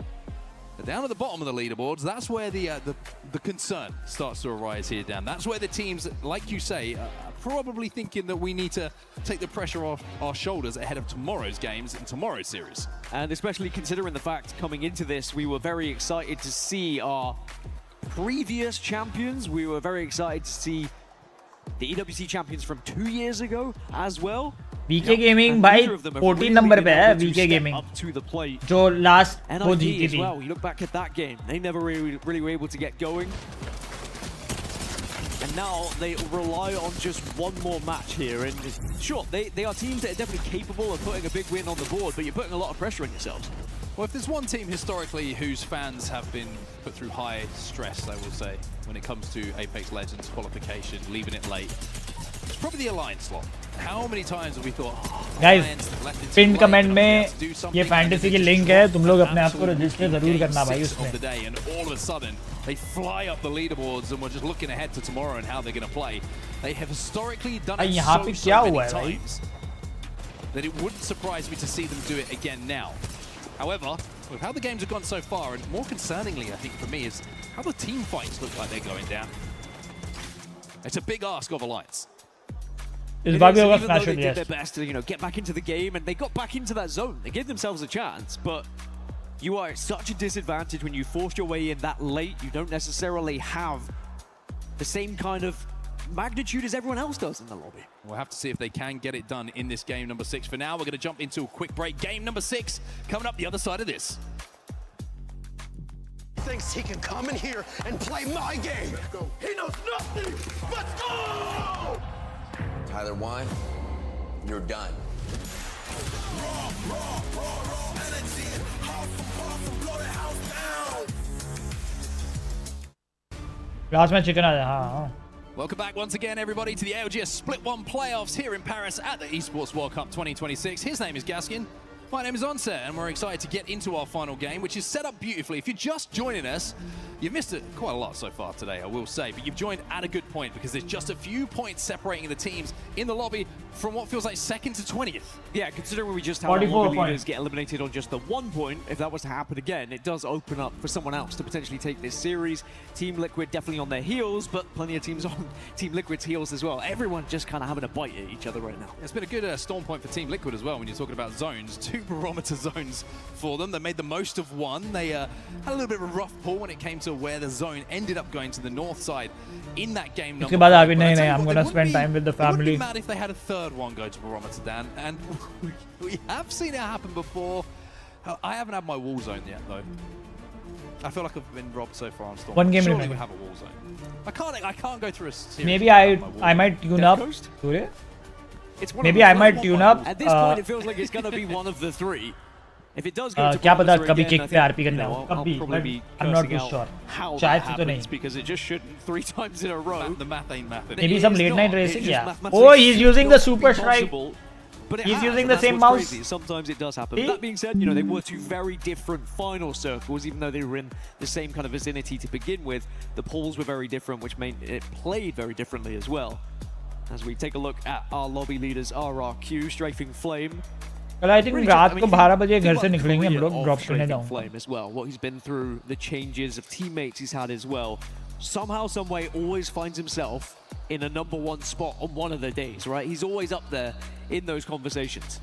But down at the bottom of the leaderboards, that's where the concern starts to arise here, Dan. That's where the teams, like you say, are probably thinking that we need to take the pressure off our shoulders ahead of tomorrow's games and tomorrow's series. And especially considering the fact coming into this, we were very excited to see our previous champions. We were very excited to see the EWC champions from 2 years ago as well. VK Gaming भाई 14 number पे है VK Gaming जो last वो जीती थी. Well, you look back at that game, they never really were able to get going. And now they rely on just one more match here. And sure, they are teams that are definitely capable of putting a big win on the board, but you're putting a lot of pressure on yourselves. Well, if there's one team historically whose fans have been put through high stress, I will say, when it comes to Apex Legends qualification, leaving it late, it's probably the Alliance slot. How many times have we thought, guys, pinned comment में ये fantasy की link है, तुम लोग अपने आप को register ज़रूर करना भाई उसमें. And all of a sudden, they fly up the leaderboards, and we're just looking ahead to tomorrow and how they're going to play. They have historically done it so many times that it wouldn't surprise me to see them do it again now. However, with how the games have gone so far, and more concerningly, I think for me, is how the team fights look like they're going down. It's a big ask of Alliance. Even though they did their best to, get back into the game, and they got back into that zone. They gave themselves a chance, but you are at such a disadvantage when you force your way in that late. You don't necessarily have the same kind of magnitude as everyone else does in the lobby. We'll have to see if they can get it done in this game number 6. For now, we're going to jump into a quick break. Game number 6 coming up the other side of this. Thinks he can come in here and play my game. He knows nothing. Let's go! Tyler Wine, you're done. Last match chicken हाँ. Welcome back once again, everybody, to the ALGS Split 1 playoffs here in Paris at the Esports World Cup 2026. His name is Gaskin. My name is Onset, and we're excited to get into our final game, which is set up beautifully. If you're just joining us, you've missed it quite a lot so far today, I will say, but you've joined at a good point because there's just a few points separating the teams in the lobby from what feels like 2nd to 20th. Yeah, considering we just had our lobby leaders get eliminated on just the 1 point, if that was to happen again, it does open up for someone else to potentially take this series. Team Liquid definitely on their heels, but plenty of teams on Team Liquid's heels as well. Everyone just kind of having a bite at each other right now. It's been a good storm point for Team Liquid as well when you're talking about zones. 2 barometer zones for them. They made the most of one. They had a little bit of a rough pull when it came to where the zone ended up going to the north side in that game. उसके बाद अभी नहीं, I'm gonna spend time with the family. It wouldn't be mad if they had a 3rd one go to barometer, Dan, and we have seen it happen before. I haven't had my wall zone yet though. I feel like I've been robbed so far on Storm. One game Surely we have a wall zone. I can't go through a series. Maybe I might tune up. Maybe I might tune up. At this point, it feels like it's going to be one of the 3. If it does go to क्या पता barometer कभी again, kick पे RP करना हो कभी I'm not too sure शायद से तो नहीं because it just shouldn't 3 times in a row. The math ain't math. Maybe some late night racing, yeah. Oh, he's using the super strike. But he's using the same mouse. Crazy. Sometimes it does happen. That being said, you know, they were 2 very different final circles, even though they were in the same kind of vicinity to begin with. The polls were very different, which made it played very differently as well. As we take a look at our lobby leaders, RRQ, Strafing Flame. Well, I think रात को 12 बजे घर से निकलेंगे हम लोग drop करने जाऊंगा. Flame as well. What he's been through, the changes of teammates he's had as well. Somehow, some way, always finds himself in a #1 spot on one of the days, right? He's always up there in those conversations.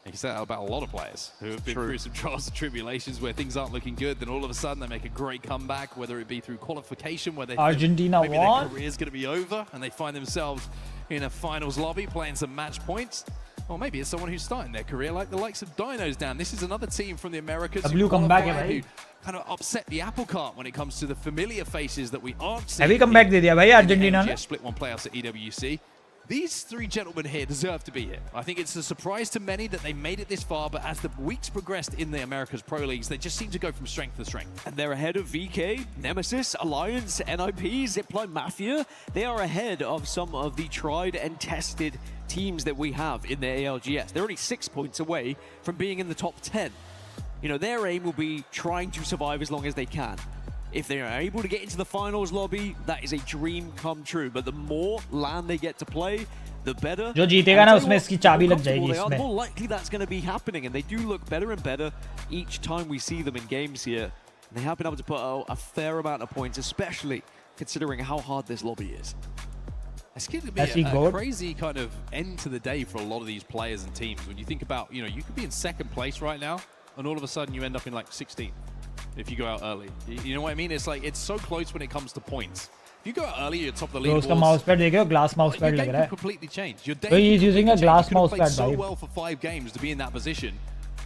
You can say that about a lot of players who have been through some trials and tribulations where things aren't looking good, then all of a sudden they make a great comeback, whether it be through qualification, where they Argentina maybe won. their career's going to be over and they find themselves in a finals lobby playing some match points. Or maybe it's someone who's starting their career like the likes of Dinos down. This is another team from the Americas who kind of upset the apple cart when it comes to the familiar faces that we aren't seeing. Heavy comeback दे दिया भाई Argentina ने. Split 1 playoffs at EWC. These 3 gentlemen here deserve to be here. I think it's a surprise to many that they made it this far, but as the weeks progressed in the Americas Pro Leagues, they just seem to go from strength to strength. And they're ahead of VK, Nemesis, Alliance, NIP, Zipline Mafia. They are ahead of some of the tried and tested teams that we have in the ALGS. They're only 6 points away from being in the top 10. You know, their aim will be trying to survive as long as they can. If they are able to get into the finals lobby, that is a dream come true. But the more LAN they get to play, the better. जो जीतेगा ना उसमें इसकी चाबी लग जाएगी इसमें. The इसमें. more likely that's going to be happening, and they do look better and better each time we see them in games here. And they have been able to put out a fair amount of points, especially considering how hard this lobby is. It's going to be a crazy kind of end to the day for a lot of these players and teams. When you think about, you know, you could be in 2nd place right now, and all of a sudden you end up in like 16th if you go out early. You know what I mean? It's like, it's so close when it comes to points. If you go out early, you're top of the leaderboards. उसका mouse pad देखो, glass mouse pad लग रहा है. Completely changed. Your So he's using a glass mouse pad, so well for 5 games to be in that position.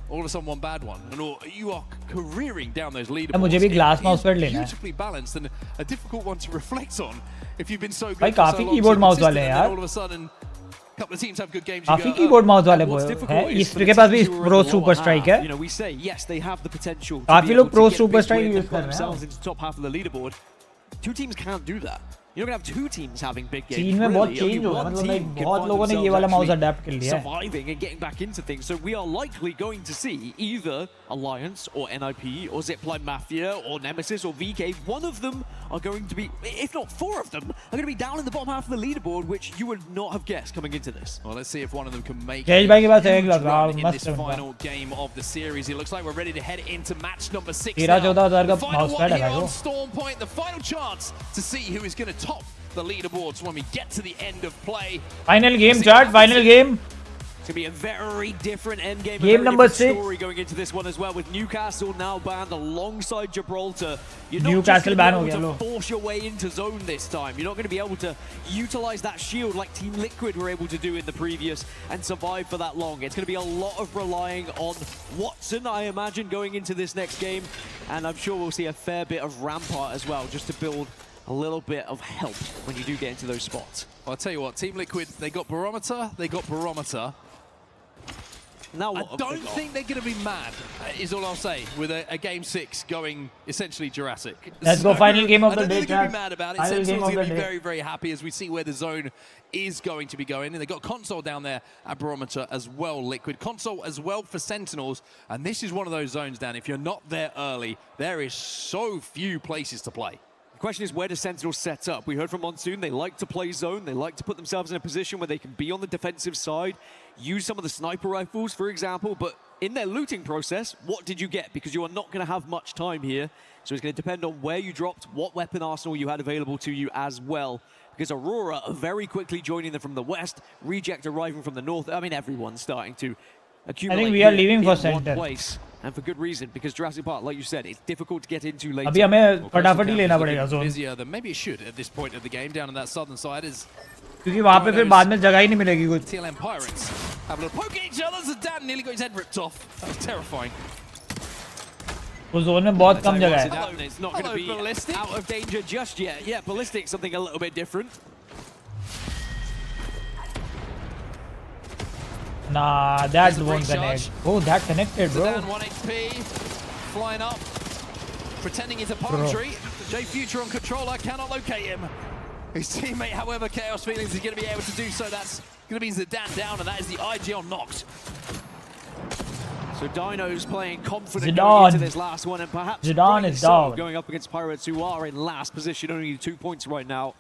All of a sudden, one bad one, and you are careering down those leaderboards. मुझे भी glass mouse pad लेना है. Beautifully balanced and a difficult one to reflect on if you've been so good. भाई काफी keyboard mouse वाले हैं यार. All of a sudden, a couple of teams have good games. काफी keyboard mouse वाले हैं. इसके पास भी pro super strike है. You know, we say yes, they have the potential. काफी लोग pro super strike use कर रहे हैं. Into top half of the leaderboard. 2 teams can't do that. You're going to have 2 teams having big games. चीन में बहुत change हो गया. मतलब like बहुत लोगों ने ये वाला mouse adapt कर लिया है. Surviving and getting back into things. So we are likely going to see either Alliance or NIP or Zipline Mafia or Nemesis or VK. One of them are going to be, if not 4 of them, are going to be down in the bottom half of the leaderboard, which you would not have guessed coming into this. Well, let's see if one of them can make it in this final game of the series. It looks like we're ready to head into match number 6 now. The final one here on Storm Point, the final chance to see who is going to top the leaderboards when we get to the end of play. Final game, chat. Final game. It's going to be a very different endgame. Game number 6. Story going into this one as well, with Newcastle now banned alongside Gibraltar. You're not Newcastle just going to be able ban to force your way into zone this time. You're not going to be able to utilize that shield like Team Liquid were able to do in the previous and survive for that long. It's going to be a lot of relying on Watson, I imagine, going into this next game. And I'm sure we'll see a fair bit of Rampart as well, just to build a little bit of help when you do get into those spots. Well, I'll tell you what, Team Liquid, they got Barometer, Now I don't think they're going to be mad, is all I'll say, with a Game 6 going essentially Jurassic. Let's go final game of the day, I don't think they're going to be mad about it. Final game Sentinel's of going the to be day. very, very happy as we see where the zone is going to be going. And they've got Console down there at Barometer as well, Liquid. Console as well for Sentinels. And this is one of those zones, Dan, if you're not there early, there is so few places to play. The question is, where does Sentinel set up? We heard from Monsoon, they like to play zone, they like to put themselves in a position where they can be on the defensive side, use some of the sniper rifles, for example, but in their looting process, what did you get? Because you are not going to have much time here, so it's going to depend on where you dropped, what weapon arsenal you had available to you as well. Because Aurora are very quickly joining them from the west, Reject arriving from the north. I mean, everyone's starting to accumulate. I think we are leaving for one center. place, and for good reason, because Jurassic Park, like you said, it's difficult to get into later. अभी हमें फटाफट ही लेना पड़ेगा zone. Busier than maybe it should at this point of the game down on that southern side is क्योंकि वहाँ पे फिर बाद में जगह ही नहीं मिलेगी कुछ. TLM Pirates have a little poke at each other as Dan nearly got his head ripped off. That was terrifying. उस zone में बहुत कम जगह है. It's not going to be Ballistic. out of danger just yet. Yeah, Ballistic, something a little bit different. Nah, that won't connect. Oh, that connected, bro. Dan 1 HP, flying up, pretending he's a palm tree. J Future on controller, cannot locate him. His teammate, however, Chaos Feelings is going to be able to do so. That's going to be Zidane down, and that is the IGL knocked. So Dino's playing confident Zidane. going into this last one, and perhaps Zidane is down. going up against Pirates, who are in last position, only 2 points right now.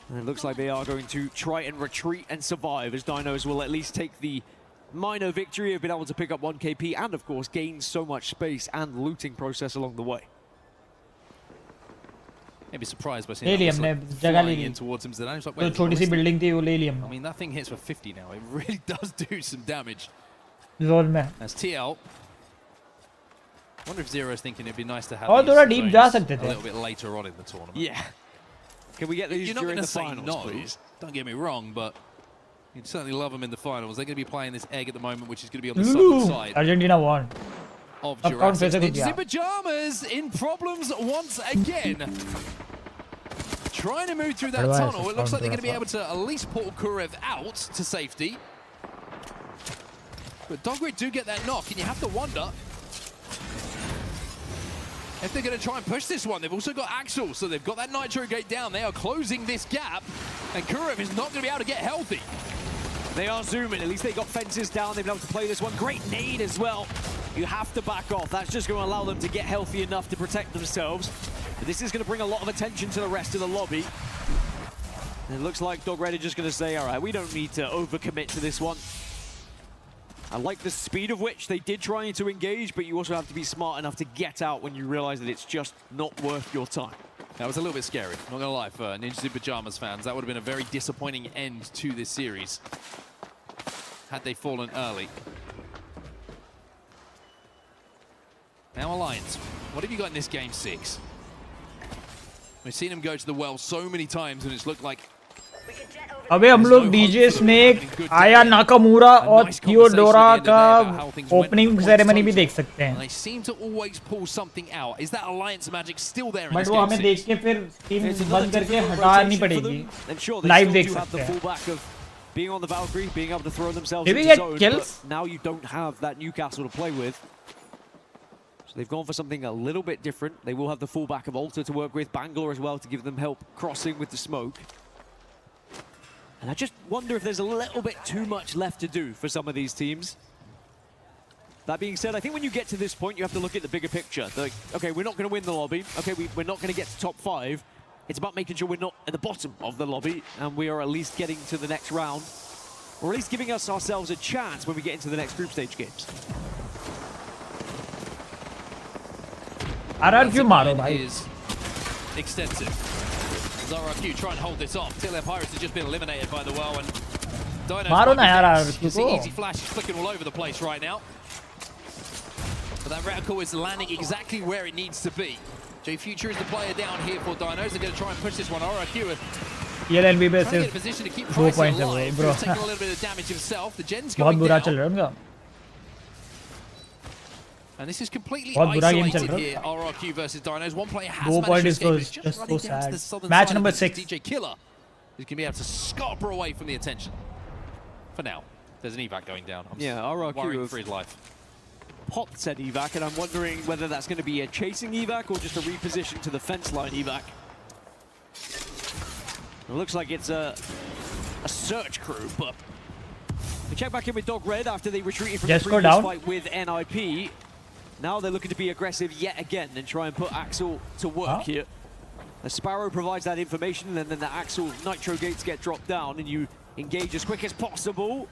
And it looks like they are going to try and retreat and survive, as Dinos will at least take the minor victory of being able to pick up 1 KP and, of course, gain so much space and looting process along the way. Maybe surprised by seeing that flying in towards him. Zidane. Like, तो छोटी सी building थी वो ले ली हमने. I mean, that thing hits for 50 now. It really does do some damage. Zone में. That's TL. Wonder if Zero's thinking it'd be nice to have और these थोड़ा deep zones जा सकते a थे. little bit later on in the tournament. Yeah. Can we get these You're not during going the to say finals, no. please? Don't get me wrong, but you'd certainly love them in the finals. They're going to be playing this egg at the moment, which is going to be on the southern side Argentina won. of अब कौन Jurassic. पैसे को दिया? Insta Pajamas in problems once again. Trying to move through that tunnel. It looks like they're going to be able to at least pull Kurev out to safety. But Dogrid do get that knock, and you have to wonder if they're going to try and push this one. They've also got Axel, so they've got that Nitro Gate down. They are closing this gap, and Kurev is not going to be able to get healthy. They are zooming. At least they got fences down. They've been able to play this one. Great nade as well. You have to back off. That's just going to allow them to get healthy enough to protect themselves. But this is going to bring a lot of attention to the rest of the lobby. And it looks like Dog Red are just going to say, all right, we don't need to overcommit to this one. I like the speed of which they did try to engage, but you also have to be smart enough to get out when you realize that it's just not worth your time. That was a little bit scary, not gonna lie, for Ninja Pajamas fans. That would have been a very disappointing end to this series had they fallen early. Now Alliance, what have you got in this game 6? We've seen them go to the well so many times and it's looked like अबे हम लोग DJ snake, आया Nakamura और Theodora का opening ceremony भी देख सकते हैं. They seem to always pull something out. Is that Alliance magic still there in but this वो game हमें 6? देख के फिर टीम बंद करके हटानी पड़ेगी. लाइव देख सकते हैं. Being on the Valkyrie, being able to throw themselves Did we into get zone, kills? but now you don't have that Newcastle to play with. So they've gone for something a little bit different. They will have the fullback of Alter to work with, Bangalore as well to give them help crossing with the smoke. And I just wonder if there's a little bit too much left to do for some of these teams. That being said, I think when you get to this point, you have to look at the bigger picture. Like, okay, we're not going to win the lobby. Okay, we're not going to get to top 5. It's about making sure we're not at the bottom of the lobby and we are at least getting to the next round, or at least giving ourselves a chance when we get into the next group stage games. RRQ मारो भाई. Is extensive. RRQ try and hold this off. TLM Pirates has just been eliminated by the well, and मारो ना यार Easy flash is flicking all over the place right now. But that reticle is landing exactly where it needs to be. J Future is the player down here for Dinos. They're going to try and push this one. RRQ ELNB पे trying to get a position to keep Price alive. bro. Taking a little bit of damage himself. The Gen's बहुत going बुरा down. चल रहा है उनका. And this is completely बहुत बुरा game चल isolated रहा here. है. RRQ versus Dinos. One player has 2 managed point to is escape. so It's just just so running down to the sad. southern Match side. number This is 6. DJ Killer is going to be able to scupper away from the attention. For now, there's an evac going down. I'm RRQ worried for his life. Popped said evac, and I'm wondering whether that's going to be a chasing evac or just a reposition to the fence line evac. It looks like it's a search crew, but we check back in with Dog Red after they retreated from the previous fight with NIP. Now they're looking to be aggressive yet again and try and put Axel to work here. The Sparrow provides that information, and then the Axel Nitro gates get dropped down, and you engage as quick as possible,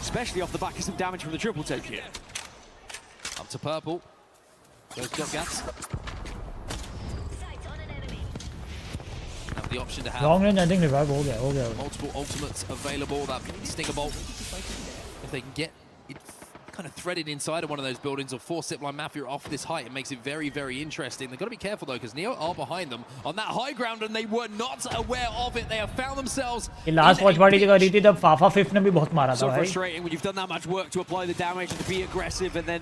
especially off the back of some damage from the triple take here. Up to purple. Those jump gas. Have the option to have Long range I think revive हो गया. multiple ultimates available. That Stinger Bolt, if they can get it kind of threaded inside of one of those buildings or force Zipline Mafia off this height, it makes it very, very interesting. They've got to be careful though, because Neo are behind them on that high ground, and they were not aware of it. They have found themselves. Last watch party जगह रही थी तब फाफा 5th ने भी बहुत मारा था So भाई. frustrating when you've done that much work to apply the damage and to be aggressive, and then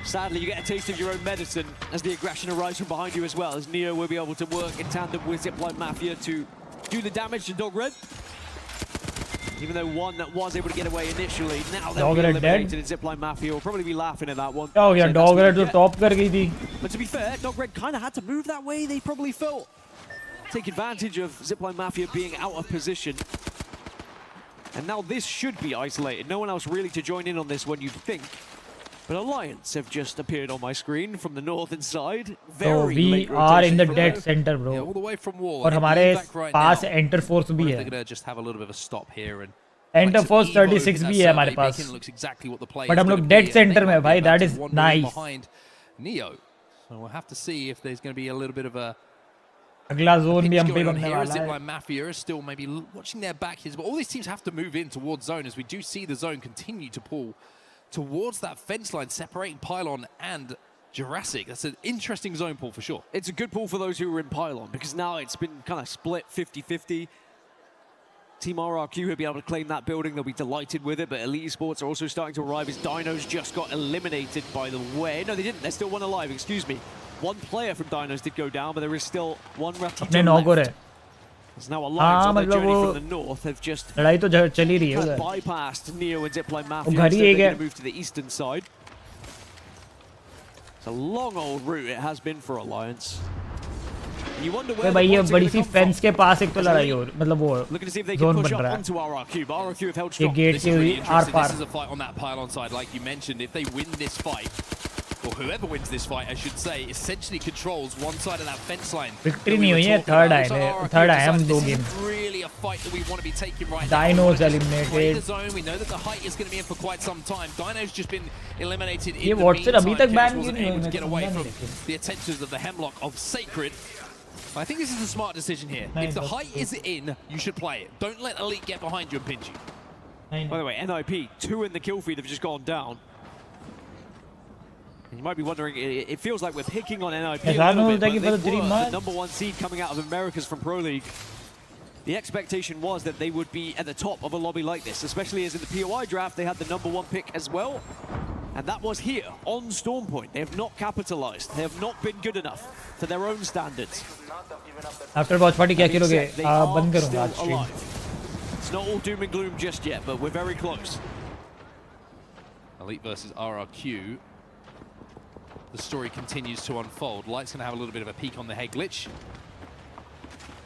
sadly you get a taste of your own medicine as the aggression arrives from behind you as well, as Neo will be able to work in tandem with Zipline Mafia to do the damage to Dog Red. Even though one that was able to get away initially, now they'll be eliminated, and Zipline Mafia will probably be laughing at that one. Oh yeah, Dog Red to top कर गई थी. But to be fair, Dog Red kind of had to move that way. They probably felt take advantage of Zipline Mafia being out of position. And now this should be isolated. No one else really to join in on this one, you'd think. But Alliance have just appeared on my screen from the northern side. So we are in the dead center, bro. Yeah, all the way from wall. और हमारे पास Enter Force भी है. They're going to just have a little bit of a stop here and Enter Force 36 भी है हमारे पास. But हम लोग dead center में भाई, that is nice. Behind Neo. So we'll have to see if there's going to be a little bit of a अगला zone भी हम पे बनने वाला है. Zipline Mafia is still maybe watching their back here, but all these teams have to move in towards zone, as we do see the zone continue to pull towards that fence line separating Pylon and Jurassic. That's an interesting zone pull for sure. It's a good pull for those who are in Pylon, because now it's been kind of split 50-50. Team RRQ will be able to claim that building. They'll be delighted with it, but Elite Sports are also starting to arrive as Dinos just got eliminated, by the way. No, they didn't. There's still one alive, excuse me. One player from Dinos did go down, but there is still one Ratito left. There's now Alliance on their journey from the north. They've just लड़ाई तो चल ही रही है उधर. bypassed Neo and Zipline Mafia. घर ही Instead, एक they're है. going to move to the eastern side. It's a long old route it has been for Alliance. You wonder where भाई ये the बड़ी सी points are going फेंस के पास एक तो लड़ाई हो, मतलब वो Looking to see if they zone can push बन up रहा है. onto RRQ, but RRQ have held ये strong. गेट This से is really आर interesting. पार. This is a fight on that Pylon side, like you mentioned. If they win this fight, or whoever wins this fight, I should say, essentially controls one side of that fence line. Victory नहीं हुई है, third आए हम 2 game. Really a fight that we want to be taking right Dinos now. eliminated. The zone. We know that the height is going to be in for quite some time. Dino's just been eliminated. ये In the Watson meantime, अभी तक Chaos ban wasn't क्यों नहीं able हुए, to get मैं away समझा from नहीं the attentions of the Hemlock of Sacred. I think this is a smart decision here. नहीं, If the बस- height is in, you should play it. Don't let Elite get behind you and pinch you. By the way, NIP, 2 in the kill feed have just gone down. And you might be wondering, it feels like we're picking on NIP a little bit, but they were the number 1 seed coming out of Americas from Pro League. The expectation was that they would be at the top of a lobby like this, especially as in the POI draft, they had the number 1 pick as well. And that was here, on Storm Point. They have not capitalized. They have not been good enough for their own standards. After watch party क्या करोगे? बंद करूँगा आज Still stream. alive. It's not all doom and gloom just yet, but we're very close. Elite versus RRQ. The story continues to unfold. Light's going to have a little bit of a peek on the head glitch.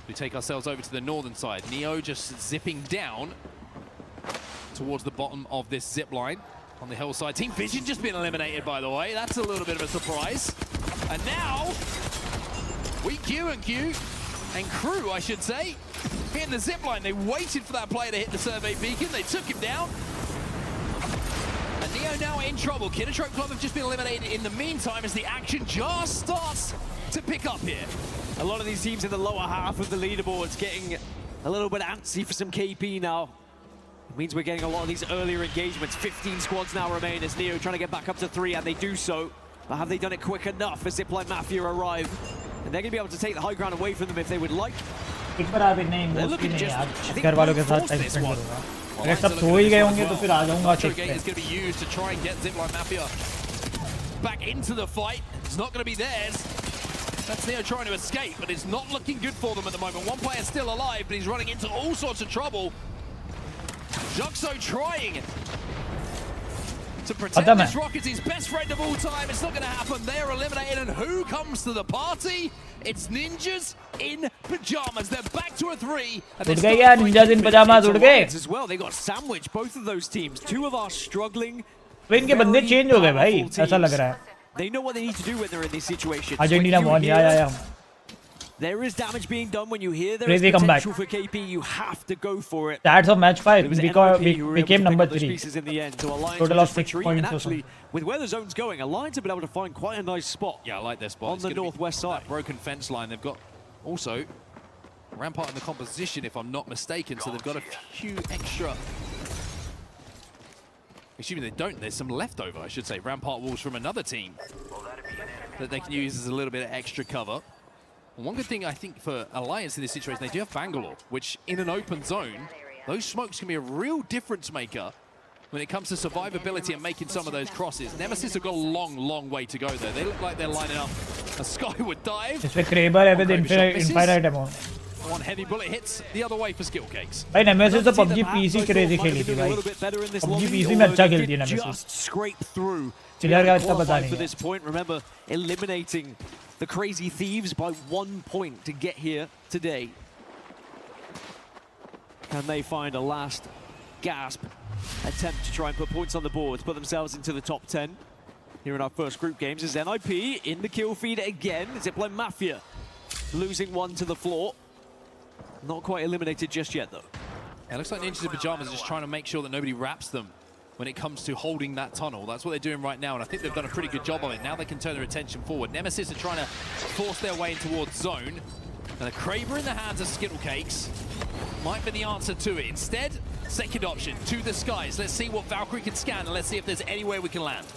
We take ourselves over to the northern side. Neo just zipping down towards the bottom of this zip line on the hillside. Team Vision just been eliminated, by the way. That's a little bit of a surprise. And now, we Q and Crew, I should say, hitting the zip line. They waited for that player to hit the survey beacon. They took him down. And Neo now in trouble. Kinatrope Club have just been eliminated in the meantime as the action just starts to pick up here. A lot of these teams in the lower half of the leaderboards getting a little bit antsy for some KP now. It means we're getting a lot of these earlier engagements. 15 squads now remain as Neo trying to get back up to 3, and they do so. But have they done it quick enough as Zipline Mafia arrive? And they're going to be able to take the high ground away from them if they would like. They're looking just, I think, घर वालों के साथ time spend करूँगा. अगर सब सो ही गए होंगे तो फिर आ जाऊँगा check पे. Is going to be used to try and get Zipline Mafia back into the fight. It's not going to be theirs. That's Neo trying to escape, but it's not looking good for them at the moment. One player still alive, but he's running into all sorts of trouble. Juxo trying to protect this rocket, his best friend of all time. It's not going to happen. They're eliminated, and who comes to the party? It's Ninjas in Pajamas. They're back to a 3. उड़ गए यार Ninjas in Pajamas उड़ गए. As well, they got sandwiched, both of those teams. Two of our struggling. इनके बंदे change हो गए भाई, ऐसा लग रहा है. They know what they need to do when they're in these situations. Argentina won, yeah. There is damage being done when you hear there Crazy is potential comeback. for KP. You have to go for it. Stats of match 5 because we became number 3. In the end, so total of 6 points. And actually, with where the zone's going, Alliance have been able to find quite a nice spot. Yeah, I like their spot. On the northwest side. Broken fence line. They've got also Rampart in the composition, if I'm not mistaken, so they've got a few extra. Assuming they don't, there's some leftover, I should say. Rampart walls from another team that they can use as a little bit of extra cover. One good thing I think for Alliance in this situation, they do have Bangalore, which in an open zone, those smokes can be a real difference maker when it comes to survivability and making some of those crosses. Nemesis have got a long way to go though. They look like they're lining up a skyward dive. इसमें Kraber है with infinite amount. One heavy bullet hits the other way for skill cakes. भाई Nemesis तो PUBG PC crazy खेली थी भाई. PUBG PC में अच्छा खेलती है Nemesis. Just scrape through. Chillaer का इतना पता नहीं For this point, remember eliminating the crazy thieves by 1 point to get here today. Can they find a last gasp attempt to try and put points on the board, put themselves into the top 10? Here in our first group games is NIP in the kill feed again. Zipline Mafia losing one to the floor. Not quite eliminated just yet though. It looks like Ninjas in Pajamas are just trying to make sure that nobody wraps them when it comes to holding that tunnel. That's what they're doing right now, and I think they've done a pretty good job of it. Now they can turn their attention forward. Nemesis are trying to force their way in towards zone. And a Kraber in the hands of Skittle Cakes might be the answer to it. Instead, second option, to the skies. Let's see what Valkyrie can scan, and let's see if there's anywhere we can land.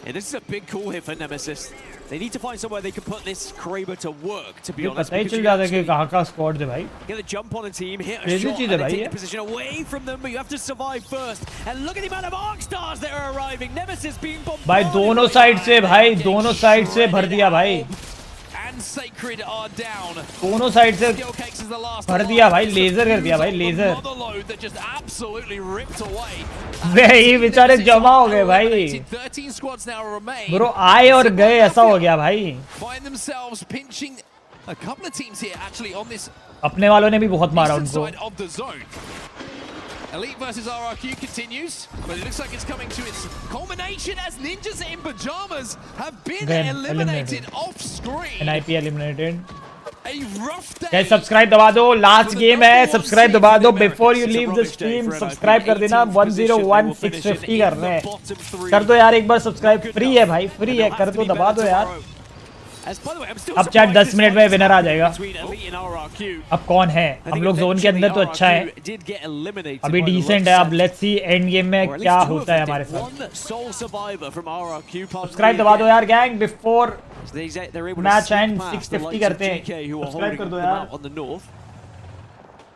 Yeah, this is a big call here for Nemesis. They need to find somewhere they can put this Kraber to work, to be honest. पता ही चल जाता है कि कहाँ का squad है भाई. Get a jump on a team, hit a shot, and then take the position away from them, but you have to survive first. And look at the amount of arc stars that are arriving. Nemesis being bombarded. भाई दोनों side से भाई दोनों side से भर दिया भाई. And Sacred are down. दोनों साइड से भर दिया भाई. लेजर कर दिया भाई laser. That just absolutely ripped away. भाई बेचारे जमा हो गए भाई. 13 squads now remain. ब्रो आए और गए ऐसा हो गया भाई. Find themselves pinching a couple of teams here actually on this. अपने वालों ने भी बहुत मारा उनको. Of the zone. Elite versus RRQ continues, but it looks like it's coming to its culmination as Ninjas in Pajamas have been eliminated off screen. NIP eliminated. A rough day. Guys, subscribe दबा दो. Last game है. Subscribe दबा दो. Before you leave the stream, subscribe कर देना. 101650 करना है. कर दो यार एक बार subscribe. Free है भाई. Free है. कर दो दबा दो यार. अब चैट 10 मिनट में विनर आ जाएगा. अब कौन है? हम लोग जोन के अंदर तो अच्छा है. अभी डिसेंट है. अब लेट्स सी एंड गेम में क्या होता है हमारे साथ. सब्सक्राइब दबा दो यार गैंग. बिफोर मैच एंड 650 करते हैं. सब्सक्राइब कर दो यार.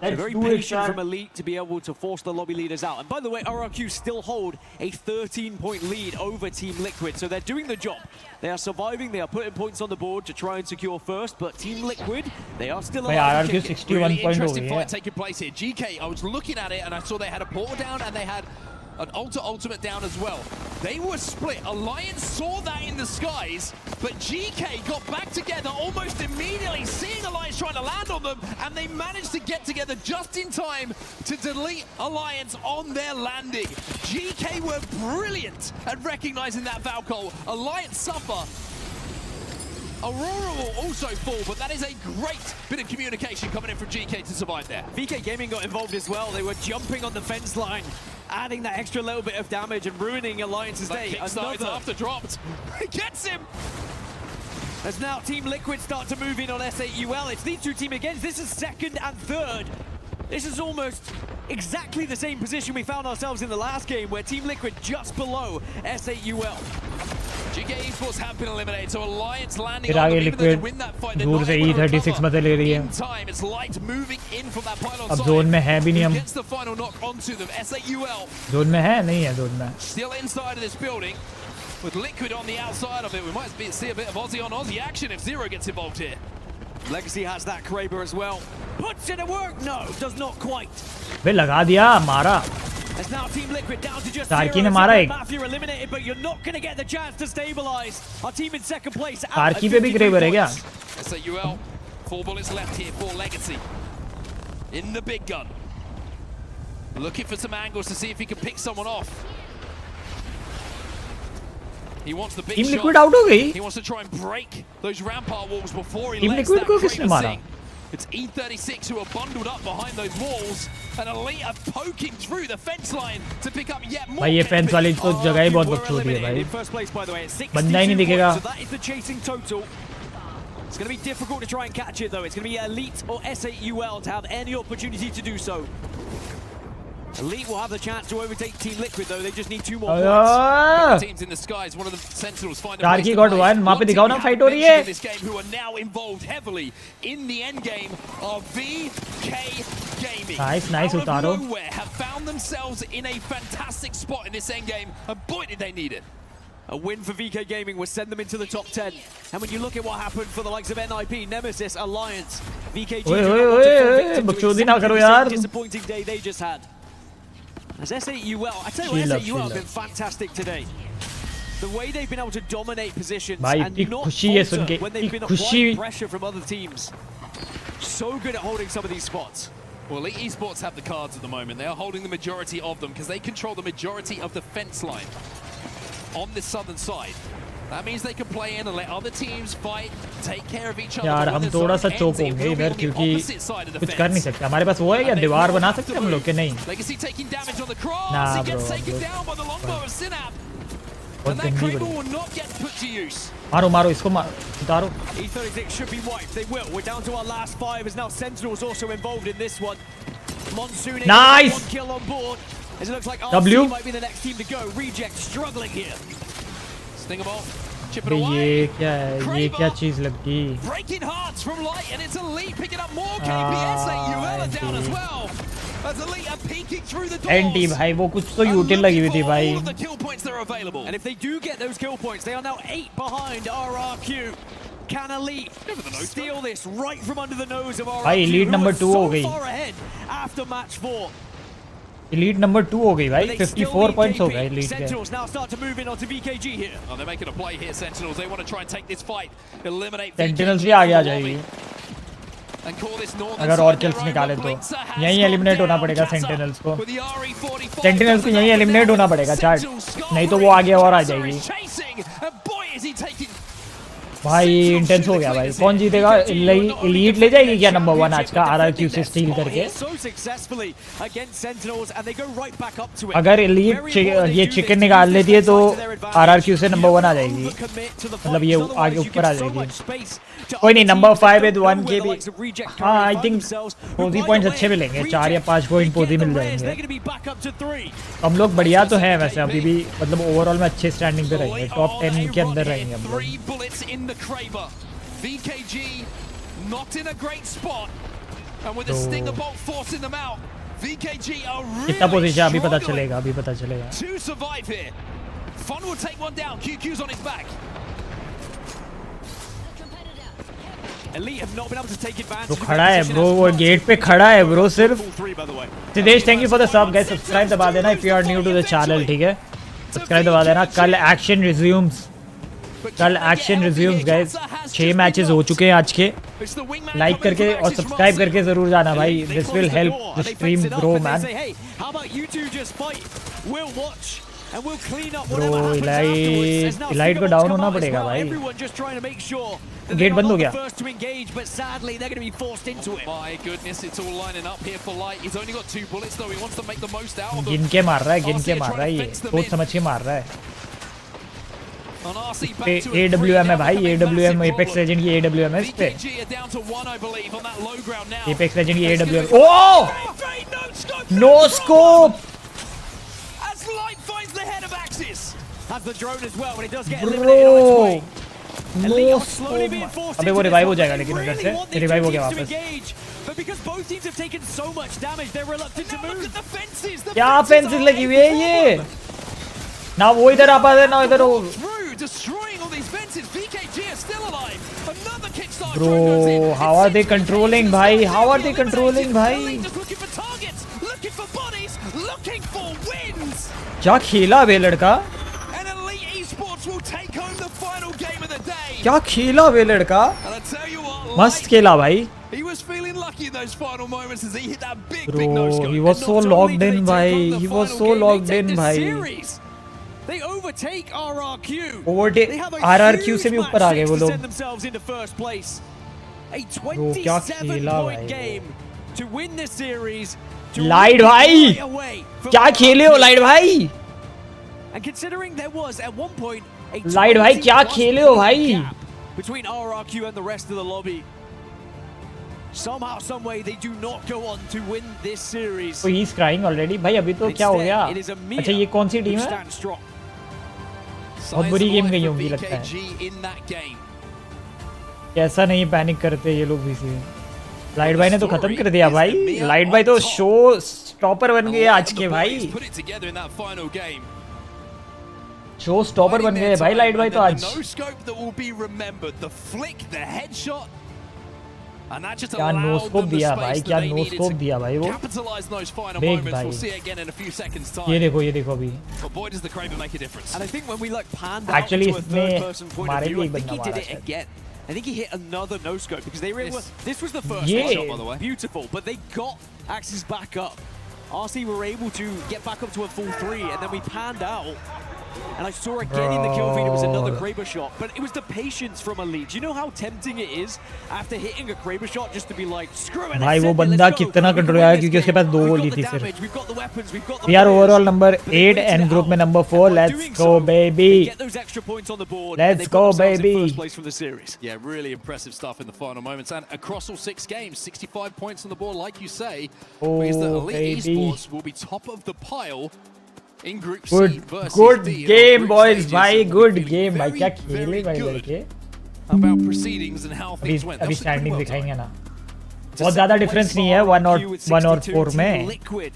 So very patient from Elite to be able to force the lobby leaders out. And by the way, RRQ still hold a 13-point lead over Team Liquid. So they're doing the job. They are surviving. They are putting points on the board to try and secure first. But Team Liquid, they are still alive. RRQ 61 point interesting fight taking place here. GK, I was looking at it and I saw they had a portal down and they had an ultimate down as well. They were split. Alliance saw that in the skies, but GK got back together almost immediately, seeing Alliance trying to land on them, and they managed to get together just in time to delete Alliance on their landing. GK were brilliant at recognizing that Valkyrie. Alliance suffer. Aurora will also fall, but that is a great bit of communication coming in from GK to survive there. VK Gaming got involved as well. They were jumping on the fence line, adding that extra little bit of damage and ruining Alliance's day. Another after dropped. He gets him! As now Team Liquid start to move in on S8UL. It's these two team again. This is second and third. This is almost exactly the same position we found ourselves in the last game, where Team Liquid just below S8UL. GPAY Esports have been eliminated, so Alliance landing फिर on आगे them, even though they liquid win that fight, they're दूर not से able to E36 recover. मत ले रही है. In time, it's Light moving in from that pylon अब side. Zone में है भी नहीं हम. Gets the final knock onto them. S8UL zone में है नहीं है जोन में. still inside of this building with Liquid on the outside of it. We might see a bit of Aussie on Aussie action if Zero gets involved here. Legacy has that Kraber as well. Puts it to work. No, does not quite. बे लगा दिया मारा. It's now Team Liquid down to just Tarki zero. ने मारा एक. Mafia eliminated, but you're not going to get the chance to stabilize. Our team in second place. Tarki पे भी Kraber है क्या? S8UL, 4 bullets left here for Legacy. In the big gun. Looking for some angles to see if he can pick someone off. He wants the big Team shot. Liquid out हो गई. He wants to try and break those rampart walls before he Team lets Liquid that को किसने Kraber मारा? sink. It's E36 who are bundled up behind those walls, and Elite are poking through the fence line to pick up yet more. भाई ये fence वाली तो जगह ही बहुत बकचोदी है भाई. बंदा ही नहीं दिखेगा. So that is the chasing total. It's going to be difficult to try and catch it though. It's going to be Elite or S8UL to have any opportunity to do so. Elite will have the chance to overtake Team Liquid though. They just need 2 more points. Teams in the skies, one of the Sentinels find a Tarki got one. वहाँ पे दिखाओ ना fight हो रही है. this game who are now involved heavily in the end game of VK Gaming. Nice, nice, Out Utaro. of nowhere have found themselves in a fantastic spot in this end game, and boy did they need it. A win for VK Gaming will send them into the top 10. And when you look at what happened for the likes of NIP, Nemesis, Alliance, VKG do not want to fall victim to बकचोदी ना करो exactly the यार. same disappointing day they just had. As S8UL, I tell you what, S8UL have been fantastic today. The way they've been able to dominate positions and not falter when they've been applying pressure from other teams. So good at holding some of these spots. Well, Elite Esports have the cards at the moment. They are holding the majority of them because they control the majority of the fence line on the southern side. That means they can play in and let other teams fight, take care of each other. यार हम थोड़ा सा chop होंगे इधर क्योंकि कुछ कर नहीं सकते. हमारे पास वो है या दीवार बना सकते हम लोग के नहीं. Legacy taking damage on the cross. Nah, He gets bro, taken down by the longbow of Synap. बहुत And that गंदी Kraber बड़ी. will not get put to use. मारो मारो इसको मारो. उतारो. E36 should be wiped. They will. We're down to our last 5 as now Sentinel's also involved in this one. Monsoon Nice. 1 kill on board. As it looks like W. RC might be the next team to go. Reject struggling here. Stingable. Chip it ये away. क्या है? ये क्या चीज लगी? Breaking hearts from Light, and it's Elite picking up more KPS. AUL are down as well. As Elite are peeking through the doors. Anti भाई वो कुछ तो यूटिल लगी हुई थी भाई. All of the kill points that are available. And if they do get those kill points, they are now 8 behind RRQ. Can Elite steal this right from under the nose of RRQ? भाई Elite number 2 हो गई. So far ahead after match 4. Elite number 2 हो गई भाई. 54 points हो गए Elite के. Sentinels now start to move in onto VKG here. Oh, they're making a play here, Sentinels. They want to try and take this fight, eliminate Sentinels भी आगे आ जाएगी. and call this northern अगर side और their kills own. निकाले तो Blitzer has यहीं gone eliminate होना down. पड़ेगा Jazza Sentinels को. with the RE45 Sentinels को यहीं एलिमिनेट होना पड़ेगा चार्ट. नहीं तो वो आगे और आ जाएगी. chasing, and boy is he taking. भाई इंटेंस हो गया भाई. कौन जीतेगा? Elite ले जाएगी क्या नंबर 1 आज का RRQ से स्टील करके? So successfully against Sentinels and they go right back up to it. अगर Elite ये चिकन निकाल लेती है तो RRQ से नंबर 1 आ जाएगी. मतलब ये आगे ऊपर आ जाएगी. कोई नहीं, नंबर 5 विद 1 के भी. हाँ आई थिंक पोजी पॉइंट्स अच्छे मिलेंगे. 4 या 5 पॉइंट पोजी मिल जाएंगे. हम लोग बढ़िया तो हैं वैसे अभी भी. मतलब ओवरऑल में अच्छे स्टैंडिंग पे रहेंगे. टॉप 10 के अंदर रहेंगे हम लोग. Kraber. VKG not in a great spot, and with the stinger bolt forcing them out, VKG are कितना really पोजीशन अभी पता struggling चलेगा. अभी पता चलेगा. to survive here. Fun will take one down. QQ's on his back. Elite have not been able to take advantage. तो खड़ा है ब्रो. वो गेट पे खड़ा है ब्रो सिर्फ. Siddhesh thank you for the सब गाइस. सब्सक्राइब दबा देना if you are new to the channel. ठीक है, सब्सक्राइब दबा देना. कल एक्शन रिज्यूम्स. कल एक्शन रिज्यूम्स गाइस. 6 मैचेस हो चुके हैं आज के. लाइक करके और सब्सक्राइब करके जरूर जाना भाई. This will help the stream grow man. Bro elite को डाउन होना पड़ेगा भाई. गेट बंद हो गया. My goodness, it's all lining up here for Light. He's only got 2 bullets though. He wants to make the most out of them. गिन के मार रहा है. गिन के मार रहा है. ये सोच समझ के मार रहा है. AWM है भाई, AWM Apex Legend की AWM है इस पे। Apex Legend की AWM। Oh! No scope! Has the drone as well when it does get Bro! eliminated on its way. No scope! अबे वो revive हो जाएगा लेकिन उधर से, revive हो गया वापस। But because both teams have taken so much damage, they're reluctant to move. Look at the fences. क्या fences लगी हुई है ये? ना वो इधर आ पाते ना इधर वो। Destroying all these fences. VKG is still alive. Another kickstart. Bro, how are they controlling भाई? How are they controlling भाई? Just looking for targets, looking for bodies, looking for wins. क्या खेला बे लड़का? And Elite Esports will take home the final game of the day. क्या खेला बे लड़का? And I tell you what, मस्त खेला भाई। he was feeling lucky in those final moments as he hit that big Bro, he was so logged in भाई. He was so logged in भाई. They overtake RRQ. Overtake RRQ से भी ऊपर आ गए वो लोग। Bro, क्या खेला भाई? लाइट भाई, क्या खेले हो लाइट भाई? लाइट भाई क्या खेले हो भाई? Between RRQ and the rest of the lobby. Somehow, some way, they do not go on to win this series. So he's crying already. भाई अभी तो क्या हो गया? अच्छा ये कौन सी टीम है? बहुत बुरी गेम गई होंगी लगता है। कैसा नहीं पैनिक करते ये लोग भी से। लाइट भाई ने तो खत्म कर दिया भाई। लाइट भाई तो शो स्टॉपर बन गए आज के भाई। शो स्टॉपर बन गए भाई लाइट भाई तो आज। क्या नो स्कोप दिया भाई, क्या नो स्कोप दिया भाई वो। देख भाई, ये देखो अभी। Actually इसमें हमारे भी एक बंदा मारा है। I think he hit another no scope because they really this was the first shot, by the way. Beautiful, but they got Axis back up. RC were able to get back up to a full 3, and then we panned out. And I saw again in the kill feed, it was another Kraber shot. But it was the patience from Elite. Do you know how tempting it is after hitting a Kraber shot just to be like, screw it, भाई वो बंदा कितना control आया क्योंकि उसके पास 2 गोली थी सिर्फ। We are overall number 8 and group में number 4. Let's go baby. Let's go baby. Yeah, really impressive stuff in the final moments and across all 6 games, 65 points on the board, like you say. Means that Elite Esports will be top of the pile. In Group C versus good D game boys भाई, good game भाई, क्या खेले भाई लड़के। About proceedings and how things went. अभी standing दिखाएंगे ना, बहुत ज्यादा डिफरेंस नहीं है 1 और 4 में। Good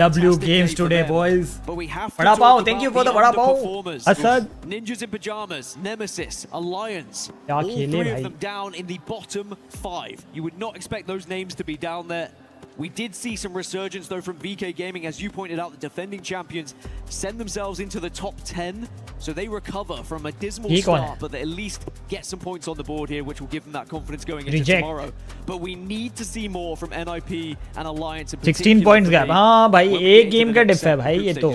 W games today boys. बड़ा पाव, thank you for the बड़ा पाव। Asad, Ninjas in Pajamas, Nemesis, Alliance, क्या all खेले 3 भाई। of them down in the bottom 5. You would not expect those names to be down there. We did see some resurgence though from VK Gaming, as you pointed out. The defending champions send themselves into the top 10, so they recover from a dismal start, but they at least get some points on the board here, which will give them that confidence going into tomorrow. But we need to see more from NIP and Alliance. 16 points gap, हाँ भाई एक game का डिफ है भाई ये तो,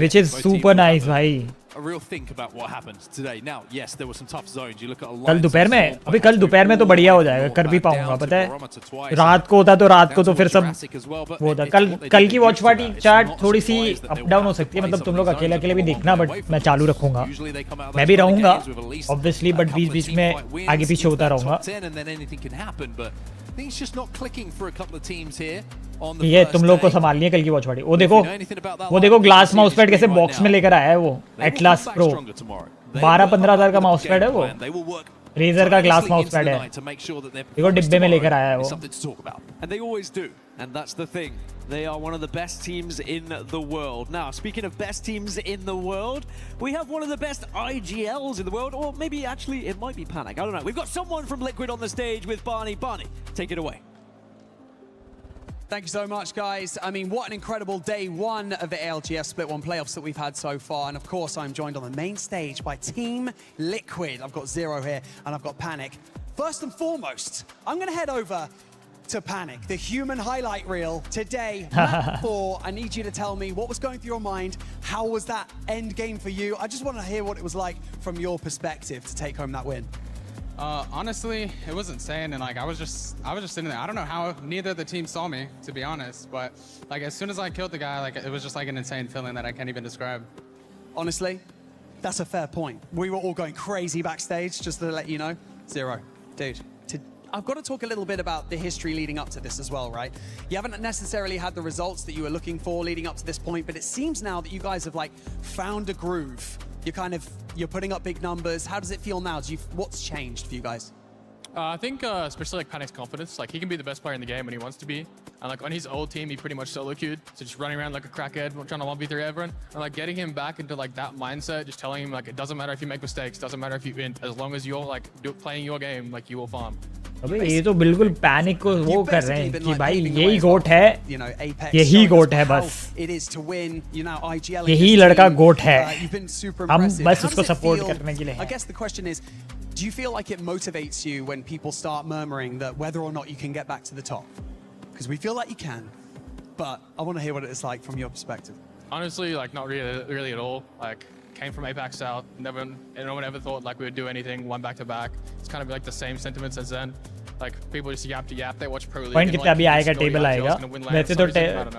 which is super nice भाई। A real think about what happened today. Now, yes, there were some tough zones. You look at कल दोपहर में, अभी कल दोपहर में तो बढ़िया हो जाएगा, कर भी पाऊंगा पता है। रात को होता तो रात को तो फिर सब वो होता। कल की वॉच पार्टी चार्ट थोड़ी सी अप डाउन हो सकती है, मतलब तुम लोग अकेले अकेले भी देखना, बट मैं चालू रखूंगा। मैं भी रहूंगा ऑब्वियसली, बट बीच बीच में आगे पीछे होता रहूंगा। ये तुम लोग को संभालनी है कल की वॉच पार्टी। वो देखो ग्लास माउस पैड कैसे बॉक्स में लेकर आया है वो, एटलास प्रो 12-15 हज़ार का माउस पैड है वो, रेजर का ग्लास माउस पैड है, देखो डिब्बे में लेकर आया है वो। And they always do, and that's the thing. They are one of the best teams in the world. Now, speaking of best teams in the world, we have one of the best IGLs in the world, or maybe actually it might be Panic. I don't know. We've got someone from Liquid on the stage with Barney. Barney, take it away. Thank you so much, guys. I mean, what an incredible day 1 of the ALGS Split 1 playoffs that we've had so far. And of course, I'm joined on the main stage by Team Liquid. I've got Zero here and I've got Panic. First and foremost, I'm going to head over to Panic, the human highlight reel today. Map 4, I need you to tell me what was going through your mind. How was that end game for you? I just want to hear what it was like from your perspective to take home that win. Honestly, it was insane, and like I was just sitting there. I don't know how neither of the teams saw me, to be honest, but like as soon as I killed the guy, like it was just like an insane feeling that I can't even describe. honestly, that's a fair point. We were all going crazy backstage, just to let you know. Zero. Dude, I've got to talk a little bit about the history leading up to this as well, right? You haven't necessarily had the results that you were looking for leading up to this point, but it seems now that you guys have like found a groove. You're putting up big numbers. How does it feel now? What's changed for you guys? I think especially like Panic's confidence. Like he can be the best player in the game when he wants to be. And like on his old team, he pretty much solo queued. So just running around like a crackhead, trying to 1v3 everyone. And like getting him back into like that mindset, just telling him like it doesn't matter if you make mistakes, doesn't matter if you int, as long as you're like playing your game, like you will farm. अबे ये तो बिल्कुल panic को वो कर रहे हैं कि भाई यही गोट है, यही गोट है बस, यही लड़का गोट है, हम बस उसको सपोर्ट करने के लिए हैं. I guess the question is, do you feel like it motivates you when people start murmuring that whether or not you can get back to the top? Because we feel like you can, but I want to hear what it's like from your perspective. Honestly, like not really at all. Like came from Apex South, no one ever thought like we would do anything, won back to back. It's kind of like the same sentiment since then. Like people just yap to yap, they watch Pro League. Point कितना अभी आएगा table आएगा? वैसे तो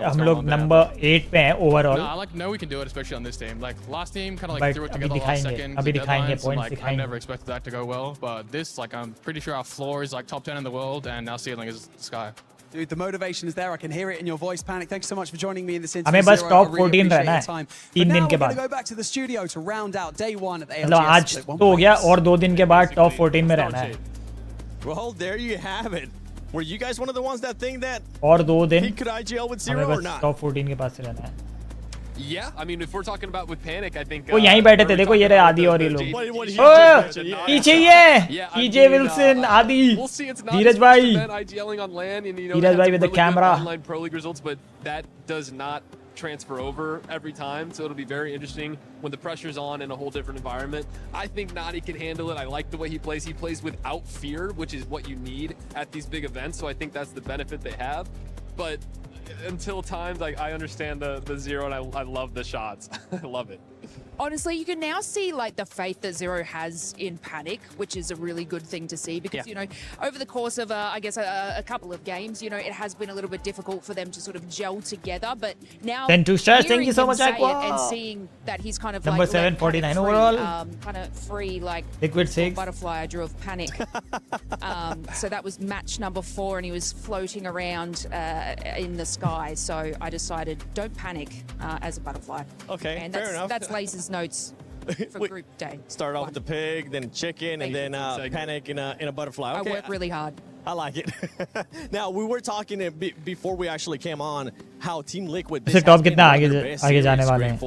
हम लोग number 8 पे हैं overall. No, like no, we can do it, especially on this team. Like last team kind of like threw it together last second. अभी दिखाएंगे points like I never expected that to go well, but this like I'm pretty sure our floor is like top 10 in the world and our ceiling is the sky. Dude, the motivation is there. I can hear it in your voice, Panic. Thanks so much for joining me in this interview. हमें बस top 14 रहना है 3 दिन के बाद. We're going to go back to the studio to round out day 1 at the ALGS. मतलब आज तो हो गया और 2 दिन के बाद top 14 में रहना है. Well, there you have it. Were you guys one of the ones that think that और 2 दिन he could IGL with 0 or not? top 14 के पास से रहना है. Yeah, I mean, if we're talking about with Panic, I think. वो यहीं बैठे थे, देखो ये रहे आदि और ये लोग. पीछे ही है. EJ Wilson, आदि. धीरज भाई. धीरज भाई with the camera. Online Pro League results, but that does not transfer over every time, so it'll be very interesting when the pressure's on in a whole different environment. I think Nadi can handle it. I like the way he plays. He plays without fear, which is what you need at these big events, so I think that's the benefit they have. But until times, like I understand the zero, and I love the shots. I love it. Honestly, you can now see like the faith that Zero has in Panic, which is a really good thing to see because, you know, over the course of, I guess, a couple of games, you know, it has been a little bit difficult for them to sort of gel together. But now, then 2 stars, thank you so much, Aqua. And seeing that he's kind of number like 749 overall, kind of free, like liquid 6 butterfly I drew of Panic. So that was match number 4, and he was floating around in the sky. So I decided, don't panic as a butterfly. Okay, and fair enough. That's Lace's notes for group day. Start off with the pig, then chicken, and then Panic in a butterfly. Okay. I work really hard. I like it. Now, we were talking before we actually came on how Team Liquid. इसे top कितना आगे जाने वाले हैं?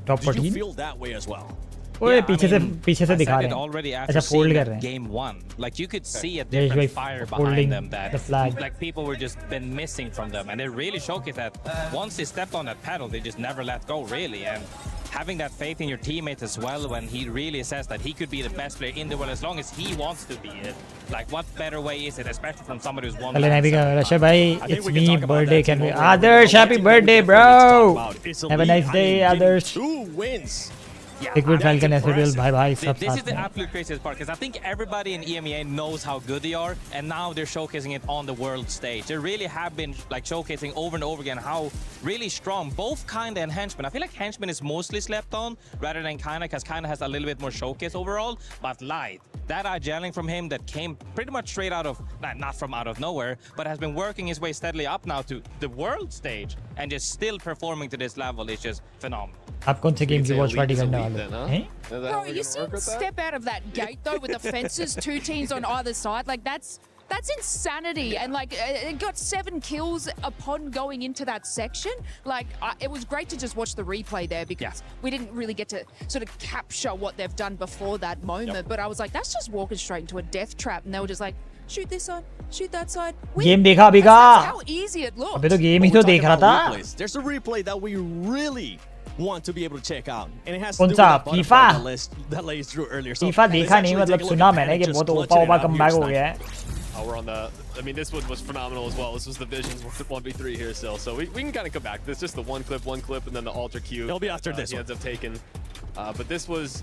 Top 14. Did you feel that way as well? ओए पीछे से दिखा रहे हैं. अच्छा फोल्ड कर रहे हैं. Game 1, like you could see a different fire behind them that like people were just been missing from them, and they really showcased that once they stepped on that pedal, they just never let go really, and having that faith in your teammates as well when he really says that he could be the best player in the world as long as he wants to be it. Like what better way is it, especially from somebody who's won. Rasha bhai, it's me, birthday can be. Adarsh, happy birthday, bro. Have a nice day, Adarsh. 2 wins. Liquid Falcon S8UL, bye. This is the absolute craziest part because I think everybody in EMEA knows how good they are, and now they're showcasing it on the world stage. They really have been like showcasing over and over again how really strong both Kinda and Henchman. I feel like Henchman is mostly slept on rather than Kinda, because Kinda has a little bit more showcase overall. But Light, that gelling from him that came pretty much straight out of, not from out of nowhere, but has been working his way steadily up now to the world stage and just still performing to this level is just phenomenal. आप कौन से game की watch party करने वाले हैं? Bro, you see him step out of that gate though with the fences, 2 teams on either side. Like that's insanity, and like it got 7 kills upon going into that section. Like it was great to just watch the replay there because we didn't really get to sort of capture what they've done before that moment. But I was like, that's just walking straight into a death trap, and they were just like, shoot this side, shoot that side. Game देखा अभी का? That's how easy it looked. अबे तो game ही तो देख रहा था. There's a replay that we really want to be able to check out, and it has to do with that FIFA that lays through earlier. So FIFA देखा नहीं, मतलब सुना मैंने कि बहुत ओपा कमबैक हो गया है. We're on the. I mean, this one was phenomenal as well. This was the Visions 1v3 here still, so we can kind of come back. There's just the one clip, and then the Ultra Q. It'll be after this. He ends up taking, but this was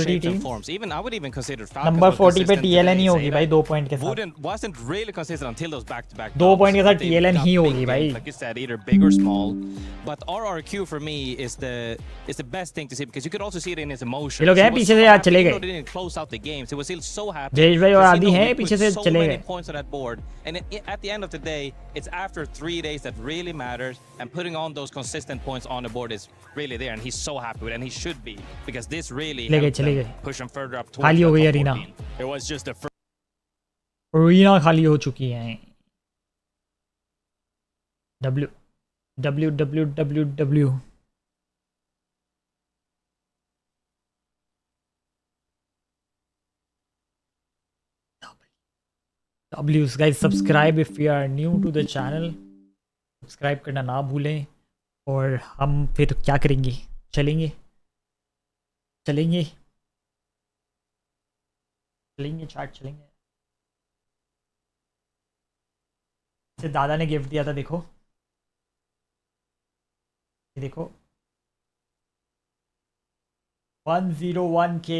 quality shapes and team. forms. Even I would even consider Falcons number was 40 पे consistent TLN ही today, होगी भाई 2 point के साथ. wasn't really consistent until those back-to-back 2 point के साथ They TLN got he big होगी भाई. games, like you said, either big or small. But RRQ for me is the best thing to see because you could also see it in his emotions. ये लोग हैं पीछे से यार चले गए. He didn't close out the games. He was still so happy. Jayesh भाई और because he आदि know हैं he put पीछे से so चले many गए. points on that board. And at the end of the day, it's after 3 days that really matters. And putting on those consistent points on the board is really there. And he's so happy with it. And he should be because this this really चले helped गए them push them further up towards खाली हो the गई top arena 14. It was just the first. Arena खाली हो चुकी है W W W W W W's guys subscribe if you are new to the channel subscribe करना ना भूलें और हम फिर क्या करेंगे चलेंगे चलेंगे चलेंगे चार्ट चलेंगे से दादा ने गिफ्ट दिया था देखो ये देखो 101K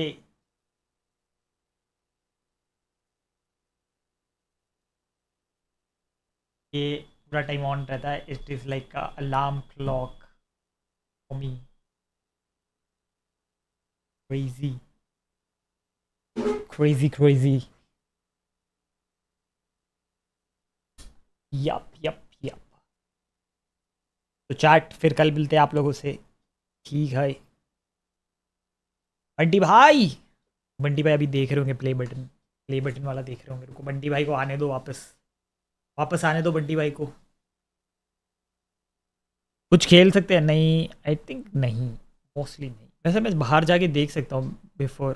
ये पूरा टाइम ऑन रहता है it is like a alarm clock for me crazy crazy crazy yup yup yup तो चैट फिर कल मिलते हैं आप लोगों से ठीक है बंटी भाई अभी देख रहे होंगे प्ले बटन वाला देख रहे होंगे रुको बंटी भाई को आने दो वापस आने दो बंटी भाई को कुछ खेल सकते हैं नहीं आई थिंक नहीं मोस्टली नहीं वैसे मैं बाहर जाके देख सकता हूँ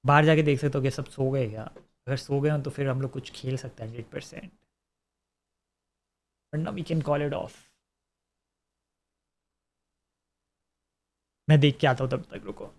बाहर जाके देख सकता हूँ कि सब सो गए क्या अगर सो गए हो तो फिर हम लोग कुछ खेल सकते हैं 100% वरना we can call it off मैं देख के आता हूँ तब तक रुको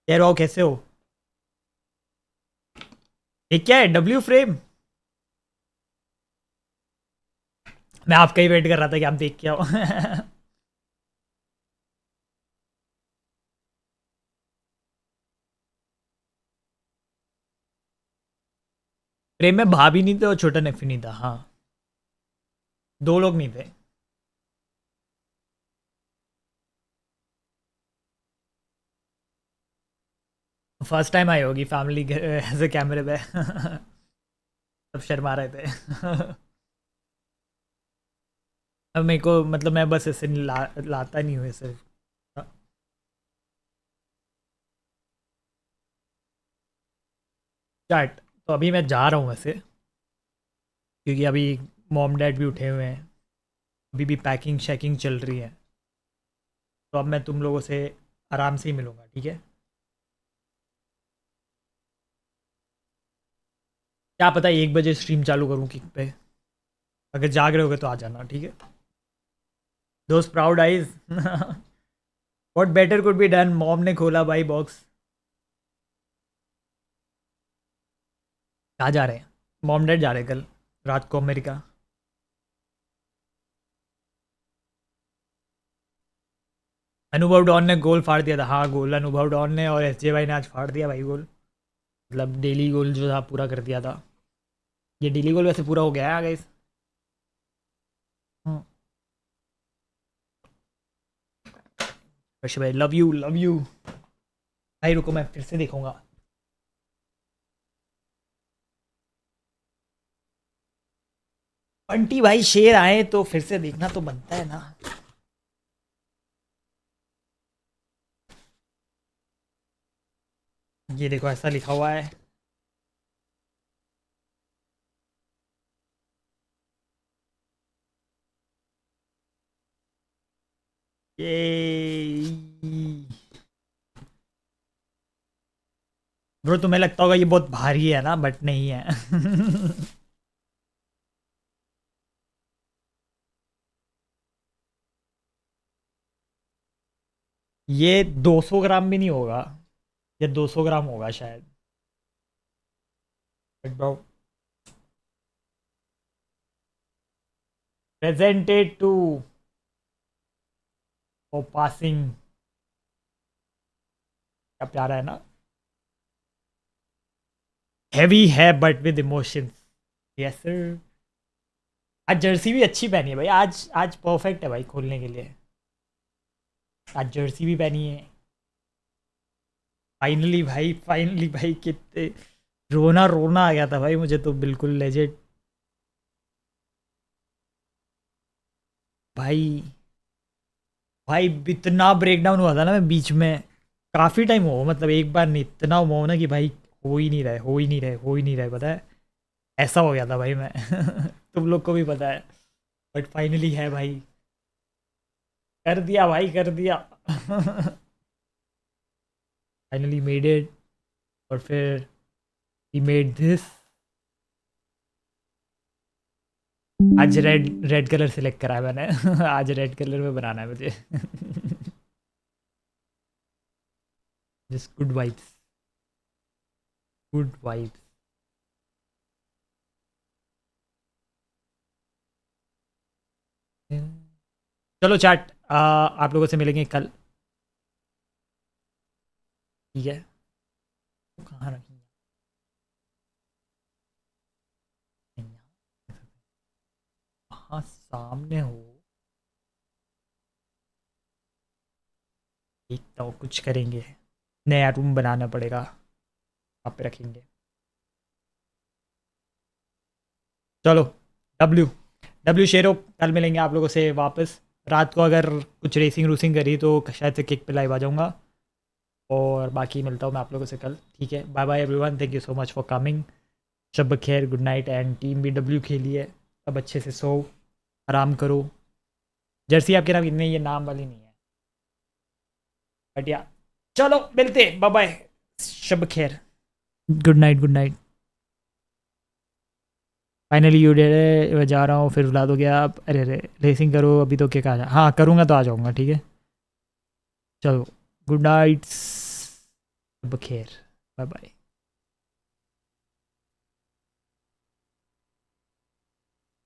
यार वो कैसे हो ये क्या है W फ्रेम मैं आपका ही वेट कर रहा था कि आप देख के आओ फ्रेम में भाभी नहीं थे और छोटा नेफी नहीं था हाँ 2 लोग नहीं थे फर्स्ट टाइम आई होगी फैमिली ऐसे कैमरे पे सब शर्मा रहे थे अब मेरे को मतलब मैं बस ऐसे लाता नहीं हूँ ऐसे चैट तो अभी मैं जा रहा हूँ वैसे क्योंकि अभी मॉम डैड भी उठे हुए हैं अभी भी पैकिंग शैकिंग चल रही है तो अब मैं तुम लोगों से आराम से ही मिलूँगा ठीक है क्या पता 1 बजे स्ट्रीम चालू करूँ किक पे अगर जाग रहे होगे तो आ जाना ठीक है दोस्त proud eyes what better could be done mom ने खोला भाई बॉक्स कहाँ जा रहे हैं मॉम डैड जा रहे हैं कल रात को अमेरिका अनुभव डॉन ने गोल फाड़ दिया था। हाँ गोल अनुभव डॉन ने और SJ भाई ने आज फाड़ दिया भाई गोल, मतलब डेली गोल जो था पूरा कर दिया था। ये डेली गोल वैसे पूरा हो गया है गाइस। भाई लव यू भाई, रुको मैं फिर से देखूंगा। बंटी भाई शेर आए तो फिर से देखना तो बनता है ना। ये देखो ऐसा लिखा हुआ है। ये ब्रो तुम्हें लगता होगा ये बहुत भारी है ना, बट नहीं है। ये 200 ग्राम भी नहीं होगा, ये 200 ग्राम होगा शायद। प्रेजेंटेड टू फॉर पासिंग, क्या प्यारा है ना। हैवी है but with emotions. Yes sir. आज जर्सी भी अच्छी पहनी है भाई, आज परफेक्ट है भाई खोलने के लिए। आज जर्सी भी पहनी है। फाइनली भाई कितने रोना आ गया था भाई मुझे तो, बिल्कुल लेजेंड भाई इतना ब्रेकडाउन हुआ था ना मैं बीच में, काफ़ी टाइम हुआ, मतलब एक बार नहीं इतना हुआ ना कि भाई हो ही नहीं रहे पता है, ऐसा हो गया था भाई मैं। तुम लोग को भी पता है, बट फाइनली है भाई, कर दिया भाई कर दिया। Finally made it. और फिर ही मेड दिस। आज रेड कलर सिलेक्ट करा है मैंने। आज रेड कलर में बनाना है मुझे। Just good vibes. चलो चैट, आप लोगों से मिलेंगे कल, ठीक है। कहाँ रखी वहाँ सामने हो, एक तो कुछ करेंगे, नया रूम बनाना पड़ेगा, वहाँ पे रखेंगे। चलो डब्ल्यू शेरो, कल मिलेंगे आप लोगों से वापस रात को। अगर कुछ रेसिंग करी तो शायद से किक पे लाइव आ जाऊँगा, और बाकी मिलता हूँ मैं आप लोगों से कल, ठीक है। Bye bye everyone, thank you so much for coming. शब खैर, गुड नाइट। एंड टीम भी डब्ल्यू खेली है, अब अच्छे से सो, आराम करो। जर्सी आपके नाम कितने, ये नाम वाली नहीं है, बट या चलो मिलते, बाय बाय, शब खैर, good night. Finally you dead, मैं जा रहा हूँ, फिर बुला दोगे आप? अरे रेसिंग करो अभी तो, क्या कहा? हाँ करूँगा तो आ जाऊँगा, ठीक है। चलो गुड नाइट, बखेर, बाय बाय।